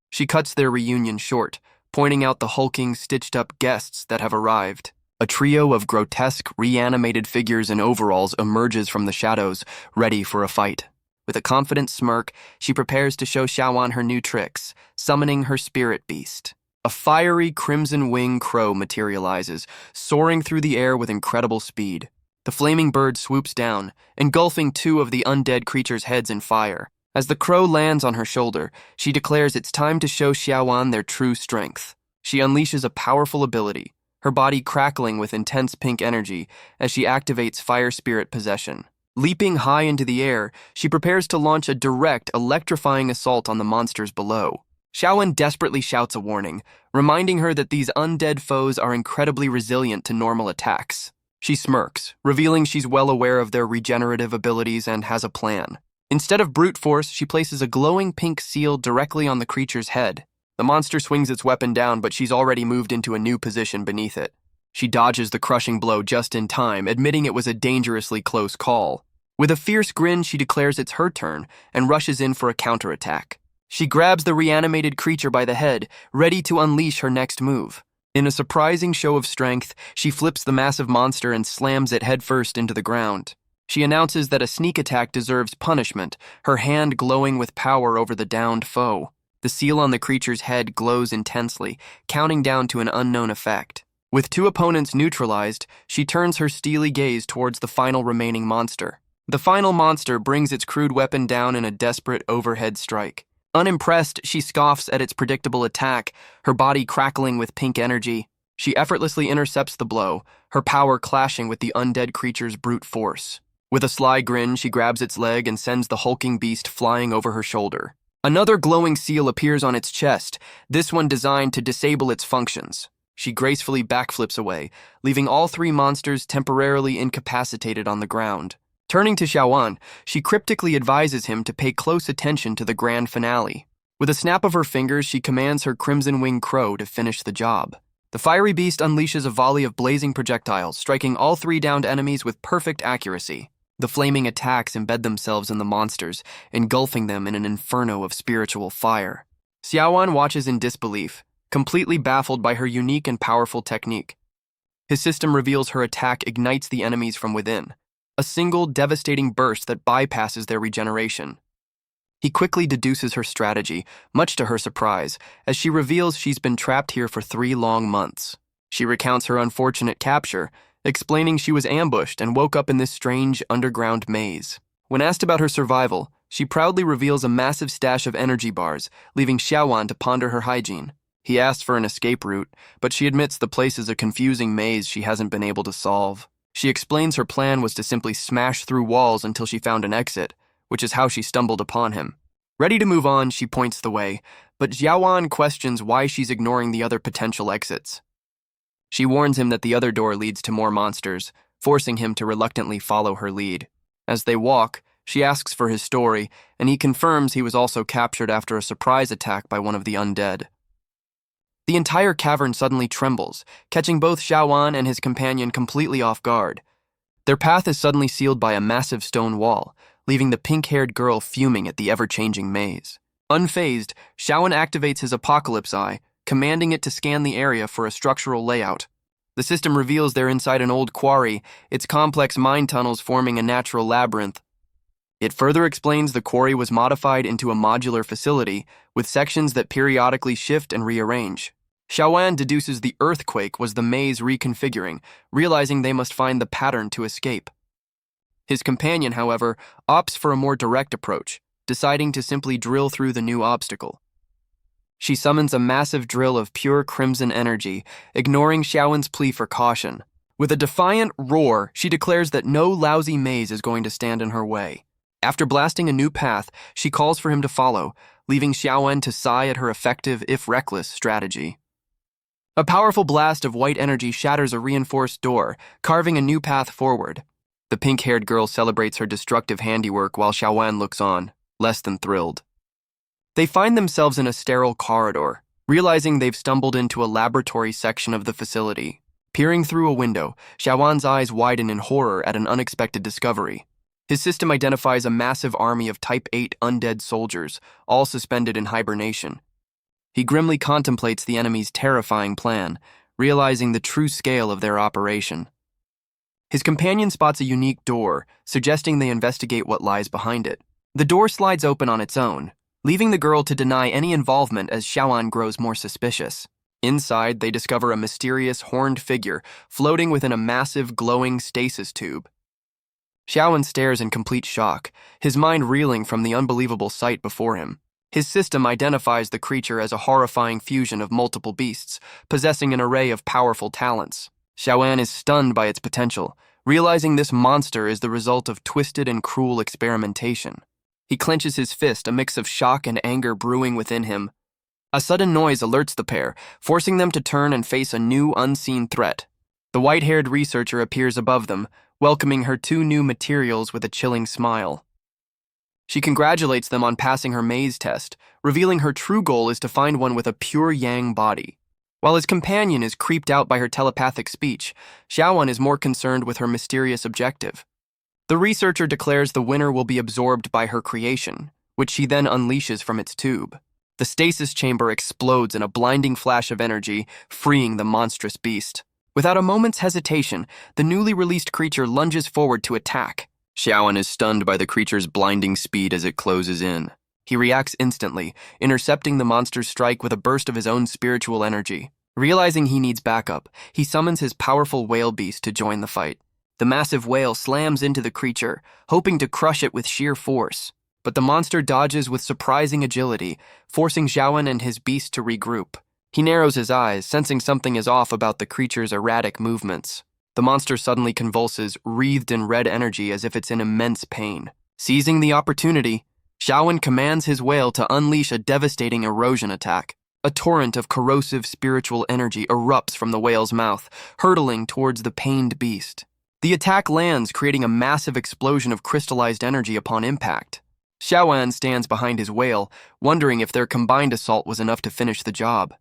She cuts their reunion short, pointing out the hulking, stitched-up guests that have arrived. A trio of grotesque, reanimated figures in overalls emerges from the shadows, ready for a fight. With a confident smirk, she prepares to show Xiaoan her new tricks, summoning her spirit beast. A fiery crimson wing crow materializes, soaring through the air with incredible speed. The flaming bird swoops down, engulfing two of the undead creature's heads in fire. As the crow lands on her shoulder, she declares it's time to show Xiaoan their true strength. She unleashes a powerful ability, her body crackling with intense pink energy as she activates fire spirit possession. Leaping high into the air, she prepares to launch a direct, electrifying assault on the monsters below. Xiaoan desperately shouts a warning, reminding her that these undead foes are incredibly resilient to normal attacks. She smirks, revealing she's well aware of their regenerative abilities and has a plan. Instead of brute force, she places a glowing pink seal directly on the creature's head. The monster swings its weapon down, but she's already moved into a new position beneath it. She dodges the crushing blow just in time, admitting it was a dangerously close call. With a fierce grin, she declares it's her turn and rushes in for a counterattack. She grabs the reanimated creature by the head, ready to unleash her next move. In a surprising show of strength, she flips the massive monster and slams it headfirst into the ground. She announces that a sneak attack deserves punishment, her hand glowing with power over the downed foe. The seal on the creature's head glows intensely, counting down to an unknown effect. With two opponents neutralized, she turns her steely gaze towards the final remaining monster. The final monster brings its crude weapon down in a desperate overhead strike. Unimpressed, she scoffs at its predictable attack, her body crackling with pink energy. She effortlessly intercepts the blow, her power clashing with the undead creature's brute force. With a sly grin, she grabs its leg and sends the hulking beast flying over her shoulder. Another glowing seal appears on its chest, this one designed to disable its functions. She gracefully backflips away, leaving all three monsters temporarily incapacitated on the ground. Turning to Xiaoan, she cryptically advises him to pay close attention to the grand finale. With a snap of her fingers, she commands her crimson winged crow to finish the job. The fiery beast unleashes a volley of blazing projectiles, striking all three downed enemies with perfect accuracy. The flaming attacks embed themselves in the monsters, engulfing them in an inferno of spiritual fire. Xiaoan watches in disbelief, completely baffled by her unique and powerful technique. His system reveals her attack ignites the enemies from within, a single devastating burst that bypasses their regeneration. He quickly deduces her strategy, much to her surprise, as she reveals she's been trapped here for 3 long months. She recounts her unfortunate capture, explaining she was ambushed and woke up in this strange underground maze. When asked about her survival, she proudly reveals a massive stash of energy bars, leaving Xiaoan to ponder her hygiene. He asks for an escape route, but she admits the place is a confusing maze she hasn't been able to solve. She explains her plan was to simply smash through walls until she found an exit, which is how she stumbled upon him. Ready to move on, she points the way, but Xiaoan questions why she's ignoring the other potential exits. She warns him that the other door leads to more monsters, forcing him to reluctantly follow her lead. As they walk, she asks for his story, and he confirms he was also captured after a surprise attack by one of the undead. The entire cavern suddenly trembles, catching both Xiaoan and his companion completely off guard. Their path is suddenly sealed by a massive stone wall, leaving the pink-haired girl fuming at the ever-changing maze. Unfazed, Xiaoan activates his Apocalypse Eye, commanding it to scan the area for a structural layout. The system reveals they're inside an old quarry, its complex mine tunnels forming a natural labyrinth. It further explains the quarry was modified into a modular facility, with sections that periodically shift and rearrange. Xiaoan deduces the earthquake was the maze reconfiguring, realizing they must find the pattern to escape. His companion, however, opts for a more direct approach, deciding to simply drill through the new obstacle. She summons a massive drill of pure crimson energy, ignoring Xiaoan's plea for caution. With a defiant roar, she declares that no lousy maze is going to stand in her way. After blasting a new path, she calls for him to follow, leaving Xiaoan to sigh at her effective, if reckless, strategy. A powerful blast of white energy shatters a reinforced door, carving a new path forward. The pink-haired girl celebrates her destructive handiwork while Xiaoan looks on, less than thrilled. They find themselves in a sterile corridor, realizing they've stumbled into a laboratory section of the facility. Peering through a window, Xiaoan's eyes widen in horror at an unexpected discovery. His system identifies a massive army of Type 8 undead soldiers, all suspended in hibernation. He grimly contemplates the enemy's terrifying plan, realizing the true scale of their operation. His companion spots a unique door, suggesting they investigate what lies behind it. The door slides open on its own, leaving the girl to deny any involvement as Xiaoan grows more suspicious. Inside, they discover a mysterious horned figure floating within a massive glowing stasis tube. Xiaoan stares in complete shock, his mind reeling from the unbelievable sight before him. His system identifies the creature as a horrifying fusion of multiple beasts, possessing an array of powerful talents. Xiaoan is stunned by its potential, realizing this monster is the result of twisted and cruel experimentation. He clenches his fist, a mix of shock and anger brewing within him. A sudden noise alerts the pair, forcing them to turn and face a new, unseen threat. The white-haired researcher appears above them, welcoming her two new materials with a chilling smile. She congratulates them on passing her maze test, revealing her true goal is to find one with a pure yang body. While his companion is creeped out by her telepathic speech, Xiaoan is more concerned with her mysterious objective. The researcher declares the winner will be absorbed by her creation, which she then unleashes from its tube. The stasis chamber explodes in a blinding flash of energy, freeing the monstrous beast. Without a moment's hesitation, the newly released creature lunges forward to attack. Xiaoan is stunned by the creature's blinding speed as it closes in. He reacts instantly, intercepting the monster's strike with a burst of his own spiritual energy. Realizing he needs backup, he summons his powerful whale beast to join the fight. The massive whale slams into the creature, hoping to crush it with sheer force. But the monster dodges with surprising agility, forcing Xiaoan and his beast to regroup. He narrows his eyes, sensing something is off about the creature's erratic movements. The monster suddenly convulses, wreathed in red energy as if it's in immense pain. Seizing the opportunity, Xiaoan commands his whale to unleash a devastating erosion attack. A torrent of corrosive spiritual energy erupts from the whale's mouth, hurtling towards the pained beast. The attack lands, creating a massive explosion of crystallized energy upon impact. Xiaoan stands behind his whale, wondering if their combined assault was enough to finish the job.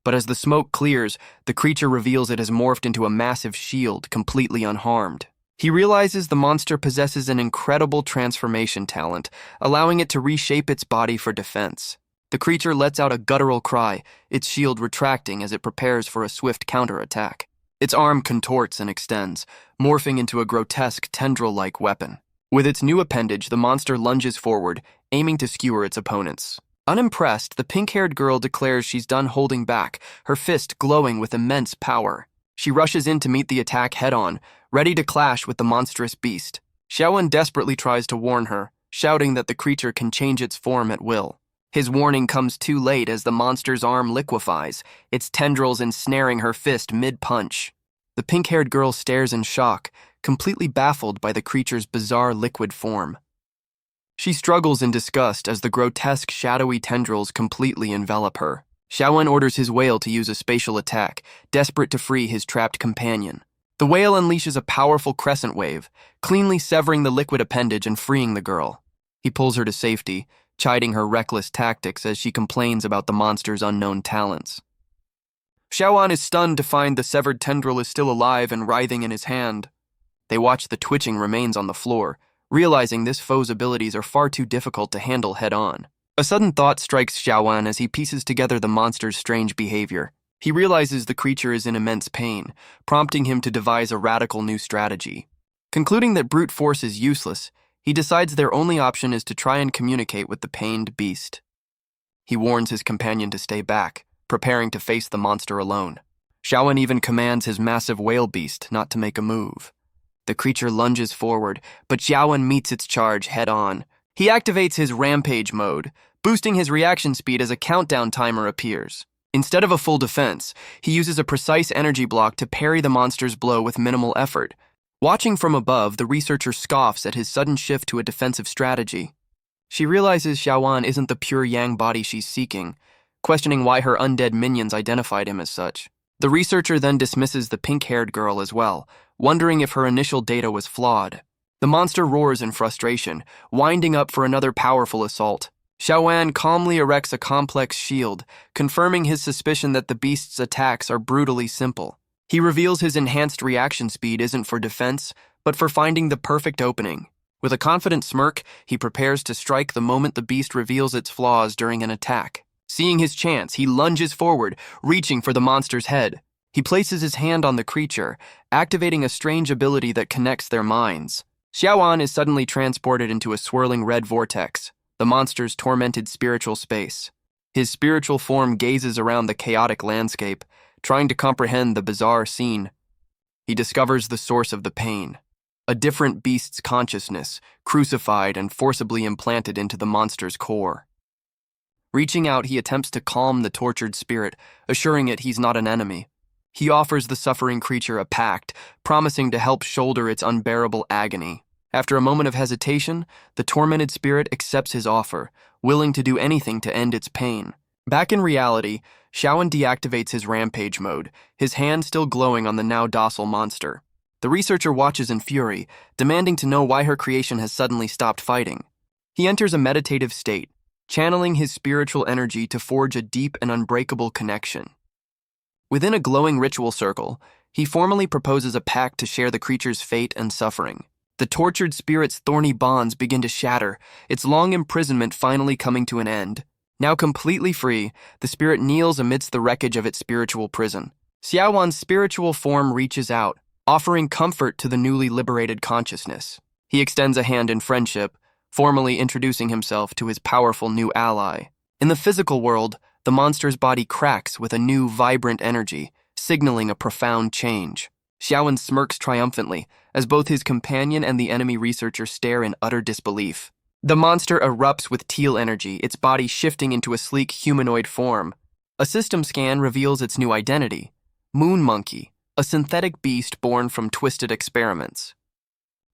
But as the smoke clears, the creature reveals it has morphed into a massive shield, completely unharmed. He realizes the monster possesses an incredible transformation talent, allowing it to reshape its body for defense. The creature lets out a guttural cry, its shield retracting as it prepares for a swift counterattack. Its arm contorts and extends, morphing into a grotesque tendril-like weapon. With its new appendage, the monster lunges forward, aiming to skewer its opponents. Unimpressed, the pink-haired girl declares she's done holding back, her fist glowing with immense power. She rushes in to meet the attack head-on, ready to clash with the monstrous beast. Xiaoan desperately tries to warn her, shouting that the creature can change its form at will. His warning comes too late as the monster's arm liquefies, its tendrils ensnaring her fist mid-punch. The pink-haired girl stares in shock, completely baffled by the creature's bizarre liquid form. She struggles in disgust as the grotesque, shadowy tendrils completely envelop her. Xiaoan orders his whale to use a spatial attack, desperate to free his trapped companion. The whale unleashes a powerful crescent wave, cleanly severing the liquid appendage and freeing the girl. He pulls her to safety, chiding her reckless tactics as she complains about the monster's unknown talents. Xiaoan is stunned to find the severed tendril is still alive and writhing in his hand. They watch the twitching remains on the floor, realizing this foe's abilities are far too difficult to handle head-on. A sudden thought strikes Xiaoan as he pieces together the monster's strange behavior. He realizes the creature is in immense pain, prompting him to devise a radical new strategy. Concluding that brute force is useless, he decides their only option is to try and communicate with the pained beast. He warns his companion to stay back, preparing to face the monster alone. Shiaan even commands his massive whale beast not to make a move. The creature lunges forward, but Shiaan meets its charge head-on. He activates his rampage mode, boosting his reaction speed as a countdown timer appears. Instead of a full defense, he uses a precise energy block to parry the monster's blow with minimal effort. Watching from above, the researcher scoffs at his sudden shift to a defensive strategy. She realizes Shiaan isn't the pure yang body she's seeking, questioning why her undead minions identified him as such. The researcher then dismisses the pink-haired girl as well, wondering if her initial data was flawed. The monster roars in frustration, winding up for another powerful assault. Shiaan calmly erects a complex shield, confirming his suspicion that the beast's attacks are brutally simple. He reveals his enhanced reaction speed isn't for defense, but for finding the perfect opening. With a confident smirk, he prepares to strike the moment the beast reveals its flaws during an attack. Seeing his chance, he lunges forward, reaching for the monster's head. He places his hand on the creature, activating a strange ability that connects their minds. Shiaan is suddenly transported into a swirling red vortex, the monster's tormented spiritual space. His spiritual form gazes around the chaotic landscape, trying to comprehend the bizarre scene. He discovers the source of the pain, a different beast's consciousness, crucified and forcibly implanted into the monster's core. Reaching out, he attempts to calm the tortured spirit, assuring it he's not an enemy. He offers the suffering creature a pact, promising to help shoulder its unbearable agony. After a moment of hesitation, the tormented spirit accepts his offer, willing to do anything to end its pain. Back in reality, Shiaan deactivates his rampage mode, his hand still glowing on the now docile monster. The researcher watches in fury, demanding to know why her creation has suddenly stopped fighting. He enters a meditative state, channeling his spiritual energy to forge a deep and unbreakable connection. Within a glowing ritual circle, he formally proposes a pact to share the creature's fate and suffering. The tortured spirit's thorny bonds begin to shatter, its long imprisonment finally coming to an end. Now completely free, the spirit kneels amidst the wreckage of its spiritual prison. Shiawan's spiritual form reaches out, offering comfort to the newly liberated consciousness. He extends a hand in friendship, formally introducing himself to his powerful new ally. In the physical world, the monster's body cracks with a new, vibrant energy, signaling a profound change. Shiaan smirks triumphantly as both his companion and the enemy researcher stare in utter disbelief. The monster erupts with teal energy, its body shifting into a sleek humanoid form. A system scan reveals its new identity: Moon Monkey, a synthetic beast born from twisted experiments.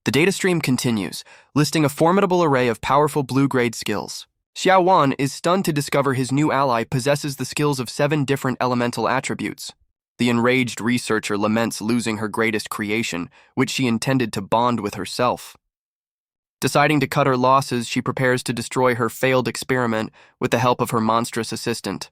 The data stream continues, listing a formidable array of powerful blue-grade skills. Shiaan is stunned to discover his new ally possesses the skills of 7 different elemental attributes. The enraged researcher laments losing her greatest creation, which she intended to bond with herself. Deciding to cut her losses, she prepares to destroy her failed experiment with the help of her monstrous assistant.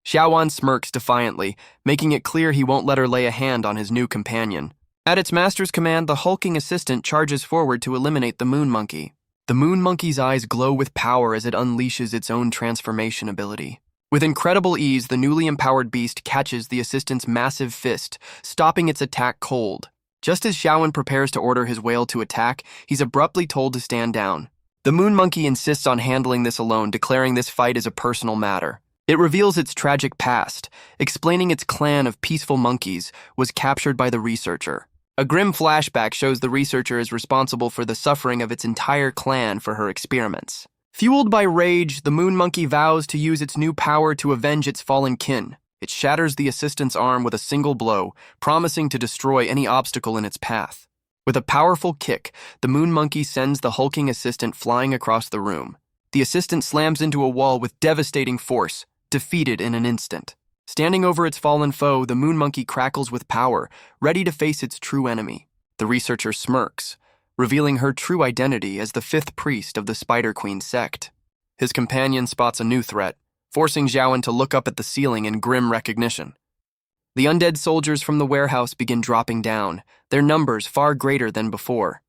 Shiaan smirks defiantly, making it clear he won't let her lay a hand on his new companion. At its master's command, the hulking assistant charges forward to eliminate the Moon Monkey. The Moon Monkey's eyes glow with power as it unleashes its own transformation ability. With incredible ease, the newly empowered beast catches the assistant's massive fist, stopping its attack cold. Just as Shiaan prepares to order his whale to attack, he's abruptly told to stand down. The Moon Monkey insists on handling this alone, declaring this fight is a personal matter. It reveals its tragic past, explaining its clan of peaceful monkeys was captured by the researcher. A grim flashback shows the researcher is responsible for the suffering of its entire clan for her experiments. Fueled by rage, the Moon Monkey vows to use its new power to avenge its fallen kin. It shatters the assistant's arm with a single blow, promising to destroy any obstacle in its path. With a powerful kick, the Moon Monkey sends the hulking assistant flying across the room. The assistant slams into a wall with devastating force, defeated in an instant. Standing over its fallen foe, the Moon Monkey crackles with power, ready to face its true enemy. The researcher smirks, revealing her true identity as the 5th priest of the Spider Queen sect. His companion spots a new threat, forcing Shiaan to look up at the ceiling in grim recognition. The undead soldiers from the warehouse begin dropping down, their numbers far greater than before.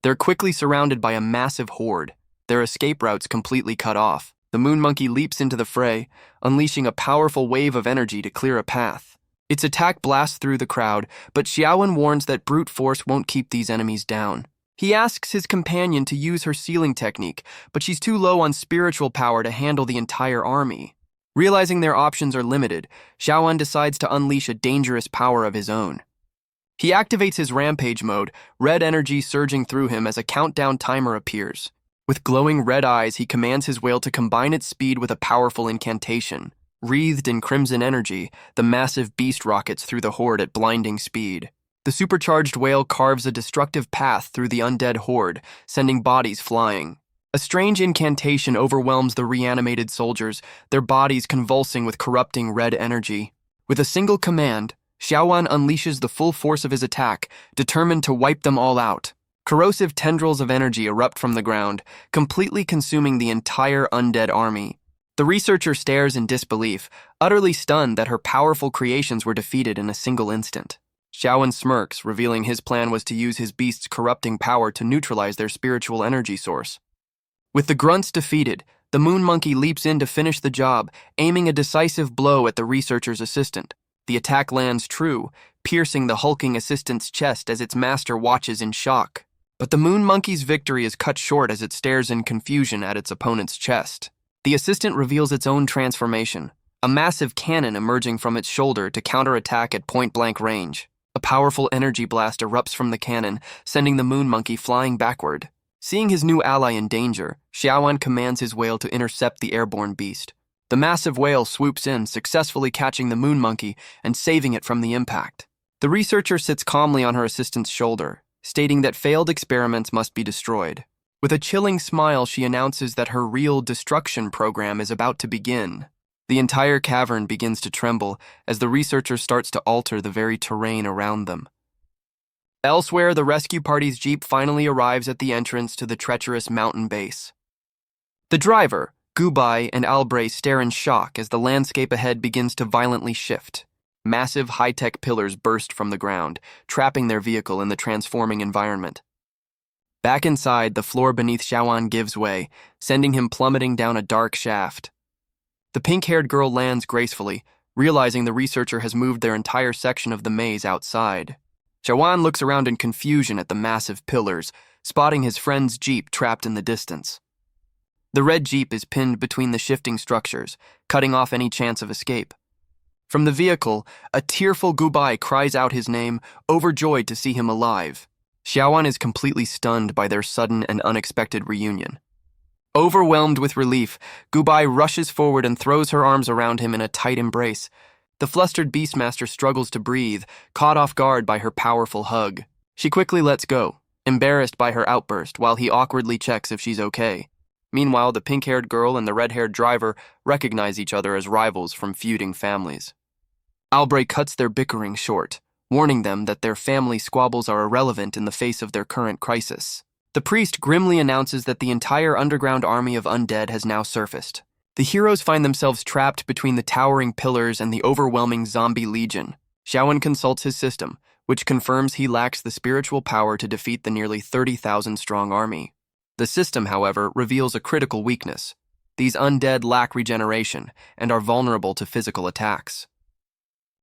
They're quickly surrounded by a massive horde, their escape routes completely cut off. The Moon Monkey leaps into the fray, unleashing a powerful wave of energy to clear a path. Its attack blasts through the crowd, but Shiaan warns that brute force won't keep these enemies down. He asks his companion to use her sealing technique, but she's too low on spiritual power to handle the entire army. Realizing their options are limited, Shiaan decides to unleash a dangerous power of his own. He activates his rampage mode, red energy surging through him as a countdown timer appears. With glowing red eyes, he commands his whale to combine its speed with a powerful incantation. Wreathed in crimson energy, the massive beast rockets through the horde at blinding speed. The supercharged whale carves a destructive path through the undead horde, sending bodies flying. A strange incantation overwhelms the reanimated soldiers, their bodies convulsing with corrupting red energy. With a single command, Shiaan unleashes the full force of his attack, determined to wipe them all out. Corrosive tendrils of energy erupt from the ground, completely consuming the entire undead army. The researcher stares in disbelief, utterly stunned that her powerful creations were defeated in a single instant. Shiaan smirks, revealing his plan was to use his beast's corrupting power to neutralize their spiritual energy source. With the grunts defeated, the moon monkey leaps in to finish the job, aiming a decisive blow at the researcher's assistant. The attack lands true, piercing the hulking assistant's chest as its master watches in shock. But the moon monkey's victory is cut short as it stares in confusion at its opponent's chest. The assistant reveals its own transformation, a massive cannon emerging from its shoulder to counterattack at point-blank range. A powerful energy blast erupts from the cannon, sending the moon monkey flying backward. Seeing his new ally in danger, Shiaan commands his whale to intercept the airborne beast. The massive whale swoops in, successfully catching the moon monkey and saving it from the impact. The researcher sits calmly on her assistant's shoulder, stating that failed experiments must be destroyed. With a chilling smile, she announces that her real destruction program is about to begin. The entire cavern begins to tremble as the researcher starts to alter the very terrain around them. Elsewhere, the rescue party's jeep finally arrives at the entrance to the treacherous mountain base. The driver, Gubai, and Albray stare in shock as the landscape ahead begins to violently shift. Massive high-tech pillars burst from the ground, trapping their vehicle in the transforming environment. Back inside, the floor beneath Shiaan gives way, sending him plummeting down a dark shaft. The pink-haired girl lands gracefully, realizing the researcher has moved their entire section of the maze outside. Shiaan looks around in confusion at the massive pillars, spotting his friend's jeep trapped in the distance. The red jeep is pinned between the shifting structures, cutting off any chance of escape. From the vehicle, a tearful Gubai cries out his name, overjoyed to see him alive. Shiaan is completely stunned by their sudden and unexpected reunion. Overwhelmed with relief, Gubai rushes forward and throws her arms around him in a tight embrace. The flustered Beastmaster struggles to breathe, caught off guard by her powerful hug. She quickly lets go, embarrassed by her outburst, while he awkwardly checks if she's okay. Meanwhile, the pink-haired girl and the red-haired driver recognize each other as rivals from feuding families. Albray cuts their bickering short, warning them that their family squabbles are irrelevant in the face of their current crisis. The priest grimly announces that the entire underground army of undead has now surfaced. The heroes find themselves trapped between the towering pillars and the overwhelming zombie legion. Shiaan consults his system, which confirms he lacks the spiritual power to defeat the nearly 30,000-strong army. The system, however, reveals a critical weakness. These undead lack regeneration and are vulnerable to physical attacks.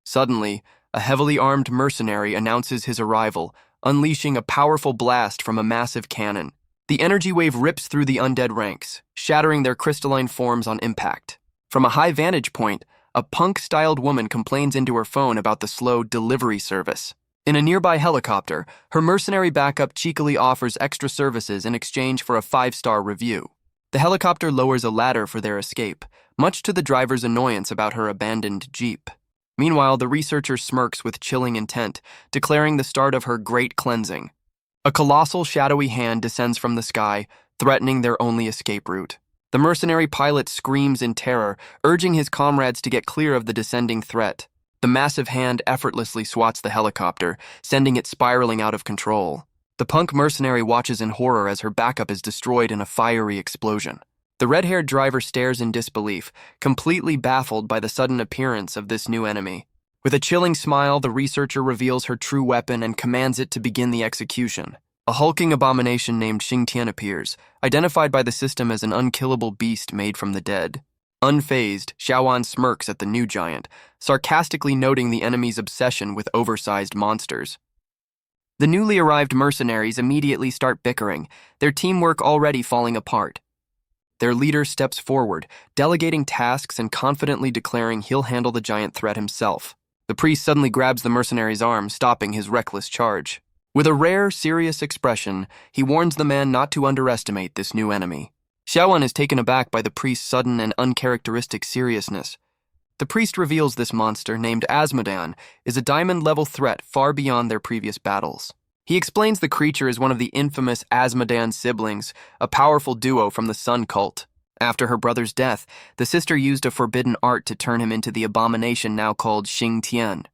Suddenly, a heavily armed mercenary announces his arrival, unleashing a powerful blast from a massive cannon. The energy wave rips through the undead ranks, shattering their crystalline forms on impact. From a high vantage point, a punk-styled woman complains into her phone about the slow delivery service. In a nearby helicopter, her mercenary backup cheekily offers extra services in exchange for a 5-star review. The helicopter lowers a ladder for their escape, much to the driver's annoyance about her abandoned jeep. Meanwhile, the researcher smirks with chilling intent, declaring the start of her great cleansing. A colossal shadowy hand descends from the sky, threatening their only escape route. The mercenary pilot screams in terror, urging his comrades to get clear of the descending threat. The massive hand effortlessly swats the helicopter, sending it spiraling out of control. The punk mercenary watches in horror as her backup is destroyed in a fiery explosion. The red-haired driver stares in disbelief, completely baffled by the sudden appearance of this new enemy. With a chilling smile, the researcher reveals her true weapon and commands it to begin the execution. A hulking abomination named Qing appears, identified by the system as an unkillable beast made from the dead. Unfazed, Shiaan smirks at the new giant, sarcastically noting the enemy's obsession with oversized monsters. The newly arrived mercenaries immediately start bickering, their teamwork already falling apart. Their leader steps forward, delegating tasks and confidently declaring he'll handle the giant threat himself. The priest suddenly grabs the mercenary's arm, stopping his reckless charge. With a rare, serious expression, he warns the man not to underestimate this new enemy. Shiaan is taken aback by the priest's sudden and uncharacteristic seriousness. The priest reveals this monster, named Asmodan, is a diamond-level threat far beyond their previous battles. He explains the creature is one of the infamous Asmodan siblings, a powerful duo from the Sun cult. After her brother's death, the sister used a forbidden art to turn him into the abomination now called Qing.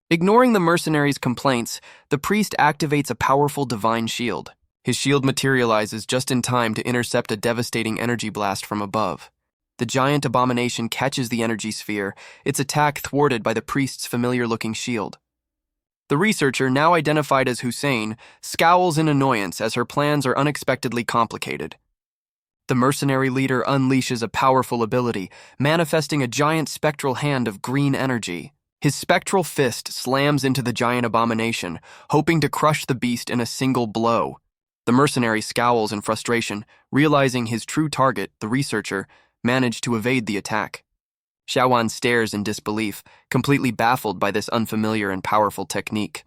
Ignoring the mercenaries' complaints, the priest activates a powerful divine shield. His shield materializes just in time to intercept a devastating energy blast from above. The giant abomination catches the energy sphere, its attack thwarted by the priest's familiar-looking shield. The researcher, now identified as Hussein, scowls in annoyance as her plans are unexpectedly complicated. The mercenary leader unleashes a powerful ability, manifesting a giant spectral hand of green energy. His spectral fist slams into the giant abomination, hoping to crush the beast in a single blow. The mercenary scowls in frustration, realizing his true target, the researcher, managed to evade the attack. Shiaan stares in disbelief, completely baffled by this unfamiliar and powerful technique.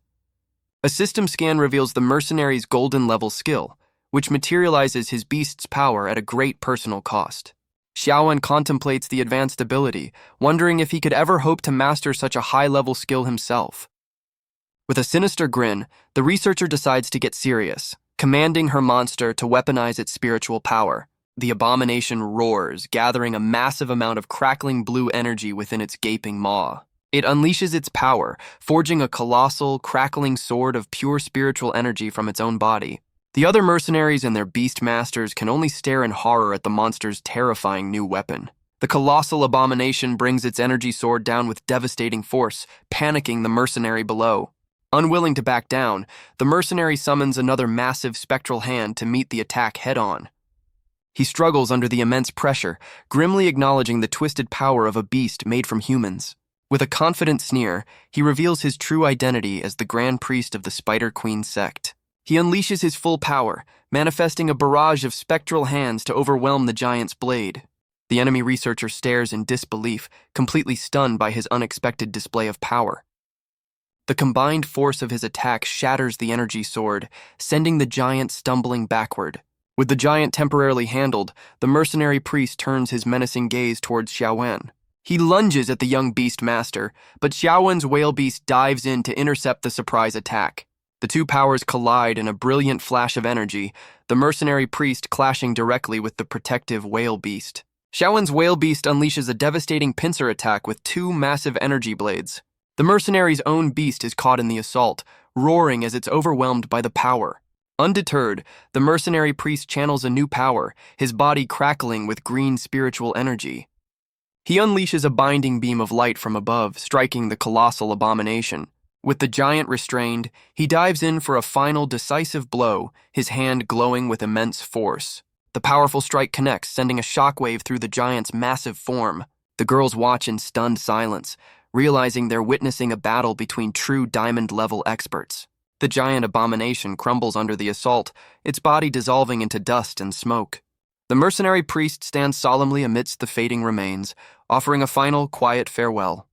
A system scan reveals the mercenary's golden-level skill, which materializes his beast's power at a great personal cost. Shiaan contemplates the advanced ability, wondering if he could ever hope to master such a high-level skill himself. With a sinister grin, the researcher decides to get serious, commanding her monster to weaponize its spiritual power. The abomination roars, gathering a massive amount of crackling blue energy within its gaping maw. It unleashes its power, forging a colossal, crackling sword of pure spiritual energy from its own body. The other mercenaries and their beast masters can only stare in horror at the monster's terrifying new weapon. The colossal abomination brings its energy sword down with devastating force, panicking the mercenary below. Unwilling to back down, the mercenary summons another massive spectral hand to meet the attack head-on. He struggles under the immense pressure, grimly acknowledging the twisted power of a beast made from humans. With a confident sneer, he reveals his true identity as the Grand Priest of the Spider Queen sect. He unleashes his full power, manifesting a barrage of spectral hands to overwhelm the giant's blade. The enemy researcher stares in disbelief, completely stunned by his unexpected display of power. The combined force of his attack shatters the energy sword, sending the giant stumbling backward. With the giant temporarily handled, the mercenary priest turns his menacing gaze towards Shiaan. He lunges at the young beast master, but Xiaowen's whale beast dives in to intercept the surprise attack. The two powers collide in a brilliant flash of energy, the mercenary priest clashing directly with the protective whale beast. Xiaowen's whale beast unleashes a devastating pincer attack with two massive energy blades. The mercenary's own beast is caught in the assault, roaring as it's overwhelmed by the power. Undeterred, the mercenary priest channels a new power, his body crackling with green spiritual energy. He unleashes a binding beam of light from above, striking the colossal abomination. With the giant restrained, he dives in for a final decisive blow, his hand glowing with immense force. The powerful strike connects, sending a shockwave through the giant's massive form. The girls watch in stunned silence, realizing they're witnessing a battle between true diamond-level experts. The giant abomination crumbles under the assault, its body dissolving into dust and smoke. The mercenary priest stands solemnly amidst the fading remains, offering a final, quiet farewell.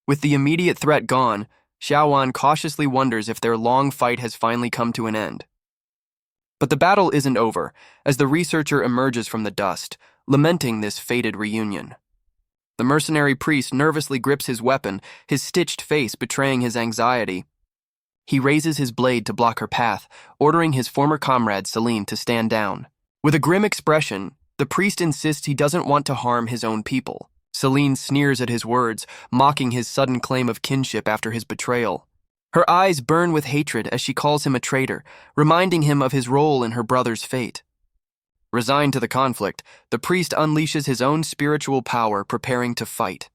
With the immediate threat gone, Shiaan cautiously wonders if their long fight has finally come to an end. But the battle isn't over, as the researcher emerges from the dust, lamenting this fated reunion. The mercenary priest nervously grips his weapon, his stitched face betraying his anxiety. He raises his blade to block her path, ordering his former comrade Celine to stand down. With a grim expression, the priest insists he doesn't want to harm his own people. Celine sneers at his words, mocking his sudden claim of kinship after his betrayal. Her eyes burn with hatred as she calls him a traitor, reminding him of his role in her brother's fate. Resigned to the conflict, the priest unleashes his own spiritual power, preparing to fight.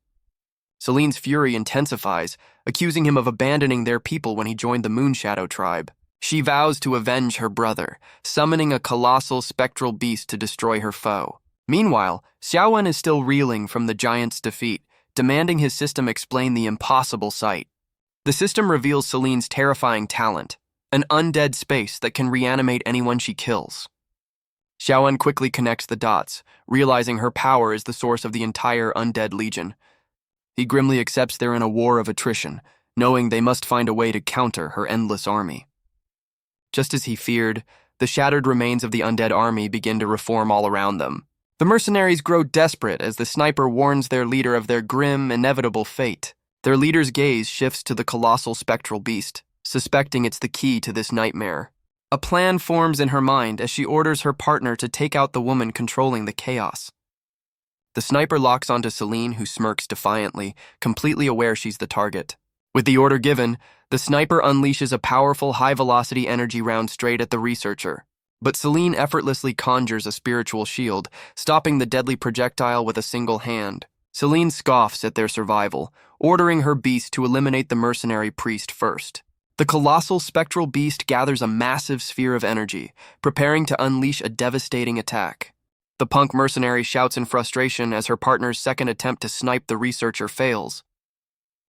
Celine's fury intensifies, accusing him of abandoning their people when he joined the Moonshadow tribe. She vows to avenge her brother, summoning a colossal spectral beast to destroy her foe. Meanwhile, Xiaowen is still reeling from the giant's defeat, demanding his system explain the impossible sight. The system reveals Celine's terrifying talent, an undead space that can reanimate anyone she kills. Shiaan quickly connects the dots, realizing her power is the source of the entire undead legion. He grimly accepts they're in a war of attrition, knowing they must find a way to counter her endless army. Just as he feared, the shattered remains of the undead army begin to reform all around them. The mercenaries grow desperate as the sniper warns their leader of their grim, inevitable fate. Their leader's gaze shifts to the colossal spectral beast, suspecting it's the key to this nightmare. A plan forms in her mind as she orders her partner to take out the woman controlling the chaos. The sniper locks onto Celine, who smirks defiantly, completely aware she's the target. With the order given, the sniper unleashes a powerful, high-velocity energy round straight at the researcher. But Celine effortlessly conjures a spiritual shield, stopping the deadly projectile with a single hand. Celine scoffs at their survival, ordering her beast to eliminate the mercenary priest first. The colossal spectral beast gathers a massive sphere of energy, preparing to unleash a devastating attack. The punk mercenary shouts in frustration as her partner's second attempt to snipe the researcher fails.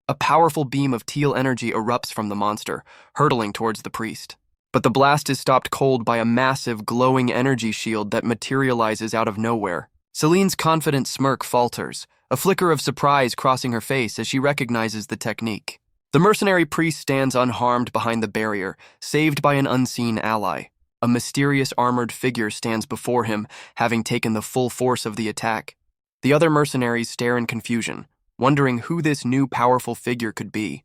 A powerful beam of teal energy erupts from the monster, hurtling towards the priest. But the blast is stopped cold by a massive, glowing energy shield that materializes out of nowhere. Celine's confident smirk falters, a flicker of surprise crossing her face as she recognizes the technique. The mercenary priest stands unharmed behind the barrier, saved by an unseen ally. A mysterious armored figure stands before him, having taken the full force of the attack. The other mercenaries stare in confusion, wondering who this new powerful figure could be.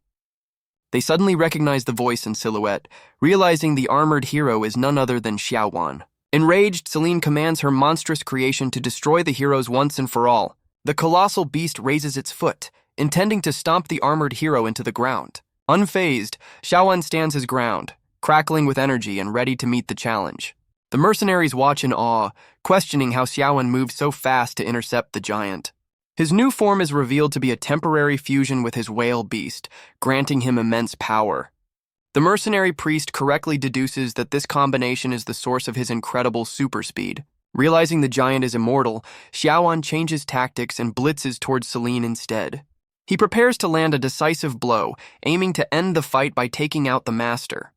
They suddenly recognize the voice and silhouette, realizing the armored hero is none other than Shiaan. Enraged, Celine commands her monstrous creation to destroy the heroes once and for all. The colossal beast raises its foot, intending to stomp the armored hero into the ground. Unfazed, Shiaan stands his ground, crackling with energy and ready to meet the challenge. The mercenaries watch in awe, questioning how Shiaan moved so fast to intercept the giant. His new form is revealed to be a temporary fusion with his whale beast, granting him immense power. The mercenary priest correctly deduces that this combination is the source of his incredible super speed. Realizing the giant is immortal, Shiaan changes tactics and blitzes towards Celine instead. He prepares to land a decisive blow, aiming to end the fight by taking out the master.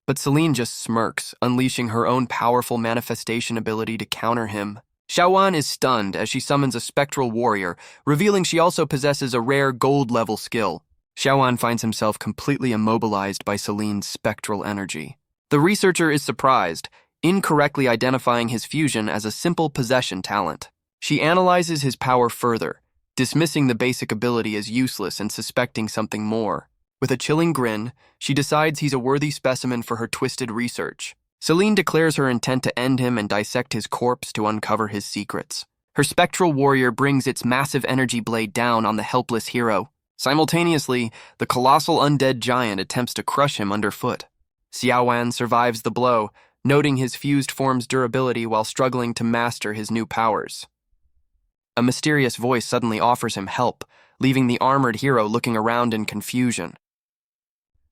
But Celine just smirks, unleashing her own powerful manifestation ability to counter him. Shiaan is stunned as she summons a spectral warrior, revealing she also possesses a rare gold-level skill. Shiaan finds himself completely immobilized by Celine's spectral energy. The researcher is surprised, incorrectly identifying his fusion as a simple possession talent. She analyzes his power further, dismissing the basic ability as useless and suspecting something more. With a chilling grin, she decides he's a worthy specimen for her twisted research. Celine declares her intent to end him and dissect his corpse to uncover his secrets. Her spectral warrior brings its massive energy blade down on the helpless hero. Simultaneously, the colossal undead giant attempts to crush him underfoot. Shiaan survives the blow, noting his fused form's durability while struggling to master his new powers. A mysterious voice suddenly offers him help, leaving the armored hero looking around in confusion.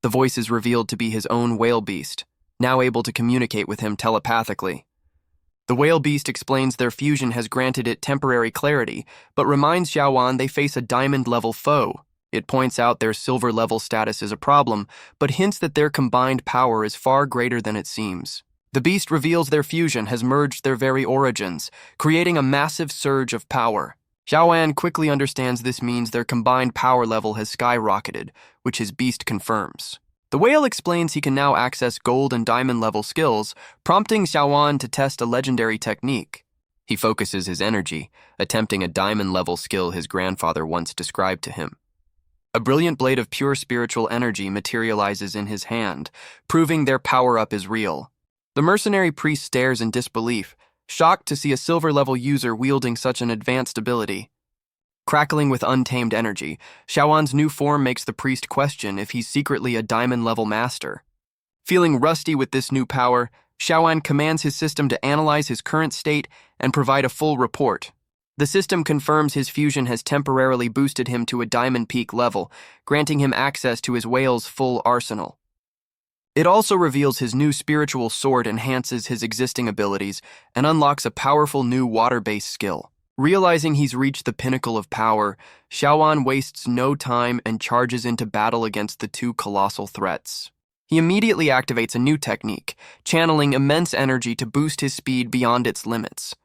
The voice is revealed to be his own whale beast, now able to communicate with him telepathically. The whale beast explains their fusion has granted it temporary clarity, but reminds Shiaan they face a diamond-level foe. It points out their silver-level status is a problem, but hints that their combined power is far greater than it seems. The beast reveals their fusion has merged their very origins, creating a massive surge of power. Shiaan quickly understands this means their combined power level has skyrocketed, which his beast confirms. The whale explains he can now access gold and diamond level skills, prompting Shiaan to test a legendary technique. He focuses his energy, attempting a diamond level skill his grandfather once described to him. A brilliant blade of pure spiritual energy materializes in his hand, proving their power-up is real. The mercenary priest stares in disbelief, shocked to see a silver-level user wielding such an advanced ability. Crackling with untamed energy, Shiaan's new form makes the priest question if he's secretly a diamond-level master. Feeling rusty with this new power, Shiaan commands his system to analyze his current state and provide a full report. The system confirms his fusion has temporarily boosted him to a diamond peak level, granting him access to his whale's full arsenal. It also reveals his new spiritual sword enhances his existing abilities and unlocks a powerful new water-based skill. Realizing he's reached the pinnacle of power, Shiaan wastes no time and charges into battle against the two colossal threats. He immediately activates a new technique, channeling immense energy to boost his speed beyond its limits.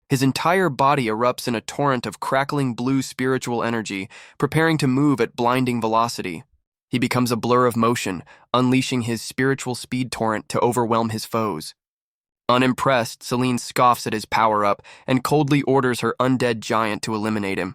His entire body erupts in a torrent of crackling blue spiritual energy, preparing to move at blinding velocity. He becomes a blur of motion, unleashing his spiritual speed torrent to overwhelm his foes. Unimpressed, Selene scoffs at his power-up and coldly orders her undead giant to eliminate him.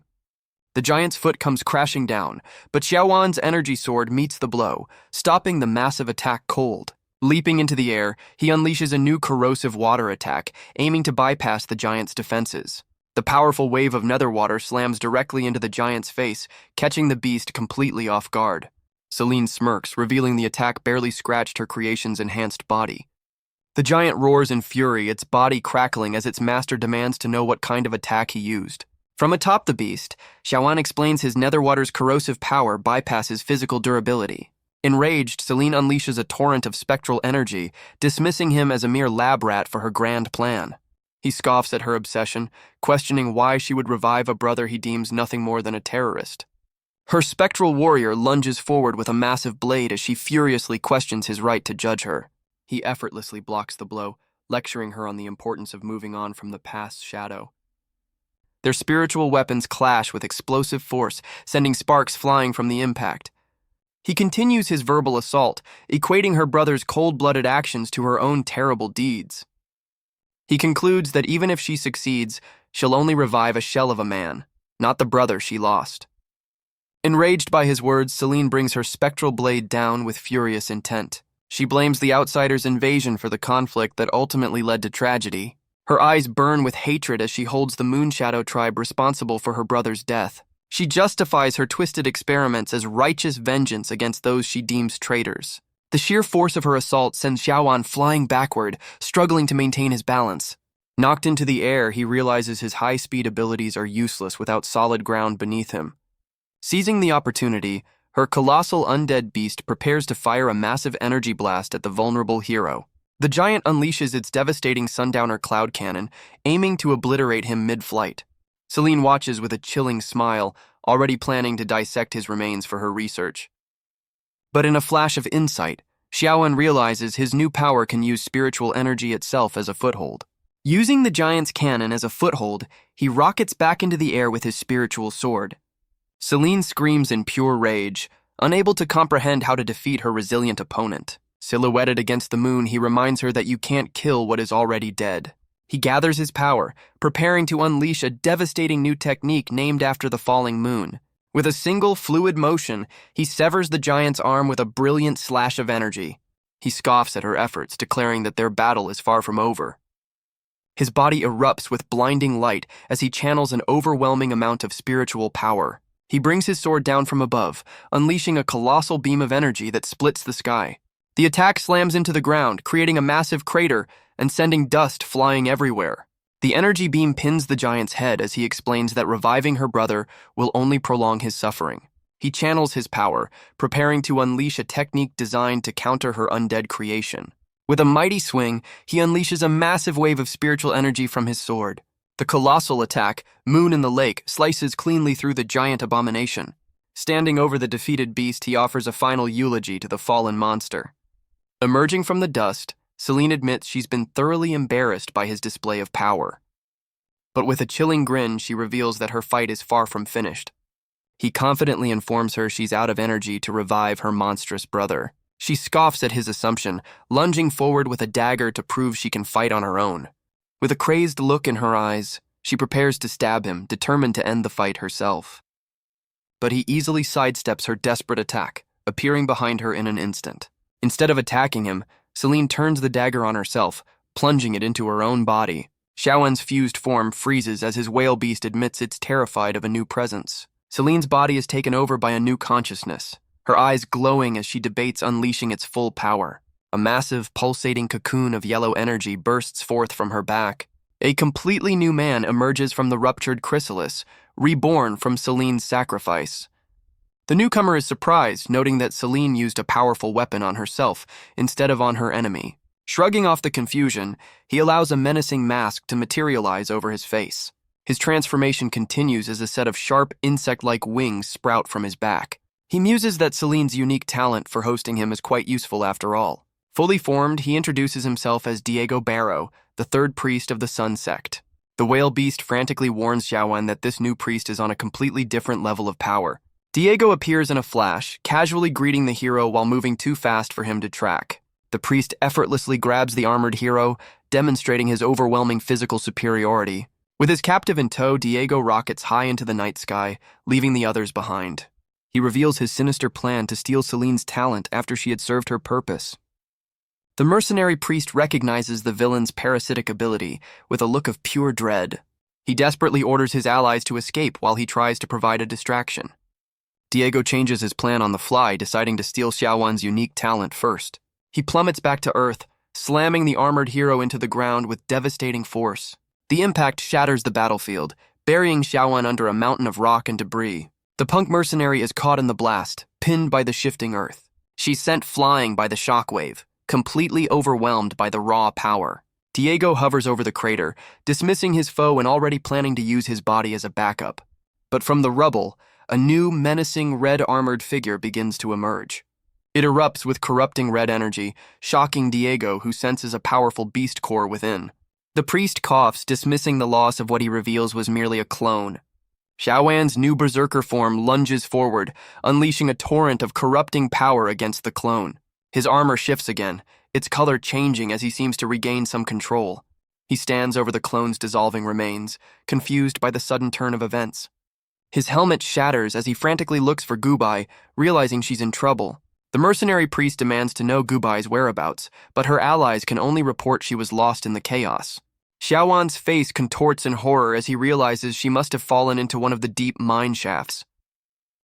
The giant's foot comes crashing down, but Xiaowan's energy sword meets the blow, stopping the massive attack cold. Leaping into the air, he unleashes a new corrosive water attack, aiming to bypass the giant's defenses. The powerful wave of nether water slams directly into the giant's face, catching the beast completely off guard. Selene smirks, revealing the attack barely scratched her creation's enhanced body. The giant roars in fury, its body crackling as its master demands to know what kind of attack he used. From atop the beast, Xiaowan explains his netherwater's corrosive power bypasses physical durability. Enraged, Selene unleashes a torrent of spectral energy, dismissing him as a mere lab rat for her grand plan. He scoffs at her obsession, questioning why she would revive a brother he deems nothing more than a terrorist. Her spectral warrior lunges forward with a massive blade as she furiously questions his right to judge her. He effortlessly blocks the blow, lecturing her on the importance of moving on from the past's shadow. Their spiritual weapons clash with explosive force, sending sparks flying from the impact. He continues his verbal assault, equating her brother's cold-blooded actions to her own terrible deeds. He concludes that even if she succeeds, she'll only revive a shell of a man, not the brother she lost. Enraged by his words, Selene brings her spectral blade down with furious intent. She blames the outsider's invasion for the conflict that ultimately led to tragedy. Her eyes burn with hatred as she holds the Moonshadow tribe responsible for her brother's death. She justifies her twisted experiments as righteous vengeance against those she deems traitors. The sheer force of her assault sends Xiaowan flying backward, struggling to maintain his balance. Knocked into the air, he realizes his high-speed abilities are useless without solid ground beneath him. Seizing the opportunity, her colossal undead beast prepares to fire a massive energy blast at the vulnerable hero. The giant unleashes its devastating Sundowner cloud cannon, aiming to obliterate him mid-flight. Selene watches with a chilling smile, already planning to dissect his remains for her research. But in a flash of insight, Xiaowan realizes his new power can use spiritual energy itself as a foothold. Using the giant's cannon as a foothold, he rockets back into the air with his spiritual sword. Selene screams in pure rage, unable to comprehend how to defeat her resilient opponent. Silhouetted against the moon, he reminds her that you can't kill what is already dead. He gathers his power, preparing to unleash a devastating new technique named after the falling moon. With a single fluid motion, he severs the giant's arm with a brilliant slash of energy. He scoffs at her efforts, declaring that their battle is far from over. His body erupts with blinding light as he channels an overwhelming amount of spiritual power. He brings his sword down from above, unleashing a colossal beam of energy that splits the sky. The attack slams into the ground, creating a massive crater and sending dust flying everywhere. The energy beam pins the giant's head as he explains that reviving her brother will only prolong his suffering. He channels his power, preparing to unleash a technique designed to counter her undead creation. With a mighty swing, he unleashes a massive wave of spiritual energy from his sword. The colossal attack, Moon in the Lake, slices cleanly through the giant abomination. Standing over the defeated beast, he offers a final eulogy to the fallen monster. Emerging from the dust, Selene admits she's been thoroughly embarrassed by his display of power. But with a chilling grin, she reveals that her fight is far from finished. He confidently informs her she's out of energy to revive her monstrous brother. She scoffs at his assumption, lunging forward with a dagger to prove she can fight on her own. With a crazed look in her eyes, she prepares to stab him, determined to end the fight herself. But he easily sidesteps her desperate attack, appearing behind her in an instant. Instead of attacking him, Selene turns the dagger on herself, plunging it into her own body. Xiaowan's fused form freezes as his whale beast admits it's terrified of a new presence. Selene's body is taken over by a new consciousness, her eyes glowing as she debates unleashing its full power. A massive, pulsating cocoon of yellow energy bursts forth from her back. A completely new man emerges from the ruptured chrysalis, reborn from Selene's sacrifice. The newcomer is surprised, noting that Selene used a powerful weapon on herself instead of on her enemy. Shrugging off the confusion, he allows a menacing mask to materialize over his face. His transformation continues as a set of sharp, insect-like wings sprout from his back. He muses that Celine's unique talent for hosting him is quite useful after all. Fully formed, he introduces himself as Diego Barrow, the third priest of the Sun Sect. The whale beast frantically warns Shiaan that this new priest is on a completely different level of power. Diego appears in a flash, casually greeting the hero while moving too fast for him to track. The priest effortlessly grabs the armored hero, demonstrating his overwhelming physical superiority. With his captive in tow, Diego rockets high into the night sky, leaving the others behind. He reveals his sinister plan to steal Celine's talent after she had served her purpose. The mercenary priest recognizes the villain's parasitic ability with a look of pure dread. He desperately orders his allies to escape while he tries to provide a distraction. Diego changes his plan on the fly, deciding to steal Shiawan's unique talent first. He plummets back to Earth, slamming the armored hero into the ground with devastating force. The impact shatters the battlefield, burying Shiaan under a mountain of rock and debris. The punk mercenary is caught in the blast, pinned by the shifting Earth. She's sent flying by the shockwave, completely overwhelmed by the raw power. Diego hovers over the crater, dismissing his foe and already planning to use his body as a backup. But from the rubble, a new, menacing red-armored figure begins to emerge. It erupts with corrupting red energy, shocking Diego, who senses a powerful beast core within. The priest coughs, dismissing the loss of what he reveals was merely a clone. Shiawan's new berserker form lunges forward, unleashing a torrent of corrupting power against the clone. His armor shifts again, its color changing as he seems to regain some control. He stands over the clone's dissolving remains, confused by the sudden turn of events. His helmet shatters as he frantically looks for Gubai, realizing she's in trouble. The mercenary priest demands to know Gubai's whereabouts, but her allies can only report she was lost in the chaos. Shiawan's face contorts in horror as he realizes she must have fallen into one of the deep mine shafts.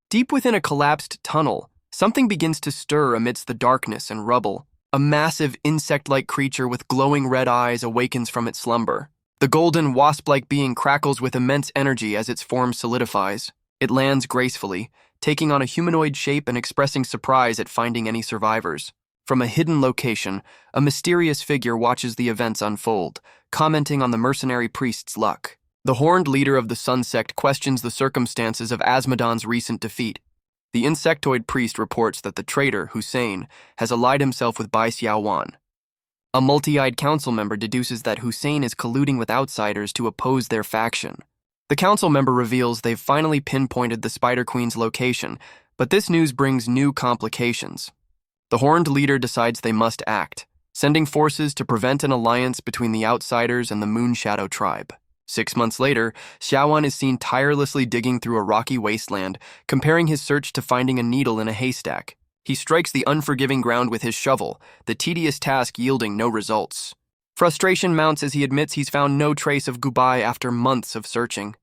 Deep within a collapsed tunnel, something begins to stir amidst the darkness and rubble. A massive insect-like creature with glowing red eyes awakens from its slumber. The golden wasp-like being crackles with immense energy as its form solidifies. It lands gracefully, taking on a humanoid shape and expressing surprise at finding any survivors. From a hidden location, a mysterious figure watches the events unfold, commenting on the mercenary priest's luck. The horned leader of the Sun Sect questions the circumstances of Asmodan's recent defeat. The insectoid priest reports that the traitor, Hussein, has allied himself with Bai Xiaowan. A multi-eyed council member deduces that Hussein is colluding with outsiders to oppose their faction. The council member reveals they've finally pinpointed the Spider Queen's location, but this news brings new complications. The horned leader decides they must act, sending forces to prevent an alliance between the outsiders and the Moonshadow tribe. 6 months later, Shiaan is seen tirelessly digging through a rocky wasteland, comparing his search to finding a needle in a haystack. He strikes the unforgiving ground with his shovel, the tedious task yielding no results. Frustration mounts as he admits he's found no trace of Gubai after months of searching.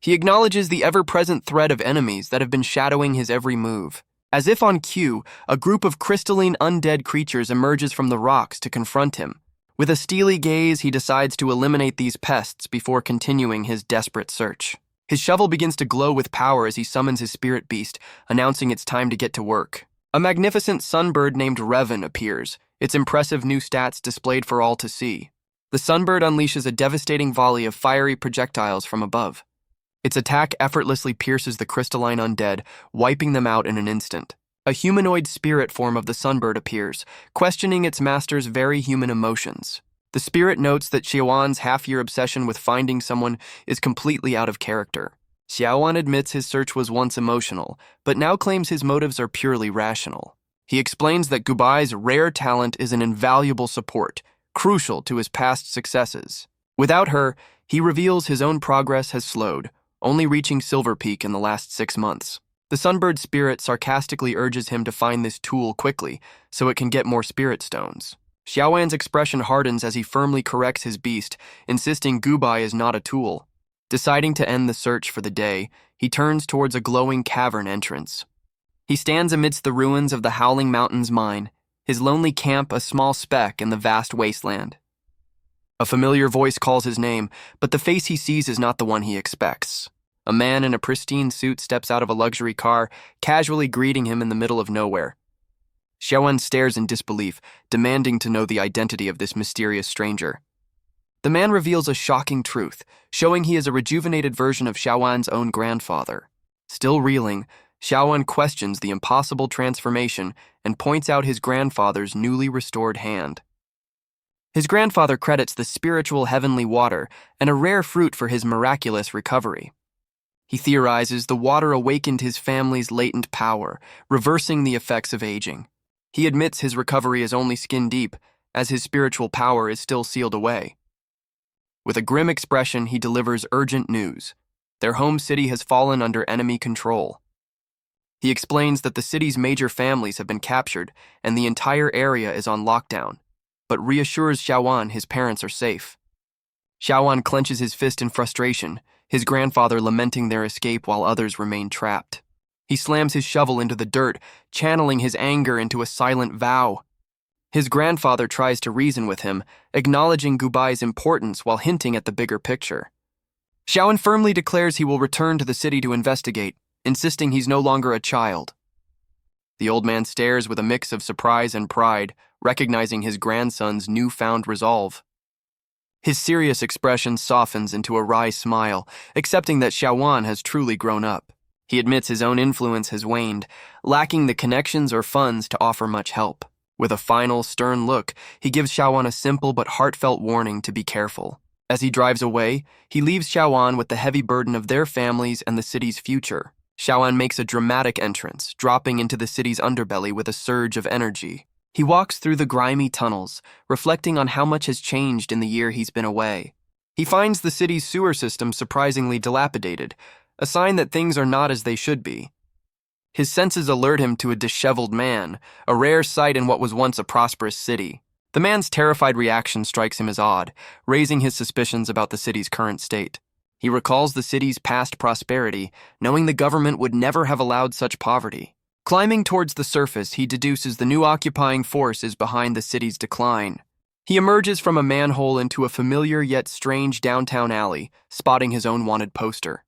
He acknowledges the ever-present threat of enemies that have been shadowing his every move. As if on cue, a group of crystalline undead creatures emerges from the rocks to confront him. With a steely gaze, he decides to eliminate these pests before continuing his desperate search. His shovel begins to glow with power as he summons his spirit beast, announcing it's time to get to work. A magnificent sunbird named Revan appears, its impressive new stats displayed for all to see. The sunbird unleashes a devastating volley of fiery projectiles from above. Its attack effortlessly pierces the crystalline undead, wiping them out in an instant. A humanoid spirit form of the sunbird appears, questioning its master's very human emotions. The spirit notes that Shiawan's half-year obsession with finding someone is completely out of character. Shiaan admits his search was once emotional, but now claims his motives are purely rational. He explains that Gubai's rare talent is an invaluable support, crucial to his past successes. Without her, he reveals his own progress has slowed, only reaching Silver Peak in the last 6 months. The Sunbird spirit sarcastically urges him to find this tool quickly, so it can get more spirit stones. Xiaowan's expression hardens as he firmly corrects his beast, insisting Gubai is not a tool. Deciding to end the search for the day, he turns towards a glowing cavern entrance. He stands amidst the ruins of the Howling Mountains mine, his lonely camp a small speck in the vast wasteland. A familiar voice calls his name, but the face he sees is not the one he expects. A man in a pristine suit steps out of a luxury car, casually greeting him in the middle of nowhere. Shiaan stares in disbelief, demanding to know the identity of this mysterious stranger. The man reveals a shocking truth, showing he is a rejuvenated version of Shiawan's own grandfather. Still reeling, Shiaan questions the impossible transformation and points out his grandfather's newly restored hand. His grandfather credits the spiritual heavenly water and a rare fruit for his miraculous recovery. He theorizes the water awakened his family's latent power, reversing the effects of aging. He admits his recovery is only skin deep, as his spiritual power is still sealed away. With a grim expression, he delivers urgent news. Their home city has fallen under enemy control. He explains that the city's major families have been captured and the entire area is on lockdown, but reassures Shiaan his parents are safe. Shiaan clenches his fist in frustration, his grandfather lamenting their escape while others remain trapped. He slams his shovel into the dirt, channeling his anger into a silent vow. His grandfather tries to reason with him, acknowledging Gubai's importance while hinting at the bigger picture. Shiaan firmly declares he will return to the city to investigate, insisting he's no longer a child. The old man stares with a mix of surprise and pride, recognizing his grandson's newfound resolve. His serious expression softens into a wry smile, accepting that Shiaan has truly grown up. He admits his own influence has waned, lacking the connections or funds to offer much help. With a final, stern look, he gives Shiaan a simple but heartfelt warning to be careful. As he drives away, he leaves Shiaan with the heavy burden of their families and the city's future. Shiaan makes a dramatic entrance, dropping into the city's underbelly with a surge of energy. He walks through the grimy tunnels, reflecting on how much has changed in the year he's been away. He finds the city's sewer system surprisingly dilapidated, a sign that things are not as they should be. His senses alert him to a disheveled man, a rare sight in what was once a prosperous city. The man's terrified reaction strikes him as odd, raising his suspicions about the city's current state. He recalls the city's past prosperity, knowing the government would never have allowed such poverty. Climbing towards the surface, he deduces the new occupying force is behind the city's decline. He emerges from a manhole into a familiar yet strange downtown alley, spotting his own wanted poster.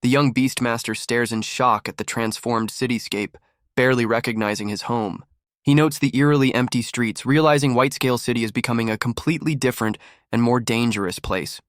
The young beastmaster stares in shock at the transformed cityscape, barely recognizing his home. He notes the eerily empty streets, realizing Whitescale City is becoming a completely different and more dangerous place.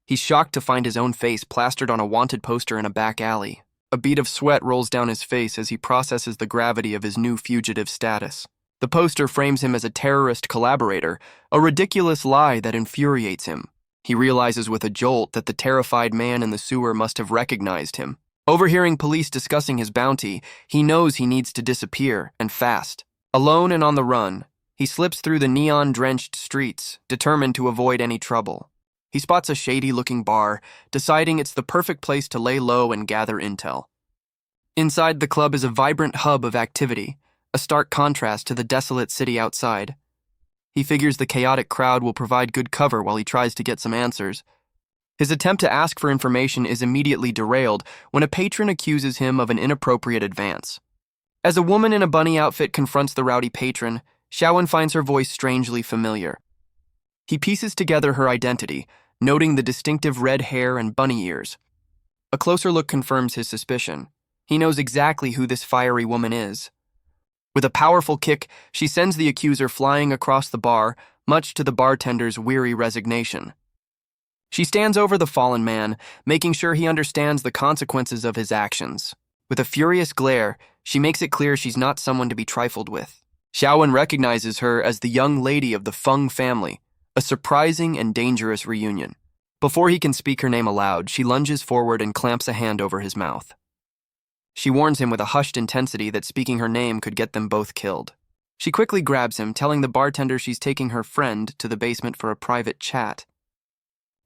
He's shocked to find his own face plastered on a wanted poster in a back alley. A bead of sweat rolls down his face as he processes the gravity of his new fugitive status. The poster frames him as a terrorist collaborator, a ridiculous lie that infuriates him. He realizes with a jolt that the terrified man in the sewer must have recognized him. Overhearing police discussing his bounty, he knows he needs to disappear, and fast. Alone and on the run, he slips through the neon-drenched streets, determined to avoid any trouble. He spots a shady-looking bar, deciding it's the perfect place to lay low and gather intel. Inside the club is a vibrant hub of activity, a stark contrast to the desolate city outside. He figures the chaotic crowd will provide good cover while he tries to get some answers. His attempt to ask for information is immediately derailed when a patron accuses him of an inappropriate advance. As a woman in a bunny outfit confronts the rowdy patron, Shiaan finds her voice strangely familiar. He pieces together her identity, noting the distinctive red hair and bunny ears. A closer look confirms his suspicion. He knows exactly who this fiery woman is. With a powerful kick, she sends the accuser flying across the bar, much to the bartender's weary resignation. She stands over the fallen man, making sure he understands the consequences of his actions. With a furious glare, she makes it clear she's not someone to be trifled with. Shiaan recognizes her as the young lady of the Feng family, a surprising and dangerous reunion. Before he can speak her name aloud, she lunges forward and clamps a hand over his mouth. She warns him with a hushed intensity that speaking her name could get them both killed. She quickly grabs him, telling the bartender she's taking her friend to the basement for a private chat.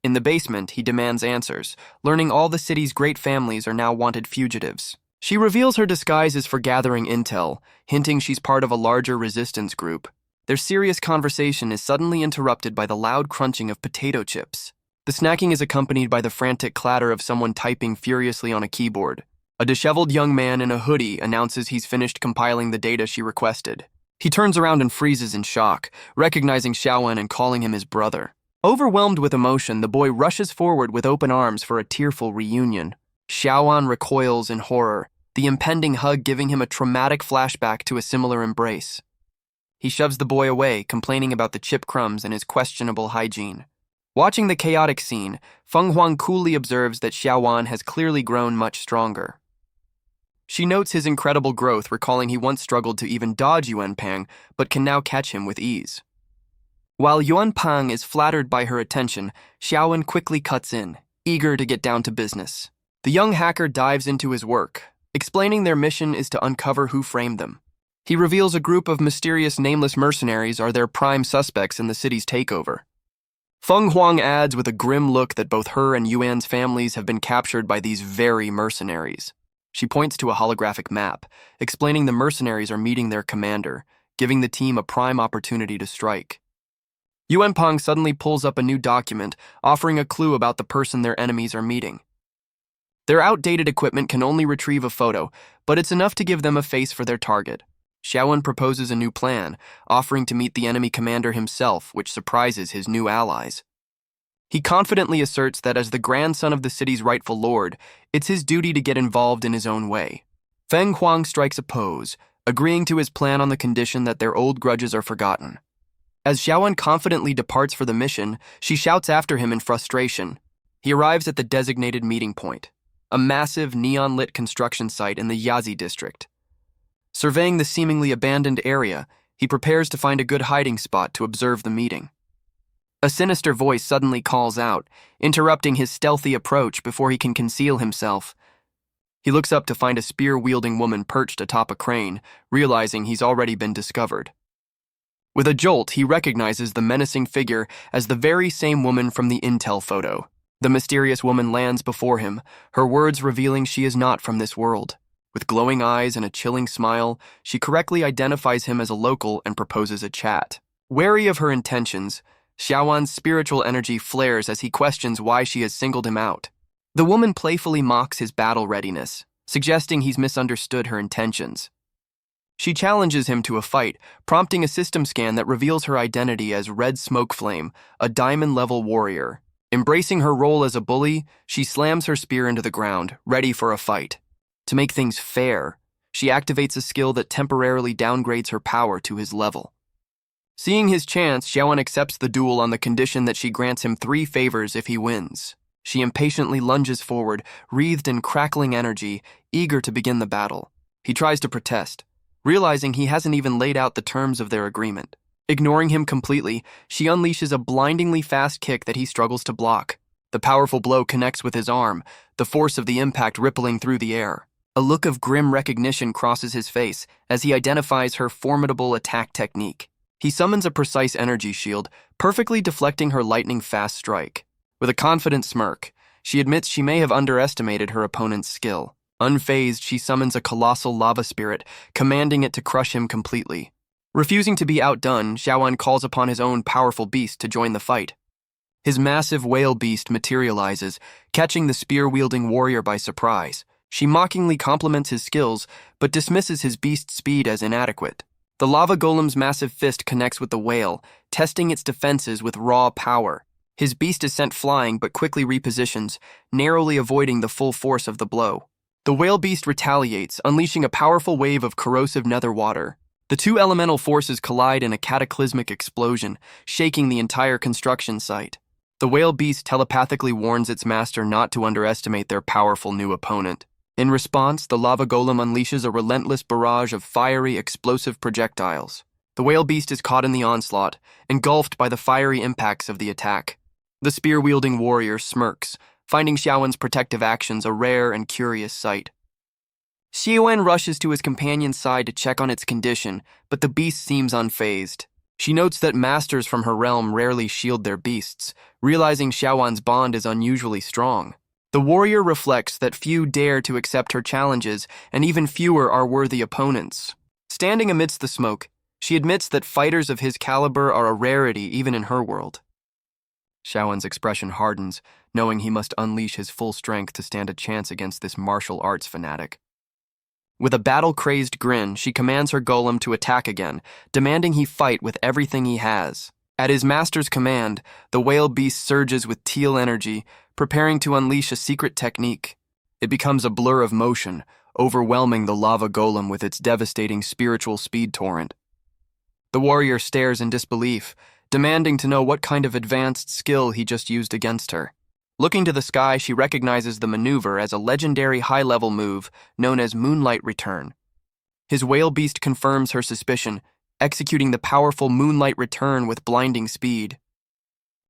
In the basement, he demands answers, learning all the city's great families are now wanted fugitives. She reveals her disguise is for gathering intel, hinting she's part of a larger resistance group. Their serious conversation is suddenly interrupted by the loud crunching of potato chips. The snacking is accompanied by the frantic clatter of someone typing furiously on a keyboard. A disheveled young man in a hoodie announces he's finished compiling the data she requested. He turns around and freezes in shock, recognizing Shiaan and calling him his brother. Overwhelmed with emotion, the boy rushes forward with open arms for a tearful reunion. Shiaan recoils in horror, the impending hug giving him a traumatic flashback to a similar embrace. He shoves the boy away, complaining about the chip crumbs and his questionable hygiene. Watching the chaotic scene, Feng Huang coolly observes that Shiaan has clearly grown much stronger. She notes his incredible growth, recalling he once struggled to even dodge Yuanping, but can now catch him with ease. While Yuanping is flattered by her attention, Shiaan quickly cuts in, eager to get down to business. The young hacker dives into his work, explaining their mission is to uncover who framed them. He reveals a group of mysterious nameless mercenaries are their prime suspects in the city's takeover. Feng Huang adds with a grim look that both her and Yuan's families have been captured by these very mercenaries. She points to a holographic map, explaining the mercenaries are meeting their commander, giving the team a prime opportunity to strike. Yuanping suddenly pulls up a new document, offering a clue about the person their enemies are meeting. Their outdated equipment can only retrieve a photo, but it's enough to give them a face for their target. Shiaan proposes a new plan, offering to meet the enemy commander himself, which surprises his new allies. He confidently asserts that as the grandson of the city's rightful lord, it's his duty to get involved in his own way. Feng Huang strikes a pose, agreeing to his plan on the condition that their old grudges are forgotten. As Shiaan confidently departs for the mission, she shouts after him in frustration. He arrives at the designated meeting point, a massive neon-lit construction site in the Yazi district. Surveying the seemingly abandoned area, he prepares to find a good hiding spot to observe the meeting. A sinister voice suddenly calls out, interrupting his stealthy approach before he can conceal himself. He looks up to find a spear-wielding woman perched atop a crane, realizing he's already been discovered. With a jolt, he recognizes the menacing figure as the very same woman from the intel photo. The mysterious woman lands before him, her words revealing she is not from this world. With glowing eyes and a chilling smile, she correctly identifies him as a local and proposes a chat. Wary of her intentions, Shiawan's spiritual energy flares as he questions why she has singled him out. The woman playfully mocks his battle readiness, suggesting he's misunderstood her intentions. She challenges him to a fight, prompting a system scan that reveals her identity as Red Smoke Flame, a diamond-level warrior. Embracing her role as a bully, she slams her spear into the ground, ready for a fight. To make things fair, she activates a skill that temporarily downgrades her power to his level. Seeing his chance, Shiaan accepts the duel on the condition that she grants him 3 favors if he wins. She impatiently lunges forward, wreathed in crackling energy, eager to begin the battle. He tries to protest, realizing he hasn't even laid out the terms of their agreement. Ignoring him completely, she unleashes a blindingly fast kick that he struggles to block. The powerful blow connects with his arm, the force of the impact rippling through the air. A look of grim recognition crosses his face as he identifies her formidable attack technique. He summons a precise energy shield, perfectly deflecting her lightning-fast strike. With a confident smirk, she admits she may have underestimated her opponent's skill. Unfazed, she summons a colossal lava spirit, commanding it to crush him completely. Refusing to be outdone, Shiaan calls upon his own powerful beast to join the fight. His massive whale beast materializes, catching the spear-wielding warrior by surprise. She mockingly compliments his skills, but dismisses his beast's speed as inadequate. The lava golem's massive fist connects with the whale, testing its defenses with raw power. His beast is sent flying but quickly repositions, narrowly avoiding the full force of the blow. The whale beast retaliates, unleashing a powerful wave of corrosive nether water. The 2 elemental forces collide in a cataclysmic explosion, shaking the entire construction site. The whale beast telepathically warns its master not to underestimate their powerful new opponent. In response, the lava golem unleashes a relentless barrage of fiery, explosive projectiles. The whale beast is caught in the onslaught, engulfed by the fiery impacts of the attack. The spear-wielding warrior smirks, finding Shiawan's protective actions a rare and curious sight. Shiaan rushes to his companion's side to check on its condition, but the beast seems unfazed. She notes that masters from her realm rarely shield their beasts, realizing Shiawan's bond is unusually strong. The warrior reflects that few dare to accept her challenges, and even fewer are worthy opponents. Standing amidst the smoke, she admits that fighters of his caliber are a rarity even in her world. Shiawan's expression hardens, knowing he must unleash his full strength to stand a chance against this martial arts fanatic. With a battle-crazed grin, she commands her golem to attack again, demanding he fight with everything he has. At his master's command, the whale beast surges with teal energy, preparing to unleash a secret technique. It becomes a blur of motion, overwhelming the lava golem with its devastating spiritual speed torrent. The warrior stares in disbelief, demanding to know what kind of advanced skill he just used against her. Looking to the sky, she recognizes the maneuver as a legendary high-level move known as Moonlight Return. His whale beast confirms her suspicion, executing the powerful Moonlight Return with blinding speed.